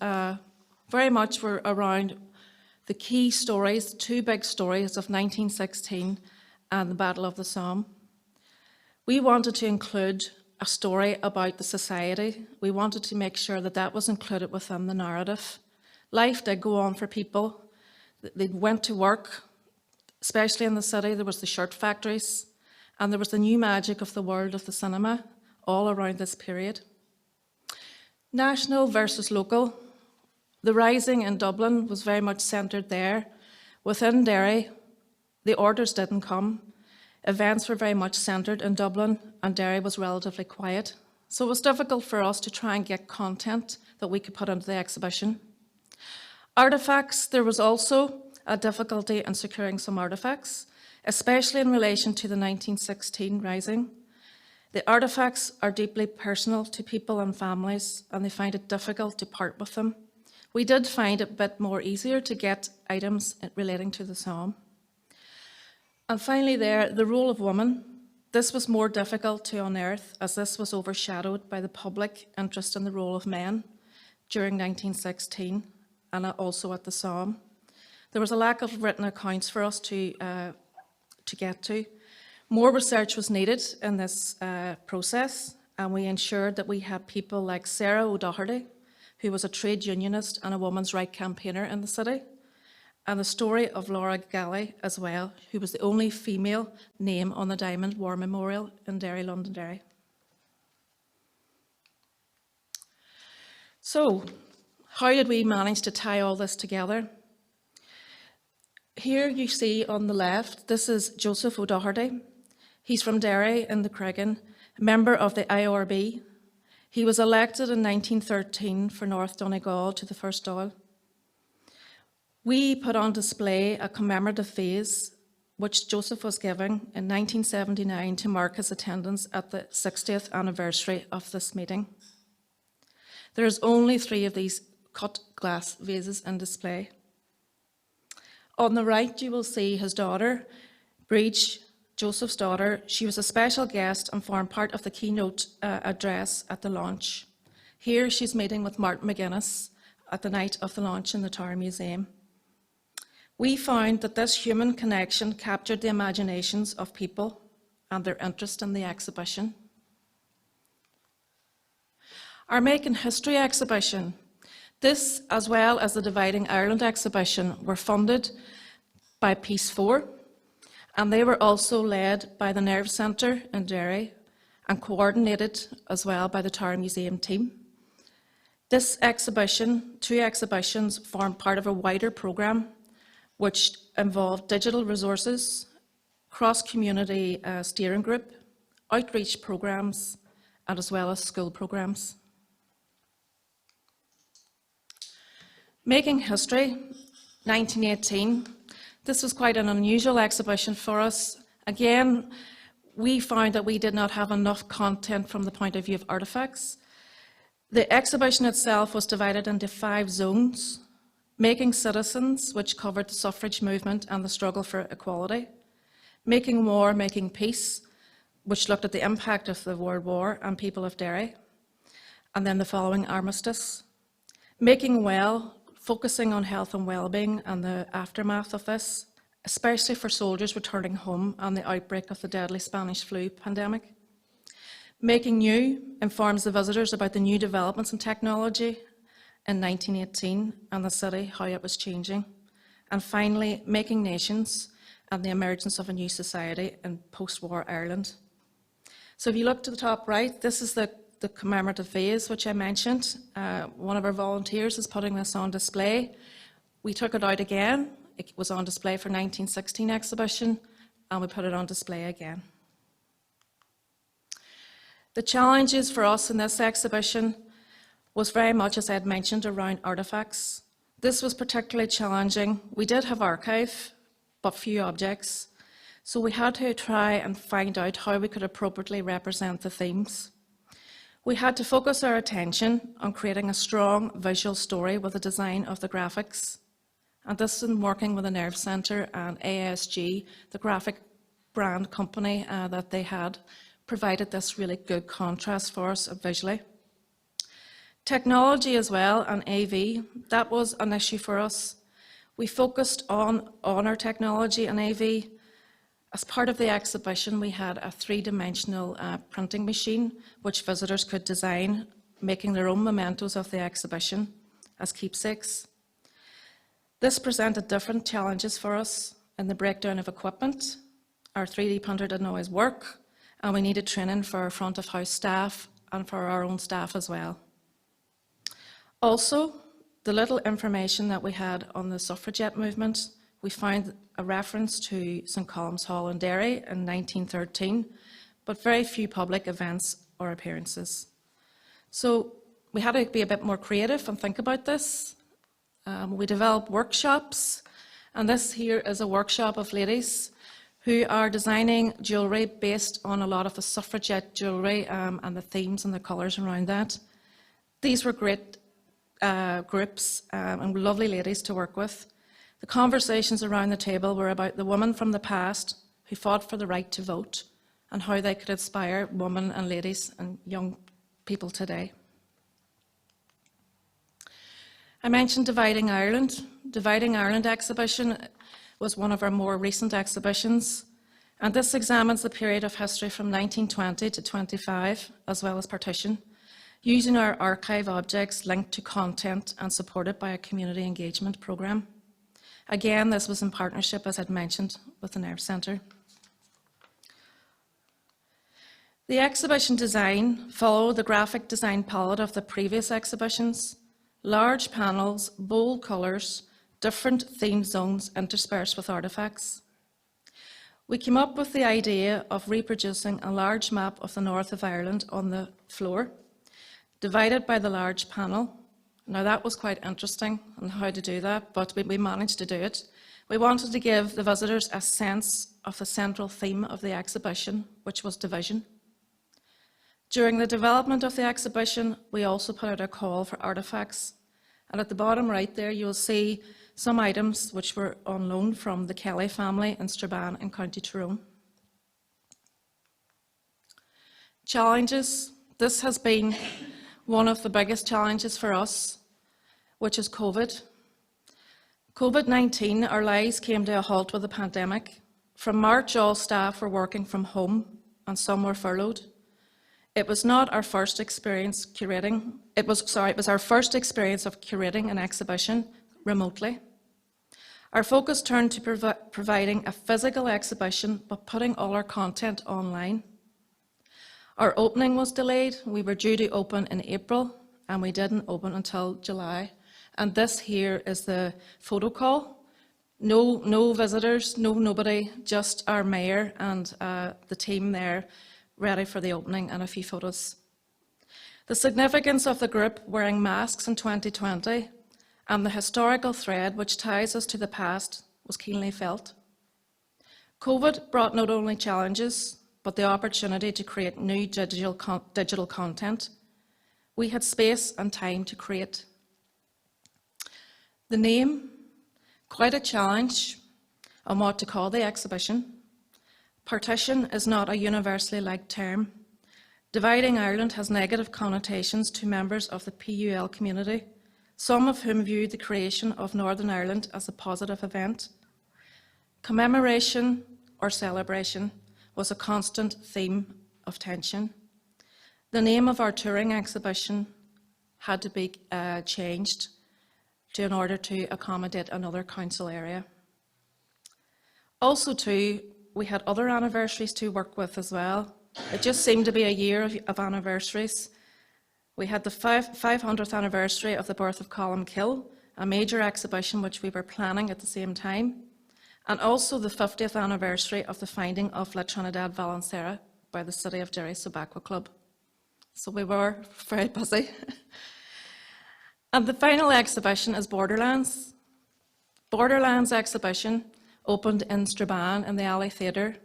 very much were around the key stories, two big stories of 1916 and the Battle of the Somme. We wanted to include a story about the society. We wanted to make sure that that was included within the narrative. Life did go on for people. They went to work, especially in the city. There was the shirt factories, and there was the new magic of the world of the cinema all around this period. National versus local. The Rising in Dublin was very much centred there. Within Derry, the orders didn't come. Events were very much centred in Dublin, and Derry was relatively quiet. So it was difficult for us to try and get content that we could put into the exhibition. Artefacts, there was also a difficulty in securing some artefacts, especially in relation to the 1916 Rising. The artefacts are deeply personal to people and families, and they find it difficult to part with them. We did find it a bit more easier to get items relating to the Somme. And finally there, the role of women. This was more difficult to unearth as this was overshadowed by the public interest in the role of men during 1916 and also at the Somme. There was a lack of written accounts for us to get to. More research was needed in this process, and we ensured that we had people like Margaret O Doherty, who was a trade unionist and a women's rights campaigner in the city, and the story of Laura Galley as well, who was the only female name on the Diamond War Memorial in Derry, Londonderry. So, how did we manage to tie all this together? Here you see on the left, this is Joseph O'Doherty. He's from Derry in the Cregan, member of the IRB. He was elected in 1913 for North Donegal to the First Dáil. We put on display a commemorative vase which Joseph was giving in 1979 to mark his attendance at the 60th anniversary of this meeting. There's only 3 of these cut glass vases in display. On the right, you will see his daughter, Bridge, Joseph's daughter. She was a special guest and formed part of the keynote address at the launch. Here, she's meeting with Martin McGuinness at the night of the launch in the Tower Museum. We found that this human connection captured the imaginations of people and their interest in the exhibition. Our Making History exhibition, this as well as the Dividing Ireland exhibition, were funded by Peace 4, and they were also led by the Nerve Centre in Derry and coordinated as well by the Tower Museum team. This exhibition, 2 exhibitions, formed part of a wider programme which involved digital resources, cross-community steering group, outreach programmes, and as well as school programmes. Making History, 1918. This was quite an unusual exhibition for us. Again, we found that we did not have enough content from the point of view of artefacts. The exhibition itself was divided into 5 zones. Making Citizens, which covered the suffrage movement and the struggle for equality. Making War, Making Peace, which looked at the impact of the World War and people of Derry. And then the following Armistice. Making Well, focusing on health and well-being and the aftermath of this, especially for soldiers returning home and the outbreak of the deadly Spanish flu pandemic. Making New informs the visitors about the new developments in technology in 1918 and the city, how it was changing. And finally, Making Nations and the emergence of a new society in post-war Ireland. So if you look to the top right, this is the commemorative vase which I mentioned. One of our volunteers is putting this on display. We took it out again. It was on display for 1916 exhibition, and we put it on display again. The challenges for us in this exhibition was very much, as I had mentioned, around artefacts. This was particularly challenging. We did have archive, but few objects. So we had to try and find out how we could appropriately represent the themes. We had to focus our attention on creating a strong visual story with the design of the graphics. And this in working with the Nerve Centre and ASG, the graphic brand company that they had, provided this really good contrast for us visually. Technology as well, and AV, that was an issue for us. We focused on our technology and AV. As part of the exhibition, we had a 3-dimensional printing machine which visitors could design, making their own mementos of the exhibition as keepsakes. This presented different challenges for us in the breakdown of equipment. Our 3D printer didn't always work, and we needed training for our front of house staff and for our own staff as well. Also, the little information that we had on the suffragette movement, we found a reference to St Colum's Hall in Derry in 1913, but very few public events or appearances. So we had to be a bit more creative and think about this. We developed workshops, and this here is a workshop of ladies who are designing jewellery based on a lot of the suffragette jewellery and the themes and the colours around that. These were great groups and lovely ladies to work with. The conversations around the table were about the women from the past who fought for the right to vote and how they could inspire women and ladies and young people today. I mentioned Dividing Ireland. Dividing Ireland exhibition was one of our more recent exhibitions, and this examines the period of history from 1920 to 25, as well as partition, using our archive objects linked to content and supported by a community engagement programme. Again, this was in partnership, as I'd mentioned, with the Nerve Centre. The exhibition design followed the graphic design palette of the previous exhibitions: large panels, bold colours, different theme zones interspersed with artefacts. We came up with the idea of reproducing a large map of the north of Ireland on the floor, divided by the large panel. Now that was quite interesting on how to do that, but we managed to do it. We wanted to give the visitors a sense of the central theme of the exhibition, which was division. During the development of the exhibition, we also put out a call for artefacts. And at the bottom right there, you'll see some items which were on loan from the Kelly family in Strabane in County Tyrone. Challenges. This has been one of the biggest challenges for us, which is COVID. COVID-19, our lives came to a halt with the pandemic. From March, all staff were working from home and some were furloughed. It was not our first experience curating. It was our first experience of curating an exhibition remotely. Our focus turned to providing a physical exhibition, but putting all our content online. Our opening was delayed. We were due to open in April, and we didn't open until July. And this here is the photo call. No visitors, nobody, just our mayor and the team there ready for the opening and a few photos. The significance of the group wearing masks in 2020 and the historical thread which ties us to the past was keenly felt. COVID brought not only challenges, but the opportunity to create new digital content. We had space and time to create. The name, quite a challenge on what to call the exhibition. Partition is not a universally liked term. Dividing Ireland has negative connotations to members of the PUL community, some of whom view the creation of Northern Ireland as a positive event. Commemoration or celebration was a constant theme of tension. The name of our touring exhibition had to be changed in order to accommodate another council area. Also too, we had other anniversaries to work with as well. It just seemed to be a year of anniversaries. We had the 500th anniversary of the birth of Cllr, a major exhibition which we were planning at the same time, and also the 50th anniversary of the finding of La Trinidad Valenciera by the City of Derry Sobacco Club. So we were very busy. And the final exhibition is Borderlands. Borderlands exhibition opened in Strabane in the Alley Theatre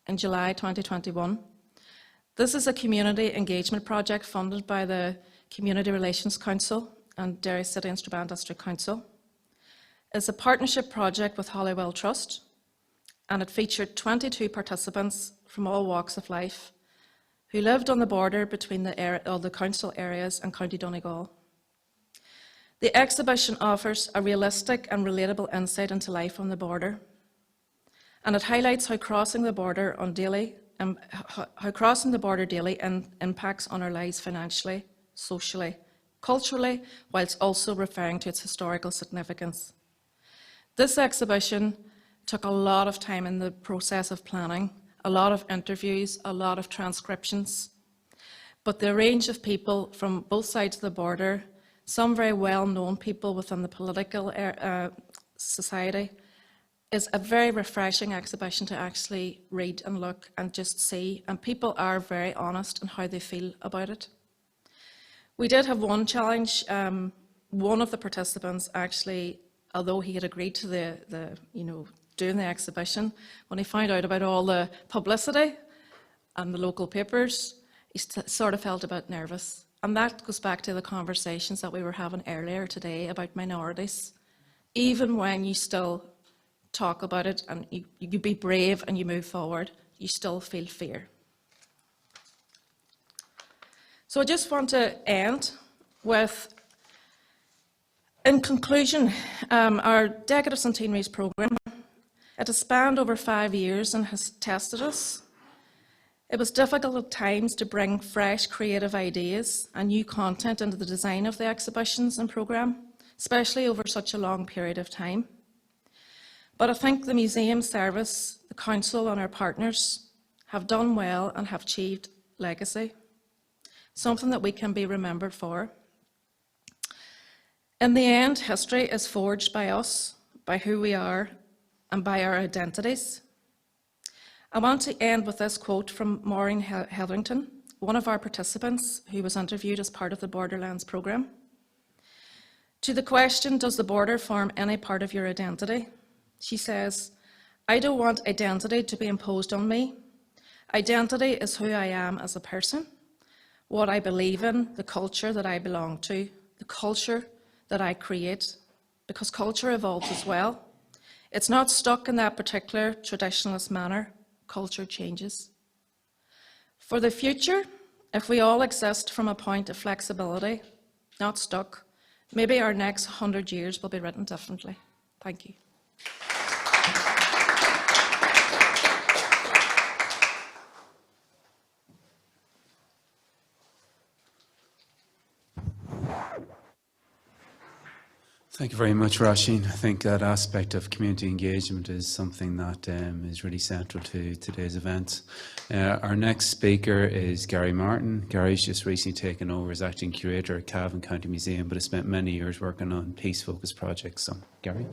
in July 2021. This is a community engagement project funded by the Community Relations Council and Derry City and Strabane District Council. It's a partnership project with Holywell Trust, and it featured 22 participants from all walks of life who lived on the border between the council areas and County Donegal. The exhibition offers a realistic and relatable insight into life on the border, and it highlights how crossing the border daily impacts on our lives financially, socially, culturally, whilst also referring to its historical significance. This exhibition took a lot of time in the process of planning, a lot of interviews, a lot of transcriptions, but the range of people from both sides of the border, some very well-known people within the political society, is a very refreshing exhibition to actually read and look and just see, and people are very honest in how they feel about it. We did have one challenge. One of the participants actually, although he had agreed to doing the exhibition, when he found out about all the publicity and the local papers, he sort of felt a bit nervous. And that goes back to the conversations that we were having earlier today about minorities. Even when you still talk about it and you be brave and you move forward, you still feel fear. So I just want to end with, in conclusion, our Decade of Centenaries programme, it has spanned over 5 years and has tested us. It was difficult at times to bring fresh creative ideas and new content into the design of the exhibitions and programme, especially over such a long period of time. But I think the museum service, the council and our partners have done well and have achieved legacy, something that we can be remembered for. In the end, history is forged by us, by who we are, and by our identities. I want to end with this quote from Maureen Hetherington, one of our participants who was interviewed as part of the Borderlands programme. To the question, does the border form any part of your identity? She says, I don't want identity to be imposed on me. Identity is who I am as a person, what I believe in, the culture that I belong to, the culture that I create, because culture evolves as well. It's not stuck in that particular traditionalist manner. Culture changes. For the future, if we all exist from a point of flexibility, not stuck, maybe our next 100 years will be written differently. Thank you. Thank you very much, Roisin. I think that aspect of community engagement is something that is really central to today's event. Our next speaker is Gary Martin. Gary's just recently taken over as acting curator at Cavan County Museum, but has spent many years working on peace-focused projects. So, Gary.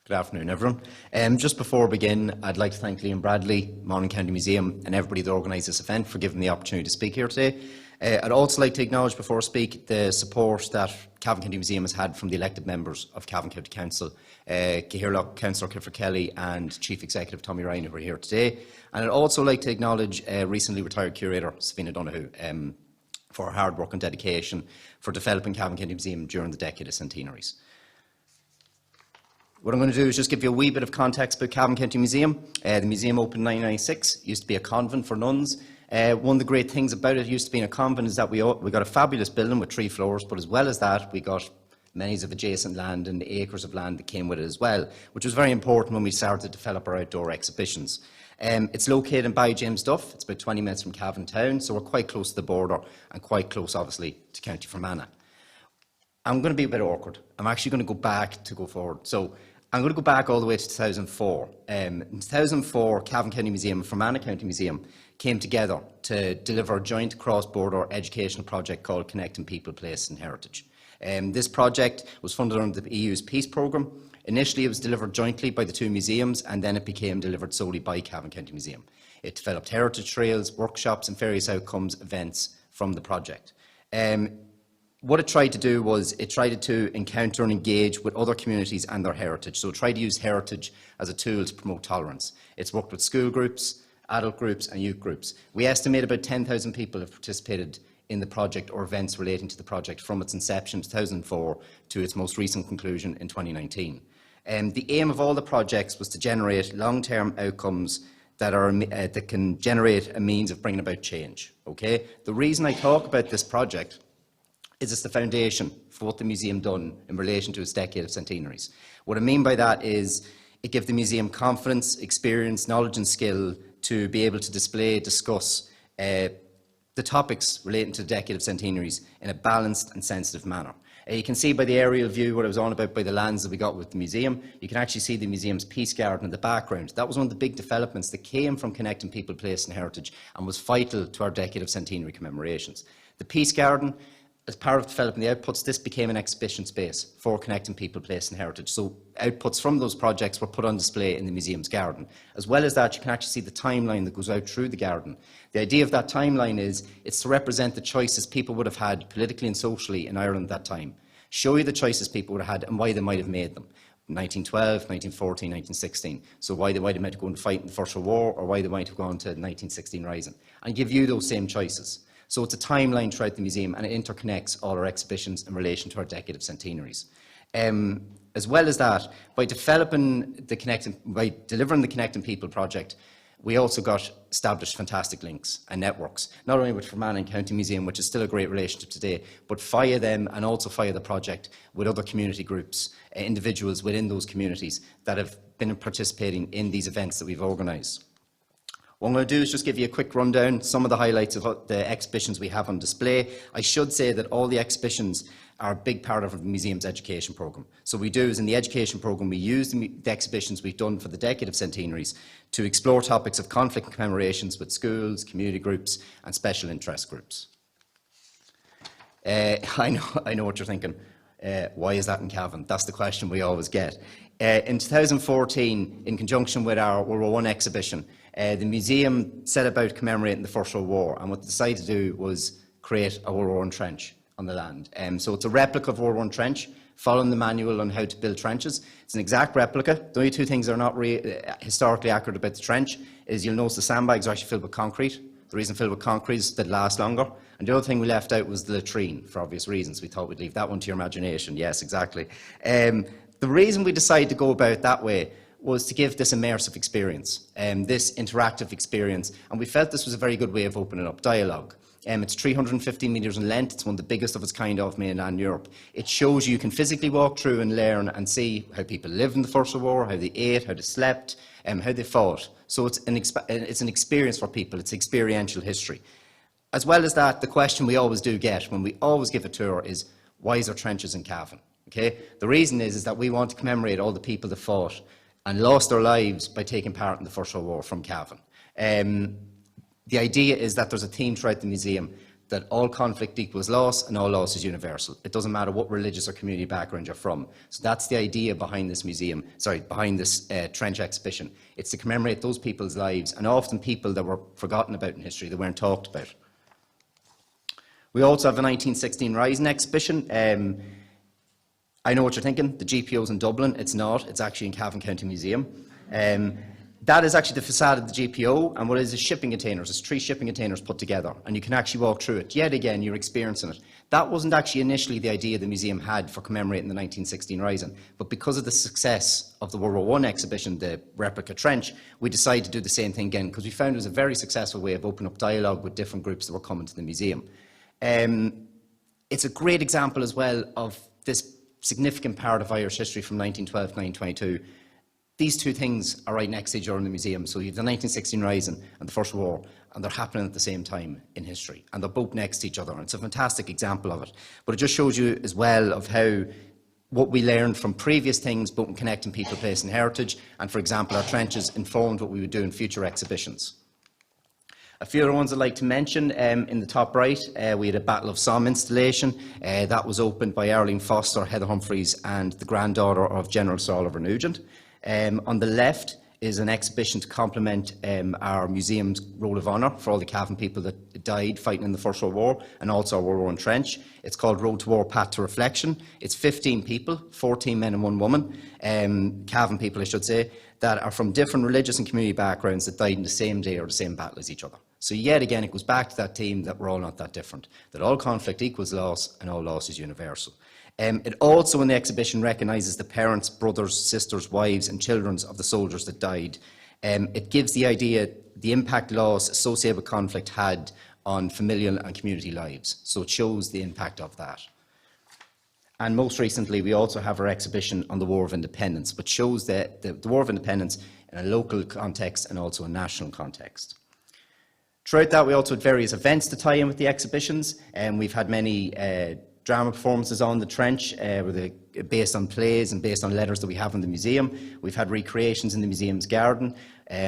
Good afternoon, everyone. Just before we begin, I'd like to thank Denis Bradley, Monaghan County Museum, and everybody that organised this event for giving me the opportunity to speak here today. I'd also like to acknowledge before I speak the support that Cavan County Museum has had from the elected members of Cavan County Council, Cllr Councillor Clifford Kelly and Chief Executive Tommy Ryan, who are here today. And I'd also like to acknowledge recently retired curator Savina Donoghue for her hard work and dedication for developing Cavan County Museum during the decade of centenaries. What I'm going to do is just give you a wee bit of context about Cavan County Museum. The museum opened in 1996, used to be a convent for nuns. One of the great things about it used to be in a convent is that we got a fabulous building with 3 floors, but as well as that, we got many of adjacent land and acres of land that came with it as well, which was very important when we started to develop our outdoor exhibitions. It's located in Ballyghamesduff. It's about 20 minutes from Cavan town, so we're quite close to the border and quite close, obviously, to County Fermanagh. I'm going to be a bit awkward. I'm actually going to go back to go forward. So I'm going to go back all the way to 2004. In 2004, Cavan County Museum and Fermanagh County Museum came together to deliver a joint cross-border educational project called Connecting People, Place and Heritage. This project was funded under the EU's Peace Programme. Initially, it was delivered jointly by the 2 museums, and then it became delivered solely by Cavan County Museum. It developed heritage trails, workshops and various outcomes events from the project. What it tried to do was it tried to encounter and engage with other communities and their heritage. So it tried to use heritage as a tool to promote tolerance. It's worked with school groups, adult groups and youth groups. We estimate about 10,000 people have participated in the project or events relating to the project from its inception in 2004 to its most recent conclusion in 2019. The aim of all the projects was to generate long-term outcomes that can generate a means of bringing about change. Okay? The reason I talk about this project is it's the foundation for what the museum done in relation to its decade of centenaries. What I mean by that is it gave the museum confidence, experience, knowledge and skill to be able to display, discuss the topics relating to the decade of centenaries in a balanced and sensitive manner. You can see by the aerial view what I was on about by the lands that we got with the museum. You can actually see the museum's peace garden in the background. That was one of the big developments that came from Connecting People, Place and Heritage and was vital to our decade of centenary commemorations. The peace garden, as part of developing the outputs, this became an exhibition space for Connecting People, Place and Heritage. So outputs from those projects were put on display in the museum's garden. As well as that, you can actually see the timeline that goes out through the garden. The idea of that timeline is it's to represent the choices people would have had politically and socially in Ireland at that time. Show you the choices people would have had and why they might have made them. 1912, 1914, 1916. So why they might have meant to go and fight in the First World War or why they might have gone to 1916 Rising. And give you those same choices. So it's a timeline throughout the museum and it interconnects all our exhibitions in relation to our decade of centenaries. As well as that, by delivering the Connecting People project, we also got established fantastic links and networks, not only with Fermanagh County Museum, which is still a great relationship today, but via them and also via the project with other community groups, individuals within those communities that have been participating in these events that we've organised. What I'm going to do is just give you a quick rundown, some of the highlights of the exhibitions we have on display. I should say that all the exhibitions are a big part of the museum's education programme. So we do is in the education programme, we use the exhibitions we've done for the decade of centenaries to explore topics of conflict and commemorations with schools, community groups and special interest groups. I know what you're thinking. Why is that in Cavan? That's the question we always get. In 2014, in conjunction with our World War I exhibition, the museum set about commemorating the First World War, and what they decided to do was create a World War I trench on the land. So it's a replica of World War I trench, following the manual on how to build trenches. It's an exact replica. The only two things that are not historically accurate about the trench is you'll notice the sandbags are actually filled with concrete. The reason filled with concrete is that it lasts longer. And the other thing we left out was the latrine, for obvious reasons. We thought we'd leave that one to your imagination. Yes, exactly. The reason we decided to go about it that way was to give this immersive experience, this interactive experience. And we felt this was a very good way of opening up dialogue. It's 350 metres in length. It's one of the biggest of its kind off mainland Europe. It shows you can physically walk through and learn and see how people lived in the First World War, how they ate, how they slept, how they fought. So it's an experience for people. It's experiential history. As well as that, the question we always do get when we always give a tour is, why is there trenches in Cavan? Okay? The reason is that we want to commemorate all the people that fought and lost their lives by taking part in the First World War from Cavan. The idea is that there's a theme throughout the museum that all conflict equals loss and all loss is universal. It doesn't matter what religious or community background you're from. So that's the idea behind this museum, behind this trench exhibition. It's to commemorate those people's lives, and often people that were forgotten about in history, that weren't talked about. We also have a 1916 Roisin exhibition. I know what you're thinking, the GPO's in Dublin. It's not, it's actually in Cavan County Museum. That is actually the facade of the GPO, and what it is shipping containers. It's 3 shipping containers put together, and you can actually walk through it. Yet again, you're experiencing it. That wasn't actually initially the idea the museum had for commemorating the 1916 Roisin, but because of the success of the World War I exhibition, the replica trench, we decided to do the same thing again, because we found it was a very successful way of opening up dialogue with different groups that were coming to the museum. It's a great example as well of this significant part of Irish history from 1912 to 1922. These two things are right next to each other in the museum. So you have the 1916 Roisin and the First War, and they're happening at the same time in history. And they're both next to each other. And it's a fantastic example of it. But it just shows you as well of how what we learned from previous things, both in connecting people, place and heritage. And for example, our trenches informed what we would do in future exhibitions. A few other ones I'd like to mention, in the top right, we had a Battle of Somme installation. That was opened by Arlene Foster, Heather Humphreys, and the granddaughter of General Sir Oliver Nugent. On the left is an exhibition to complement our museum's Roll of Honour for all the Cavan people that died fighting in the First World War, and also our World War I trench. It's called Road to War, Path to Reflection. It's 15 people, 14 men and 1 woman, Cavan people I should say, that are from different religious and community backgrounds that died in the same day or the same battle as each other. So yet again, it goes back to that theme that we're all not that different, that all conflict equals loss and all loss is universal. It also, in the exhibition, recognises the parents, brothers, sisters, wives and children of the soldiers that died. It gives the idea, the impact loss associated with conflict had on familial and community lives. So it shows the impact of that. And most recently, we also have our exhibition on the War of Independence, which shows the War of Independence in a local context and also a national context. Throughout that, we also had various events to tie in with the exhibitions, and we've had many drama performances on the trench, based on plays and based on letters that we have in the museum. We've had recreations in the museum's garden.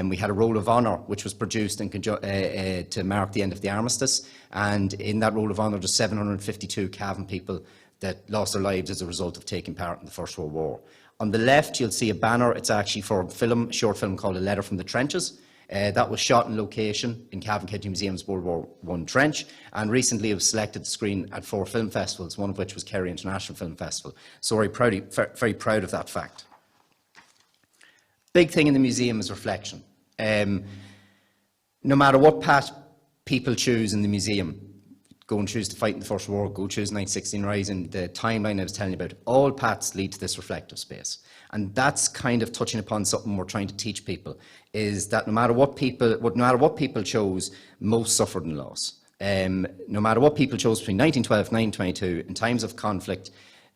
We had a Roll of Honour, which was produced to mark the end of the armistice. And in that Roll of Honour, there's 752 Cavan people that lost their lives as a result of taking part in the First World War. On the left, you'll see a banner. It's actually for a short film called A Letter from the Trenches. That was shot in location in Cavan County Museum's World War I trench, and recently it was selected to screen at 4 film festivals, one of which was Cllr International Film Festival. So very proud of that fact. Big thing in the museum is reflection. No matter what path people choose in the museum, go and choose to fight in the First War, go choose 1916 Roisin, the timeline I was telling you about, all paths lead to this reflective space. And that's kind of touching upon something we're trying to teach people, is that no matter what people chose, most suffered in loss. No matter what people chose between 1912 and 1922, in times of conflict,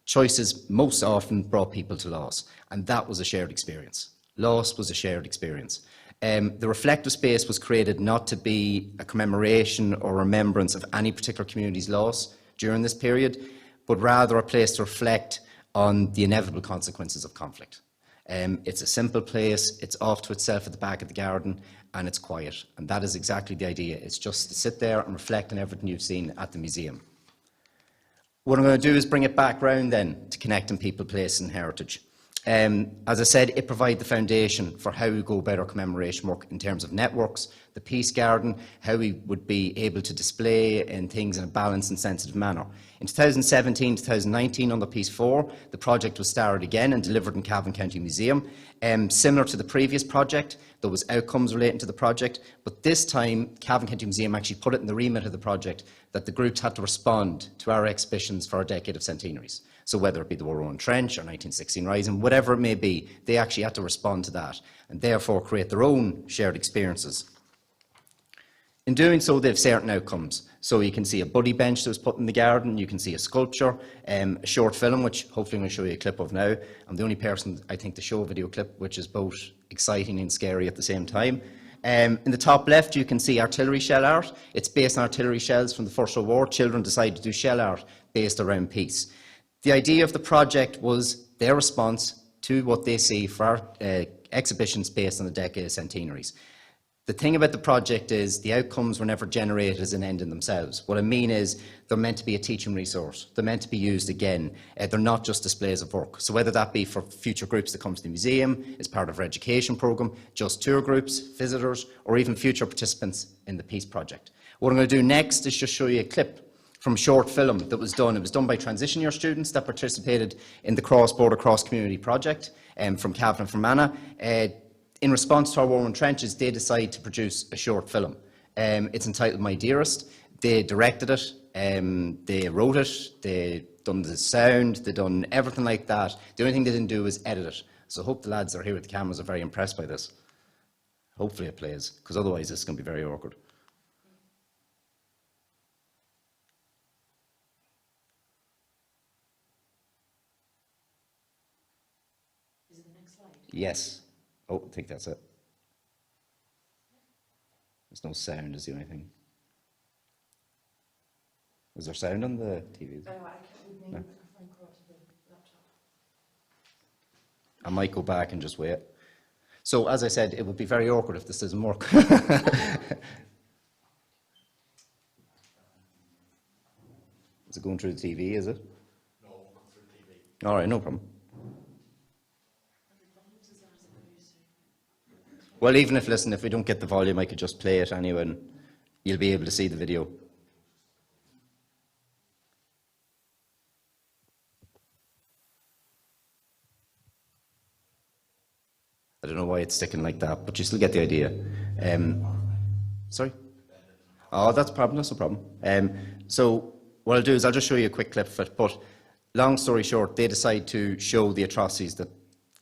choices most often brought people to loss. And that was a shared experience. Loss was a shared experience. The reflective space was created not to be a commemoration or remembrance of any particular community's loss during this period, but rather a place to reflect on the inevitable consequences of conflict. It's a simple place, it's off to itself at the back of the garden, and it's quiet. And that is exactly the idea. It's just to sit there and reflect on everything you've seen at the museum. What I'm going to do is bring it back round then to connecting people, place and heritage. As I said, it provides the foundation for how we go about our commemoration work in terms of networks, the Peace Garden, how we would be able to display and things in a balanced and sensitive manner. In 2017-2019 under Peace 4, the project was started again and delivered in Cavan County Museum. Similar to the previous project, there was outcomes relating to the project, but this time Cavan County Museum actually put it in the remit of the project that the groups had to respond to our exhibitions for our decade of centenaries. So whether it be the War on Trench or 1916 Rising, whatever it may be, they actually had to respond to that and therefore create their own shared experiences. In doing so, they have certain outcomes. So you can see a buddy bench that was put in the garden, you can see a sculpture, a short film, which hopefully I'm going to show you a clip of now. I'm the only person, I think, to show a video clip, which is both exciting and scary at the same time. In the top left, you can see artillery shell art. It's based on artillery shells from the First World War. Children decided to do shell art based around peace. The idea of the project was their response to what they see for our exhibitions based on the decade of centenaries. The thing about the project is the outcomes were never generated as an end in themselves. What I mean is they're meant to be a teaching resource. They're meant to be used again. They're not just displays of work. So whether that be for future groups that come to the museum, as part of our education programme, just tour groups, visitors, or even future participants in the Peace Project. What I'm going to do next is just show you a clip from a short film that was done. It was done by transition year students that participated in the cross-border, cross-community project from Cavan and from Anna. In response to our War on Trenches, they decided to produce a short film. It's entitled My Dearest. They directed it, they wrote it, they done the sound, they done everything like that. The only thing they didn't do was edit it. So I hope the lads that are here with the cameras are very impressed by this. Hopefully it plays, because otherwise this is going to be very awkward. Is it the next slide? Yes. Oh, I think that's it. There's no sound is the only thing. Is there sound on the TV? No. I might go back and just wait. So, as I said, it would be very awkward if this doesn't work. Is it going through the TV, is it? No, it won't come through the TV. All right, no problem. Well, even if, listen, if we don't get the volume, I could just play it anyway and you'll be able to see the video. I don't know why it's sticking like that, but you still get the idea. Sorry? Oh, that's a problem, that's no problem. So what I'll do is I'll just show you a quick clip of it, but long story short, they decide to show the atrocities that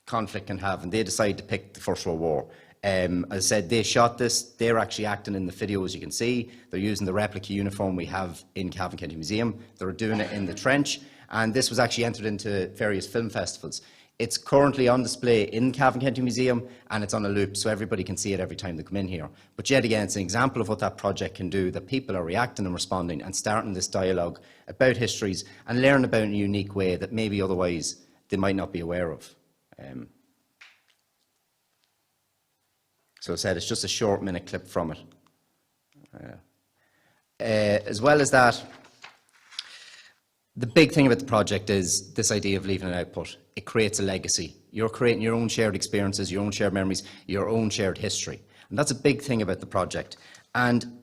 conflict can have, and they decide to pick the First World War. As I said, they shot this, they're actually acting in the video, as you can see. They're using the replica uniform we have in Cavan County Museum. They're doing it in the trench, and this was actually entered into various film festivals. It's currently on display in Cavan County Museum, and it's on a loop, so everybody can see it every time they come in here. But yet again, it's an example of what that project can do, that people are reacting and responding and starting this dialogue about histories and learning about it in a unique way that maybe otherwise they might not be aware of. So I said, it's just a short minute clip from it. As well as that, the big thing about the project is this idea of leaving an output. It creates a legacy. You're creating your own shared experiences, your own shared memories, your own shared history. And that's a big thing about the project. And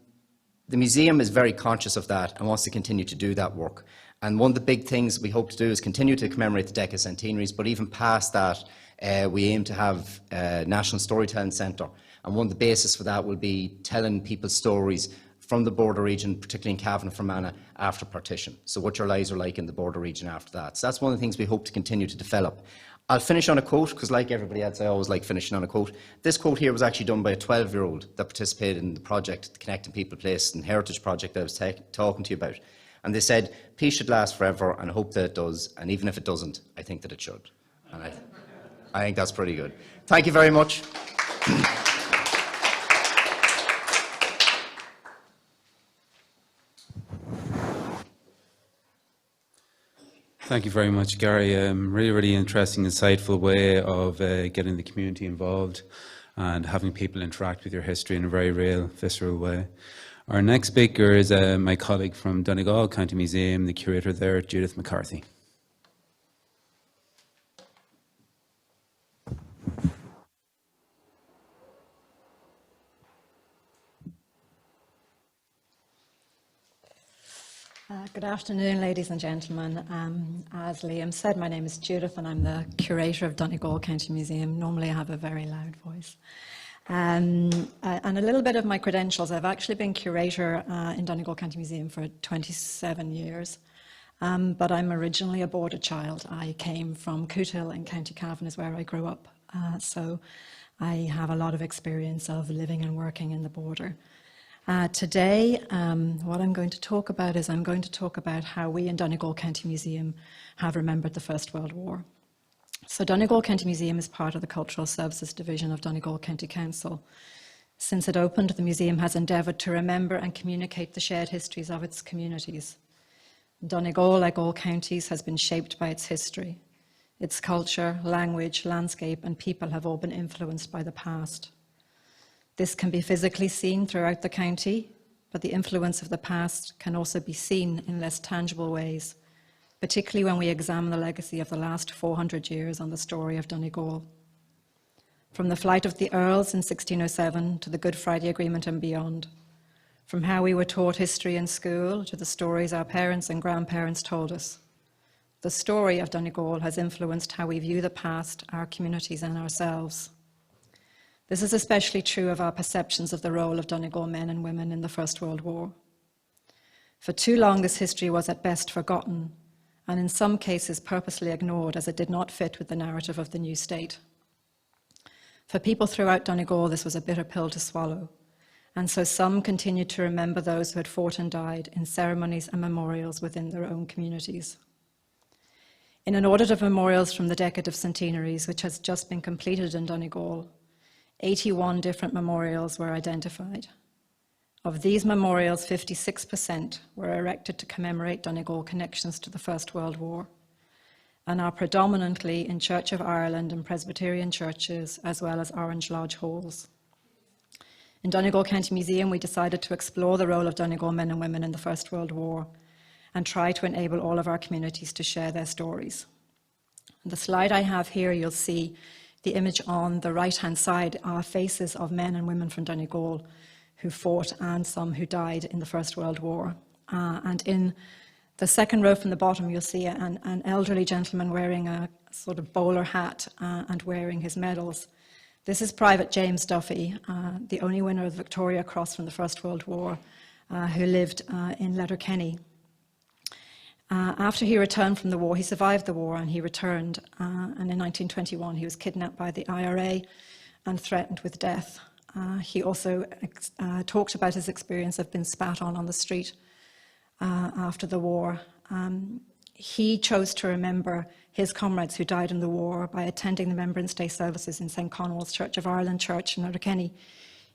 the museum is very conscious of that and wants to continue to do that work. And one of the big things we hope to do is continue to commemorate the decade centenaries, but even past that, we aim to have a National Storytelling Centre. And one of the bases for that will be telling people stories from the border region, particularly in Cavan and Fermanagh, after partition. So what your lives are like in the border region after that. So that's one of the things we hope to continue to develop. I'll finish on a quote, because like everybody else, I always like finishing on a quote. This quote here was actually done by a 12-year-old that participated in the project, the Connecting People, Place and Heritage project that I was talking to you about. And they said, peace should last forever, and I hope that it does. And even if it doesn't, I think that it should. And I think that's pretty good. Thank you very much. Thank you very much, Gary. Really, really interesting, insightful way of getting the community involved and having people interact with your history in a very real, visceral way. Our next speaker is my colleague from Donegal County Museum, the curator there, Judith McCarthy. Good afternoon, ladies and gentlemen. As Liam said, my name is Judith and I'm the curator of Donegal County Museum. Normally I have a very loud voice. And a little bit of my credentials. I've actually been curator in Donegal County Museum for 27 years, but I'm originally a border child. I came from Cllr in County Cavan is where I grew up, so I have a lot of experience of living and working in the border. Today, what I'm going to talk about is I'm going to talk about how we in Donegal County Museum have remembered the First World War. So Donegal County Museum is part of the Cultural Services Division of Donegal County Council. Since it opened, the museum has endeavoured to remember and communicate the shared histories of its communities. Donegal, like all counties, has been shaped by its history. Its culture, language, landscape and people have all been influenced by the past. This can be physically seen throughout the county, but the influence of the past can also be seen in less tangible ways, particularly when we examine the legacy of the last 400 years on the story of Donegal. From the flight of the Earls in 1607 to the Good Friday Agreement and beyond, from how we were taught history in school to the stories our parents and grandparents told us. The story of Donegal has influenced how we view the past, our communities and ourselves. This is especially true of our perceptions of the role of Donegal men and women in the First World War. For too long, this history was at best forgotten, and in some cases purposely ignored as it did not fit with the narrative of the new state. For people throughout Donegal, this was a bitter pill to swallow, and so some continued to remember those who had fought and died in ceremonies and memorials within their own communities. In an audit of memorials from the Decade of Centenaries, which has just been completed in Donegal, 81 different memorials were identified. Of these memorials, 56% were erected to commemorate Donegal connections to the First World War and are predominantly in Church of Ireland and Presbyterian churches, as well as Orange Lodge halls. In Donegal County Museum, we decided to explore the role of Donegal men and women in the First World War and try to enable all of our communities to share their stories. The slide I have here, you'll see the image on the right-hand side are faces of men and women from Donegal who fought and some who died in the First World War. And in the second row from the bottom, you'll see an elderly gentleman wearing a sort of bowler hat and wearing his medals. This is Private James Duffy, the only winner of the Victoria Cross from the First World War, who lived in Letterkenny. After he returned from the war, he survived the war and he returned. And in 1921, he was kidnapped by the IRA and threatened with death. He also talked about his experience of being spat on the street after the war. He chose to remember his comrades who died in the war by attending the Remembrance Day services in St. Conwell's Church of Ireland Church in Letterkenny,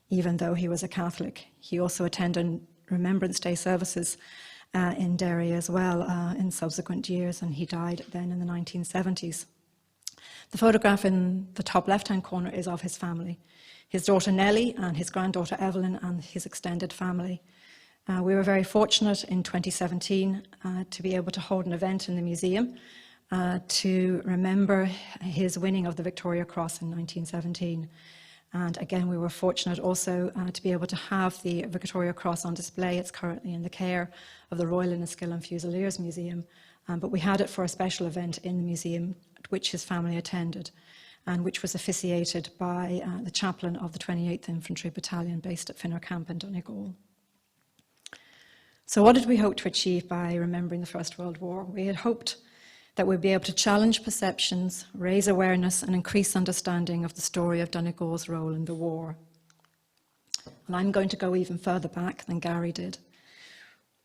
even though he was a Catholic. He also attended Remembrance Day services in Derry as well in subsequent years, and he died then in the 1970s. The photograph in the top left-hand corner is of his family, his daughter Nellie and his granddaughter Evelyn and his extended family. We were very fortunate in 2017 to be able to hold an event in the museum to remember his winning of the Victoria Cross in 1917. And again, we were fortunate also to be able to have the Victoria Cross on display. It's currently in the care of the Royal Inniskill and Fusiliers Museum, but we had it for a special event in the museum, which his family attended, and which was officiated by the chaplain of the 28th Infantry Battalion based at Finner Camp in Donegal. So what did we hope to achieve by remembering the First World War? We had hoped that we'd be able to challenge perceptions, raise awareness and increase understanding of the story of Donegal's role in the war. And I'm going to go even further back than Gary did.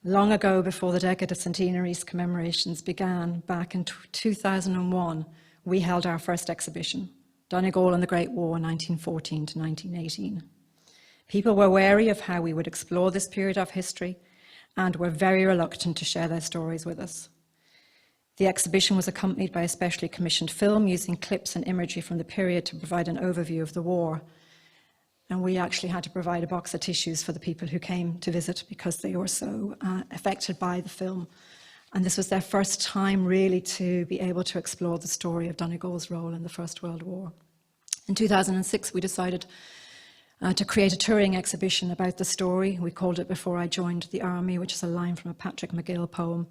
Long ago, before the Decade of Centenaries commemorations began, back in 2001, we held our first exhibition, Donegal and the Great War, 1914 to 1918. People were wary of how we would explore this period of history and were very reluctant to share their stories with us. The exhibition was accompanied by a specially commissioned film using clips and imagery from the period to provide an overview of the war. And we actually had to provide a box of tissues for the people who came to visit because they were so affected by the film. And this was their first time really to be able to explore the story of Donegal's role in the First World War. In 2006, we decided to create a touring exhibition about the story. We called it Before I Joined the Army, which is a line from a Patrick McGill poem.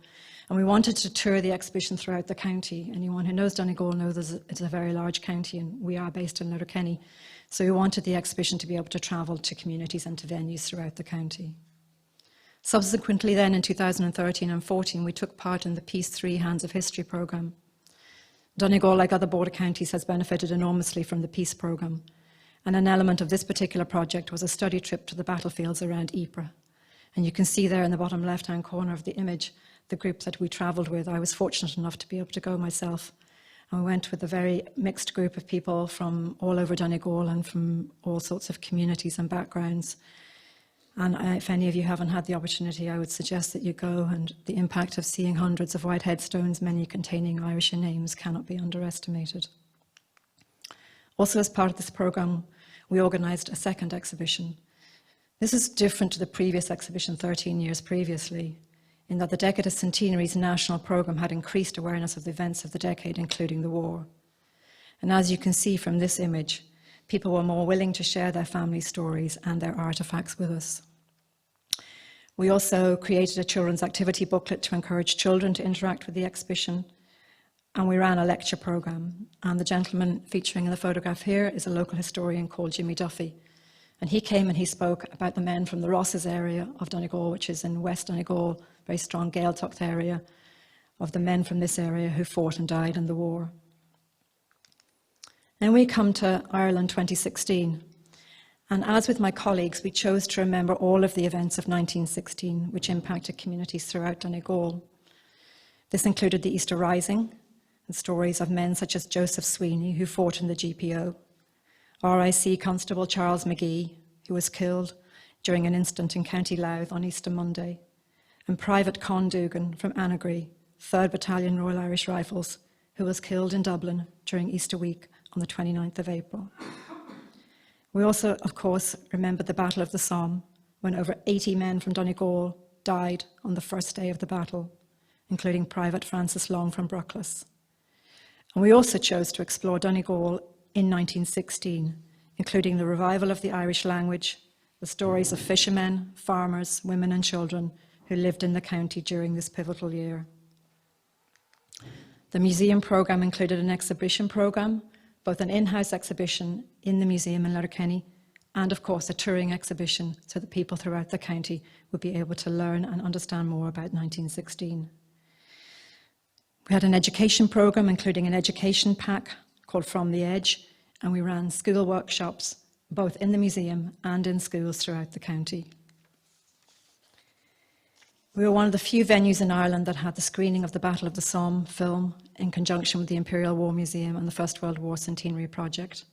And we wanted to tour the exhibition throughout the county. Anyone who knows Donegal knows it's a very large county, and we are based in Letterkenny. So we wanted the exhibition to be able to travel to communities and to venues throughout the county. Subsequently then, in 2013 and 14, we took part in the Peace 3 Hands of History programme. Donegal, like other border counties, has benefited enormously from the Peace programme. And an element of this particular project was a study trip to the battlefields around Ypres. And you can see there in the bottom left-hand corner of the image the group that we travelled with. I was fortunate enough to be able to go myself. And we went with a very mixed group of people from all over Donegal and from all sorts of communities and backgrounds. And if any of you haven't had the opportunity, I would suggest that you go, and the impact of seeing hundreds of white headstones, many containing Irish names, cannot be underestimated. Also, as part of this programme, we organised a second exhibition. This is different to the previous exhibition 13 years previously, in that the Decade of Centenary's national programme had increased awareness of the events of the decade, including the war. And as you can see from this image, people were more willing to share their family stories and their artefacts with us. We also created a children's activity booklet to encourage children to interact with the exhibition, and we ran a lecture programme. And the gentleman featuring in the photograph here is a local historian called Jimmy Duffy. And he came and he spoke about the men from the Rosses area of Donegal, which is in West Donegal, very strong Gaeltacht area, of the men from this area who fought and died in the war. Then we come to Ireland 2016. And as with my colleagues, we chose to remember all of the events of 1916, which impacted communities throughout Donegal. This included the Easter Rising and stories of men such as Joseph Sweeney, who fought in the GPO, RIC Constable Charles McGee, who was killed during an incident in County Louth on Easter Monday, and Private Con Dugan from Annagry, 3rd Battalion Royal Irish Rifles, who was killed in Dublin during Easter week on the 29th of April. We also, of course, remember the Battle of the Somme, when over 80 men from Donegal died on the first day of the battle, including Private Francis Long from Brucklas. And we also chose to explore Donegal in 1916, including the revival of the Irish language, the stories of fishermen, farmers, women and children who lived in the county during this pivotal year. The museum programme included an exhibition programme, both an in-house exhibition in the museum in Letterkenny and, of course, a touring exhibition so that people throughout the county would be able to learn and understand more about 1916. We had an education programme including an education pack called From the Edge, and we ran school workshops both in the museum and in schools throughout the county. We were one of the few venues in Ireland that had the screening of the Battle of the Somme film in conjunction with the Imperial War Museum and the First World War Centenary Project.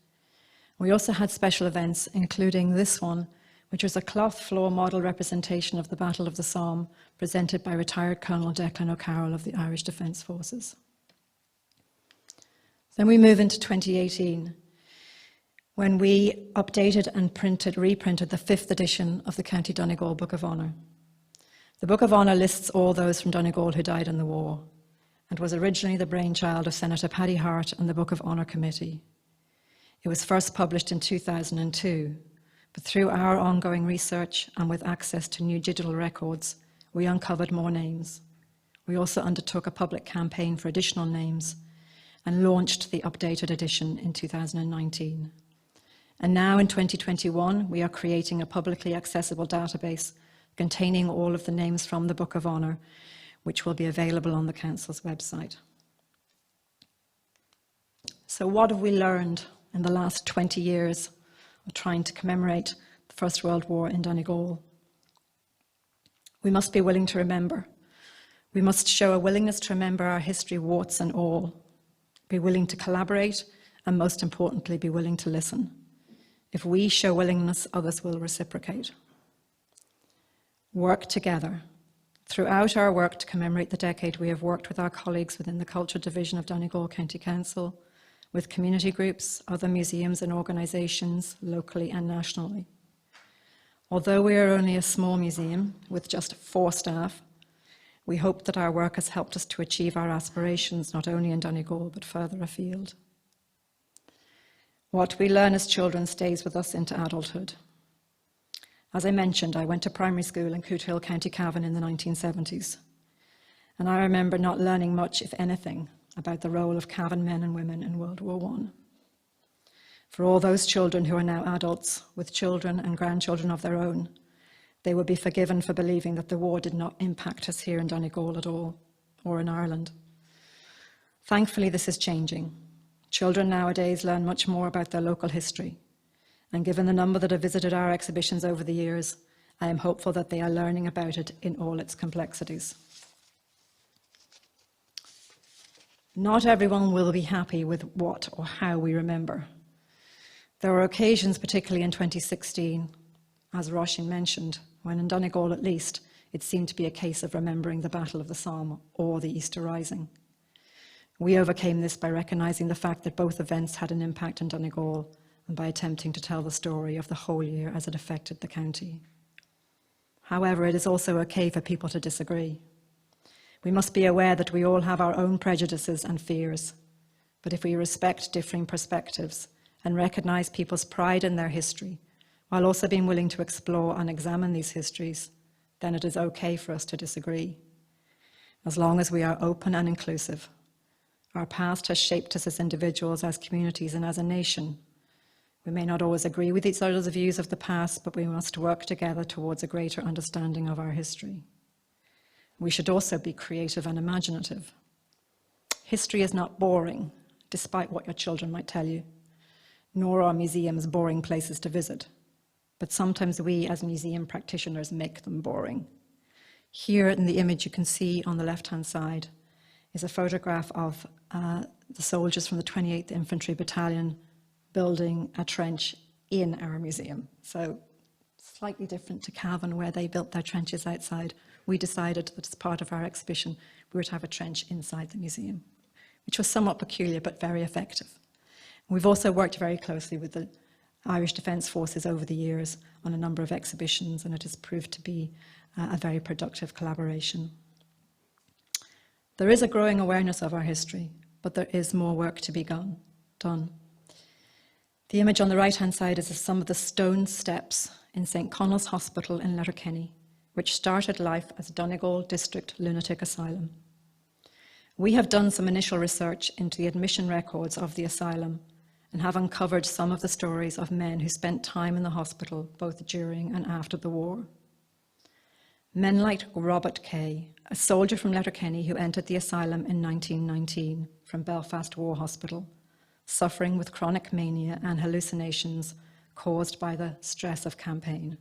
We also had special events, including this one, which was a cloth floor model representation of the Battle of the Somme, presented by retired Colonel Declan O'Carroll of the Irish Defence Forces. Then we move into 2018, when we updated and reprinted the 5th edition of the County Donegal Book of Honour. The Book of Honour lists all those from Donegal who died in the war, and was originally the brainchild of Senator Paddy Hart and the Book of Honour Committee. It was first published in 2002, but through our ongoing research and with access to new digital records, we uncovered more names. We also undertook a public campaign for additional names and launched the updated edition in 2019. And now in 2021, we are creating a publicly accessible database containing all of the names from the Book of Honour, which will be available on the Council's website. So what have we learned in the last 20 years of trying to commemorate the First World War in Donegal? We must be willing to remember. We must show a willingness to remember our history, warts and all. Be willing to collaborate, and most importantly, be willing to listen. If we show willingness, others will reciprocate. Work together. Throughout our work to commemorate the decade, we have worked with our colleagues within the Culture Division of Donegal County Council, with community groups, other museums and organisations, locally and nationally. Although we are only a small museum with just 4 staff, we hope that our work has helped us to achieve our aspirations not only in Donegal but further afield. What we learn as children stays with us into adulthood. As I mentioned, I went to primary school in Cootehill, County Cavan in the 1970s, and I remember not learning much, if anything, about the role of Cavan men and women in World War I. For all those children who are now adults with children and grandchildren of their own, they will be forgiven for believing that the war did not impact us here in Donegal at all, or in Ireland. Thankfully, this is changing. Children nowadays learn much more about their local history, and given the number that have visited our exhibitions over the years, I am hopeful that they are learning about it in all its complexities. Not everyone will be happy with what or how we remember. There were occasions, particularly in 2016, as Roisin mentioned, when in Donegal at least, it seemed to be a case of remembering the Battle of the Somme or the Easter Rising. We overcame this by recognising the fact that both events had an impact in Donegal and by attempting to tell the story of the whole year as it affected the county. However, it is also okay for people to disagree. We must be aware that we all have our own prejudices and fears, but if we respect differing perspectives and recognise people's pride in their history, while also being willing to explore and examine these histories, then it is okay for us to disagree. As long as we are open and inclusive. Our past has shaped us as individuals, as communities, and as a nation. We may not always agree with each other's views of the past, but we must work together towards a greater understanding of our history. We should also be creative and imaginative. History is not boring, despite what your children might tell you, nor are museums boring places to visit. But sometimes we, as museum practitioners, make them boring. Here in the image you can see on the left-hand side is a photograph of the soldiers from the 28th Infantry Battalion building a trench in our museum. So slightly different to Cavan, where they built their trenches outside. We decided that as part of our exhibition, we were to have a trench inside the museum, which was somewhat peculiar but very effective. We've also worked very closely with the Irish Defence Forces over the years on a number of exhibitions, and it has proved to be a very productive collaboration. There is a growing awareness of our history, but there is more work to be done. The image on the right-hand side is of some of the stone steps in St Connell's Hospital in Letterkenny, which started life as Donegal District Lunatic Asylum. We have done some initial research into the admission records of the asylum and have uncovered some of the stories of men who spent time in the hospital both during and after the war. Men like Robert Kay, a soldier from Letterkenny who entered the asylum in 1919 from Belfast War Hospital, suffering with chronic mania and hallucinations caused by the stress of campaign.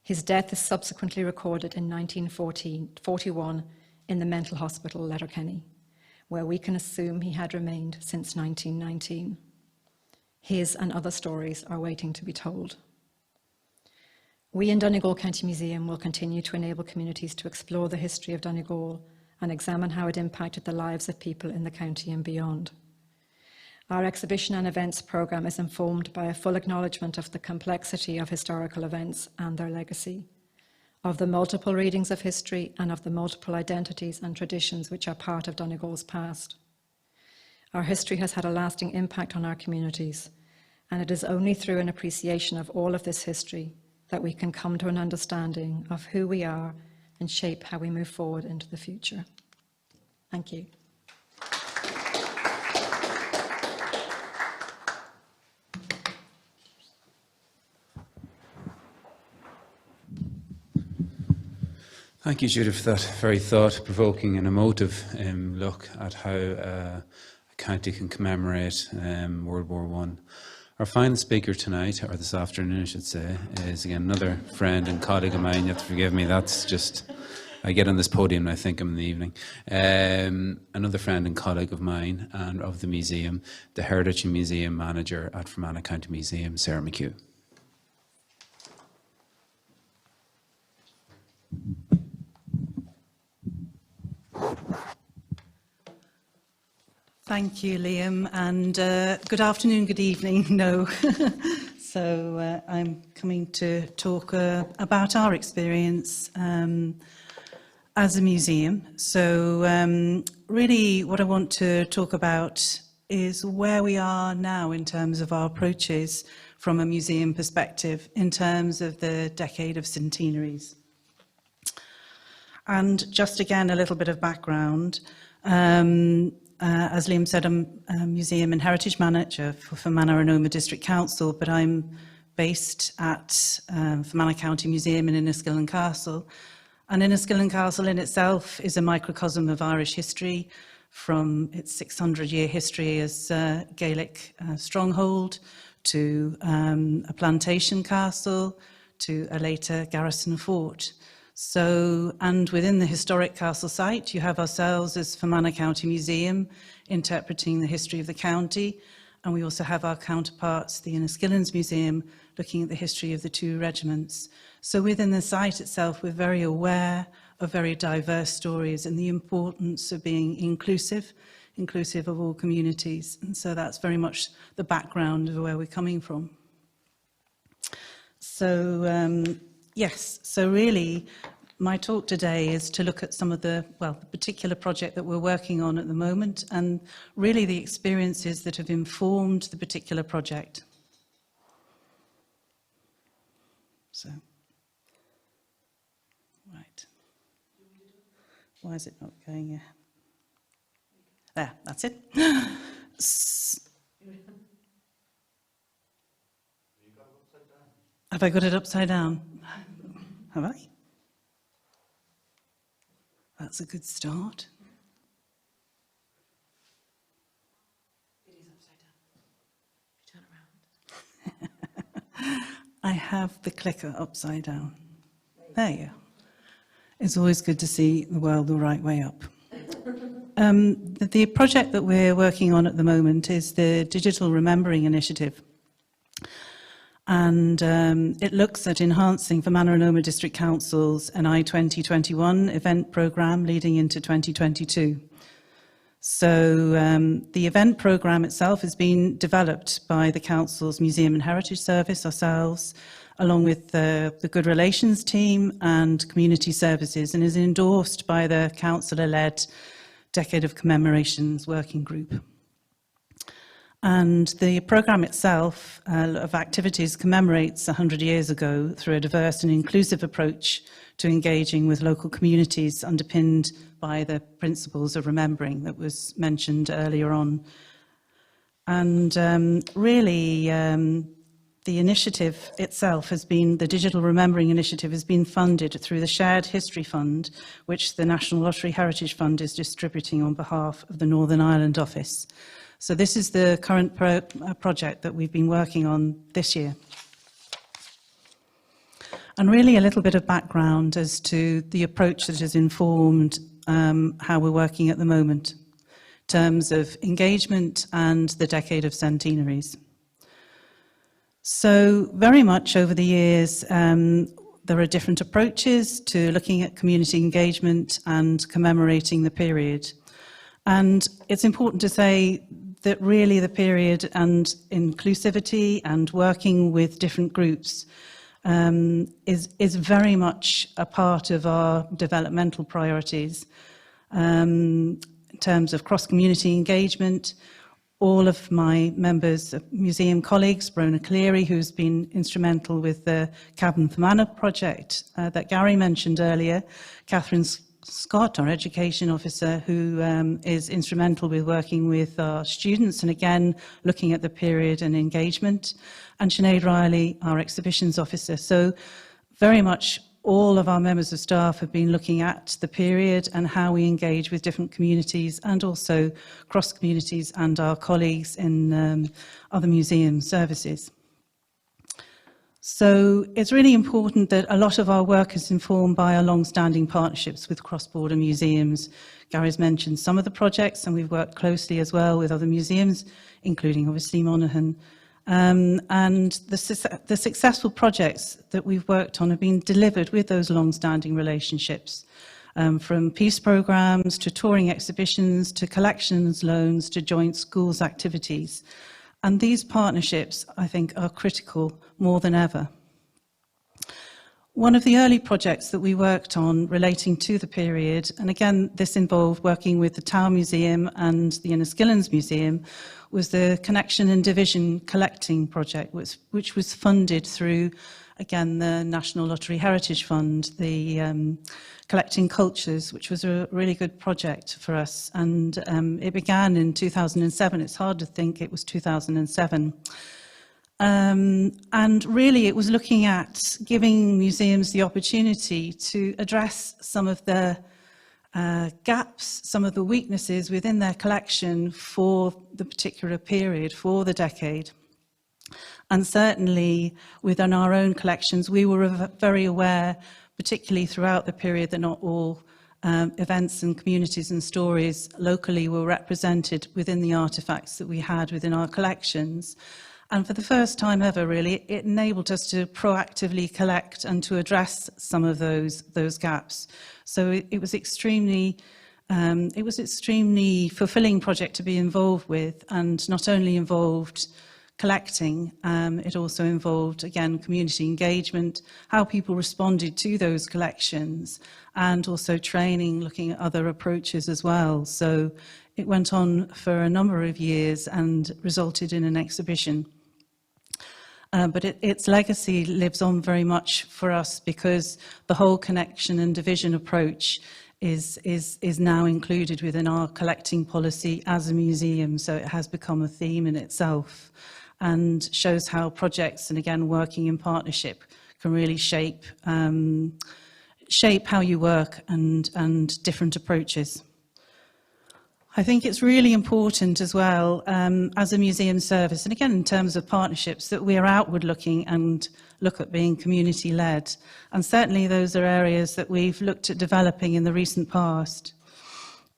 His death is subsequently recorded in 1941 in the mental hospital Letterkenny, where we can assume he had remained since 1919. His and other stories are waiting to be told. We in Donegal County Museum will continue to enable communities to explore the history of Donegal and examine how it impacted the lives of people in the county and beyond. Our exhibition and events programme is informed by a full acknowledgement of the complexity of historical events and their legacy, of the multiple readings of history and of the multiple identities and traditions which are part of Donegal's past. Our history has had a lasting impact on our communities, and it is only through an appreciation of all of this history that we can come to an understanding of who we are and shape how we move forward into the future. Thank you. Thank you, Judith, for that very thought-provoking and emotive look at how a county can commemorate World War I. Our final speaker tonight, or this afternoon I should say, is again another friend and colleague of mine. You have to forgive me, that's just, I get on this podium and I think I'm in the evening. Another friend and colleague of mine and of the museum, the Heritage and Museum Manager at Fermanagh County Museum, Sarah McHugh. Thank you, Liam, and good afternoon, good evening. No. So I'm coming to talk about our experience as a museum. So really what I want to talk about is where we are now in terms of our approaches from a museum perspective in terms of the decade of centenaries. And just again, a little bit of background. As Liam said, I'm a Museum and Heritage Manager for Fermanagh and Omagh District Council, but I'm based at Fermanagh County Museum in Enniskillen Castle. And Enniskillen Castle in itself is a microcosm of Irish history, from its 600-year history as a Gaelic stronghold to a plantation castle to a later garrison fort. So, and within the historic castle site, you have ourselves as Fermanagh County Museum interpreting the history of the county, and we also have our counterparts, the Enniskillens Museum, looking at the history of the two regiments. So within the site itself, we're very aware of very diverse stories and the importance of being inclusive of all communities. And so that's very much the background of where we're coming from. So, yes, so really my talk today is to look at some of the particular project that we're working on at the moment and really the experiences that have informed the particular project. So, right. Why is it not going? There, that's it. Have I got it upside down? Have I? That's a good start. It is upside down. Turn around. I have the clicker upside down. There you go. It's always good to see the world the right way up. The project that we're working on at the moment is the Digital Remembering Initiative. And it looks at enhancing Fermanagh and Omagh District Council's NI 2021 event programme leading into 2022. So the event programme itself has been developed by the Council's Museum and Heritage Service, ourselves, along with the Good Relations team and Community Services, and is endorsed by the Councillor-led Decade of Commemorations Working Group. And the programme itself of activities commemorates 100 years ago through a diverse and inclusive approach to engaging with local communities underpinned by the principles of remembering that was mentioned earlier on. And really, the initiative itself has been, the Digital Remembering Initiative has been funded through the Shared History Fund, which the National Lottery Heritage Fund is distributing on behalf of the Northern Ireland Office. So this is the current project that we've been working on this year. And really a little bit of background as to the approach that has informed how we're working at the moment in terms of engagement and the decade of centenaries. So very much over the years, there are different approaches to looking at community engagement and commemorating the period. And it's important to say that really the period and inclusivity and working with different groups is very much a part of our developmental priorities. In terms of cross-community engagement, all of my members, museum colleagues, Brona Cllr, who's been instrumental with the Cabin Fermanagh project that Gary mentioned earlier, Catherine Scott, our education officer, who is instrumental with working with our students and again looking at the period and engagement, and Sinead Riley, our exhibitions officer. So very much all of our members of staff have been looking at the period and how we engage with different communities and also cross communities and our colleagues in other museum services. So it's really important that a lot of our work is informed by our long-standing partnerships with cross-border museums. Gary's mentioned some of the projects, and we've worked closely as well with other museums, including obviously Monaghan. And the successful projects that we've worked on have been delivered with those long-standing relationships. from peace programmes to touring exhibitions to collections loans to joint schools activities. And these partnerships, I think, are critical more than ever. One of the early projects that we worked on relating to the period, and again this involved working with the Town Museum and the Enniskillens Museum, was the Connection and Division Collecting Project, which was funded through, again, the National Lottery Heritage Fund, the Collecting Cultures, which was a really good project for us. And it began in 2007. It's hard to think it was 2007. And really it was looking at giving museums the opportunity to address some of the gaps, some of the weaknesses within their collection for the particular period, for the decade. And certainly within our own collections, we were very aware, particularly throughout the period, that not all events and communities and stories locally were represented within the artefacts that we had within our collections. And for the first time ever, really, it enabled us to proactively collect and to address some of those gaps. So it was extremely fulfilling project to be involved with, and not only involved collecting, it also involved, again, community engagement, how people responded to those collections, and also training, looking at other approaches as well. So it went on for a number of years and resulted in an exhibition. But its legacy lives on very much for us, because the whole connection and division approach is now included within our collecting policy as a museum. So it has become a theme in itself, and shows how projects, and again working in partnership, can really shape how you work and different approaches. I think it's really important as well, as a museum service, and again in terms of partnerships, that we are outward looking and look at being community led. And certainly those are areas that we've looked at developing in the recent past.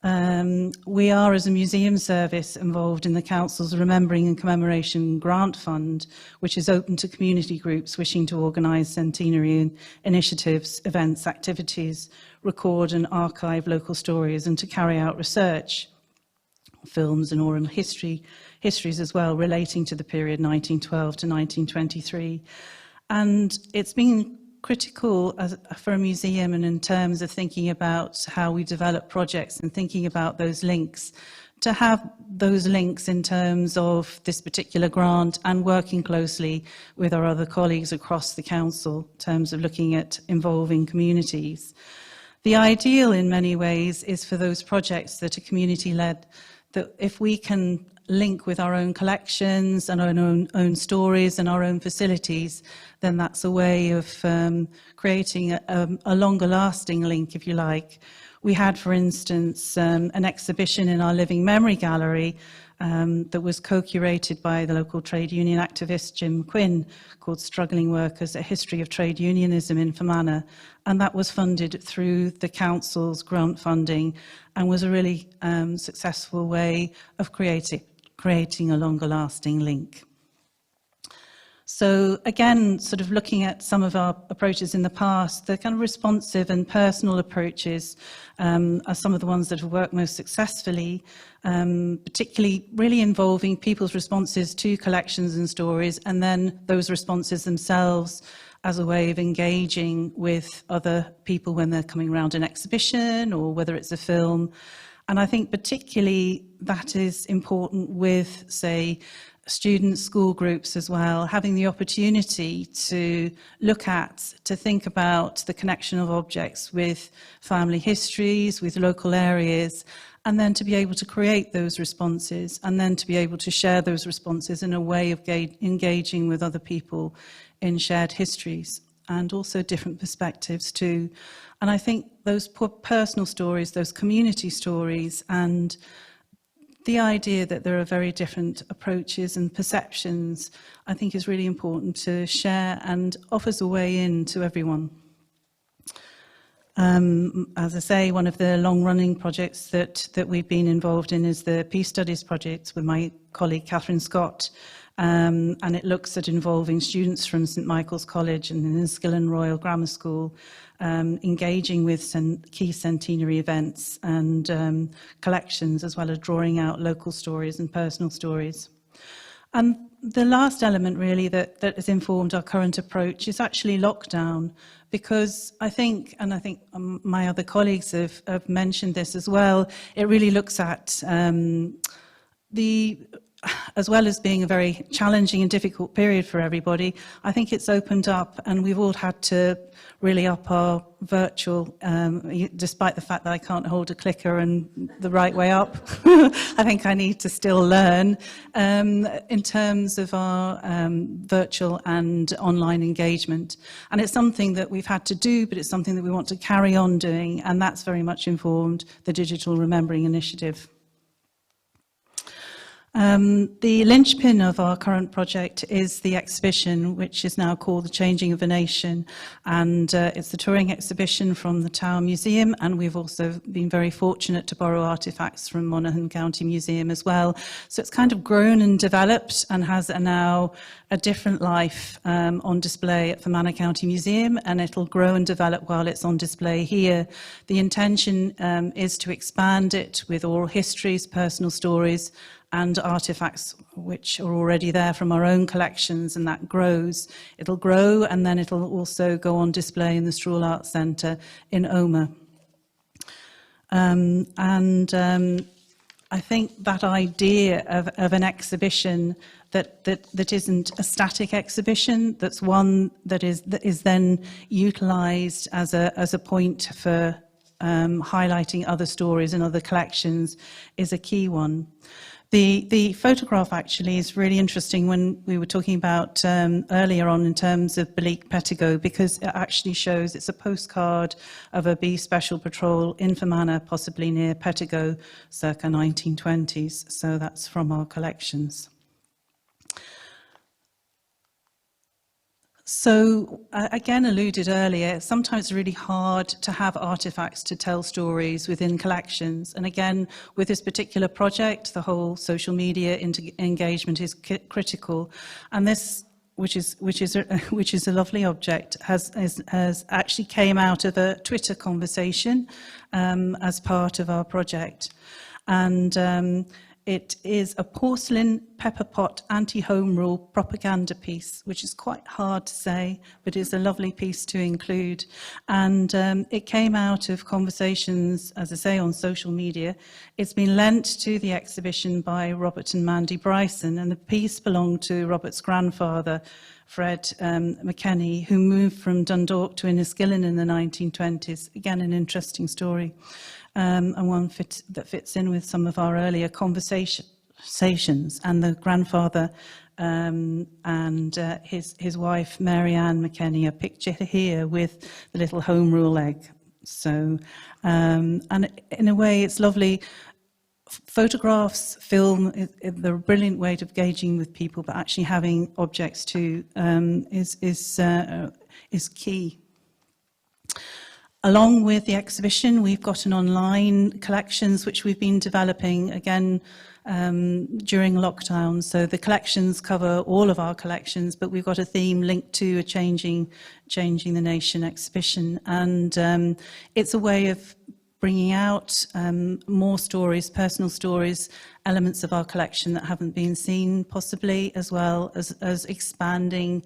We are, as a museum service, involved in the Council's Remembering and Commemoration Grant Fund, which is open to community groups wishing to organise centenary initiatives, events, activities, record and archive local stories, and to carry out research, films and oral histories as well, relating to the period 1912 to 1923. And it's been critical for a museum, and in terms of thinking about how we develop projects and thinking about those links, to have those links in terms of this particular grant and working closely with our other colleagues across the council in terms of looking at involving communities. The ideal in many ways is for those projects that are community-led, that if we can link with our own collections and our own stories and our own facilities, then that's a way of creating a longer lasting link, if you like. We had, for instance, an exhibition in our Living Memory Gallery that was co-curated by the local trade union activist Jim Quinn, called Struggling Workers, A History of Trade Unionism in Fermanagh, and that was funded through the council's grant funding, and was a really successful way of creating a longer lasting link. So again, sort of looking at some of our approaches in the past, the kind of responsive and personal approaches are some of the ones that have worked most successfully, particularly really involving people's responses to collections and stories, and then those responses themselves as a way of engaging with other people when they're coming around an exhibition or whether it's a film. And I think particularly that is important with, say, students, school groups as well, having the opportunity to look at, to think about the connection of objects with family histories, with local areas, and then to be able to create those responses, and then to be able to share those responses in a way of engaging with other people in shared histories, and also different perspectives too. And I think those personal stories, those community stories, and the idea that there are very different approaches and perceptions, I think is really important to share and offers a way in to everyone. As I say, one of the long-running projects that we've been involved in is the Peace Studies project with my colleague Catherine Scott, and it looks at involving students from St Michael's College and Enniskillen Royal Grammar School, engaging with key centenary events and collections, as well as drawing out local stories and personal stories. And the last element really that has informed our current approach is actually lockdown, because I think my other colleagues have mentioned this as well, it really looks at as well as being a very challenging and difficult period for everybody, I think it's opened up, and we've all had to really up our virtual, despite the fact that I can't hold a clicker and the right way up. I think I need to still learn in terms of our virtual and online engagement. And it's something that we've had to do, but it's something that we want to carry on doing, and that's very much informed the Digital Remembering Initiative. The linchpin of our current project is the exhibition, which is now called The Changing of a Nation, and it's the touring exhibition from the Town Museum, and we've also been very fortunate to borrow artefacts from Monaghan County Museum as well. So it's kind of grown and developed and has now a different life on display at Fermanagh County Museum, and it'll grow and develop while it's on display here. The intention is to expand it with oral histories, personal stories, and artefacts which are already there from our own collections, and that grows. It'll grow, and then it'll also go on display in the Stroll Arts Centre in Omagh. I think that idea of an exhibition that isn't a static exhibition, that's one that is then utilised as a point for highlighting other stories and other collections, is a key one. The photograph actually is really interesting when we were talking about earlier on in terms of Balik Petigo, because it actually shows, it's a postcard of a bee special patrol in Fermanagh, possibly near Petigo, circa 1920s. So that's from our collections. So, again, alluded earlier, sometimes it's really hard to have artefacts to tell stories within collections. And again, with this particular project, the whole social media engagement is critical. And this, which is a lovely object, has actually came out of a Twitter conversation as part of our project. And it is a porcelain pepper pot anti-home rule propaganda piece, which is quite hard to say, but is a lovely piece to include. And it came out of conversations, as I say, on social media. It's been lent to the exhibition by Robert and Mandy Bryson, and the piece belonged to Robert's grandfather, Fred McKenney, who moved from Dundalk to Enniskillen in the 1920s. Again, an interesting story. And one that fits in with some of our earlier conversations. And the grandfather and his wife, Mary Ann McKenney, are pictured here with the little home rule egg. So, and in a way, it's lovely. Photographs, film, they're a brilliant way of engaging with people, but actually having objects too is key. Along with the exhibition, we've got an online collections which we've been developing again during lockdown. So the collections cover all of our collections, but we've got a theme linked to a Changing the Nation exhibition. And it's a way of bringing out more stories, personal stories, elements of our collection that haven't been seen possibly, as well as expanding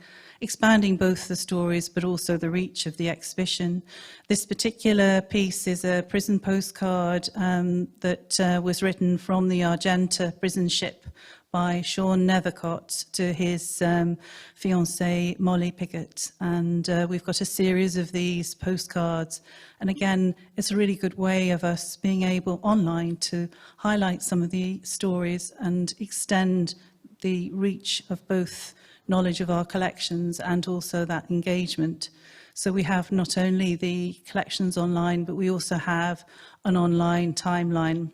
both the stories but also the reach of the exhibition. This particular piece is a prison postcard that was written from the Argenta prison ship by Sean Nethercott to his fiancée Molly Piggott, and we've got a series of these postcards, and again it's a really good way of us being able online to highlight some of the stories and extend the reach of both knowledge of our collections and also that engagement. So we have not only the collections online, but we also have an online timeline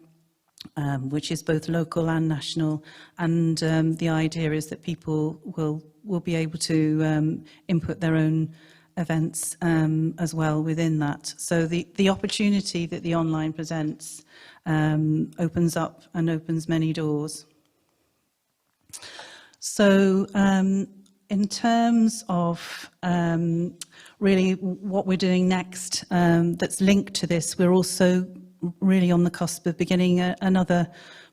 which is both local and national, and the idea is that people will be able to input their own events as well within that. So the opportunity that the online presents opens up and opens many doors. So in terms of really what we're doing next that's linked to this, we're also really on the cusp of beginning another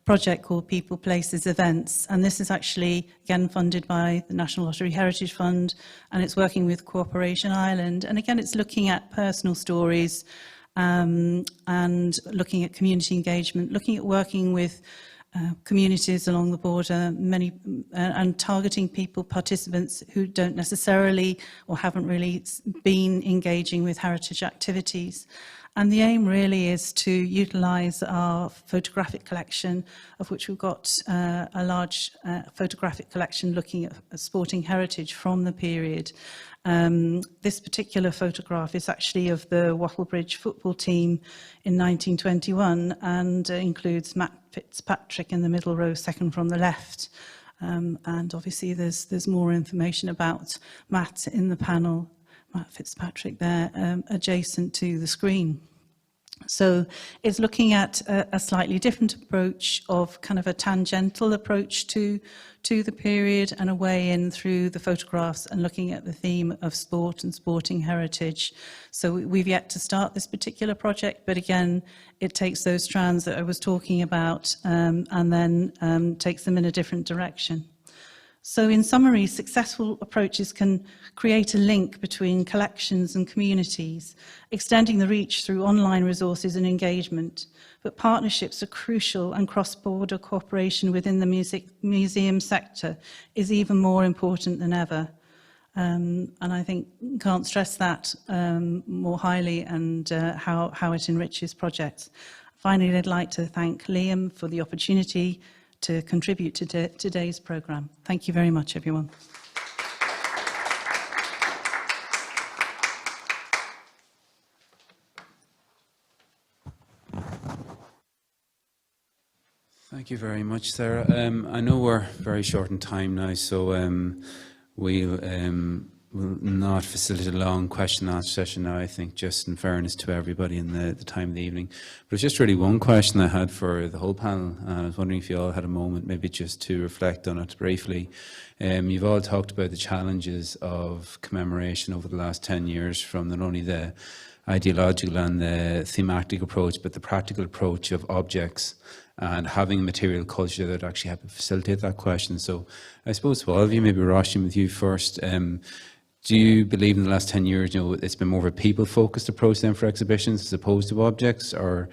project called People, Places, Events. And this is actually, again, funded by the National Lottery Heritage Fund, and it's working with Cooperation Ireland. And again, it's looking at personal stories and looking at community engagement, looking at working with communities along the border, and targeting people, participants who don't necessarily or haven't really been engaging with heritage activities. And the aim really is to utilise our photographic collection, of which we've got a large photographic collection looking at sporting heritage from the period. This particular photograph is actually of the Wattlebridge football team in 1921 and includes Matt Fitzpatrick in the middle row, second from the left. And obviously there's more information about Matt in the panel, Matt Fitzpatrick there, adjacent to the screen. So it's looking at a slightly different approach of kind of a tangential approach to the period and a way in through the photographs and looking at the theme of sport and sporting heritage. So we've yet to start this particular project, but again, it takes those strands that I was talking about and then takes them in a different direction. So in summary, successful approaches can create a link between collections and communities, extending the reach through online resources and engagement. But partnerships are crucial, and cross-border cooperation within the museum sector is even more important than ever. And I think can't stress that more highly, and how it enriches projects. Finally, I'd like to thank Liam for the opportunity to contribute to today's programme. Thank you very much, everyone. Thank you very much, Sarah. I know we're very short in time now, so we'll not facilitate a long question and answer session now, I think, just in fairness to everybody in the time of the evening. But it's just really one question I had for the whole panel, and I was wondering if you all had a moment maybe just to reflect on it briefly. You've all talked about the challenges of commemoration over the last 10 years, from not only the ideological and the thematic approach, but the practical approach of objects and having a material culture that actually help facilitate that question. So I suppose to all of you, maybe Roisin with you first, do you believe in the last 10 years, it's been more of a people-focused approach then for exhibitions as opposed to objects, or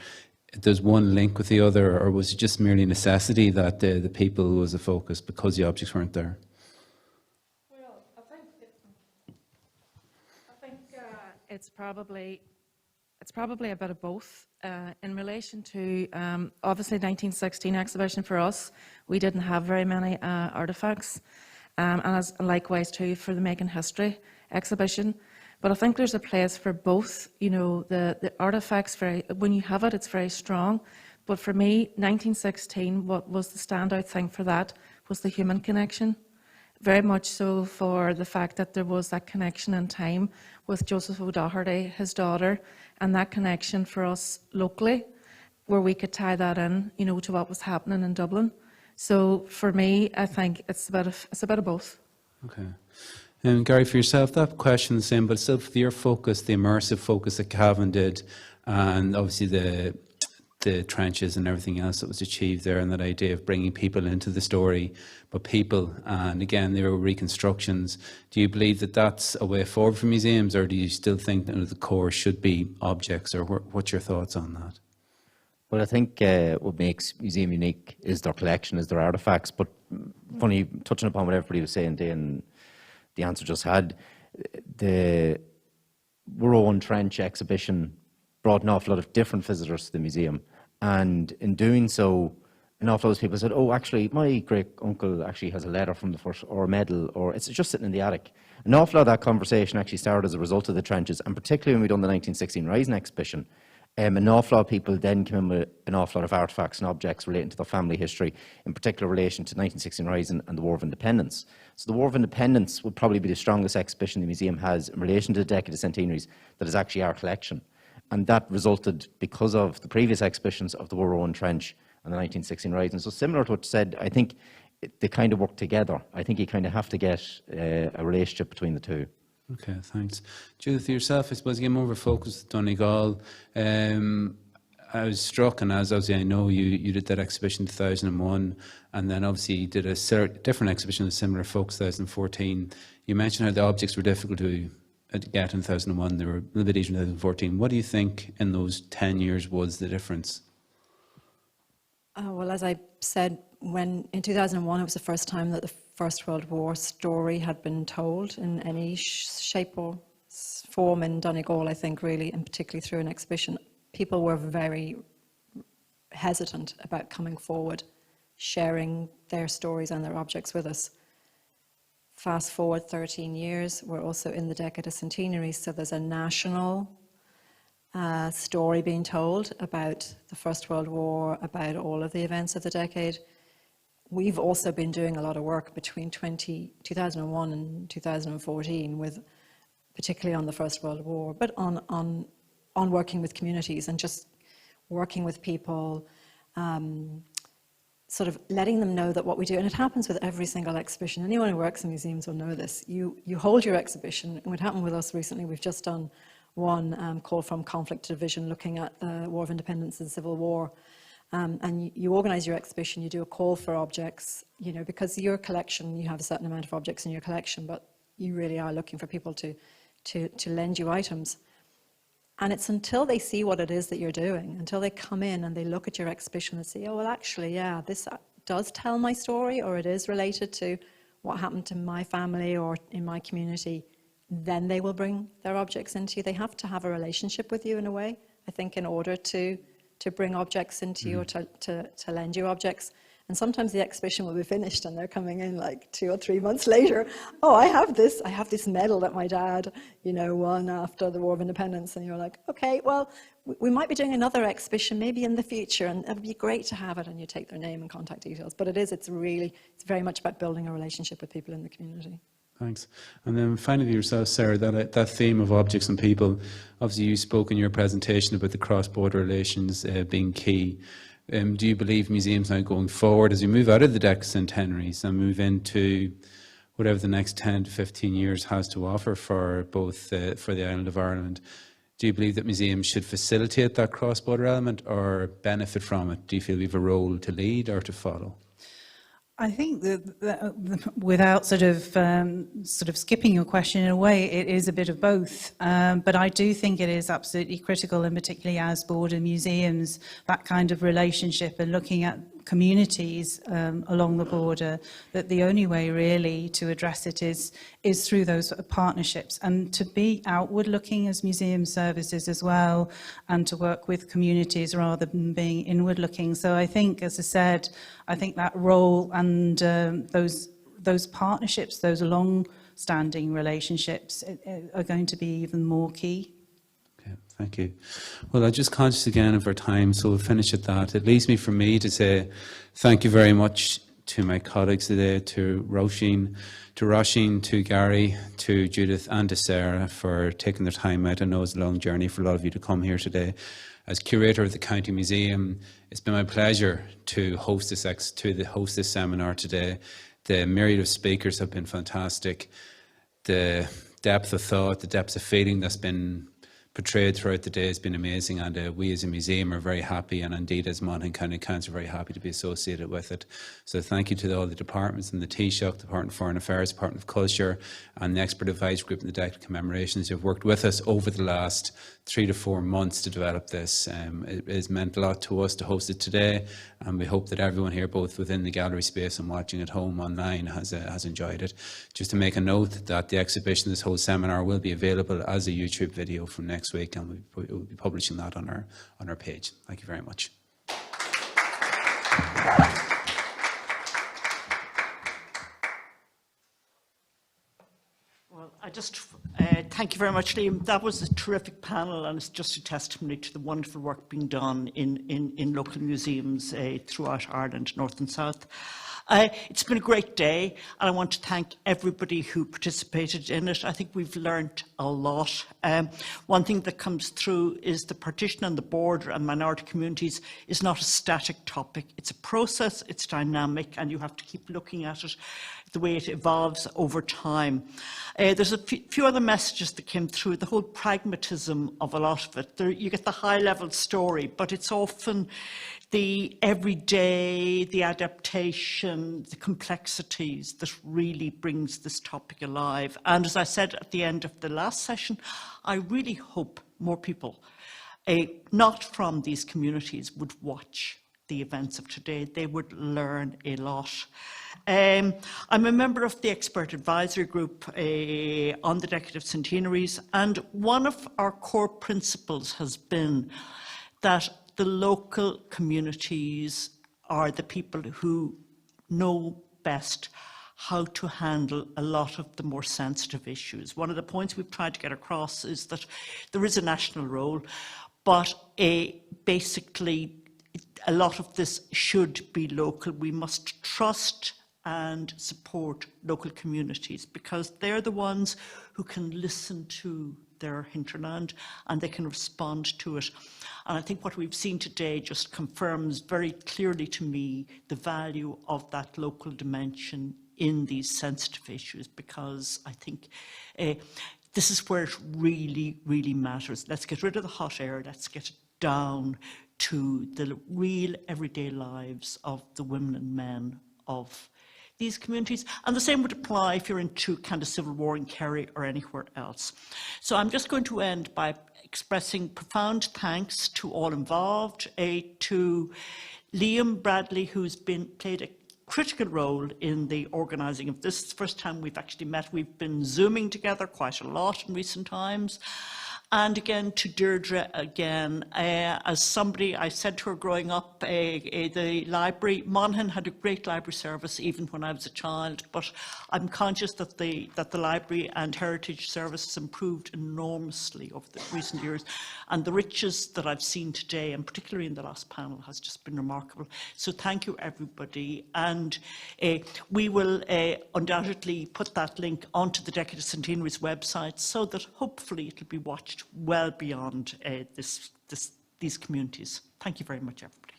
does one link with the other, or was it just merely necessity that the people was the focus because the objects weren't there? Well, I think it's probably a bit of both. In relation to obviously 1916 exhibition for us, we didn't have very many artefacts. And likewise too for the Making History exhibition. But I think there's a place for both. The artefacts, when you have it, it's very strong. But for me, 1916, what was the standout thing for that was the human connection. Very much so, for the fact that there was that connection in time with Joseph O'Doherty, his daughter, and that connection for us locally, where we could tie that in, to what was happening in Dublin. So for me, I think it's a bit of both. Okay. And Gary, for yourself, that question the same, but still for your focus, the immersive focus that Cavan did, and obviously the trenches and everything else that was achieved there, and that idea of bringing people into the story, but people, and again, there were reconstructions. Do you believe that that's a way forward for museums, or do you still think that the core should be objects, or what's your thoughts on that? Well, I think what makes museum unique is their collection, is their artefacts. But funny, touching upon what everybody was saying, and the answer just had, the Roisin Trench exhibition brought an awful lot of different visitors to the museum. And in doing so, an awful lot of people said, oh, actually, my great-uncle actually has a letter from the first, or a medal, or it's just sitting in the attic. An awful lot of that conversation actually started as a result of the trenches, and particularly when we done the 1916 Rising exhibition. An awful lot of people then came in with an awful lot of artefacts and objects relating to their family history, in particular relation to 1916 Rising and the War of Independence. So the War of Independence would probably be the strongest exhibition the museum has in relation to the decade of centenaries that is actually our collection. And that resulted because of the previous exhibitions of the Roisin Trench and the 1916 Rising. So similar to what you said, I think they kind of work together. I think you kind of have to get a relationship between the two. Okay, thanks. Judith, yourself, I suppose, again, more of a focus with Donegal. I was struck, and as obviously I know you did that exhibition in 2001, and then obviously you did a different exhibition with similar folks 2014. You mentioned how the objects were difficult to get in 2001, they were a little bit easier in 2014. What do you think in those 10 years was the difference? Well, as I said, when in 2001 it was the first time that the First World War story had been told in any shape or form in Donegal, I think, really, and particularly through an exhibition. People were very hesitant about coming forward, sharing their stories and their objects with us. Fast forward 13 years, we're also in the decade of centenary, so there's a national story being told about the First World War, about all of the events of the decade. We've also been doing a lot of work between 2001 and 2014, with particularly on the First World War, but on working with communities and just working with people, sort of letting them know that what we do, and it happens with every single exhibition. Anyone who works in museums will know this. You hold your exhibition, and what happened with us recently, we've just done one called From Conflict to Division, looking at the War of Independence and the Civil War. And you organise your exhibition, you do a call for objects, you know, because your collection, you have a certain amount of objects in your collection, but you really are looking for people to lend you items. And it's until they see what it is that you're doing, until they come in and they look at your exhibition and say, oh, well, actually, yeah, this does tell my story, or it is related to what happened to my family or in my community, then they will bring their objects into you. They have to have a relationship with you in a way, I think, in order to bring objects into you, or to lend you objects. And sometimes the exhibition will be finished and they're coming in like 2 or 3 months later. Oh, I have this medal that my dad, you know, won after the War of Independence. And you're like, okay, well, we might be doing another exhibition maybe in the future, and it'd be great to have it. And you take their name and contact details. But it's very much about building a relationship with people in the community. Thanks. And then finally yourself, Sarah, that theme of objects and people, obviously you spoke in your presentation about the cross-border relations being key. Do you believe museums now going forward, as we move out of the decentenaries and move into whatever the next 10 to 15 years has to offer for both for the island of Ireland, do you believe that museums should facilitate that cross-border element or benefit from it? Do you feel we have a role to lead or to follow? I think that without sort of skipping your question in a way, it is a bit of both. But I do think it is absolutely critical, and particularly as border museums, that kind of relationship and looking at communities along the border, that the only way really to address it is through those partnerships, and to be outward looking as museum services as well, and to work with communities rather than being inward looking. So I think, as I said, I think that role and those partnerships, those long-standing relationships are going to be even more key. Thank you. Well, I'm just conscious again of our time, so we'll finish at that. It leaves me for me to say thank you very much to my colleagues today, to Roisin, to Gary, to Judith and to Sarah for taking their time out. I know it's a long journey for a lot of you to come here today. As curator of the County Museum, it's been my pleasure to host this seminar today. The myriad of speakers have been fantastic. The depth of thought, the depth of feeling that's been portrayed throughout the day has been amazing, and we as a museum are very happy, and indeed as Monaghan County Council are very happy to be associated with it. So thank you to all the departments and the Taoiseach, Department of Foreign Affairs, Department of Culture, and the Expert Advice Group and the Decade Commemorations who have worked with us over the last 3 to 4 months to develop this. It has meant a lot to us to host it today, and we hope that everyone here, both within the gallery space and watching at home online, has enjoyed it. Just to make a note that the exhibition, this whole seminar, will be available as a YouTube video from next week, and we'll be publishing that on our page. Thank you very much. Well, I just thank you very much, Liam. That was a terrific panel, and it's just a testimony to the wonderful work being done in local museums throughout Ireland, North and South. It's been a great day, and I want to thank everybody who participated in it. I think we've learned a lot. One thing that comes through is the partition on the border and minority communities is not a static topic. It's a process, it's dynamic, and you have to keep looking at it the way it evolves over time. There's a few other messages that came through, the whole pragmatism of a lot of it. You get the high-level story, but it's often the everyday, the adaptation, the complexities that really brings this topic alive. And as I said at the end of the last session, I really hope more people, not from these communities, would watch the events of today. They would learn a lot. I'm a member of the expert advisory group on the decade of centenaries, and one of our core principles has been that the local communities are the people who know best how to handle a lot of the more sensitive issues. One of the points we've tried to get across is that there is a national role, but basically a lot of this should be local. We must trust and support local communities because they're the ones who can listen to their hinterland and they can respond to it. And I think what we've seen today just confirms very clearly to me the value of that local dimension in these sensitive issues, because I think this is where it really, really matters. Let's get rid of the hot air. Let's get it down to the real everyday lives of the women and men of these communities. And the same would apply if you're into kind of civil war in Kerry or anywhere else. So I'm just going to end by expressing profound thanks to all involved, to Liam Bradley, who's played a critical role in the organising of this. It's the first time we've actually met. We've been Zooming together quite a lot in recent times. And again, to Deirdre again, as somebody, I said to her growing up, the library, Monaghan had a great library service even when I was a child, but I'm conscious that the library and heritage service has improved enormously over the recent years. And the riches that I've seen today, and particularly in the last panel, has just been remarkable. So thank you, everybody. And we will undoubtedly put that link onto the Decade of Centenaries website so that hopefully it'll be watched well beyond these communities. Thank you very much, everybody.